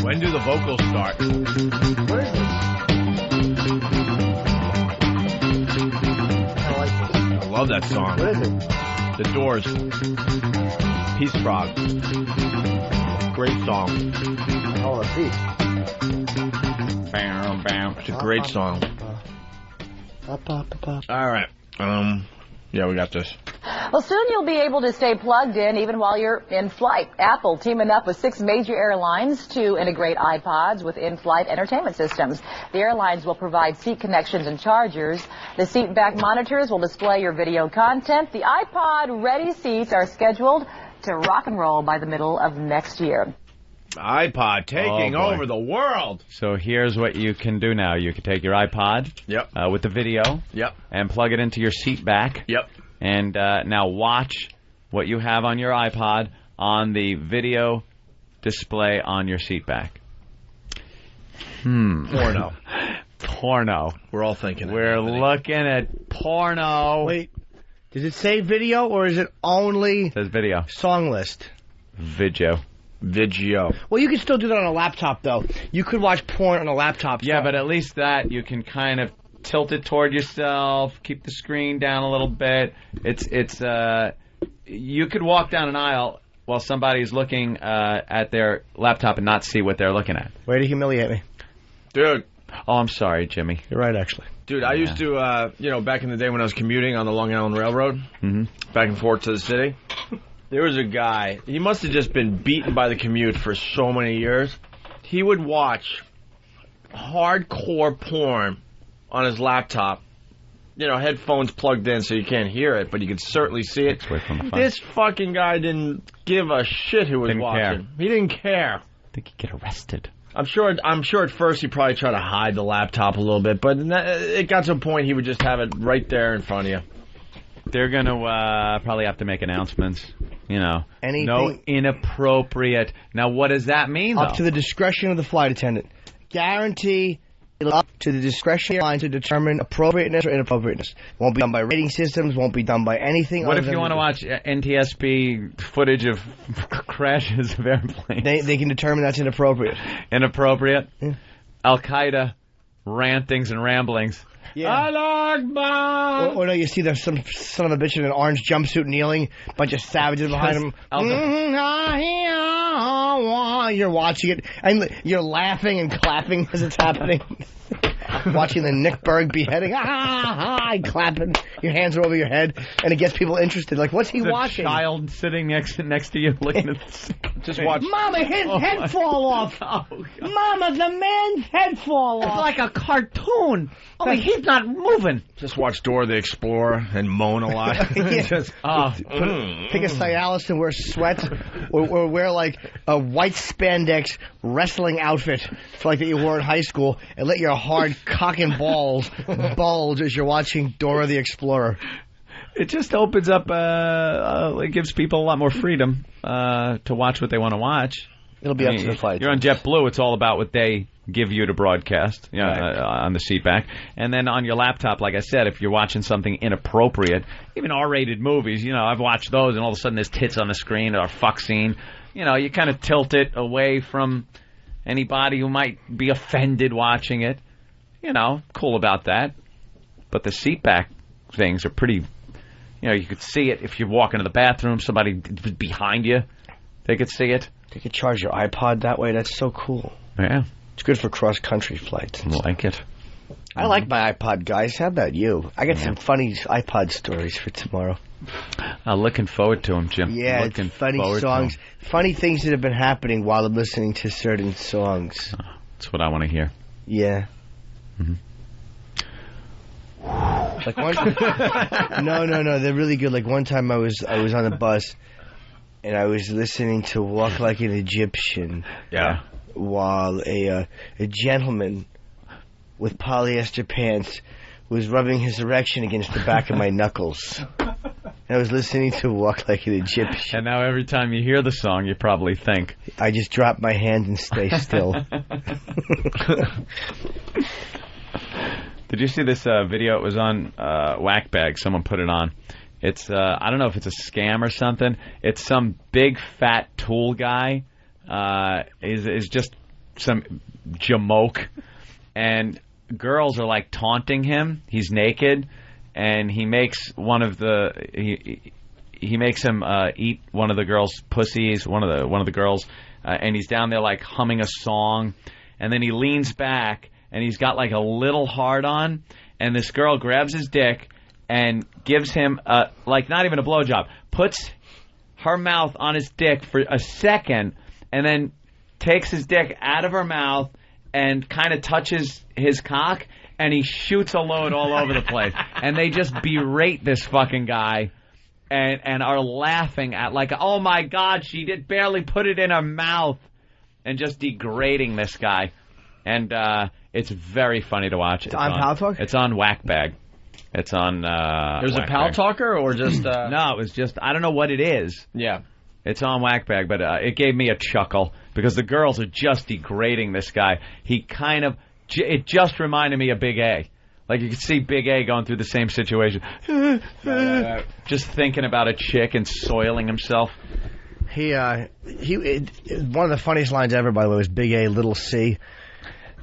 Speaker 6: When do the vocals start?
Speaker 11: What is this?
Speaker 6: I love that song.
Speaker 11: What is it?
Speaker 6: The Doors. Peace Frog. Great song.
Speaker 11: Oh, a peace.
Speaker 6: Bam, bam. It's a great song. All right. Yeah, we got this.
Speaker 17: Well, soon you'll be able to stay plugged in even while you're in flight. Apple teaming up with 6 major airlines to integrate iPods with in-flight entertainment systems. The airlines will provide seat connections and chargers. The seat back monitors will display your video content. The iPod-ready seats are scheduled to rock and roll by the middle of next year.
Speaker 6: iPod taking over the world.
Speaker 7: So here's what you can do now. You can take your iPod with the video and plug it into your seat back. And now watch what you have on your iPod on the video display on your seat back.
Speaker 6: Porno.
Speaker 7: Porno.
Speaker 6: We're all thinking it.
Speaker 7: We're looking at porno.
Speaker 11: Wait, does it say video or is it only
Speaker 7: It says video.
Speaker 11: Song list?
Speaker 7: Video.
Speaker 11: Well, you can still do that on a laptop, though. You could watch porn on a laptop.
Speaker 7: Yeah, but at least that you can kind of tilt it toward yourself, keep the screen down a little bit. You could walk down an aisle while somebody's looking at their laptop and not see what they're looking at.
Speaker 11: Way to humiliate me.
Speaker 6: Dude.
Speaker 7: Oh, I'm sorry, Jimmy.
Speaker 11: You're right, actually.
Speaker 6: Dude, I used to, back in the day when I was commuting on the Long Island Railroad, back and forth to the city, there was a guy, he must have just been beaten by the commute for so many years. He would watch hardcore porn on his laptop. You know, headphones plugged in so you can't hear it, but you could certainly see it. This fucking guy didn't give a shit who was watching. He didn't care.
Speaker 7: I think he'd get arrested.
Speaker 6: I'm sure at first he probably tried to hide the laptop a little bit, but it got to a point he would just have it right there in front of you.
Speaker 7: They're going to probably have to make announcements. You know,
Speaker 11: anything
Speaker 7: no inappropriate. Now, what does that mean,
Speaker 11: Up to the discretion of the flight attendant. Guarantee it'll up to the discretion of the airline to determine appropriateness or inappropriateness. Won't be done by rating systems. Won't be done by anything.
Speaker 7: What if you want to watch NTSB footage of crashes of airplanes?
Speaker 11: They can determine that's inappropriate.
Speaker 7: Inappropriate? Yeah. Al-Qaeda rantings and ramblings.
Speaker 11: Yeah.
Speaker 6: Or
Speaker 11: no, you see there's some son of a bitch in an orange jumpsuit kneeling, bunch of savages behind him. You're watching it, and you're laughing and clapping as it's happening. Watching the Nick Berg beheading, and clapping. Your hands are over your head, and it gets people interested. Like, what's he watching?
Speaker 7: A child sitting next to you looking at this.
Speaker 6: Just watch.
Speaker 11: Mama, his head fall off. Mama, the man's head fall off.
Speaker 9: It's like a cartoon. Only he's not moving.
Speaker 6: Just watch Dora the Explorer and moan a lot.
Speaker 11: Take a Cialis and wear sweats, or wear like a white spandex wrestling outfit like that you wore in high school, and let your hard cock and balls bulge as you're watching Dora the Explorer.
Speaker 7: It just opens up, it gives people a lot more freedom to watch what they want to watch.
Speaker 11: It'll be up to the flight.
Speaker 7: You're on JetBlue, it's all about what they give you to broadcast on the seat back. And then on your laptop, like I said, if you're watching something inappropriate, even R-rated movies, I've watched those, and all of a sudden there's tits on the screen or a fuck scene. You kind of tilt it away from anybody who might be offended watching it. Cool about that. But the seat back things are pretty, you could see it if you walk into the bathroom, somebody behind you, they could see it.
Speaker 11: They could charge your iPod that way. That's so cool.
Speaker 7: Yeah.
Speaker 11: It's good for cross-country flights.
Speaker 7: I like it.
Speaker 11: I like my iPod, guys. How about you? I got some funny iPod stories for tomorrow.
Speaker 7: I'm looking forward to them, Jim.
Speaker 11: Yeah,
Speaker 7: looking
Speaker 11: funny songs. Funny things that have been happening while I'm listening to certain songs.
Speaker 7: That's what I want to hear.
Speaker 11: Yeah.
Speaker 7: Mm-hmm.
Speaker 11: Like one, no, they're really good. Like one time I was on a bus and I was listening to "Walk Like an Egyptian."
Speaker 7: Yeah.
Speaker 11: While a gentleman with polyester pants was rubbing his erection against the back of my knuckles. I was listening to "Walk Like an Egyptian."
Speaker 7: And now every time you hear the song, you probably think,
Speaker 11: I just drop my hand and stay still.
Speaker 7: Did you see this video? It was on Whackbag. Someone put it on. It's I don't know if it's a scam or something. It's some big fat tool guy. Is just some jamoke, and girls are like taunting him. He's naked, and he makes one of the he makes him eat one of the girls' pussies. One of the girls, and he's down there like humming a song, and then he leans back. And he's got like a little hard on, and this girl grabs his dick and gives him like not even a blowjob, puts her mouth on his dick for a second, and then takes his dick out of her mouth and kind of touches his cock, and he shoots a load all over the place. And they just berate this fucking guy and are laughing at like, oh my God, she did barely put it in her mouth, and just degrading this guy. And it's very funny to watch. It's
Speaker 11: on Pal Talk?
Speaker 7: It's on Whackbag. It's on
Speaker 6: There's
Speaker 7: Whackbag.
Speaker 6: a Pal Talker or just...
Speaker 7: No, it was just... I don't know what it is.
Speaker 6: Yeah.
Speaker 7: It's on Whackbag, but it gave me a chuckle because the girls are just degrading this guy. He kind of... It just reminded me of Big A. Like, you could see Big A going through the same situation. Just thinking about a chick and soiling himself.
Speaker 11: One of the funniest lines ever, by the way, was Big A, little C.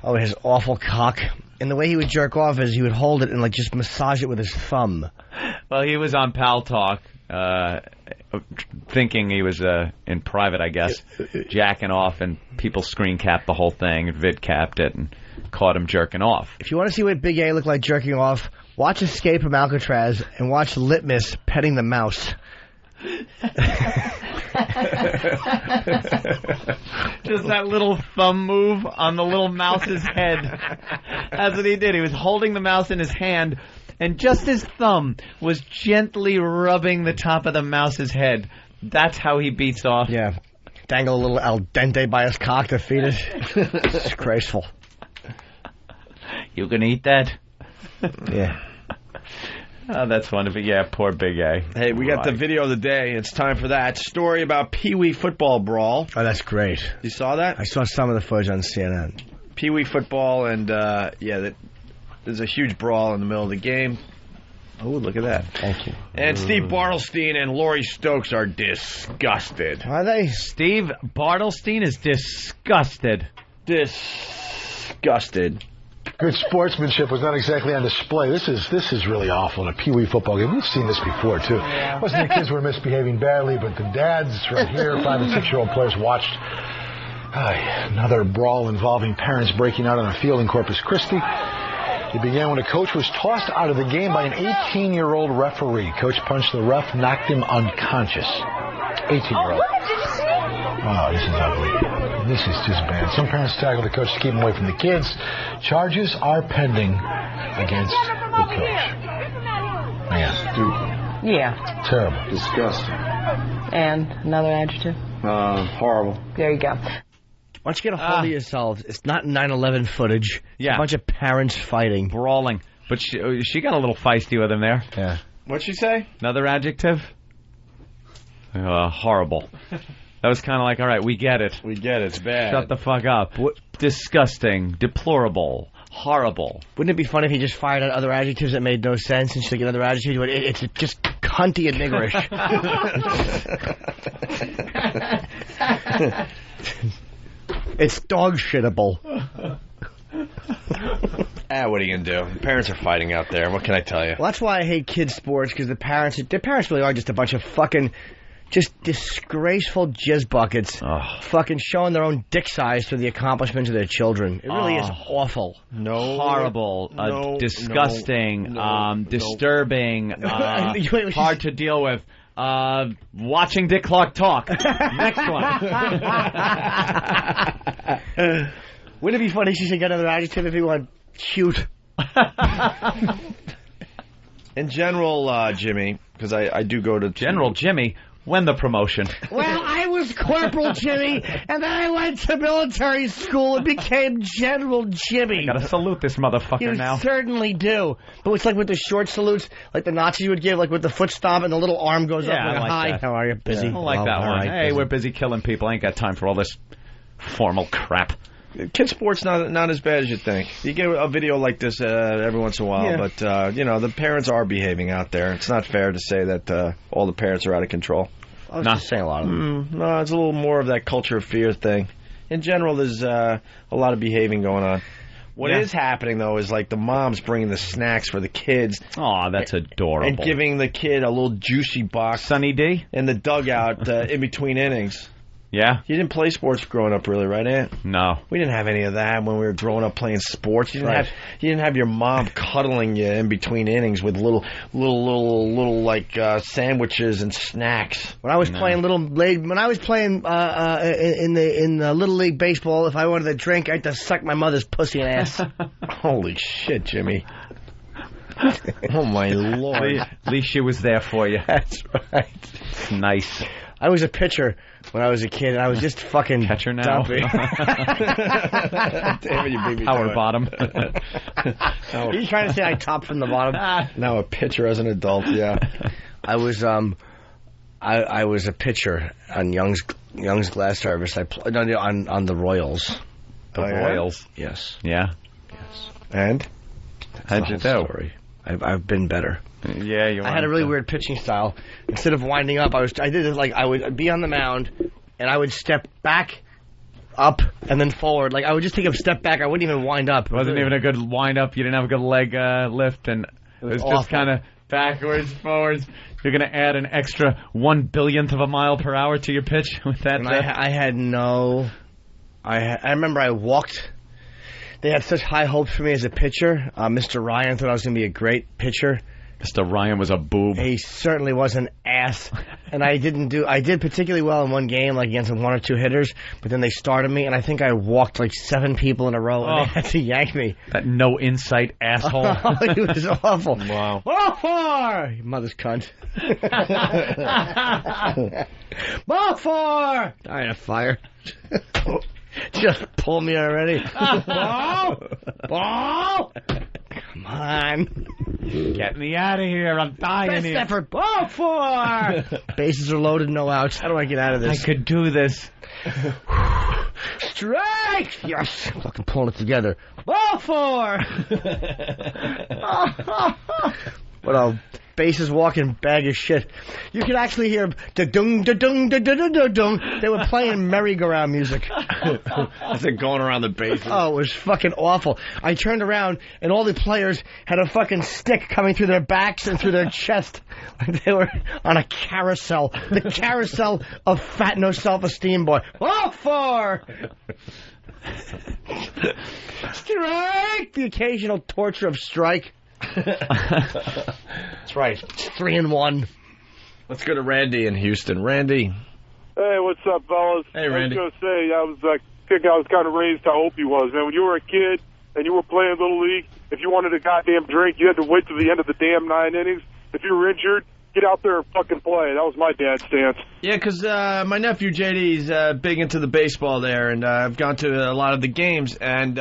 Speaker 11: Oh, his awful cock. And the way he would jerk off is he would hold it and like just massage it with his thumb.
Speaker 7: Well, he was on Pal Talk, thinking he was in private, I guess, jacking off, and people screen capped the whole thing and vid capped it and caught him jerking off.
Speaker 11: If you want to see what Big A looked like jerking off, watch Escape from Alcatraz and watch Litmus petting the mouse.
Speaker 7: Just that little thumb move on the little mouse's head. That's what he did. He was holding the mouse in his hand, and just his thumb was gently rubbing the top of the mouse's head. That's how he beats off.
Speaker 11: Yeah. Dangle a little al dente by his cock to feed it. It's graceful.
Speaker 7: You can eat that?
Speaker 11: Yeah.
Speaker 7: Oh, that's wonderful. Yeah, poor Big A.
Speaker 6: Hey, we got the video of the day. It's time for that story about Pee Wee football brawl.
Speaker 11: Oh, that's great.
Speaker 6: You saw that?
Speaker 11: I saw some of the footage on CNN.
Speaker 6: Pee Wee football, and there's a huge brawl in the middle of the game. Oh, look at that.
Speaker 11: Thank you.
Speaker 6: And Steve Bartelstein and Laurie Stokes are disgusted.
Speaker 11: Are they?
Speaker 7: Steve Bartelstein is disgusted.
Speaker 6: Disgusted.
Speaker 1: Good sportsmanship was not exactly on display. This is really awful in a Pee Wee football game. We've seen this before, too. It wasn't the kids were misbehaving badly, but the dads right here, 5- and 6-year-old players, watched another brawl involving parents breaking out on a field in Corpus Christi. It began when a coach was tossed out of the game by an 18-year-old referee. Coach punched the ref, knocked him unconscious. 18-year-old. Oh, this is ugly. This is just bad. Some parents tackled the coach to keep him away from the kids. Charges are pending against the coach. Man,
Speaker 18: stupid. Yeah.
Speaker 1: Terrible.
Speaker 18: Disgusting. And another adjective?
Speaker 1: Horrible.
Speaker 18: There you go.
Speaker 11: Why don't you get a hold of yourself? It's not 9/11 footage.
Speaker 7: Yeah.
Speaker 11: It's a bunch of parents fighting.
Speaker 7: Brawling. But she got a little feisty with him there.
Speaker 11: Yeah.
Speaker 6: What'd she say?
Speaker 7: Another adjective? Horrible. That was kind of like, all right, we get it.
Speaker 6: We get it. It's bad.
Speaker 7: Shut the fuck up. Disgusting. Deplorable. Horrible.
Speaker 11: Wouldn't it be funny if he just fired out other adjectives that made no sense and she's like another adjective? It's just cunty and niggerish. It's dog shittable.
Speaker 6: What are you gonna do? The parents are fighting out there. What can I tell you?
Speaker 11: Well, that's why I hate kids' sports, because their parents really are just a bunch of fucking, just disgraceful jizz buckets, fucking showing their own dick size through the accomplishments of their children. It really is awful.
Speaker 7: Horrible, disgusting, disturbing, hard to deal with. Watching Dick Clark talk. Next one.
Speaker 11: Wouldn't it be funny if she should get another adjective if he went cute?
Speaker 6: In general, Jimmy, because I do go to...
Speaker 7: General Jimmy? When the promotion?
Speaker 11: Well, I was Corporal Jimmy, and then I went to military school and became General Jimmy.
Speaker 7: I gotta salute this motherfucker now.
Speaker 11: You certainly do. But it's like with the short salutes, like the Nazis would give, like with the foot stomp and the little arm goes up.
Speaker 7: I like
Speaker 11: hi,
Speaker 7: that.
Speaker 11: how are you? Busy?
Speaker 7: I like that one.
Speaker 11: Right,
Speaker 7: hey,
Speaker 11: busy.
Speaker 7: we're busy killing people. I ain't got time for all this formal crap.
Speaker 6: Kid sports not as bad as you think. You get a video like this every once in a while, but the parents are behaving out there. It's not fair to say that all the parents are out of control.
Speaker 11: I was just saying a lot of them.
Speaker 6: No, it's a little more of that culture of fear thing. In general, there's a lot of behaving going on. What is happening, though, is like the mom's bringing the snacks for the kids.
Speaker 7: Oh, that's adorable.
Speaker 6: And giving the kid a little juicy box.
Speaker 7: Sunny D?
Speaker 6: In the dugout in between innings.
Speaker 7: Yeah?
Speaker 6: You didn't play sports growing up, really, right, Aunt?
Speaker 7: No.
Speaker 6: We didn't have any of that when we were growing up playing sports. You didn't have your mom cuddling you in between innings with little sandwiches and snacks.
Speaker 11: When I was playing in the Little League baseball, if I wanted a drink, I had to suck my mother's pussy and ass.
Speaker 6: Holy shit, Jimmy. Oh, my Lord.
Speaker 7: At least she was there for you.
Speaker 11: That's right.
Speaker 7: It's nice.
Speaker 11: I was a pitcher when I was a kid, and I was just fucking
Speaker 7: catcher now.
Speaker 11: Damn
Speaker 6: it, you beat me.
Speaker 7: Howard Bottom.
Speaker 11: Are you trying to say I topped from the bottom?
Speaker 6: Now a pitcher as an adult, yeah.
Speaker 11: I was I was a pitcher on Young's Glass Service. I played on the Royals.
Speaker 7: The Royals?
Speaker 11: Yes.
Speaker 7: Yeah?
Speaker 6: Yes. And?
Speaker 7: How'd you do?
Speaker 11: I've been better.
Speaker 7: Yeah,
Speaker 11: I had a really weird pitching style. Instead of winding up, I did it like I would be on the mound, and I would step back, up, and then forward. Like I would just take a step back. I wouldn't even wind up.
Speaker 7: It wasn't even a good wind up. You didn't have a good leg lift, and it was just kind of backwards, forwards. You're going to add an extra 1/1000th of a mile per hour to your pitch with that.
Speaker 11: I remember I walked. They had such high hopes for me as a pitcher. Mr. Ryan thought I was going to be a great pitcher.
Speaker 7: Mr. Ryan was a boob.
Speaker 11: He certainly was an ass. And I did particularly well in one game, like against one or two hitters, but then they started me, and I think I walked like 7 people in a row, and they had to yank me.
Speaker 7: That no insight asshole.
Speaker 11: He was awful.
Speaker 6: Wow.
Speaker 11: Ball 4! Your mother's cunt. Ball 4! I had a fire. Just pull me already. Ball! Ball! Come on.
Speaker 7: Get me out of here. I'm dying
Speaker 11: Best
Speaker 7: here.
Speaker 11: effort. Ball 4! Bases are loaded, no outs. How do I get out of this?
Speaker 7: I could do this.
Speaker 11: Strike! Yes. Fucking pulling it together. Ball 4! What a bases walking bag of shit. You could actually hear da-dung, da-dung, da-dung, da-dung. They were playing merry-go-round music.
Speaker 6: As they're going around the base.
Speaker 11: Oh, it was fucking awful. I turned around, and all the players had a fucking stick coming through their backs and through their chest. Like they were on a carousel. The carousel of fat, no self-esteem boy. Ball 4! Strike! The occasional torture of strike. That's right. It's 3-1.
Speaker 6: Let's go to Randy in Houston. Randy.
Speaker 8: Hey, what's up, fellas?
Speaker 6: Hey, Randy.
Speaker 8: I was going to say, I was kind of raised how Opie was, man. When you were a kid and you were playing Little League, if you wanted a goddamn drink, you had to wait till the end of the damn 9 innings. If you were injured, get out there and fucking play. That was my dad's stance.
Speaker 6: Yeah, because my nephew JD's big into the baseball there, and I've gone to a lot of the games, and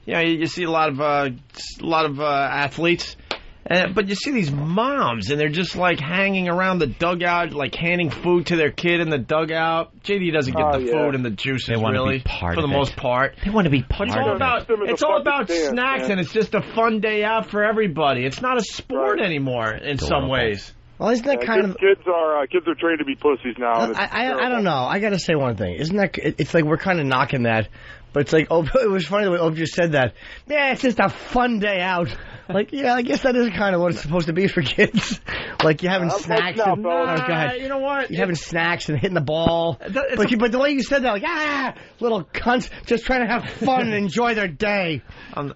Speaker 6: you see a lot of athletes, But you see these moms, and they're just like hanging around the dugout, like handing food to their kid in the dugout. JD doesn't get the food and the juices,
Speaker 7: They want to
Speaker 6: really,
Speaker 7: be part
Speaker 6: for the
Speaker 7: of it.
Speaker 6: most part.
Speaker 7: They want to be part
Speaker 6: But
Speaker 7: of it.
Speaker 6: it's all about snacks, and it's just a fun day out for everybody. It's not a sport anymore in some ways.
Speaker 11: Well, isn't that kind of...
Speaker 8: Kids are trained to be pussies now. And it's
Speaker 11: I don't know. I got to say one thing. Isn't that... It's like we're kind of knocking that, but it's like... Oh, it was funny the way Ove just said that. Yeah, it's just a fun day out. Like, yeah, I guess that is kind of what it's supposed to be for kids. Like, you're having snacks and...
Speaker 6: go ahead. You know what?
Speaker 11: You're having snacks and hitting the ball. But the way you said that, like, little cunts just trying to have fun and enjoy their day.
Speaker 6: I'm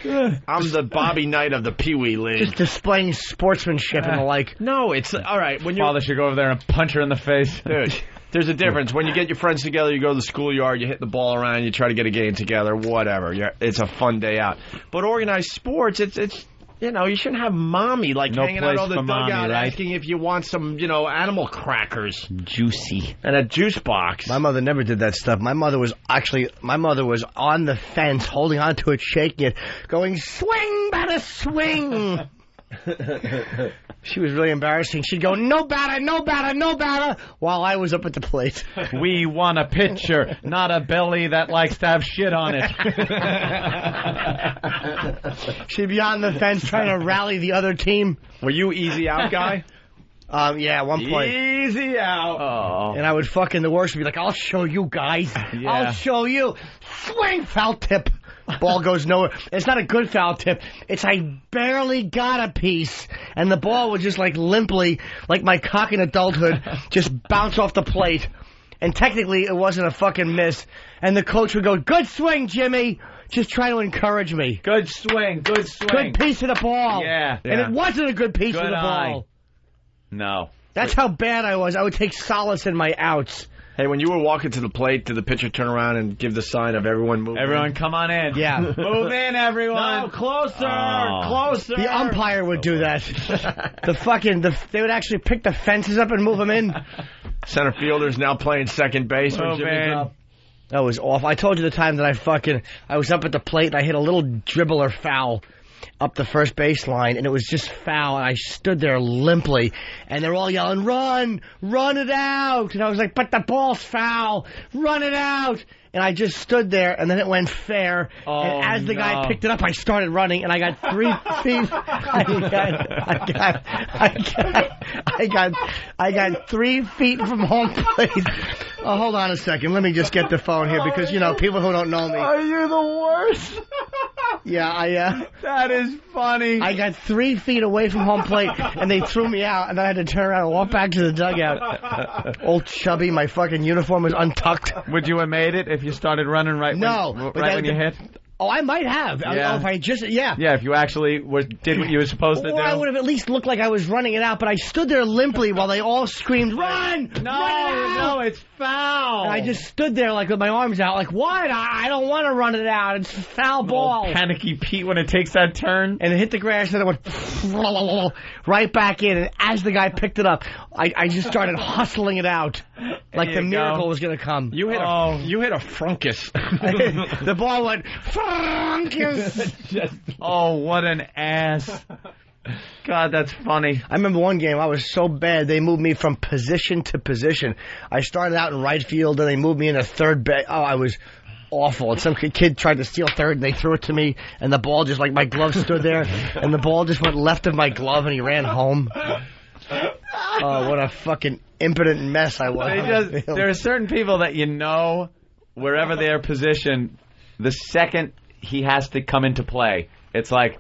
Speaker 6: the Bobby Knight of the Pee Wee League.
Speaker 11: Just displaying sportsmanship and the like.
Speaker 6: No, it's... All right, when
Speaker 7: Father should go over there and punch her in the face.
Speaker 6: Dude, there's a difference. When you get your friends together, you go to the schoolyard, you hit the ball around, you try to get a game together, whatever. It's a fun day out. But organized sports, it's you know, you shouldn't have mommy hanging out on the dugout asking if you want some, animal crackers.
Speaker 7: Juicy.
Speaker 6: And a juice box.
Speaker 11: My mother never did that stuff. My mother was on the fence, holding on to it, shaking it, going, swing, batter, swing. She was really embarrassing. She'd go, no batter, no batter, no batter, while I was up at the plate.
Speaker 7: We want a pitcher, not a belly that likes to have shit on it.
Speaker 11: She'd be on the fence trying to rally the other team.
Speaker 6: Were you easy out guy?
Speaker 11: Yeah, at one point.
Speaker 6: Easy out.
Speaker 7: Oh.
Speaker 11: And I would the worst would be like, I'll show you guys.
Speaker 7: Yeah.
Speaker 11: I'll show you. Swing, foul tip. Ball goes nowhere. It's not a good foul tip. It's I barely got a piece, and the ball would just limply, like my cock in adulthood, just bounce off the plate. And technically, it wasn't a fucking miss. And the coach would go, good swing, Jimmy. Just trying to encourage me.
Speaker 7: Good swing, good swing.
Speaker 11: Good piece of the ball.
Speaker 7: Yeah.
Speaker 11: And it wasn't a good piece
Speaker 7: Good
Speaker 11: of the
Speaker 7: eye.
Speaker 11: ball.
Speaker 7: No.
Speaker 11: That's how bad I was. I would take solace in my outs.
Speaker 6: Hey, when you were walking to the plate, did the pitcher turn around and give the sign of everyone moving?
Speaker 7: Everyone, come on in.
Speaker 11: Yeah.
Speaker 7: Move in, everyone.
Speaker 6: No, closer,
Speaker 7: Oh.
Speaker 6: closer.
Speaker 11: The umpire would do that. They would actually pick the fences up and move them in.
Speaker 6: Center fielder's now playing second base. when
Speaker 7: Move
Speaker 6: Jimmy's
Speaker 7: in.
Speaker 6: up.
Speaker 11: That was awful. I told you the time that I was up at the plate and I hit a little dribbler foul up the first baseline, and it was just foul, and I stood there limply, and they're all yelling, run it out, and I was like, but the ball's foul, run it out, and I just stood there, and then it went fair, and as the guy picked it up, I started running, and I got 3 feet, I got 3 feet from home plate. Oh, hold on a second, let me just get the phone here, because, people who don't know me.
Speaker 7: Are you the worst?
Speaker 11: Yeah,
Speaker 7: That is funny.
Speaker 11: I got 3 feet away from home plate, and they threw me out, and then I had to turn around and walk back to the dugout. Old chubby, my fucking uniform was untucked.
Speaker 7: Would you have made it if you started running right when you hit?
Speaker 11: Oh, I might have.
Speaker 7: Yeah.
Speaker 11: If I just, yeah.
Speaker 7: Yeah, if you actually did what you were supposed to do.
Speaker 11: Or I would have at least looked like I was running it out, but I stood there limply while they all screamed, run!
Speaker 7: No, it's foul.
Speaker 11: And I just stood there with my arms out, like, what? I don't want to run it out. It's a foul ball.
Speaker 7: Panicky Pete when it takes that turn.
Speaker 11: And it hit the grass, and it went right back in. And as the guy picked it up, I just started hustling it out. Like the miracle was going to come.
Speaker 6: You hit a frunkus.
Speaker 11: The ball went frunkus.
Speaker 7: Oh, what an ass. God, that's funny.
Speaker 11: I remember one game, I was so bad, they moved me from position to position. I started out in right field, and they moved me into third base. Oh, I was awful. And some kid tried to steal third, and they threw it to me, and the ball just, my glove stood there, and the ball just went left of my glove, and he ran home. Oh, what a fucking impotent mess I was.
Speaker 7: There are certain people that wherever they're positioned, the second he has to come into play, it's like,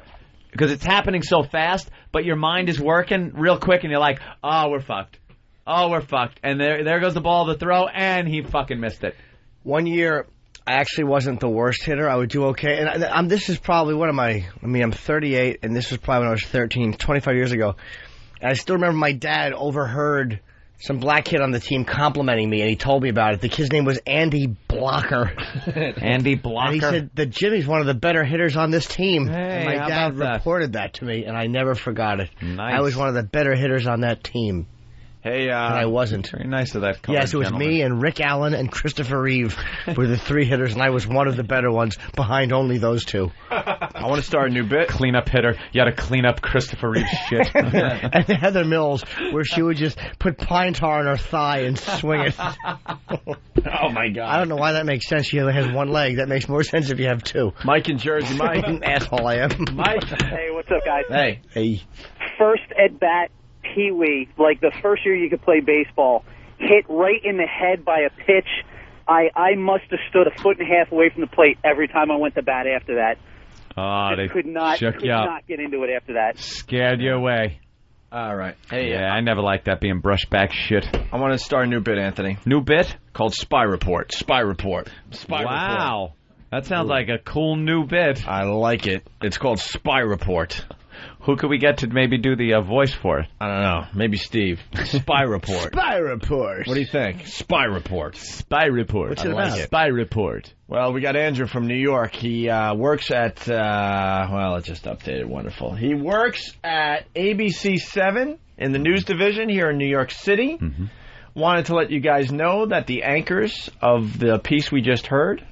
Speaker 7: because it's happening so fast, but your mind is working real quick, and you're like, oh, we're fucked. Oh, we're fucked. And there goes the ball to throw, and he fucking missed it.
Speaker 11: One year, I actually wasn't the worst hitter. I would do okay. And this is probably, I'm 38, and this was probably when I was 13, 25 years ago. And I still remember my dad overheard some black kid on the team complimenting me, and he told me about it. The kid's name was Andy Blocker.
Speaker 7: Andy Blocker?
Speaker 11: And he said that Jimmy's one of the better hitters on this team.
Speaker 7: Hey,
Speaker 11: and my dad reported that to me, and I never forgot it.
Speaker 7: Nice.
Speaker 11: I was one of the better hitters on that team.
Speaker 6: Hey,
Speaker 11: and I wasn't.
Speaker 7: Very nice of that.
Speaker 11: Yes, it was me and Rick Allen and Christopher Reeve were the three hitters, and I was one of the better ones behind only those two.
Speaker 6: I want to start a new bit.
Speaker 7: Cleanup hitter. You got to clean up Christopher Reeve's shit.
Speaker 11: And Heather Mills, where she would just put pine tar on her thigh and swing it.
Speaker 6: Oh, my God.
Speaker 11: I don't know why that makes sense. She only has one leg. That makes more sense if you have two.
Speaker 6: Mike in Jersey. Mike.
Speaker 11: Asshole I am.
Speaker 6: Mike.
Speaker 12: Hey, what's up, guys?
Speaker 6: Hey.
Speaker 11: Hey.
Speaker 12: First at bat, Pee Wee, like the first year you could play baseball, hit right in the head by a pitch. I must have stood a foot and a half away from the plate every time I went to bat after that.
Speaker 7: Oh, they
Speaker 12: could not get into it after that.
Speaker 7: Scared you away.
Speaker 6: All right. Hey,
Speaker 7: yeah, I never liked that being brushed back shit.
Speaker 6: I want to start a new bit, Anthony.
Speaker 7: New bit?
Speaker 6: Called Spy Report. Spy Report. Spy
Speaker 7: wow.
Speaker 6: Report.
Speaker 7: That sounds like a cool new bit.
Speaker 6: I like it. It's called Spy Report.
Speaker 7: Who could we get to maybe do the voice for it?
Speaker 6: I don't know. Maybe Steve. Spy Report.
Speaker 11: Spy Report.
Speaker 6: What do you think? Spy Report.
Speaker 7: Spy Report.
Speaker 11: What's it about?
Speaker 7: Spy Report.
Speaker 6: Well, we got Andrew from New York. He works at, well, it just updated. Wonderful. He works at ABC 7 in the news division here in New York City.
Speaker 7: Mm-hmm.
Speaker 6: Wanted to let you guys know that the anchors of the piece we just heard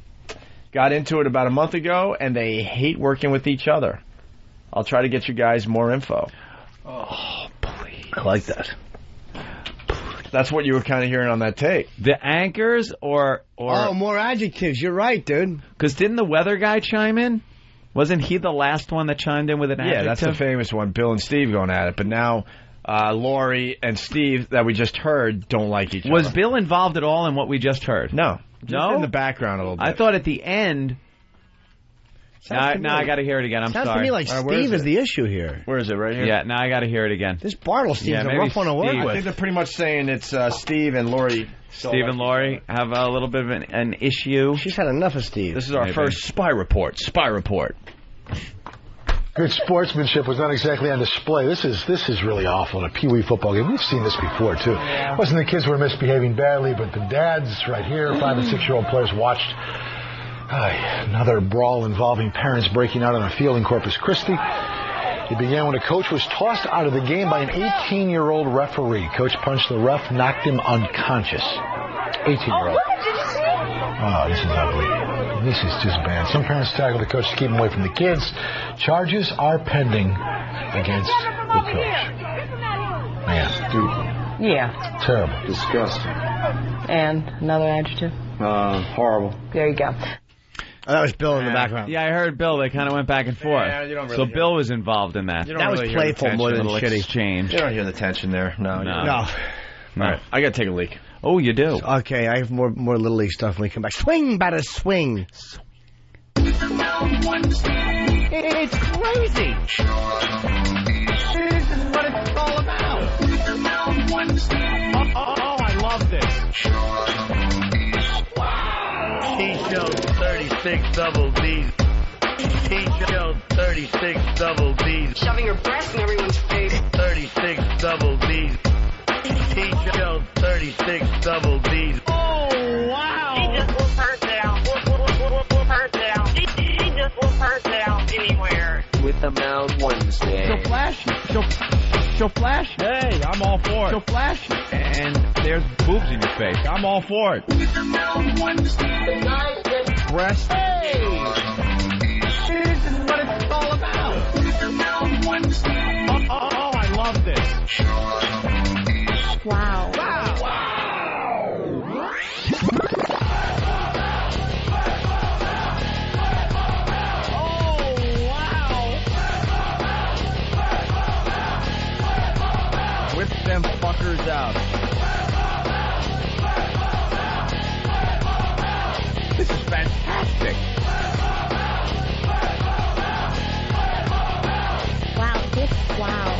Speaker 6: got into it about a month ago, and they hate working with each other. I'll try to get you guys more info.
Speaker 7: Oh, please.
Speaker 11: I like that.
Speaker 6: That's what you were kind of hearing on that tape.
Speaker 7: The anchors or
Speaker 11: Oh, more adjectives. You're right, dude.
Speaker 7: Because didn't the weather guy chime in? Wasn't he the last one that chimed in with an adjective?
Speaker 6: Yeah, that's the famous one. Bill and Steve going at it. But now Lori and Steve that we just heard don't like each other.
Speaker 7: Was Bill involved at all in what we just heard?
Speaker 6: No.
Speaker 7: No?
Speaker 6: In the background a little bit.
Speaker 7: I thought at the end... Now I got to hear it again. I'm sorry.
Speaker 11: Sounds to me like Steve is the issue here.
Speaker 6: Where is it? Right here?
Speaker 7: Yeah, now I got to hear it again.
Speaker 11: This Bartlestein's a rough one to work with.
Speaker 6: I think they're pretty much saying it's Steve and Lori.
Speaker 7: Steve and Lori have a little bit of an issue.
Speaker 11: She's had enough of Steve.
Speaker 6: This is our first Spy Report. Spy Report.
Speaker 1: Good sportsmanship was not exactly on display. This is really awful in a Pee Wee football game. We've seen this before, too. Yeah. It wasn't the kids who were misbehaving badly, but the dads right here, 5- and 6-year-old players watched another brawl involving parents breaking out on a field in Corpus Christi. It began when a coach was tossed out of the game by an 18-year-old referee. Coach punched the ref, knocked him unconscious. 18-year-old. Oh, this is ugly. This is just bad. Some parents tackled the coach to keep him away from the kids. Charges are pending against the coach. Man,
Speaker 18: dude. Yeah.
Speaker 1: Terrible.
Speaker 18: Disgusting. And another adjective?
Speaker 6: Horrible.
Speaker 18: There you go.
Speaker 11: Oh, that was Bill in the background.
Speaker 7: Yeah, I heard Bill. They kind of went back and forth.
Speaker 6: Yeah, you don't really
Speaker 7: so Bill was involved in that.
Speaker 11: That was playful more than shitty.
Speaker 7: Exchange.
Speaker 6: You don't hear the tension there. No.
Speaker 11: No.
Speaker 6: All right, I got to take a leak.
Speaker 7: Oh, you do?
Speaker 11: Okay, I have more Little League stuff when we come back. Swing, batter, swing.
Speaker 9: It's crazy. This is what it's all about. Oh, I love this.
Speaker 20: T-Show 36 double D's. T-Show 36 double D's.
Speaker 22: Shoving your breast in everyone's face.
Speaker 20: 36 double D's. T-Show 36 double D's.
Speaker 22: Oh, wow. She just will her down. Will her down. She just will her down anywhere.
Speaker 23: With the Mount Wednesday.
Speaker 7: She'll flash. She'll flash.
Speaker 20: Hey, I'm all for it.
Speaker 7: She'll flash. And there's boobs in your face.
Speaker 20: I'm all for it.
Speaker 22: With the Mount Wednesday. The guys get
Speaker 20: breast.
Speaker 22: Hey.
Speaker 9: This is what it's all about.
Speaker 22: With the Mount Wednesday.
Speaker 9: Oh, I love this.
Speaker 22: Wow.
Speaker 6: Whip them fuckers out.
Speaker 9: This is fantastic.
Speaker 6: Wow.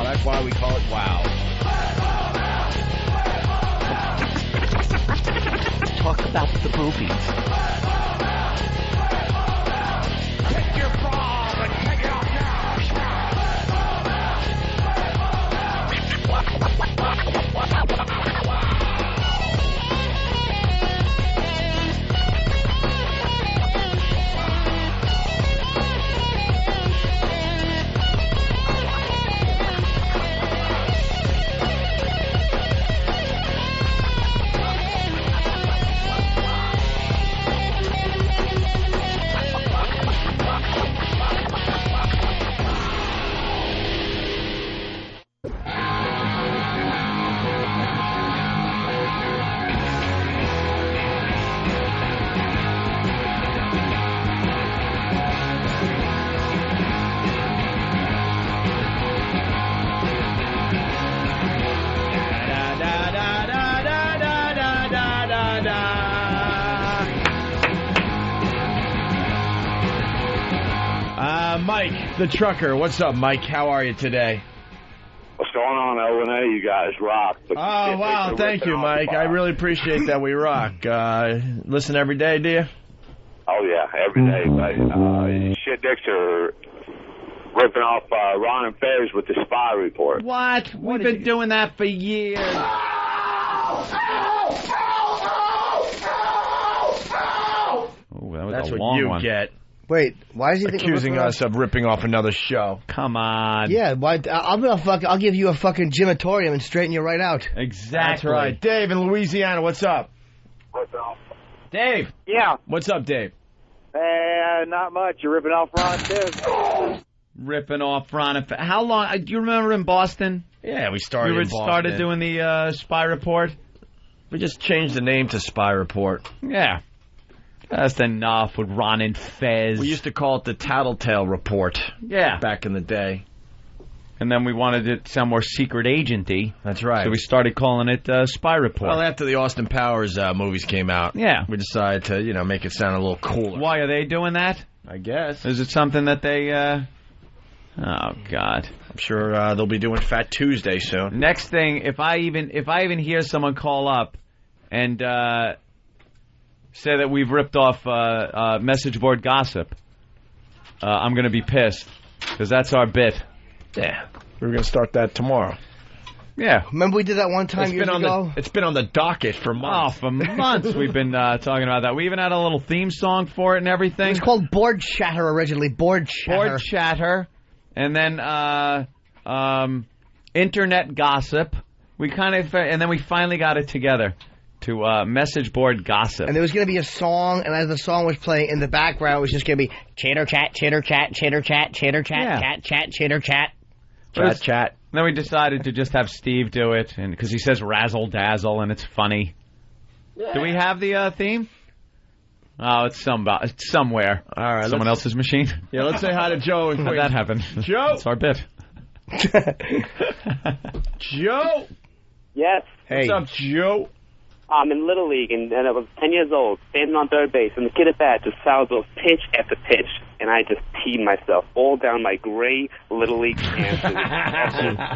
Speaker 6: That's why we call it wow.
Speaker 9: Talk about the boobies. Take your bra and take it off
Speaker 6: Mike, the trucker. What's up, Mike? How are you today?
Speaker 5: What's going on, L&A? You guys rock.
Speaker 6: Oh, wow. Thank you, Mike. I really appreciate that. We rock. Listen every day, do you?
Speaker 5: Oh, yeah, every day. But shit dicks are ripping off Ron and Fez with the spy report.
Speaker 7: What? We've been doing that for years. That was
Speaker 6: That's
Speaker 7: a
Speaker 6: what
Speaker 7: long
Speaker 6: you
Speaker 7: one.
Speaker 6: get.
Speaker 11: Wait, why is he
Speaker 6: accusing us of ripping off another show?
Speaker 7: Come on.
Speaker 11: Yeah, why? I'll give you a fucking gymatorium and straighten you right out.
Speaker 7: Exactly.
Speaker 6: That's right. Dave in Louisiana, what's up?
Speaker 5: What's up?
Speaker 6: Dave.
Speaker 16: Yeah.
Speaker 6: What's up, Dave?
Speaker 16: Not much. You're ripping off Ron, too.
Speaker 7: Ripping off Ron. How long? Do you remember in Boston?
Speaker 6: Yeah, we started
Speaker 7: We
Speaker 6: in Boston.
Speaker 7: started doing the spy report.
Speaker 6: We just changed the name to Spy Report.
Speaker 7: Yeah. That's enough with Ron and Fez.
Speaker 6: We used to call it the Tattletale Report.
Speaker 7: Yeah.
Speaker 6: Back in the day.
Speaker 7: And then we wanted it to sound more secret agenty.
Speaker 6: That's right.
Speaker 7: So we started calling it Spy Report.
Speaker 6: Well, after the Austin Powers movies came out,
Speaker 7: yeah,
Speaker 6: we decided to, make it sound a little cooler.
Speaker 7: Why are they doing that?
Speaker 6: I guess.
Speaker 7: Is it something that they... Oh, God.
Speaker 6: I'm sure they'll be doing Fat Tuesday soon.
Speaker 7: Next thing, if I even hear someone call up and say that we've ripped off message board gossip, I'm going to be pissed, because that's our bit.
Speaker 6: Yeah. We're going to start that tomorrow.
Speaker 7: Yeah.
Speaker 11: Remember we did that one time years ago?
Speaker 6: It's been on the docket for months.
Speaker 7: Oh, for months we've been talking about that. We even had a little theme song for it and everything.
Speaker 11: It was called Board Chatter originally. Board Chatter.
Speaker 7: Board Chatter. And then Internet Gossip. And then we finally got it together to message board gossip.
Speaker 11: And there was going to be a song, and as the song was playing in the background, it was just going to be chitter chat, chitter chat, chitter chat, chitter chat,
Speaker 7: Yeah.
Speaker 11: chat, chat, chitter chat.
Speaker 6: Chat.
Speaker 7: Then we decided to just have Steve do it, and because he says razzle dazzle, and it's funny. Yeah. Do we have the theme? Oh, it's somewhere.
Speaker 6: All right,
Speaker 7: someone else's machine.
Speaker 6: Yeah, let's say hi to Joe.
Speaker 7: How'd that happen?
Speaker 6: Joe,
Speaker 7: it's our bit.
Speaker 6: Joe.
Speaker 16: Yes.
Speaker 6: Hey. What's up, Joe?
Speaker 16: I'm in Little League, and I was 10 years old, standing on third base, and the kid at bat just fouls off pitch after pitch, and I just peed myself all down my gray Little League pants.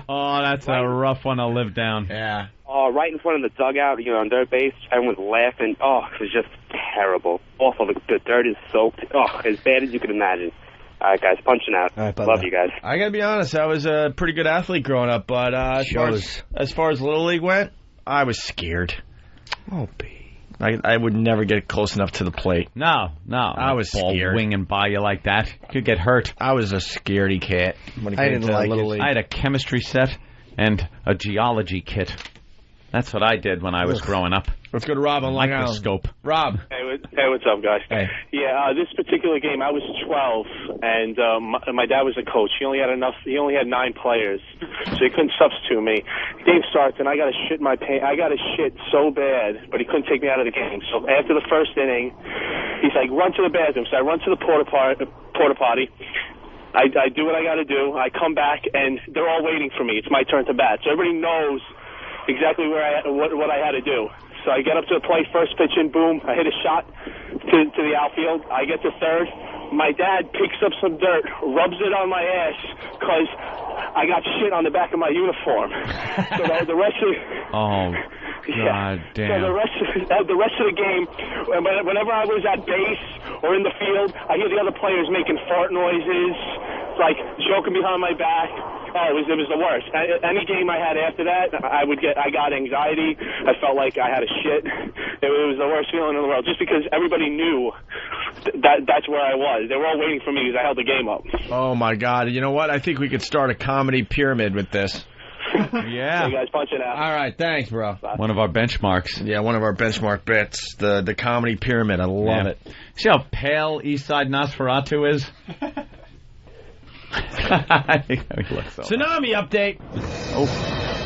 Speaker 7: Oh, that's a rough one to live down.
Speaker 6: Yeah.
Speaker 16: Oh, right in front of the dugout, on third base, everyone's laughing. Oh, it was just terrible. Awful. The dirt is soaked. Oh, as bad as you can imagine. All right, guys, punching out.
Speaker 6: All right,
Speaker 16: love you guys.
Speaker 6: I got to be honest, I was a pretty good athlete growing up, but as far as Little League went, I was scared.
Speaker 11: Oh,
Speaker 6: I would never get close enough to the plate.
Speaker 7: No.
Speaker 6: I was scared.
Speaker 7: Winging by you like that. You could get hurt.
Speaker 6: I was a scaredy cat when it came to Little League.
Speaker 7: I had a chemistry set and a geology kit. That's what I did when I was growing up.
Speaker 6: Let's go to Rob on Long Island.
Speaker 7: Microscope.
Speaker 6: Rob.
Speaker 8: Hey, what's up, guys?
Speaker 6: Hey.
Speaker 8: Yeah, this particular game, I was 12, and my dad was a coach. He only had 9 players, so he couldn't substitute me. Game starts, and I got to shit my pants. I got to shit so bad, but he couldn't take me out of the game. So after the first inning, he's like, run to the bathroom. So I run to the porta potty. I do what I got to do. I come back, and they're all waiting for me. It's my turn to bat. So everybody knows exactly what I had to do. So I get up to the plate, first pitch in, boom, I hit a shot to the outfield. I get to third. My dad picks up some dirt, rubs it on my ass, because I got shit on the back of my uniform. So the rest of
Speaker 7: God damn.
Speaker 8: So the rest of the game, whenever I was at base or in the field, I hear the other players making fart noises, like joking behind my back. Oh, it was the worst. Any game I had after that, I got anxiety. I felt like I had a shit. It was the worst feeling in the world, just because everybody knew that's where I was. They were all waiting for me because I held the game up.
Speaker 6: Oh my God! You know what? I think we could start a comedy pyramid with this.
Speaker 7: Yeah.
Speaker 8: Hey guys, punch it out.
Speaker 6: All right, thanks, bro.
Speaker 7: One of our benchmarks.
Speaker 6: Yeah, one of our benchmark bits. The comedy pyramid. I love it.
Speaker 7: See how pale Eastside Nosferatu is?
Speaker 6: Tsunami update.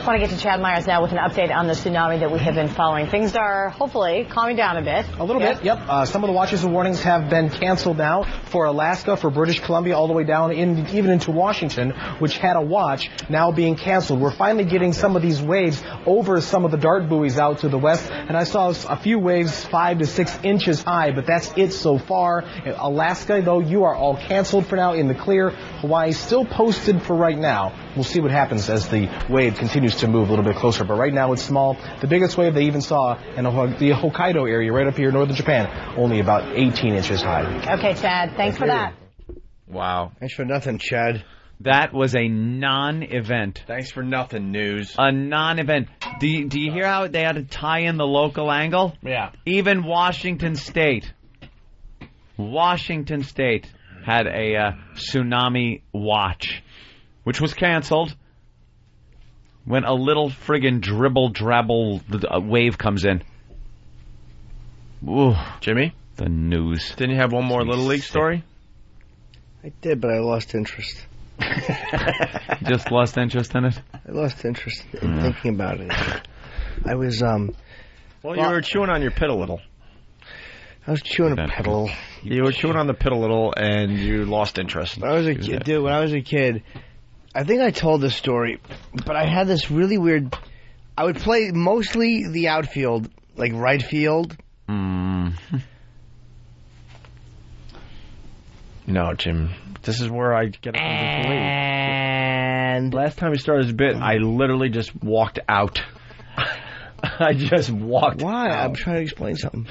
Speaker 13: want to get to Chad Myers now with an update on the tsunami that we have been following. Things are hopefully calming down a bit.
Speaker 15: A little bit, yep. Some of the watches and warnings have been canceled now for Alaska, for British Columbia, all the way down even into Washington, which had a watch now being canceled. We're finally getting some of these waves over some of the dart buoys out to the west, and I saw a few waves 5 to 6 inches high, but that's it so far. Alaska, though, you are all canceled for now, in the clear. Hawaii still posted for right now. We'll see what happens as the wave continues to move a little bit closer, but right now it's small. The biggest wave they even saw in the Hokkaido area right up here in northern Japan, only about 18 inches high.
Speaker 13: Okay, Chad, thanks for that.
Speaker 6: Wow.
Speaker 15: Thanks for nothing, Chad.
Speaker 7: That was a non-event.
Speaker 6: Thanks for nothing, news.
Speaker 7: A non-event. Do you hear how they had to tie in the local angle?
Speaker 6: Yeah.
Speaker 7: Even Washington State had a tsunami watch, which was canceled when a little friggin' dribble-drabble wave comes in. Ooh,
Speaker 6: Jimmy?
Speaker 7: The news.
Speaker 6: Didn't you have one more Little League story?
Speaker 11: I did, but I lost interest.
Speaker 7: Just lost interest in it?
Speaker 11: I lost interest in thinking about it. I was,
Speaker 6: Well, you were chewing on your pit a little.
Speaker 11: I was chewing a pedal.
Speaker 6: You were chewing on the pit a little, and you lost interest.
Speaker 11: When I was a kid, dude, when I was a kid, I think I told this story, but I had this really weird... I would play mostly the outfield, like right field.
Speaker 6: No, Jim. This is where I get up
Speaker 11: and
Speaker 6: last time he started his bit, I literally just walked out. I just walked
Speaker 11: Why?
Speaker 6: out.
Speaker 11: I'm trying to explain something.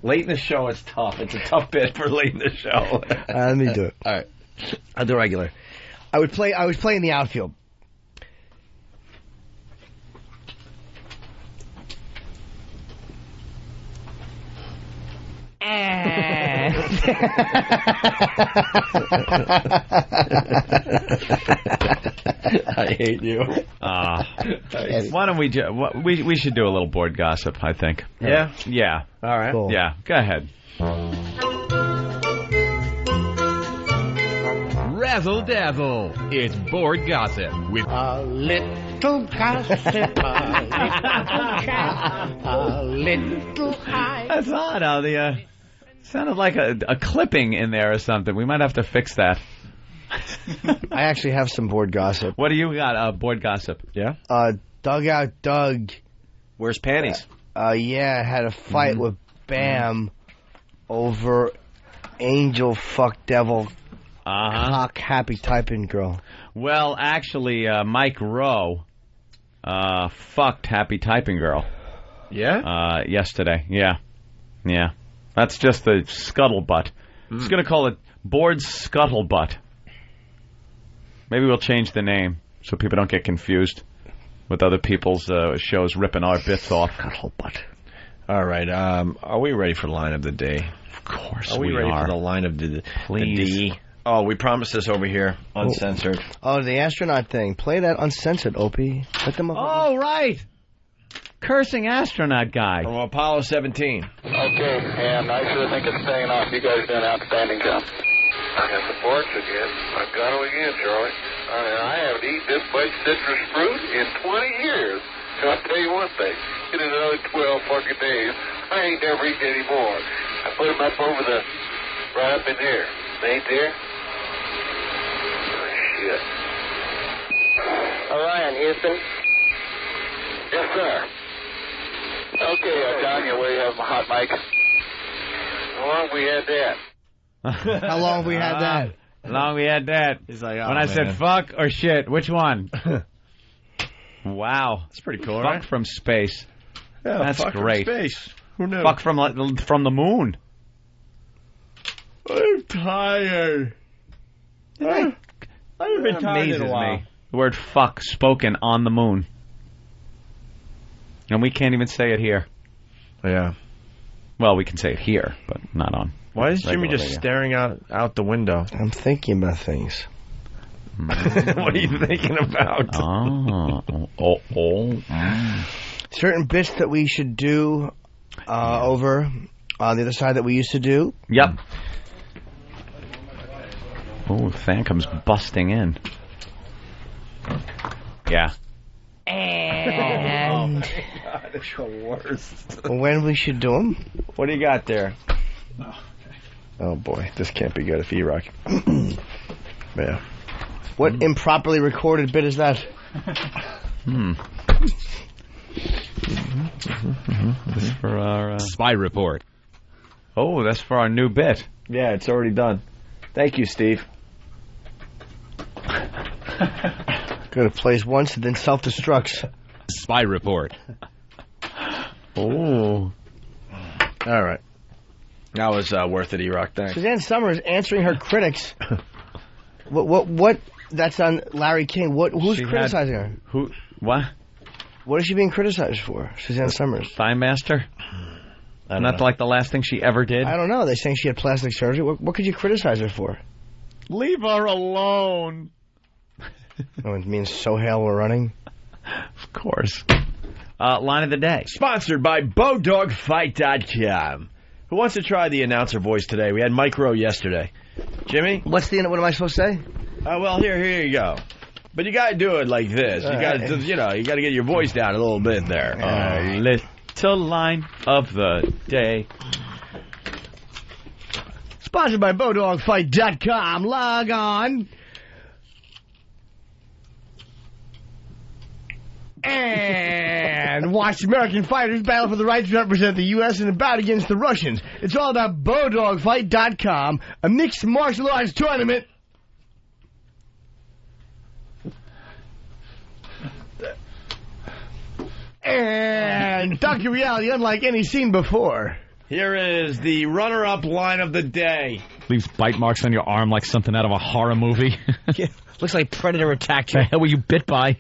Speaker 6: Late in the show, it's tough. It's a tough bit for late in the show.
Speaker 11: Let me do it. All right. I'll do regular. I was playing the outfield.
Speaker 6: I hate you.
Speaker 7: Why don't we we should do a little board gossip, I think.
Speaker 6: Yeah?
Speaker 7: Yeah.
Speaker 6: All right.
Speaker 11: Cool.
Speaker 7: Yeah, go ahead.
Speaker 19: Razzle dazzle. It's board gossip with
Speaker 22: a little gossip, a little high.
Speaker 7: That's odd how the sounded like a clipping in there or something. We might have to fix that.
Speaker 11: I actually have some board gossip.
Speaker 7: What do you got? Board gossip.
Speaker 6: Yeah.
Speaker 11: Dugout Doug.
Speaker 6: Wears panties.
Speaker 11: Yeah, had a fight with Bam over Angel Fuck Devil Cock Happy Typing Girl.
Speaker 7: Well, actually, Mike Rowe fucked Happy Typing Girl.
Speaker 6: Yeah?
Speaker 7: Yesterday. Yeah. Yeah. That's just the scuttlebutt. Just going to call it Board Scuttlebutt. Maybe we'll change the name so people don't get confused with other people's shows ripping our bits off.
Speaker 11: Scuttlebutt.
Speaker 6: All right. Are we ready for the line of the day?
Speaker 7: Of course
Speaker 6: we ready for the line of the D? Oh, we promised this over here, uncensored.
Speaker 11: Oh, the astronaut thing. Play that uncensored, Opie. Let them up.
Speaker 7: Oh, right. Cursing astronaut guy.
Speaker 6: From Apollo 17.
Speaker 21: Okay, and I sure think it's paying off. You guys did an outstanding job. I got the porch again. I've got them again, Charlie. I haven't eaten this much citrus fruit in 20 years. So I'll tell you one thing. In another 12 fucking days, I ain't never eaten any more. I put them up over the... right up in there. They ain't there? Oh, shit. Orion, Houston. Yes, sir. Okay, John, you where you have my hot mic. How long we had that?
Speaker 11: How long have we had that?
Speaker 7: How long we had that?
Speaker 6: He's like, oh,
Speaker 7: when I said fuck or shit, which one? Wow.
Speaker 6: That's pretty cool,
Speaker 7: Fuck
Speaker 6: right?
Speaker 7: from space.
Speaker 6: Yeah,
Speaker 7: that's
Speaker 6: fuck
Speaker 7: great.
Speaker 6: From space. Who knew?
Speaker 7: Fuck from the moon.
Speaker 6: I'm tired. I haven't been tired in a while.
Speaker 7: Me. The word fuck spoken on the moon. And we can't even say it here.
Speaker 6: Yeah.
Speaker 7: Well, we can say it here, but not on.
Speaker 6: Why is Jimmy just staring out the window?
Speaker 11: I'm thinking about things.
Speaker 6: What are you thinking about?
Speaker 11: Certain bits that we should do over on the other side that we used to do.
Speaker 7: Yep. Oh, Thankham's busting in. Yeah.
Speaker 11: And
Speaker 6: God, it's the worst.
Speaker 11: when we should do them?
Speaker 6: What do you got there? Oh boy, this can't be good if E-Rock. Yeah.
Speaker 11: What improperly recorded bit is that?
Speaker 7: This is for our spy report. Oh, that's for our new bit.
Speaker 6: Yeah, it's already done. Thank you, Steve.
Speaker 11: Go to plays once and then self-destructs.
Speaker 7: Spy report.
Speaker 6: Oh. All right. That was worth it, E-Rock. Thanks.
Speaker 11: Suzanne Summers answering her critics. What? That's on Larry King. Who's criticizing her?
Speaker 7: Who? What?
Speaker 11: What is she being criticized for, Suzanne Summers?
Speaker 7: Thigh master? Not like the last thing she ever did?
Speaker 11: I don't know. They're saying she had plastic surgery. What could you criticize her for?
Speaker 7: Leave her alone.
Speaker 11: Oh, it means Sohail we're running?
Speaker 7: Of course. Line of the day.
Speaker 6: Sponsored by BowDogFight.com. Who wants to try the announcer voice today? We had Mike Rowe yesterday. Jimmy?
Speaker 11: What am I supposed to say?
Speaker 6: Well, here you go. But you got to do it like this. You got to, you got to get your voice down a little bit there.
Speaker 7: Little line of the day.
Speaker 11: Sponsored by BowDogFight.com. Log on. And watch American fighters battle for the right to represent the U.S. in a bout against the Russians. It's all about BowDogFight.com, a mixed martial arts tournament. And Dr. Reality, unlike any seen before.
Speaker 6: Here is the runner-up line of the day.
Speaker 7: Leaves bite marks on your arm like something out of a horror movie.
Speaker 11: Yeah, looks like Predator attacked you.
Speaker 7: The hell were you bit by?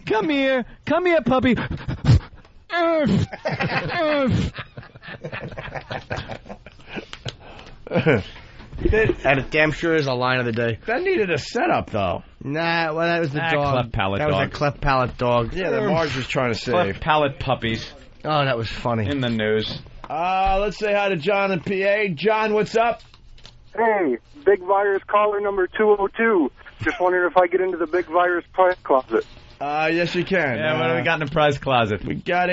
Speaker 7: Come here, puppy.
Speaker 11: That damn sure is a line of the day.
Speaker 6: That needed a setup, though.
Speaker 11: Nah, well, that was the dog.
Speaker 7: Cleft palate
Speaker 11: that
Speaker 7: dog.
Speaker 11: was a cleft palate dog.
Speaker 6: Yeah, that Marge was trying to save.
Speaker 7: Cleft palate puppies.
Speaker 11: Oh, that was funny.
Speaker 7: In the news.
Speaker 6: Let's say hi to John in PA. John, what's up?
Speaker 8: Hey, Big Virus caller number 202. Just wondering if I get into the Big Virus prize closet.
Speaker 6: Yes, you can.
Speaker 7: Yeah, what do we got in the prize closet?
Speaker 6: We got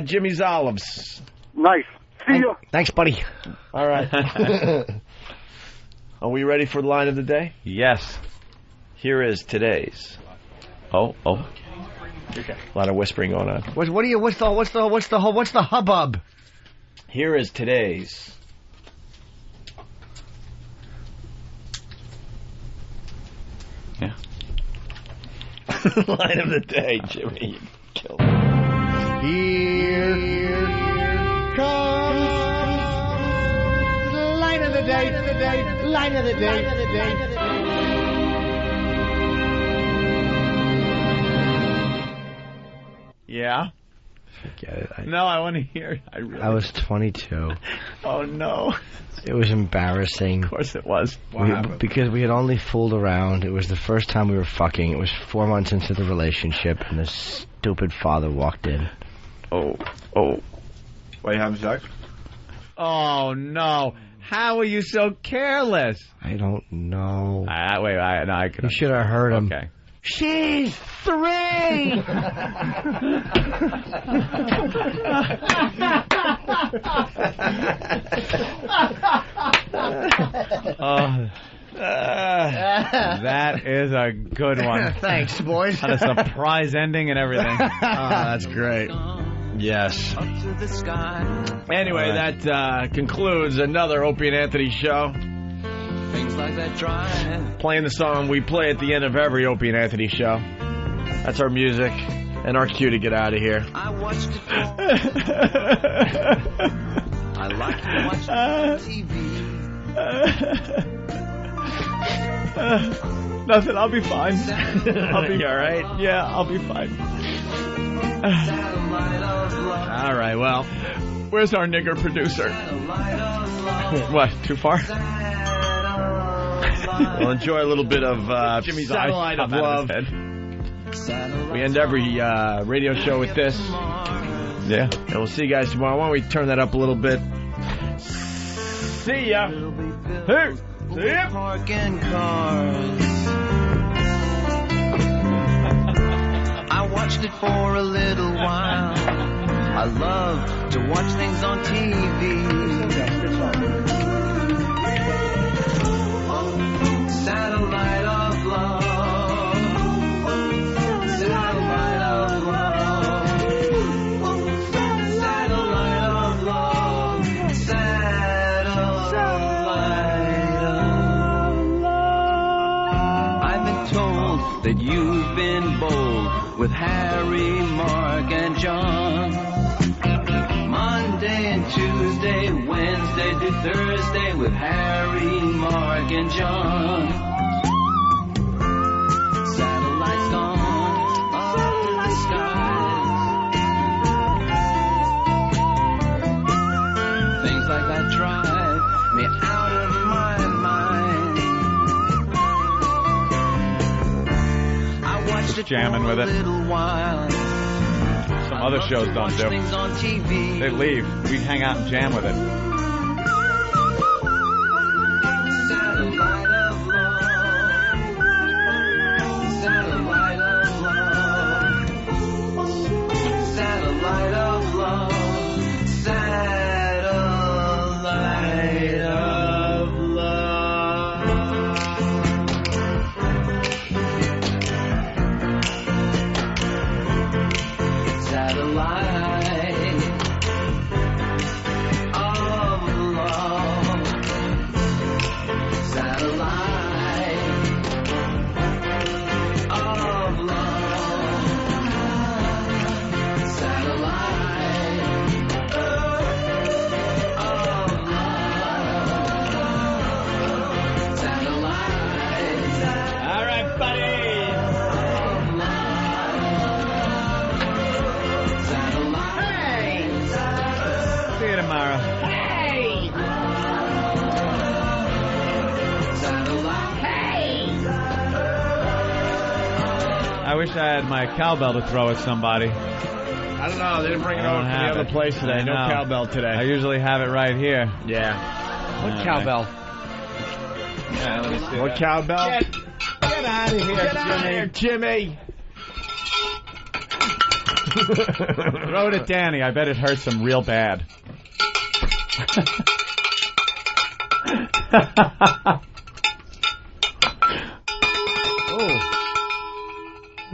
Speaker 6: Jimmy's Olives.
Speaker 8: Nice. See ya.
Speaker 11: Thanks, buddy.
Speaker 6: All right. Are we ready for the line of the day?
Speaker 7: Yes.
Speaker 6: Here is today's. Oh. Okay. A lot of whispering going on.
Speaker 11: What's the hubbub?
Speaker 6: Here is today's.
Speaker 7: Yeah.
Speaker 6: Line of the day, Jimmy. You killed me.
Speaker 11: Here comes line of the day. Line of the day.
Speaker 7: Yeah?
Speaker 11: Forget it.
Speaker 7: No, I want to hear.
Speaker 11: I was 22.
Speaker 7: Oh, no.
Speaker 11: It was embarrassing.
Speaker 7: Of course it was.
Speaker 11: Because we had only fooled around. It was the first time we were fucking. It was 4 months into the relationship, and this stupid father walked in.
Speaker 6: Oh. Why you having sex?
Speaker 7: Oh, no. How are you so careless?
Speaker 11: I don't know.
Speaker 7: I could.
Speaker 11: You should have heard him.
Speaker 7: Okay.
Speaker 11: She's 3!
Speaker 7: That is a good one.
Speaker 11: Thanks, boys.
Speaker 7: Had a surprise ending and everything.
Speaker 6: That's great. Yes. Anyway, that concludes another Opie and Anthony show. Playing the song we play at the end of every Opie and Anthony show. That's our music and our cue to get out of here.
Speaker 23: I watched it. I like to watch TV.
Speaker 7: Nothing, I'll be fine.
Speaker 6: I'll be all right.
Speaker 7: Yeah, I'll be fine.
Speaker 6: All right, well,
Speaker 7: where's our nigger producer? What, too far?
Speaker 6: We'll enjoy a little bit of
Speaker 7: Jimmy's
Speaker 6: Satellite
Speaker 7: eyes
Speaker 6: of
Speaker 7: pop out
Speaker 6: Love.
Speaker 7: of his head.
Speaker 6: We end every radio show with this.
Speaker 7: Yeah.
Speaker 6: And we'll see you guys tomorrow. Why don't we turn that up a little bit?
Speaker 7: See ya. Hey. See ya.
Speaker 23: Parking cars. I watched it for a little while. I love to watch things on TV. Satellite of love. Satellite of love. Satellite of love. Satellite of love. I've been told that you've been bold with Harry, Mark, and John. Monday and Tuesday, Wednesday to Thursday with Harry, Mark, and John. Satellites gone up in the skies. Things like that drive me out of my mind. I watched it
Speaker 7: Jamming with it.
Speaker 23: for a little while.
Speaker 7: Some other shows don't do.
Speaker 23: Things on TV.
Speaker 7: They leave. We hang out and jam with it.
Speaker 23: Satellite of love. Satellite of love. Satellite of love. Satellite of love. Satellite of love. Satellite of love. Satellite of love. Satellite.
Speaker 7: All right, buddy. See you tomorrow. I wish I had my cowbell to throw at somebody.
Speaker 6: I don't know. They didn't bring it
Speaker 7: I
Speaker 6: over
Speaker 7: don't
Speaker 6: from the
Speaker 7: have
Speaker 6: other
Speaker 7: it.
Speaker 6: place today.
Speaker 7: I
Speaker 6: No
Speaker 7: know.
Speaker 6: cowbell today.
Speaker 7: I usually have it right here.
Speaker 6: Yeah.
Speaker 11: What
Speaker 7: All
Speaker 11: cowbell?
Speaker 7: Yeah, let me see
Speaker 6: What
Speaker 7: that.
Speaker 6: cowbell?
Speaker 7: Get out of here,
Speaker 6: Get out of here, Jimmy.
Speaker 7: Throw it at Danny. I bet it hurts him real bad.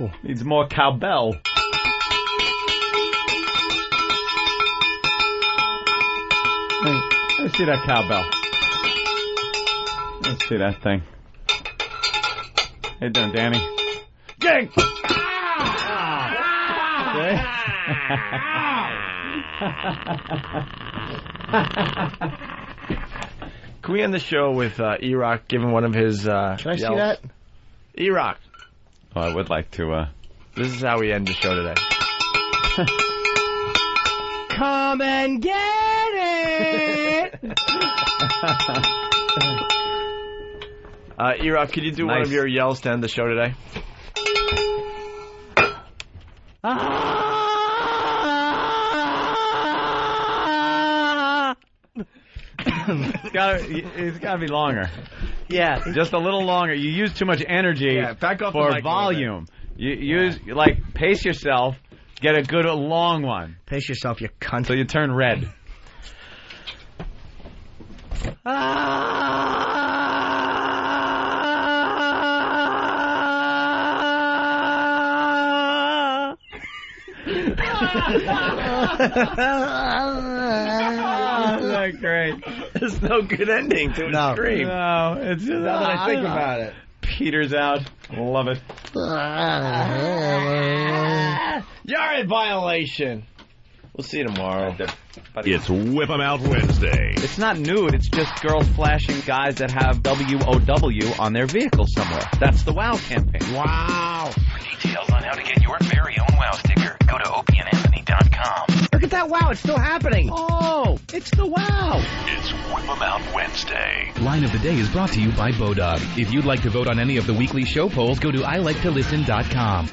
Speaker 7: Oh, needs more cowbell. Hey, let's see that cowbell. Let's see that thing. How you doing, Danny? Gang!
Speaker 6: Can we end the show with E-Rock giving one of his
Speaker 11: Can I see
Speaker 6: yells?
Speaker 11: that?
Speaker 6: E-Rock.
Speaker 7: Oh, I would like to.
Speaker 6: This is how we end the show today.
Speaker 11: Come and get it.
Speaker 6: E-Rock, could you do one
Speaker 7: Nice.
Speaker 6: of your yells to end the show today?
Speaker 7: It's gotta be longer.
Speaker 11: Yeah.
Speaker 7: Just a little longer. You use too much energy
Speaker 6: Yeah, back off the
Speaker 7: for
Speaker 6: mic a little
Speaker 7: volume. You use, like, pace yourself, get a good long one.
Speaker 11: Pace yourself, you cunt.
Speaker 7: So you turn red. Isn't that great?
Speaker 6: There's no good ending to a scream.
Speaker 7: No, it's just
Speaker 6: Now that I think about it.
Speaker 7: Peters out. Love it.
Speaker 6: You're in violation. We'll see you tomorrow.
Speaker 2: It's Whip 'em Out Wednesday.
Speaker 7: It's not nude, it's just girls flashing guys that have WOW on their vehicle somewhere. That's the WOW campaign.
Speaker 6: Wow.
Speaker 19: For details on how to get your very own WOW sticker, go to opieandanthony.com.
Speaker 11: Look at that wow, it's still happening.
Speaker 7: Oh, it's the WOW.
Speaker 2: It's Whip 'em Out Wednesday.
Speaker 19: Line of the Day is brought to you by Bodog. If you'd like to vote on any of the weekly show polls, go to iliketolisten.com.